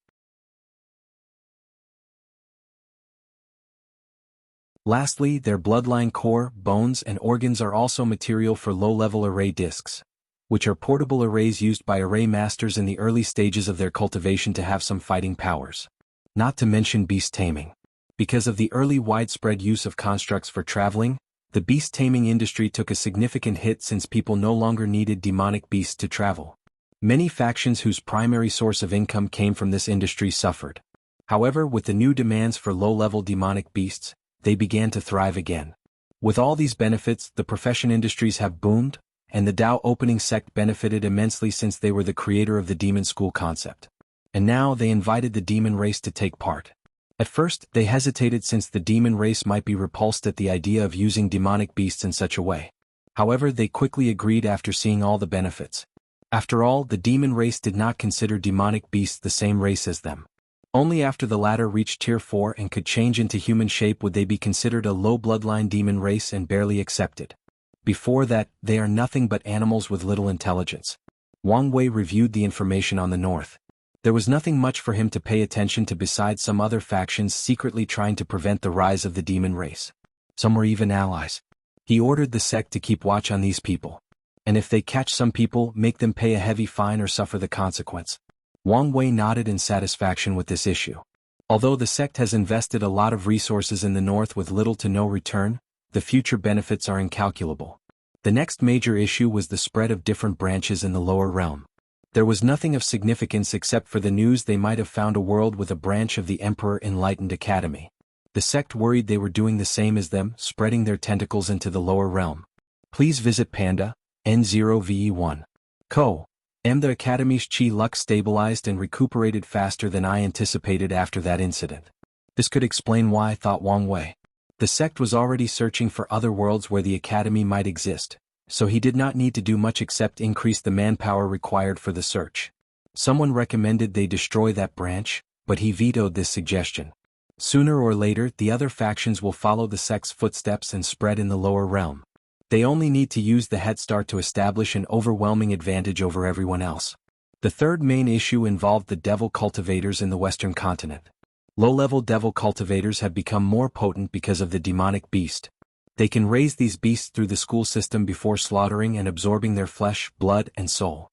Speaker 1: Lastly, their bloodline core, bones, and organs are also material for low-level array discs, which are portable arrays used by array masters in the early stages of their cultivation to have some fighting powers. Not to mention beast taming. Because of the early widespread use of constructs for traveling, the beast taming industry took a significant hit since people no longer needed demonic beasts to travel. Many factions whose primary source of income came from this industry suffered. However, with the new demands for low-level demonic beasts, they began to thrive again. With all these benefits, the profession industries have boomed, and the Tao opening sect benefited immensely since they were the creator of the demon school concept. And now they invited the demon race to take part. At first, they hesitated since the demon race might be repulsed at the idea of using demonic beasts in such a way. However, they quickly agreed after seeing all the benefits. After all, the demon race did not consider demonic beasts the same race as them. Only after the latter reached Tier 4 and could change into human shape would they be considered a low bloodline demon race and barely accepted. Before that, they are nothing but animals with little intelligence. Wang Wei reviewed the information on the north. There was nothing much for him to pay attention to besides some other factions secretly trying to prevent the rise of the demon race. Some were even allies. He ordered the sect to keep watch on these people. And if they catch some people, make them pay a heavy fine or suffer the consequence. Wang Wei nodded in satisfaction with this issue. Although the sect has invested a lot of resources in the north with little to no return, the future benefits are incalculable. The next major issue was the spread of different branches in the lower realm. There was nothing of significance except for the news they might have found a world with a branch of the Emperor Enlightened Academy. The sect worried they were doing the same as them, spreading their tentacles into the lower realm. Please visit Panda, N0VE1. Co. The Academy's Chi luck stabilized and recuperated faster than I anticipated after that incident. This could explain why, thought Wang Wei. The sect was already searching for other worlds where the Academy might exist, so he did not need to do much except increase the manpower required for the search. Someone recommended they destroy that branch, but he vetoed this suggestion. Sooner or later, the other factions will follow the sect's footsteps and spread in the lower realm. They only need to use the head start to establish an overwhelming advantage over everyone else. The third main issue involved the devil cultivators in the Western continent. Low-level devil cultivators have become more potent because of the demonic beast. They can raise these beasts through the school system before slaughtering and absorbing their flesh, blood, and soul.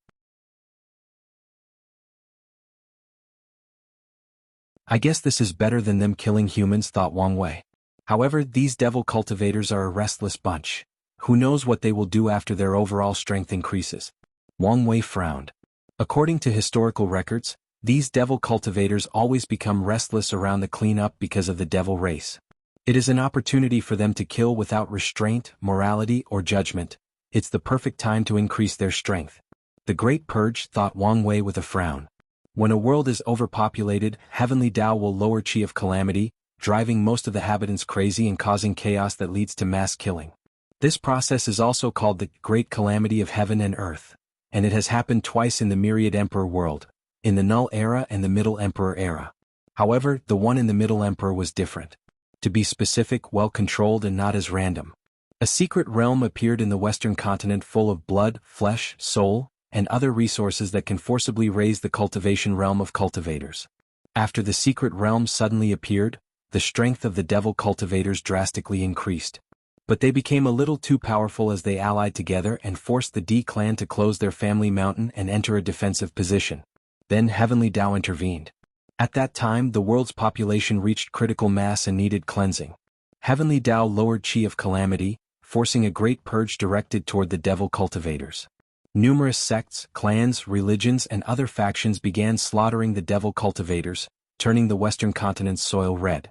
Speaker 1: I guess this is better than them killing humans, thought Wang Wei. However, these devil cultivators are a restless bunch. Who knows what they will do after their overall strength increases? Wang Wei frowned. According to historical records, these devil cultivators always become restless around the cleanup because of the devil race. It is an opportunity for them to kill without restraint, morality, or judgment. It's the perfect time to increase their strength. The Great Purge, thought Wang Wei with a frown. When a world is overpopulated, Heavenly Tao will lower Chi of Calamity, driving most of the inhabitants crazy and causing chaos that leads to mass killing. This process is also called the Great Calamity of Heaven and Earth, and it has happened twice in the Myriad Emperor world, in the Null Era and the Middle Emperor Era. However, the one in the Middle Emperor was different. To be specific, well-controlled and not as random. A secret realm appeared in the Western continent full of blood, flesh, soul, and other resources that can forcibly raise the cultivation realm of cultivators. After the secret realm suddenly appeared, the strength of the devil cultivators drastically increased. But they became a little too powerful as they allied together and forced the D clan to close their family mountain and enter a defensive position. Then Heavenly Tao intervened. At that time, the world's population reached critical mass and needed cleansing. Heavenly Tao lowered Chi of Calamity, forcing a great purge directed toward the devil cultivators. Numerous sects, clans, religions, and other factions began slaughtering the devil cultivators, turning the Western continent's soil red.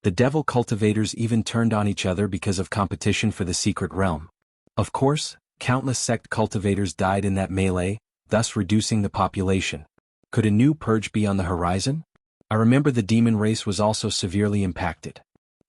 Speaker 1: The devil cultivators even turned on each other because of competition for the secret realm. Of course, countless sect cultivators died in that melee, thus reducing the population. Could a new purge be on the horizon? I remember the demon race was also severely impacted.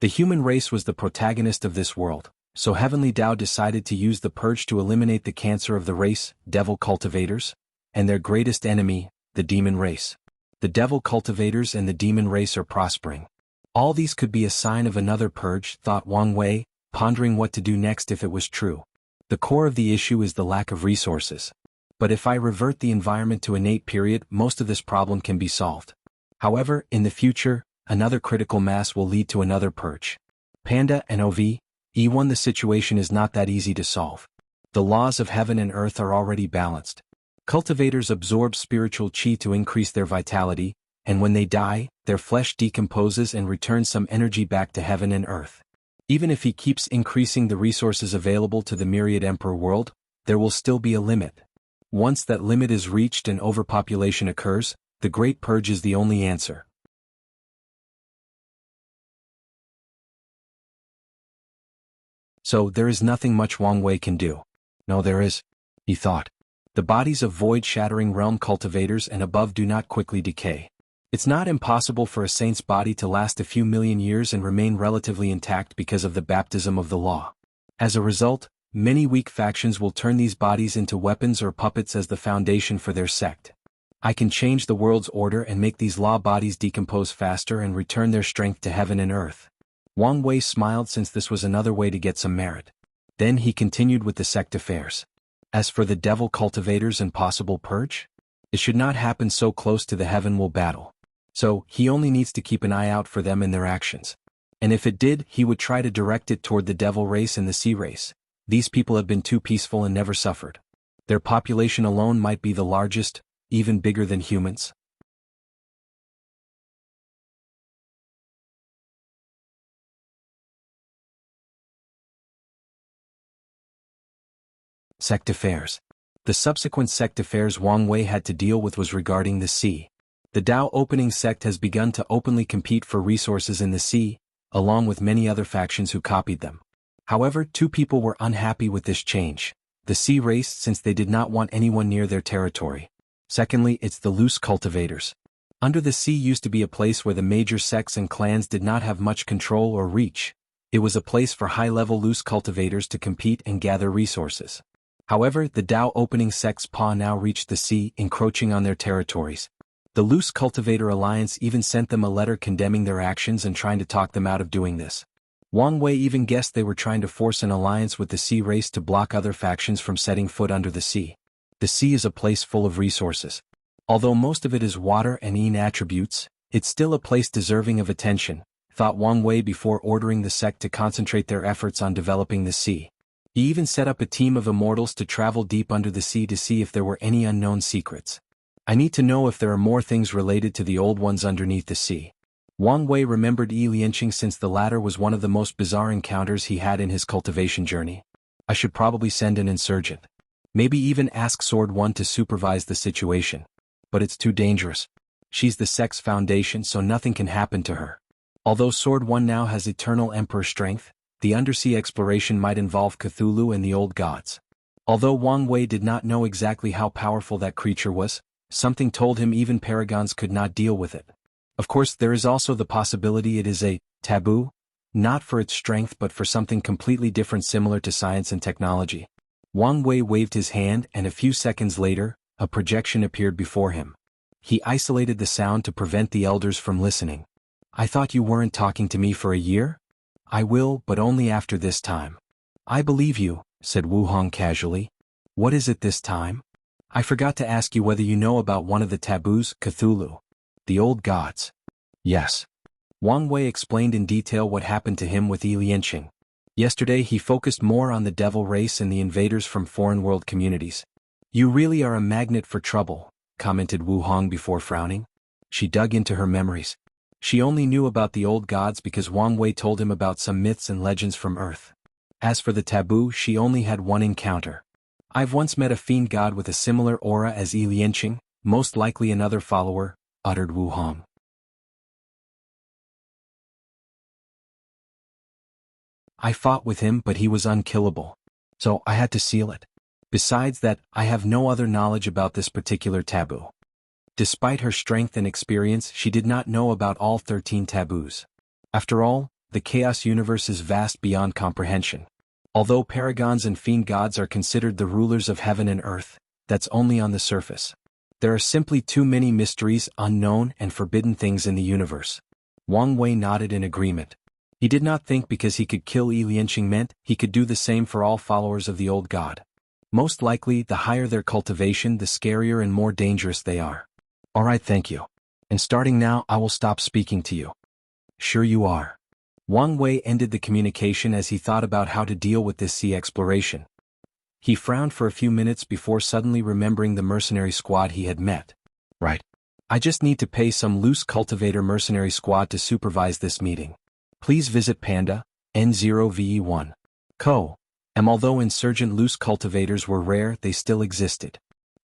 Speaker 1: The human race was the protagonist of this world, so Heavenly Tao decided to use the purge to eliminate the cancer of the race, devil cultivators, and their greatest enemy, the demon race. The devil cultivators and the demon race are prospering. All these could be a sign of another purge, thought Wang Wei, pondering what to do next if it was true. The core of the issue is the lack of resources. But if I revert the environment to innate period, most of this problem can be solved. However, in the future, another critical mass will lead to another purge. Panda and E1 The situation is not that easy to solve. The laws of heaven and earth are already balanced. Cultivators absorb spiritual chi to increase their vitality, and when they die, their flesh decomposes and returns some energy back to heaven and earth. Even if he keeps increasing the resources available to the Myriad Emperor world, there will still be a limit. Once that limit is reached and overpopulation occurs, the Great Purge is the only answer. So there is nothing much Wang Wei can do. No, there is, he thought. The bodies of void-shattering realm cultivators and above do not quickly decay. It's not impossible for a saint's body to last a few million years and remain relatively intact because of the baptism of the law. As a result, many weak factions will turn these bodies into weapons or puppets as the foundation for their sect. I can change the world's order and make these law bodies decompose faster and return their strength to heaven and earth. Wang Wei smiled since this was another way to get some merit. Then he continued with the sect affairs. As for the devil cultivators and possible purge, it should not happen so close to the Heavenwell battle. So, he only needs to keep an eye out for them and their actions. And if it did, he would try to direct it toward the devil race and the sea race. These people have been too peaceful and never suffered. Their population alone might be the largest, even bigger than humans. Sect affairs. The subsequent sect affairs Wang Wei had to deal with was regarding the sea. The Dao Opening sect has begun to openly compete for resources in the sea, along with many other factions who copied them. However, two people were unhappy with this change. The sea race, since they did not want anyone near their territory. Secondly, it's the loose cultivators. Under the sea used to be a place where the major sects and clans did not have much control or reach. It was a place for high-level loose cultivators to compete and gather resources. However, the Dao Opening sect's paw now reached the sea, encroaching on their territories. The Loose Cultivator Alliance even sent them a letter condemning their actions and trying to talk them out of doing this. Wang Wei even guessed they were trying to force an alliance with the sea race to block other factions from setting foot under the sea. The sea is a place full of resources. Although most of it is water and yin attributes, it's still a place deserving of attention, thought Wang Wei before ordering the sect to concentrate their efforts on developing the sea. He even set up a team of immortals to travel deep under the sea to see if there were any unknown secrets. I need to know if there are more things related to the old ones underneath the sea. Wang Wei remembered Yi Lianqing since the latter was one of the most bizarre encounters he had in his cultivation journey. I should probably send an insurgent. Maybe even ask Sword One to supervise the situation. But it's too dangerous. She's the sect's foundation, so nothing can happen to her. Although Sword One now has eternal emperor strength, the undersea exploration might involve Cthulhu and the old gods. Although Wang Wei did not know exactly how powerful that creature was, something told him even paragons could not deal with it. Of course, there is also the possibility it is a taboo, not for its strength but for something completely different similar to science and technology. Wang Wei waved his hand and a few seconds later, a projection appeared before him. He isolated the sound to prevent the elders from listening. I thought you weren't talking to me for a year? I will, but only after this time. I believe you, said Wu Hong casually. What is it this time? I forgot to ask you whether you know about one of the taboos, Cthulhu. The old gods. Yes. Wang Wei explained in detail what happened to him with Yi Lianqing. Yesterday he focused more on the devil race and the invaders from foreign world communities. You really are a magnet for trouble, commented Wu Hong before frowning. She dug into her memories. She only knew about the old gods because Wang Wei told him about some myths and legends from Earth. As for the taboo, she only had one encounter. I've once met a fiend god with a similar aura as Yi Lianqing, most likely another follower, uttered Wu Hong. I fought with him but he was unkillable. So I had to seal it. Besides that, I have no other knowledge about this particular taboo. Despite her strength and experience, she did not know about all 13 taboos. After all, the chaos universe is vast beyond comprehension. Although paragons and fiend gods are considered the rulers of heaven and earth, that's only on the surface. There are simply too many mysteries, unknown and forbidden things in the universe. Wang Wei nodded in agreement. He did not think because he could kill Yi Lianqing meant he could do the same for all followers of the old god. Most likely, the higher their cultivation, the scarier and more dangerous they are. Alright, thank you. And starting now, I will stop speaking to you. Sure you are. Wang Wei ended the communication as he thought about how to deal with this sea exploration. He frowned for a few minutes before suddenly remembering the mercenary squad he had met. Right. I just need to pay some loose cultivator mercenary squad to supervise this meeting. Please visit Panda, N0VE1. Co. Although insurgent loose cultivators were rare, they still existed.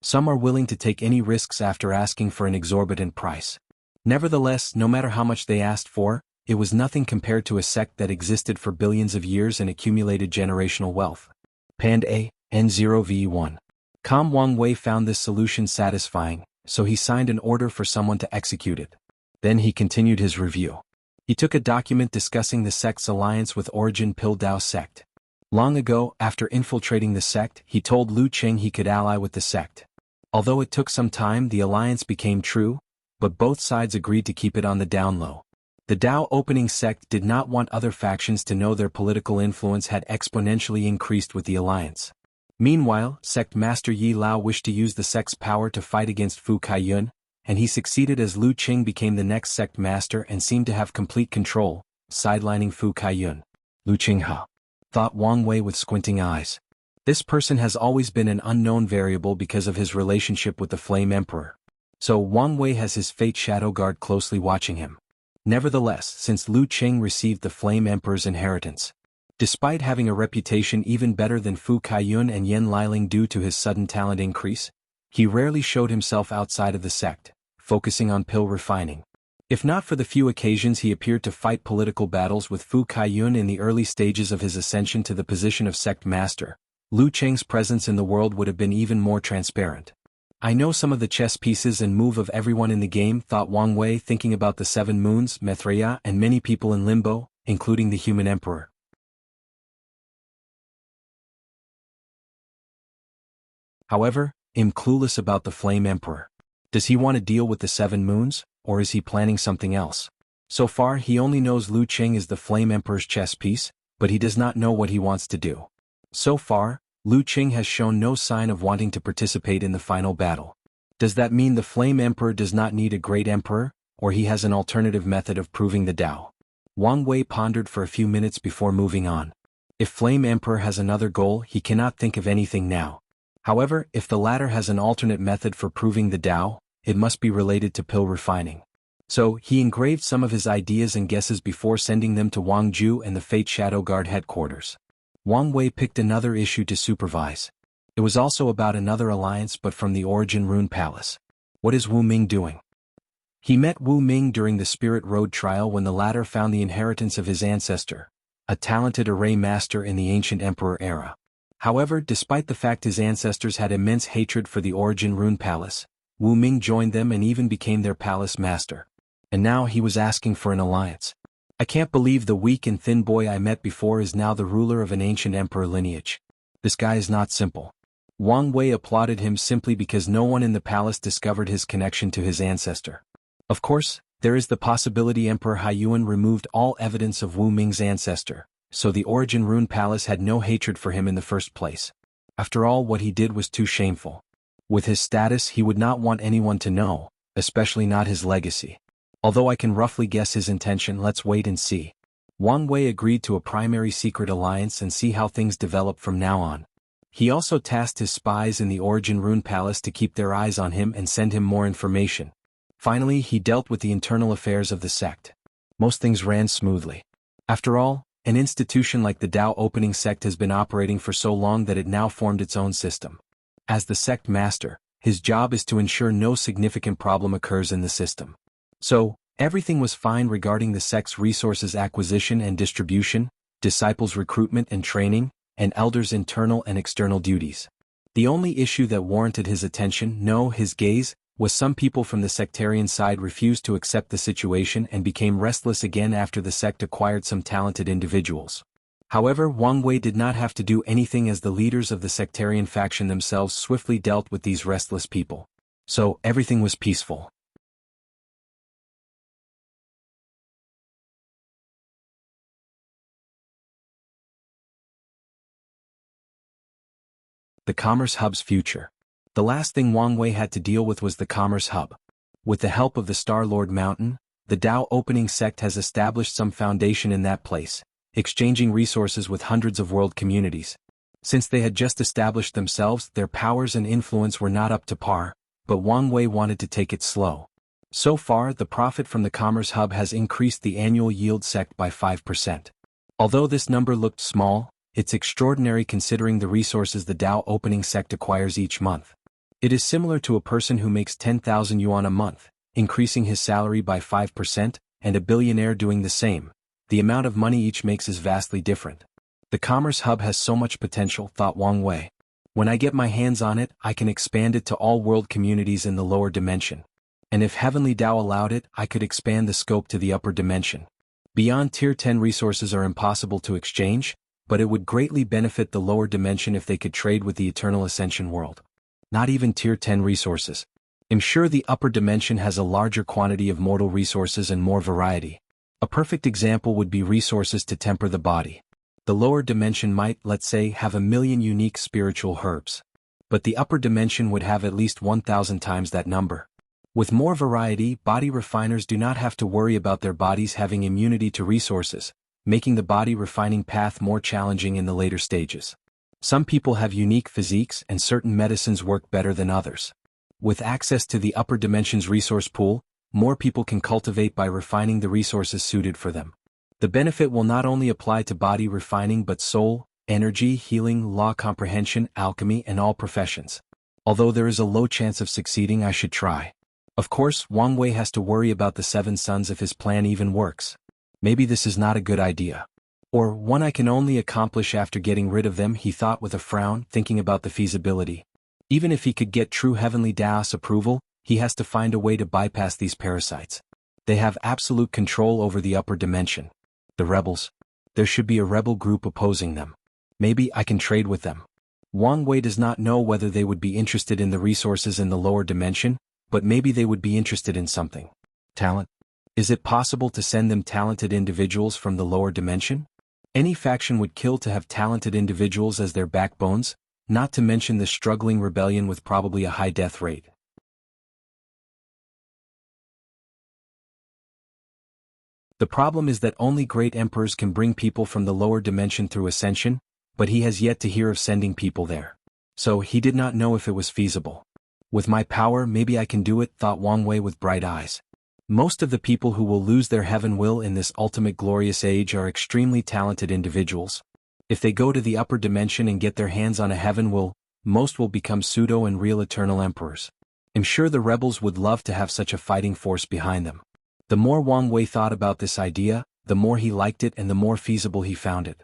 Speaker 1: Some are willing to take any risks after asking for an exorbitant price. Nevertheless, no matter how much they asked for, it was nothing compared to a sect that existed for billions of years and accumulated generational wealth. Pand A, N0V1. Com Wang Wei found this solution satisfying, so he signed an order for someone to execute it. Then he continued his review. He took a document discussing the sect's alliance with Origin Pil Dao sect. Long ago, after infiltrating the sect, he told Lu Qing he could ally with the sect. Although it took some time, the alliance became true, but both sides agreed to keep it on the down low. The Dao opening sect did not want other factions to know their political influence had exponentially increased with the alliance. Meanwhile, sect master Yi Lao wished to use the sect's power to fight against Fu Kaiyun, and he succeeded as Lu Qing became the next sect master and seemed to have complete control, sidelining Fu Kaiyun. Lu Qing ha, thought Wang Wei with squinting eyes. This person has always been an unknown variable because of his relationship with the Flame Emperor. So Wang Wei has his Fate Shadow Guard closely watching him. Nevertheless, since Lu Qing received the Flame Emperor's inheritance, despite having a reputation even better than Fu Kaiyun and Yan Liling due to his sudden talent increase, he rarely showed himself outside of the sect, focusing on pill refining. If not for the few occasions he appeared to fight political battles with Fu Kaiyun in the early stages of his ascension to the position of sect master, Lu Qing's presence in the world would have been even more transparent. I know some of the chess pieces and move of everyone in the game, thought Wang Wei, thinking about the Seven Moons, Maitreya, and many people in Limbo, including the human emperor. However, I'm clueless about the Flame Emperor. Does he want to deal with the Seven Moons, or is he planning something else? So far he only knows Lu Qing is the Flame Emperor's chess piece, but he does not know what he wants to do. So far, Lu Qing has shown no sign of wanting to participate in the final battle. Does that mean the Flame Emperor does not need a great emperor, or he has an alternative method of proving the Tao? Wang Wei pondered for a few minutes before moving on. If Flame Emperor has another goal, he cannot think of anything now. However, if the latter has an alternate method for proving the Tao, it must be related to pill refining. So, he engraved some of his ideas and guesses before sending them to Wang Ju and the Fate Shadow Guard headquarters. Wang Wei picked another issue to supervise. It was also about another alliance but from the Origin Rune Palace. What is Wu Ming doing? He met Wu Ming during the Spirit Road trial when the latter found the inheritance of his ancestor, a talented array master in the ancient emperor era. However, despite the fact his ancestors had immense hatred for the Origin Rune Palace, Wu Ming joined them and even became their palace master. And now he was asking for an alliance. I can't believe the weak and thin boy I met before is now the ruler of an ancient emperor lineage. This guy is not simple. Wang Wei applauded him simply because no one in the palace discovered his connection to his ancestor. Of course, there is the possibility Emperor Haiyuan removed all evidence of Wu Ming's ancestor, so the Origin Rune Palace had no hatred for him in the first place. After all, what he did was too shameful. With his status, he would not want anyone to know, especially not his legacy. Although I can roughly guess his intention, let's wait and see. Wang Wei agreed to a primary secret alliance and see how things develop from now on. He also tasked his spies in the Origin Rune Palace to keep their eyes on him and send him more information. Finally, he dealt with the internal affairs of the sect. Most things ran smoothly. After all, an institution like the Dao Opening Sect has been operating for so long that it now formed its own system. As the sect master, his job is to ensure no significant problem occurs in the system. So, everything was fine regarding the sect's resources acquisition and distribution, disciples' recruitment and training, and elders' internal and external duties. The only issue that warranted his attention, no, his gaze, was some people from the sectarian side refused to accept the situation and became restless again after the sect acquired some talented individuals. However, Wang Wei did not have to do anything as the leaders of the sectarian faction themselves swiftly dealt with these restless people. So, everything was peaceful. The Commerce Hub's future. The last thing Wang Wei had to deal with was the Commerce Hub. With the help of the Star-Lord Mountain, the Dao Opening Sect has established some foundation in that place, exchanging resources with hundreds of world communities. Since they had just established themselves, their powers and influence were not up to par, but Wang Wei wanted to take it slow. So far, the profit from the Commerce Hub has increased the annual yield sect by 5%. Although this number looked small, it's extraordinary considering the resources the Dao Opening Sect acquires each month. It is similar to a person who makes 10,000 yuan a month, increasing his salary by 5%, and a billionaire doing the same. The amount of money each makes is vastly different. The commerce hub has so much potential, thought Wang Wei. When I get my hands on it, I can expand it to all world communities in the lower dimension. And if Heavenly Tao allowed it, I could expand the scope to the upper dimension. Beyond Tier 10 resources are impossible to exchange, but it would greatly benefit the lower dimension if they could trade with the Eternal Ascension world. Not even Tier 10 resources. I'm sure the upper dimension has a larger quantity of mortal resources and more variety. A perfect example would be resources to temper the body. The lower dimension might, let's say, have 1,000,000 unique spiritual herbs. But the upper dimension would have at least 1,000 times that number. With more variety, body refiners do not have to worry about their bodies having immunity to resources, making the body refining path more challenging in the later stages. Some people have unique physiques and certain medicines work better than others. With access to the upper dimension's resource pool, more people can cultivate by refining the resources suited for them. The benefit will not only apply to body refining but soul, energy, healing, law comprehension, alchemy, and all professions. Although there is a low chance of succeeding, I should try. Of course, Wang Wei has to worry about the 7 sons if his plan even works. Maybe this is not a good idea. Or one I can only accomplish after getting rid of them, he thought with a frown, thinking about the feasibility. Even if he could get true Heavenly Tao's approval, he has to find a way to bypass these parasites. They have absolute control over the upper dimension. The rebels. There should be a rebel group opposing them. Maybe I can trade with them. Wang Wei does not know whether they would be interested in the resources in the lower dimension, but maybe they would be interested in something. Talent? Is it possible to send them talented individuals from the lower dimension? Any faction would kill to have talented individuals as their backbones, not to mention the struggling rebellion with probably a high death rate. The problem is that only great emperors can bring people from the lower dimension through ascension, but he has yet to hear of sending people there. So he did not know if it was feasible. With my power, maybe I can do it, thought Wang Wei with bright eyes. Most of the people who will lose their heaven will in this ultimate glorious age are extremely talented individuals. If they go to the upper dimension and get their hands on a heaven will, most will become pseudo and real eternal emperors. I'm sure the rebels would love to have such a fighting force behind them. The more Wang Wei thought about this idea, the more he liked it and the more feasible he found it.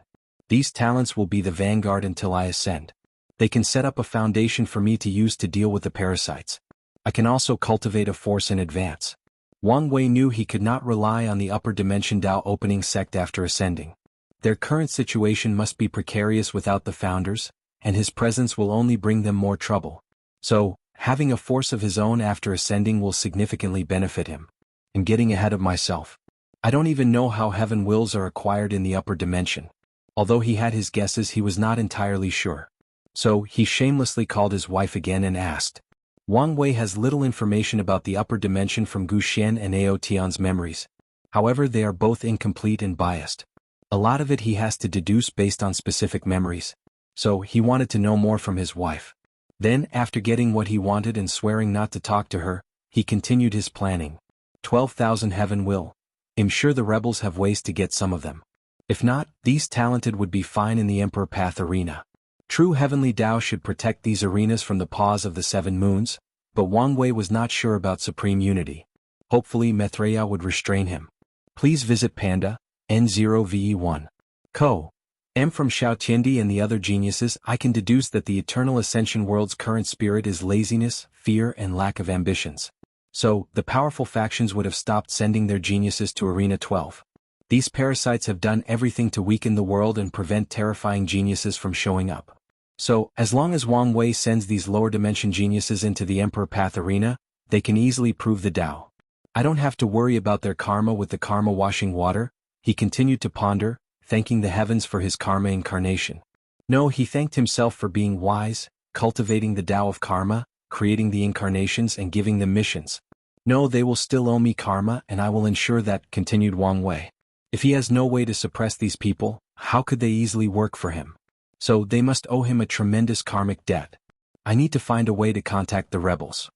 Speaker 1: These talents will be the vanguard until I ascend. They can set up a foundation for me to use to deal with the parasites. I can also cultivate a force in advance. Wang Wei knew he could not rely on the upper dimension Tao opening sect after ascending. Their current situation must be precarious without the founders, and his presence will only bring them more trouble. So, having a force of his own after ascending will significantly benefit him. I'm getting ahead of myself. I don't even know how heaven wills are acquired in the upper dimension. Although he had his guesses, he was not entirely sure. So, he shamelessly called his wife again and asked. Wang Wei has little information about the upper dimension from Gu Xian and Ao Tian's memories. However, they are both incomplete and biased. A lot of it he has to deduce based on specific memories. So, he wanted to know more from his wife. Then, after getting what he wanted and swearing not to talk to her, he continued his planning. 12,000 heaven will. I'm sure the rebels have ways to get some of them. If not, these talented would be fine in the Emperor Path arena. True Heavenly Tao should protect these arenas from the paws of the 7 moons, but Wang Wei was not sure about supreme unity. Hopefully Maitreya would restrain him. Please visit Panda, N0VE1. Co. M from Xiao Tiandi and the other geniuses. I can deduce that the Eternal Ascension world's current spirit is laziness, fear and lack of ambitions. So, the powerful factions would have stopped sending their geniuses to Arena 12. These parasites have done everything to weaken the world and prevent terrifying geniuses from showing up. So, as long as Wang Wei sends these lower dimension geniuses into the Emperor Path arena, they can easily prove the Tao. I don't have to worry about their karma with the karma washing water, he continued to ponder, thanking the heavens for his karma incarnation. No, he thanked himself for being wise, cultivating the Tao of karma, creating the incarnations and giving them missions. No, they will still owe me karma and I will ensure that, continued Wang Wei. If he has no way to suppress these people, how could they easily work for him? So they must owe him a tremendous karmic debt. I need to find a way to contact the rebels.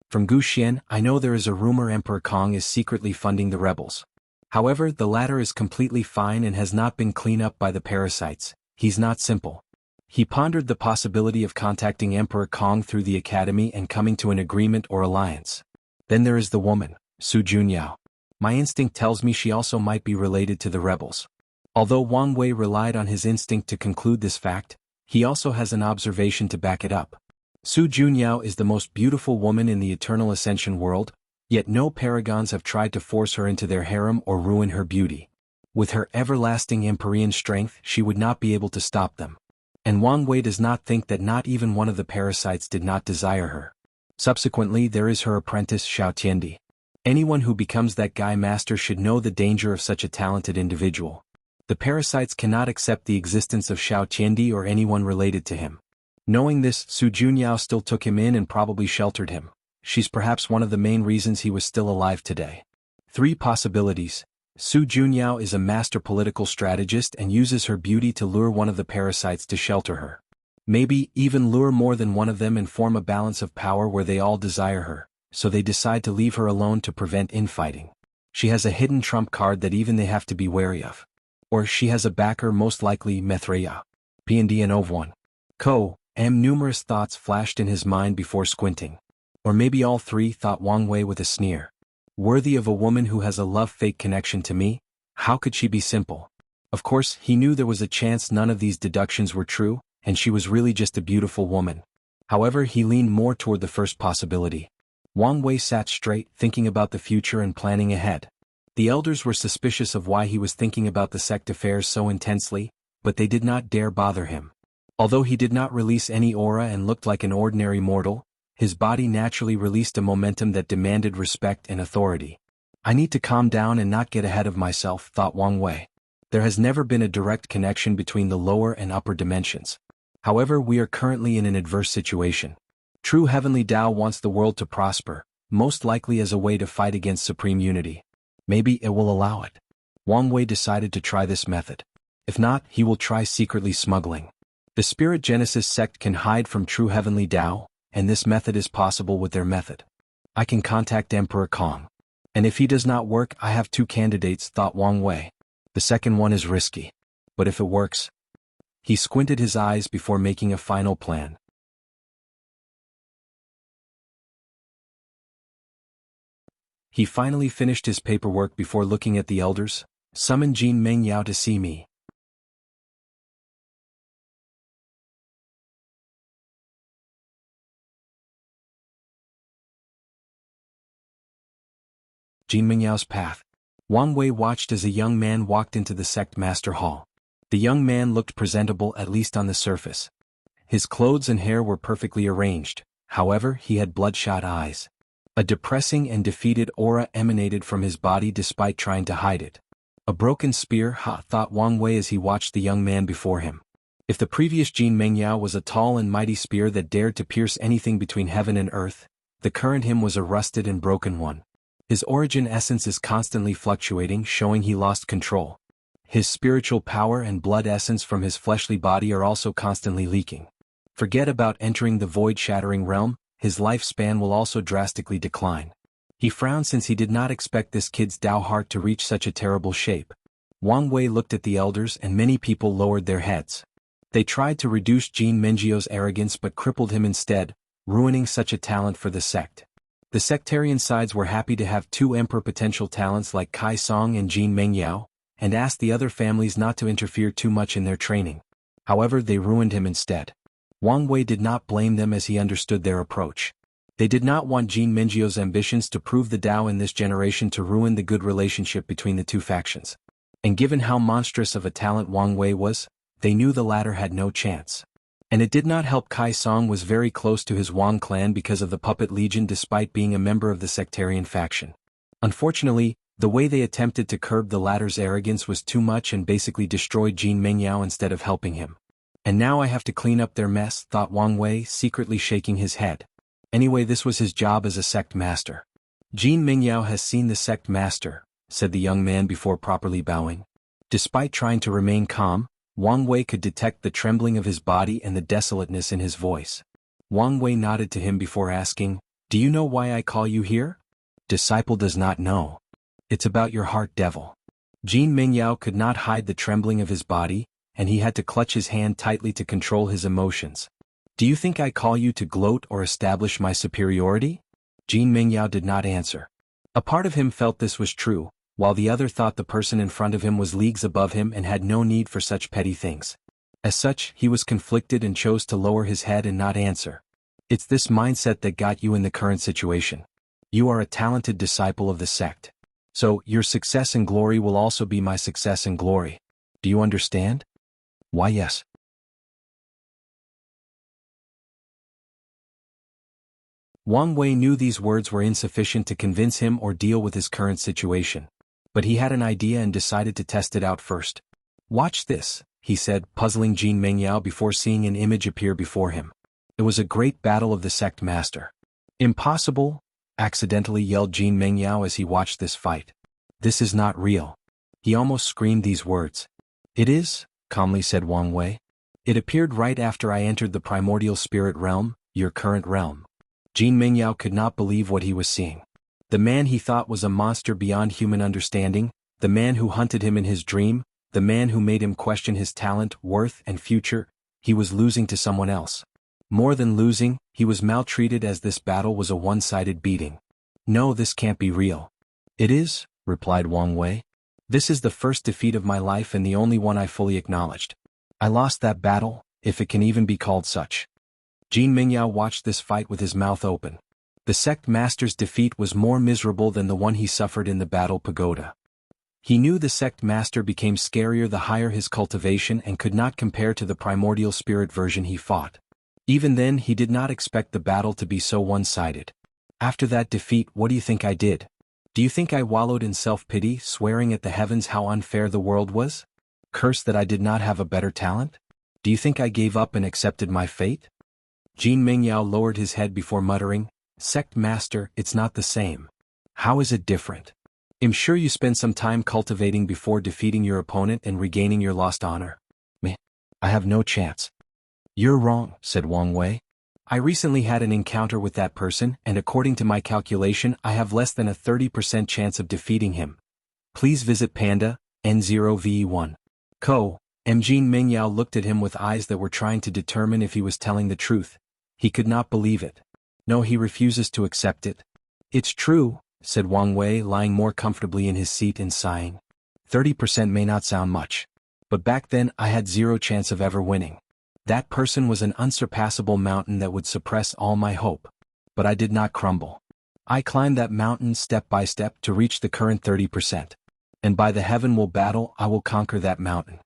Speaker 1: From Gu Xian, I know there is a rumor Emperor Kong is secretly funding the rebels. However, the latter is completely fine and has not been cleaned up by the parasites. He's not simple. He pondered the possibility of contacting Emperor Kong through the academy and coming to an agreement or alliance. Then there is the woman, Su Junyao. My instinct tells me she also might be related to the rebels. Although Wang Wei relied on his instinct to conclude this fact, he also has an observation to back it up. Su Junyao is the most beautiful woman in the Eternal Ascension world, yet no paragons have tried to force her into their harem or ruin her beauty. With her everlasting Empyrean strength, she would not be able to stop them. And Wang Wei does not think that not even one of the parasites did not desire her. Subsequently, there is her apprentice Xiao Tiandi. Anyone who becomes that Gai master should know the danger of such a talented individual. The parasites cannot accept the existence of Xiao Tiandi or anyone related to him. Knowing this, Su Junyao still took him in and probably sheltered him. She's perhaps one of the main reasons he was still alive today. 3 possibilities. Su Junyao is a master political strategist and uses her beauty to lure one of the parasites to shelter her. Maybe even lure more than one of them and form a balance of power where they all desire her, so they decide to leave her alone to prevent infighting. She has a hidden trump card that even they have to be wary of. Or she has a backer, most likely Methreya. P&D and Ov1. Numerous thoughts flashed in his mind before squinting. Or maybe all 3, thought Wang Wei with a sneer. Worthy of a woman who has a love-fake connection to me? How could she be simple? Of course, he knew there was a chance none of these deductions were true, and she was really just a beautiful woman. However, he leaned more toward the first possibility. Wang Wei sat straight, thinking about the future and planning ahead. The elders were suspicious of why he was thinking about the sect affairs so intensely, but they did not dare bother him. Although he did not release any aura and looked like an ordinary mortal, his body naturally released a momentum that demanded respect and authority. I need to calm down and not get ahead of myself, thought Wang Wei. There has never been a direct connection between the lower and upper dimensions. However, we are currently in an adverse situation. True heavenly Tao wants the world to prosper, most likely as a way to fight against supreme unity. Maybe it will allow it. Wang Wei decided to try this method. If not, he will try secretly smuggling. The Spirit Genesis sect can hide from true heavenly Tao, and this method is possible with their method. I can contact Emperor Kong. And if he does not work, I have 2 candidates, thought Wang Wei. The second one is risky. But if it works... He squinted his eyes before making a final plan. He finally finished his paperwork before looking at the elders. Summon Jin Mengyao to see me. Jin Mengyao's path. Wang Wei watched as a young man walked into the sect master hall. The young man looked presentable, at least on the surface. His clothes and hair were perfectly arranged, however, he had bloodshot eyes. A depressing and defeated aura emanated from his body despite trying to hide it. A broken spear, thought Wang Wei as he watched the young man before him. If the previous Jin Mengyao was a tall and mighty spear that dared to pierce anything between heaven and earth, the current him was a rusted and broken one. His origin essence is constantly fluctuating, showing he lost control. His spiritual power and blood essence from his fleshly body are also constantly leaking. Forget about entering the void-shattering realm, his lifespan will also drastically decline. He frowned since he did not expect this kid's Tao heart to reach such a terrible shape. Wang Wei looked at the elders and many people lowered their heads. They tried to reduce Jin Mengyio's arrogance but crippled him instead, ruining such a talent for the sect. The sectarian sides were happy to have 2 emperor potential talents like Kai Song and Jin Mengyao, and asked the other families not to interfere too much in their training. However, they ruined him instead. Wang Wei did not blame them as he understood their approach. They did not want Jin Mengyio's ambitions to prove the Tao in this generation to ruin the good relationship between the 2 factions. And given how monstrous of a talent Wang Wei was, they knew the latter had no chance. And it did not help Kai Song was very close to his Wang clan because of the Puppet Legion despite being a member of the sectarian faction. Unfortunately, the way they attempted to curb the latter's arrogance was too much and basically destroyed Jin Mengyao instead of helping him. And now I have to clean up their mess, thought Wang Wei, secretly shaking his head. Anyway, this was his job as a sect master. Jin Mengyao has seen the sect master, said the young man before properly bowing. Despite trying to remain calm, Wang Wei could detect the trembling of his body and the desolateness in his voice. Wang Wei nodded to him before asking, "Do you know why I call you here?" Disciple does not know. It's about your heart, devil. Jin Mengyao could not hide the trembling of his body, and he had to clutch his hand tightly to control his emotions. Do you think I call you to gloat or establish my superiority? Jin Mingyao did not answer. A part of him felt this was true, while the other thought the person in front of him was leagues above him and had no need for such petty things. As such, he was conflicted and chose to lower his head and not answer. It's this mindset that got you in the current situation. You are a talented disciple of the sect. So, your success and glory will also be my success and glory. Do you understand? Why, yes. Wang Wei knew these words were insufficient to convince him or deal with his current situation. But he had an idea and decided to test it out first. Watch this, he said, puzzling Jin Mingyao before seeing an image appear before him. It was a great battle of the sect master. Impossible, accidentally yelled Jin Mingyao as he watched this fight. This is not real. He almost screamed these words. It is, calmly said Wang Wei. It appeared right after I entered the primordial spirit realm, your current realm. Jin Mingyao could not believe what he was seeing. The man he thought was a monster beyond human understanding, the man who hunted him in his dream, the man who made him question his talent, worth, and future, he was losing to someone else. More than losing, he was maltreated as this battle was a one-sided beating. No, this can't be real. It is, replied Wang Wei. This is the first defeat of my life and the only one I fully acknowledged. I lost that battle, if it can even be called such. Jin Mingyao watched this fight with his mouth open. The sect master's defeat was more miserable than the one he suffered in the battle pagoda. He knew the sect master became scarier the higher his cultivation and could not compare to the primordial spirit version he fought. Even then he did not expect the battle to be so one-sided. After that defeat, what do you think I did? Do you think I wallowed in self-pity, swearing at the heavens how unfair the world was? Cursed that I did not have a better talent? Do you think I gave up and accepted my fate? Jin Mingyao lowered his head before muttering, Sect Master, it's not the same. How is it different? I'm sure you spend some time cultivating before defeating your opponent and regaining your lost honor. Meh. I have no chance. You're wrong, said Wang Wei. I recently had an encounter with that person, and according to my calculation, I have less than a 30% chance of defeating him. Please visit Panda, N0VE1. Ko, Jin Mingyao looked at him with eyes that were trying to determine if he was telling the truth. He could not believe it. No, he refuses to accept it. It's true, said Wang Wei, lying more comfortably in his seat and sighing. 30% may not sound much. But back then I had zero chance of ever winning. That person was an unsurpassable mountain that would suppress all my hope. But I did not crumble. I climbed that mountain step by step to reach the current 30%. And by the heaven will battle, I will conquer that mountain.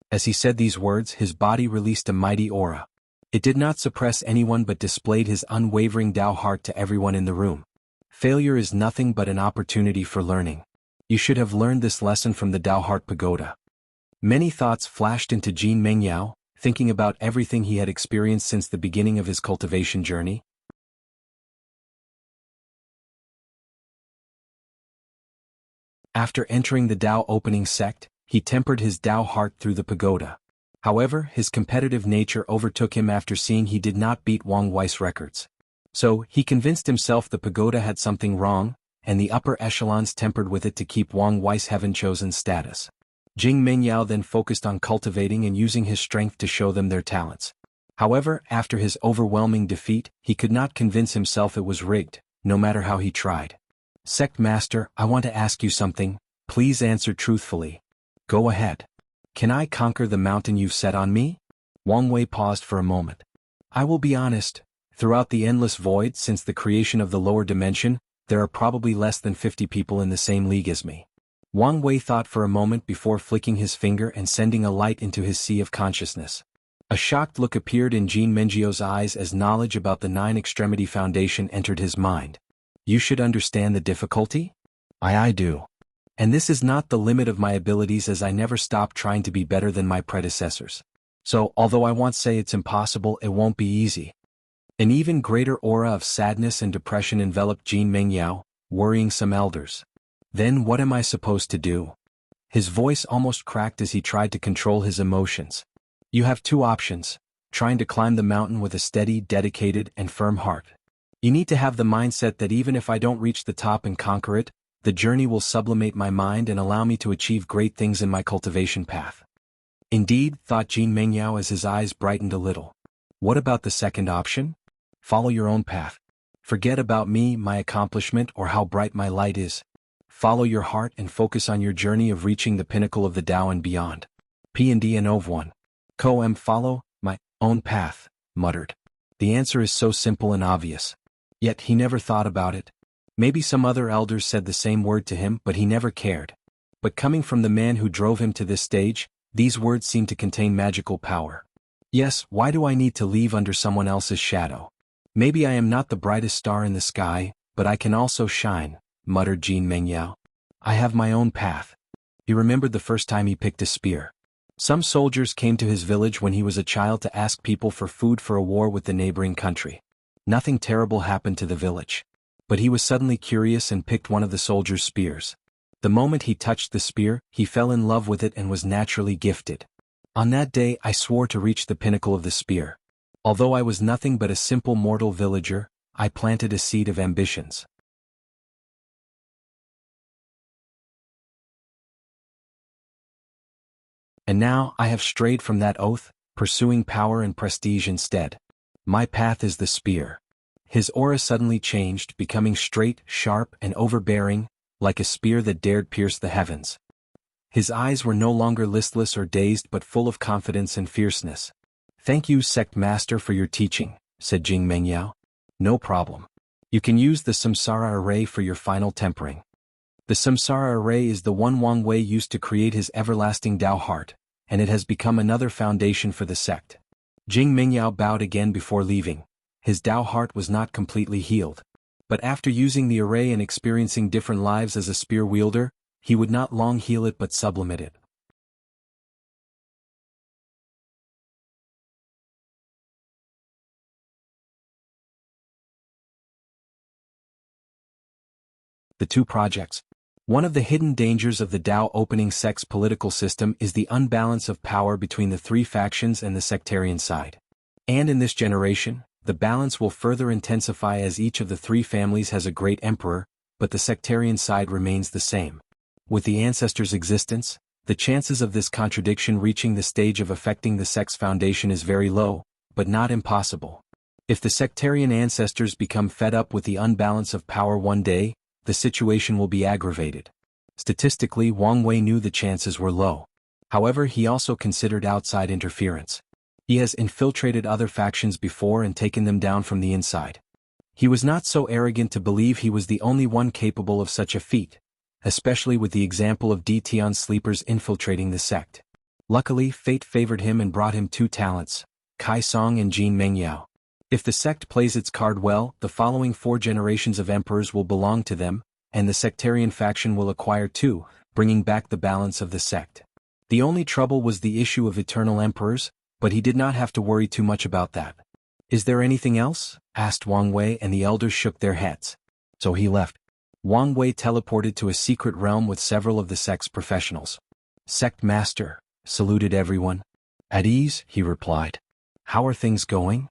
Speaker 1: As he said these words, his body released a mighty aura. It did not suppress anyone but displayed his unwavering Tao heart to everyone in the room. Failure is nothing but an opportunity for learning. You should have learned this lesson from the Tao Heart Pagoda. Many thoughts flashed into Jin Mingyao, thinking about everything he had experienced since the beginning of his cultivation journey. After entering the Tao opening sect, he tempered his Tao heart through the pagoda. However, his competitive nature overtook him after seeing he did not beat Wang Wei's records. So, he convinced himself the pagoda had something wrong, and the upper echelons tempered with it to keep Wang Wei's heaven-chosen status. Jin Mingyao then focused on cultivating and using his strength to show them their talents. However, after his overwhelming defeat, he could not convince himself it was rigged, no matter how he tried. Sect Master, I want to ask you something, please answer truthfully. Go ahead. Can I conquer the mountain you've set on me? Wang Wei paused for a moment. I will be honest, throughout the endless void since the creation of the lower dimension, there are probably less than 50 people in the same league as me. Wang Wei thought for a moment before flicking his finger and sending a light into his sea of consciousness. A shocked look appeared in Jin Mingyio's eyes as knowledge about the Nine Extremity Foundation entered his mind. You should understand the difficulty? I do. And this is not the limit of my abilities as I never stop trying to be better than my predecessors. So, although I won't say it's impossible, it won't be easy. An even greater aura of sadness and depression enveloped Jin Mingyao, worrying some elders. Then what am I supposed to do? His voice almost cracked as he tried to control his emotions. You have two options, trying to climb the mountain with a steady, dedicated, and firm heart. You need to have the mindset that even if I don't reach the top and conquer it, the journey will sublimate my mind and allow me to achieve great things in my cultivation path. Indeed, thought Jin Mengyao as his eyes brightened a little. What about the second option? Follow your own path. Forget about me, my accomplishment, or how bright my light is. Follow your heart and focus on your journey of reaching the pinnacle of the Tao and beyond. P&D and Ov 1. Follow my own path, muttered. The answer is so simple and obvious. Yet he never thought about it. Maybe some other elders said the same word to him, but he never cared. But coming from the man who drove him to this stage, these words seem to contain magical power. Yes, why do I need to leave under someone else's shadow? Maybe I am not the brightest star in the sky, but I can also shine, muttered Jin Mengyao. I have my own path. He remembered the first time he picked a spear. Some soldiers came to his village when he was a child to ask people for food for a war with the neighboring country. Nothing terrible happened to the village. But he was suddenly curious and picked one of the soldiers' spears. The moment he touched the spear, he fell in love with it and was naturally gifted. On that day I swore to reach the pinnacle of the spear. Although I was nothing but a simple mortal villager, I planted a seed of ambitions. And now I have strayed from that oath, pursuing power and prestige instead. My path is the spear. His aura suddenly changed, becoming straight, sharp, and overbearing, like a spear that dared pierce the heavens. His eyes were no longer listless or dazed but full of confidence and fierceness. Thank you, Sect Master, for your teaching, said Jin Mengyao. No problem. You can use the Samsara Array for your final tempering. The Samsara Array is the one Wang Wei used to create his everlasting Tao heart, and it has become another foundation for the sect. Jin Mengyao bowed again before leaving. His Tao heart was not completely healed. But after using the array and experiencing different lives as a spear wielder, he would not long heal it but sublimate it. The two projects. One of the hidden dangers of the Tao opening sect's political system is the unbalance of power between the three factions and the sectarian side. And in this generation, the balance will further intensify as each of the three families has a great emperor, but the sectarian side remains the same. With the ancestors' existence, the chances of this contradiction reaching the stage of affecting the sect's foundation is very low, but not impossible. If the sectarian ancestors become fed up with the unbalance of power one day, the situation will be aggravated. Statistically, Wang Wei knew the chances were low. However, he also considered outside interference. He has infiltrated other factions before and taken them down from the inside. He was not so arrogant to believe he was the only one capable of such a feat, especially with the example of Dition sleepers infiltrating the sect. Luckily, fate favored him and brought him two talents, Kai Song and Jin Mengyao. If the sect plays its card well, the following 4 generations of emperors will belong to them, and the sectarian faction will acquire 2, bringing back the balance of the sect. The only trouble was the issue of eternal emperors, but he did not have to worry too much about that. Is there anything else? Asked Wang Wei, and the elders shook their heads. So he left. Wang Wei teleported to a secret realm with several of the sect's professionals. Sect Master, saluted everyone. At ease, he replied. How are things going?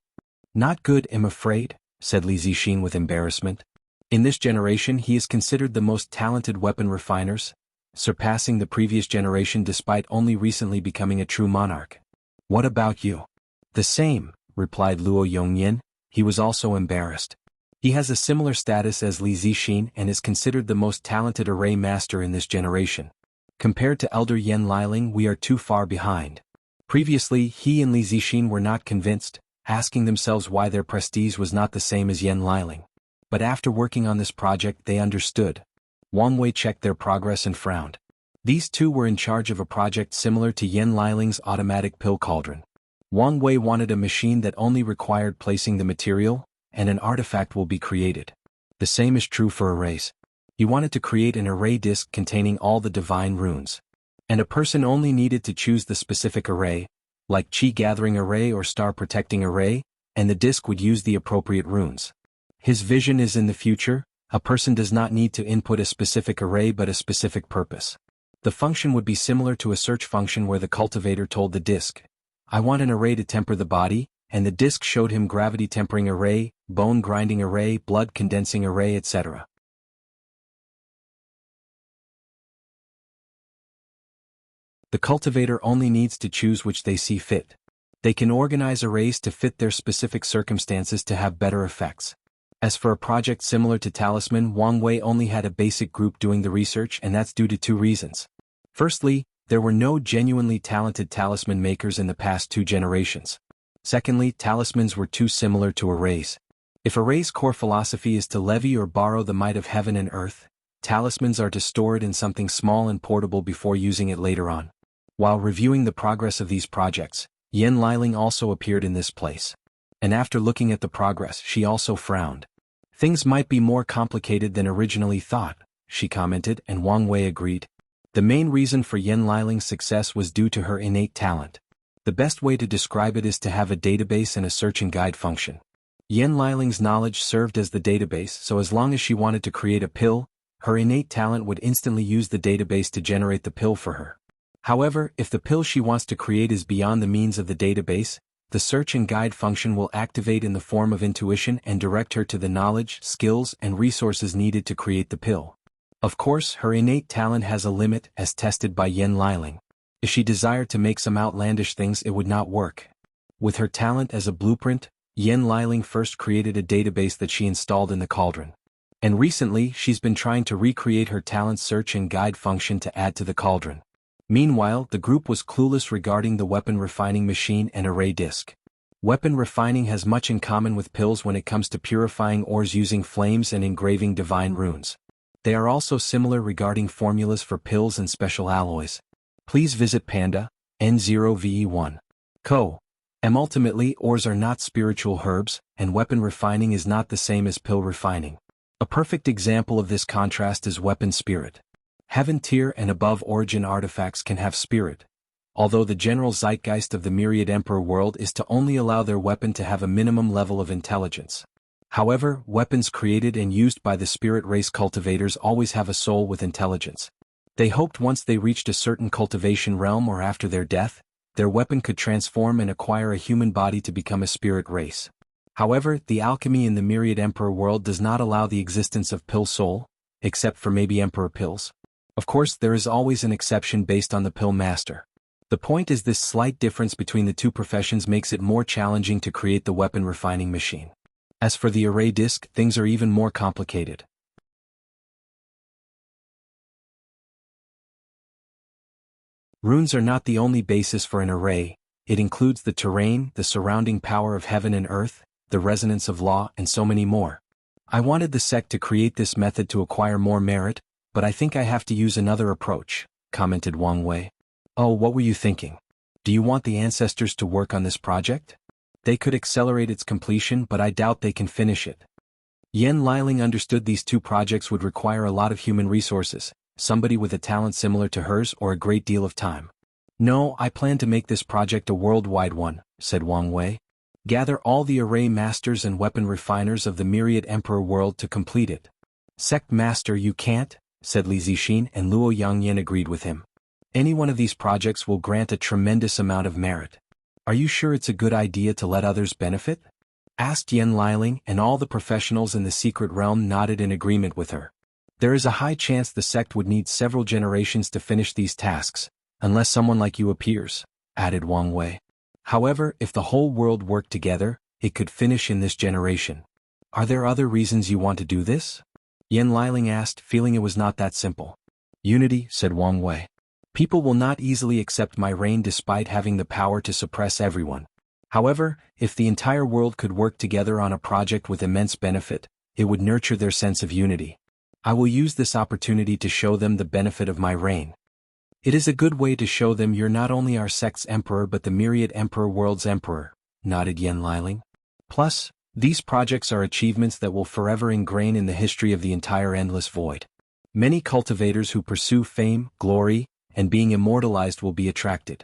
Speaker 1: Not good, I'm afraid, said Li Zixin with embarrassment. In this generation he is considered the most talented weapon refiners, surpassing the previous generation despite only recently becoming a true monarch. What about you? The same, replied Luo Yongyan. He was also embarrassed. He has a similar status as Li Zixin and is considered the most talented array master in this generation. Compared to Elder Yen Liling, we are too far behind. Previously, he and Li Zixin were not convinced, asking themselves why their prestige was not the same as Yen Liling. But after working on this project they understood. Wang Wei checked their progress and frowned. These two were in charge of a project similar to Yen Liling's automatic pill cauldron. Wang Wei wanted a machine that only required placing the material, and an artifact will be created. The same is true for arrays. He wanted to create an array disk containing all the divine runes. And a person only needed to choose the specific array, like Qi Gathering Array or Star Protecting Array, and the disk would use the appropriate runes. His vision is in the future, a person does not need to input a specific array but a specific purpose. The function would be similar to a search function where the cultivator told the disk, I want an array to temper the body, and the disk showed him gravity tempering array, bone grinding array, blood condensing array, etc. The cultivator only needs to choose which they see fit. They can organize arrays to fit their specific circumstances to have better effects. As for a project similar to Talisman, Wang Wei only had a basic group doing the research, and that's due to two reasons. Firstly, there were no genuinely talented talisman makers in the past 2 generations. Secondly, talismans were too similar to arrays. If arrays' core philosophy is to levy or borrow the might of heaven and earth, talismans are to store it in something small and portable before using it later on. While reviewing the progress of these projects, Yan Liling also appeared in this place. And after looking at the progress, she also frowned. Things might be more complicated than originally thought, she commented, and Wang Wei agreed. The main reason for Yan Liling's success was due to her innate talent. The best way to describe it is to have a database and a search and guide function. Yan Liling's knowledge served as the database, so as long as she wanted to create a pill, her innate talent would instantly use the database to generate the pill for her. However, if the pill she wants to create is beyond the means of the database, the search and guide function will activate in the form of intuition and direct her to the knowledge, skills, and resources needed to create the pill. Of course, her innate talent has a limit, as tested by Yan Liling. If she desired to make some outlandish things, it would not work. With her talent as a blueprint, Yan Liling first created a database that she installed in the cauldron. And recently, she's been trying to recreate her talent search and guide function to add to the cauldron. Meanwhile, the group was clueless regarding the weapon refining machine and array disc. Weapon refining has much in common with pills when it comes to purifying ores using flames and engraving divine runes. They are also similar regarding formulas for pills and special alloys. Please visit Panda, N0VE1. Co. Ultimately, ores are not spiritual herbs, and weapon refining is not the same as pill refining. A perfect example of this contrast is weapon spirit. Heaven tier and above origin artifacts can have spirit, although the general zeitgeist of the Myriad Emperor world is to only allow their weapon to have a minimum level of intelligence. However, weapons created and used by the spirit race cultivators always have a soul with intelligence. They hoped once they reached a certain cultivation realm or after their death, their weapon could transform and acquire a human body to become a spirit race. However, the alchemy in the Myriad Emperor world does not allow the existence of pill soul, except for maybe Emperor pills. Of course, there is always an exception based on the pill master. The point is this slight difference between the two professions makes it more challenging to create the weapon refining machine. As for the array disc, things are even more complicated. Runes are not the only basis for an array, it includes the terrain, the surrounding power of heaven and earth, the resonance of law, and so many more. I wanted the sect to create this method to acquire more merit, but I think I have to use another approach, commented Wang Wei. Oh, what were you thinking? Do you want the ancestors to work on this project? They could accelerate its completion, but I doubt they can finish it. Yan Liling understood these two projects would require a lot of human resources, somebody with a talent similar to hers or a great deal of time. No, I plan to make this project a worldwide one, said Wang Wei. Gather all the array masters and weapon refiners of the Myriad Emperor world to complete it. Sect master, you can't, said Li Zixin, and Luo Yangyan agreed with him. Any one of these projects will grant a tremendous amount of merit. Are you sure it's a good idea to let others benefit? Asked Yan Liling, and all the professionals in the secret realm nodded in agreement with her. There is a high chance the sect would need several generations to finish these tasks, unless someone like you appears, added Wang Wei. However, if the whole world worked together, it could finish in this generation. Are there other reasons you want to do this? Yan Liling asked, feeling it was not that simple. Unity, said Wang Wei. People will not easily accept my reign despite having the power to suppress everyone. However, if the entire world could work together on a project with immense benefit, it would nurture their sense of unity. I will use this opportunity to show them the benefit of my reign. It is a good way to show them you're not only our sect's emperor but the Myriad Emperor world's emperor, nodded Yan Liling. Plus, these projects are achievements that will forever ingrain in the history of the entire endless void. Many cultivators who pursue fame, glory, and being immortalized will be attracted.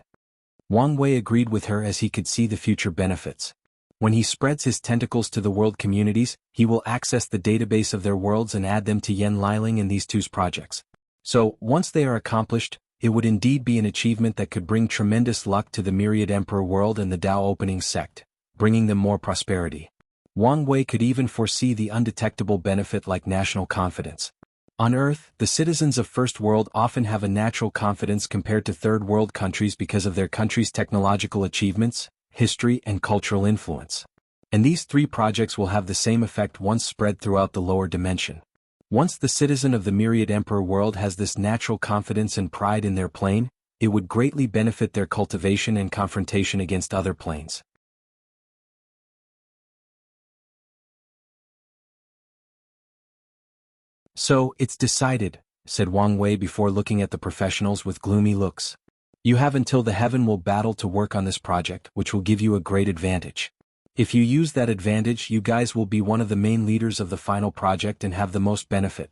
Speaker 1: Wang Wei agreed with her as he could see the future benefits. When he spreads his tentacles to the world communities, he will access the database of their worlds and add them to Yan Liling and these two's projects. So, once they are accomplished, it would indeed be an achievement that could bring tremendous luck to the Myriad Emperor world and the Tao Opening sect, bringing them more prosperity. Wang Wei could even foresee the undetectable benefit like national confidence. On Earth, the citizens of First World often have a natural confidence compared to Third World countries because of their country's technological achievements, history, and cultural influence. And these three projects will have the same effect once spread throughout the lower dimension. Once the citizen of the Myriad Emperor world has this natural confidence and pride in their plane, it would greatly benefit their cultivation and confrontation against other planes. So, it's decided, said Wang Wei before looking at the professionals with gloomy looks. You have until the heaven will battle to work on this project, which will give you a great advantage. If you use that advantage, you guys will be one of the main leaders of the final project and have the most benefit.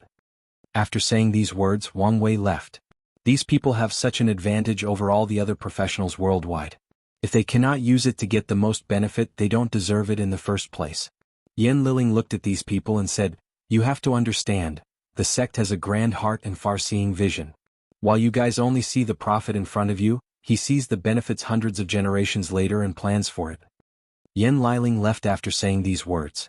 Speaker 1: After saying these words, Wang Wei left. These people have such an advantage over all the other professionals worldwide. If they cannot use it to get the most benefit, they don't deserve it in the first place. Yan Liling looked at these people and said, "You have to understand, the sect has a grand heart and far-seeing vision. While you guys only see the profit in front of you, he sees the benefits hundreds of generations later and plans for it." Yan Liling left after saying these words.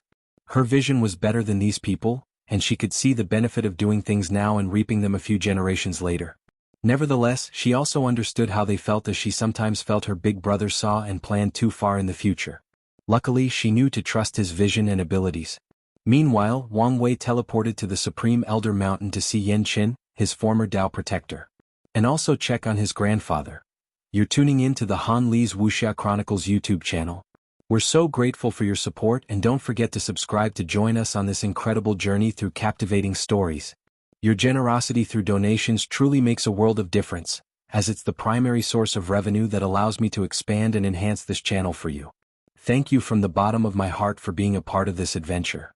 Speaker 1: Her vision was better than these people, and she could see the benefit of doing things now and reaping them a few generations later. Nevertheless, she also understood how they felt as she sometimes felt her big brother saw and planned too far in the future. Luckily, she knew to trust his vision and abilities. Meanwhile, Wang Wei teleported to the Supreme Elder Mountain to see Yan Qin, his former Dao protector. And also check on his grandfather. You're tuning in to the Han Li's Wuxia Chronicles YouTube channel. We're so grateful for your support, and don't forget to subscribe to join us on this incredible journey through captivating stories. Your generosity through donations truly makes a world of difference, as it's the primary source of revenue that allows me to expand and enhance this channel for you. Thank you from the bottom of my heart for being a part of this adventure.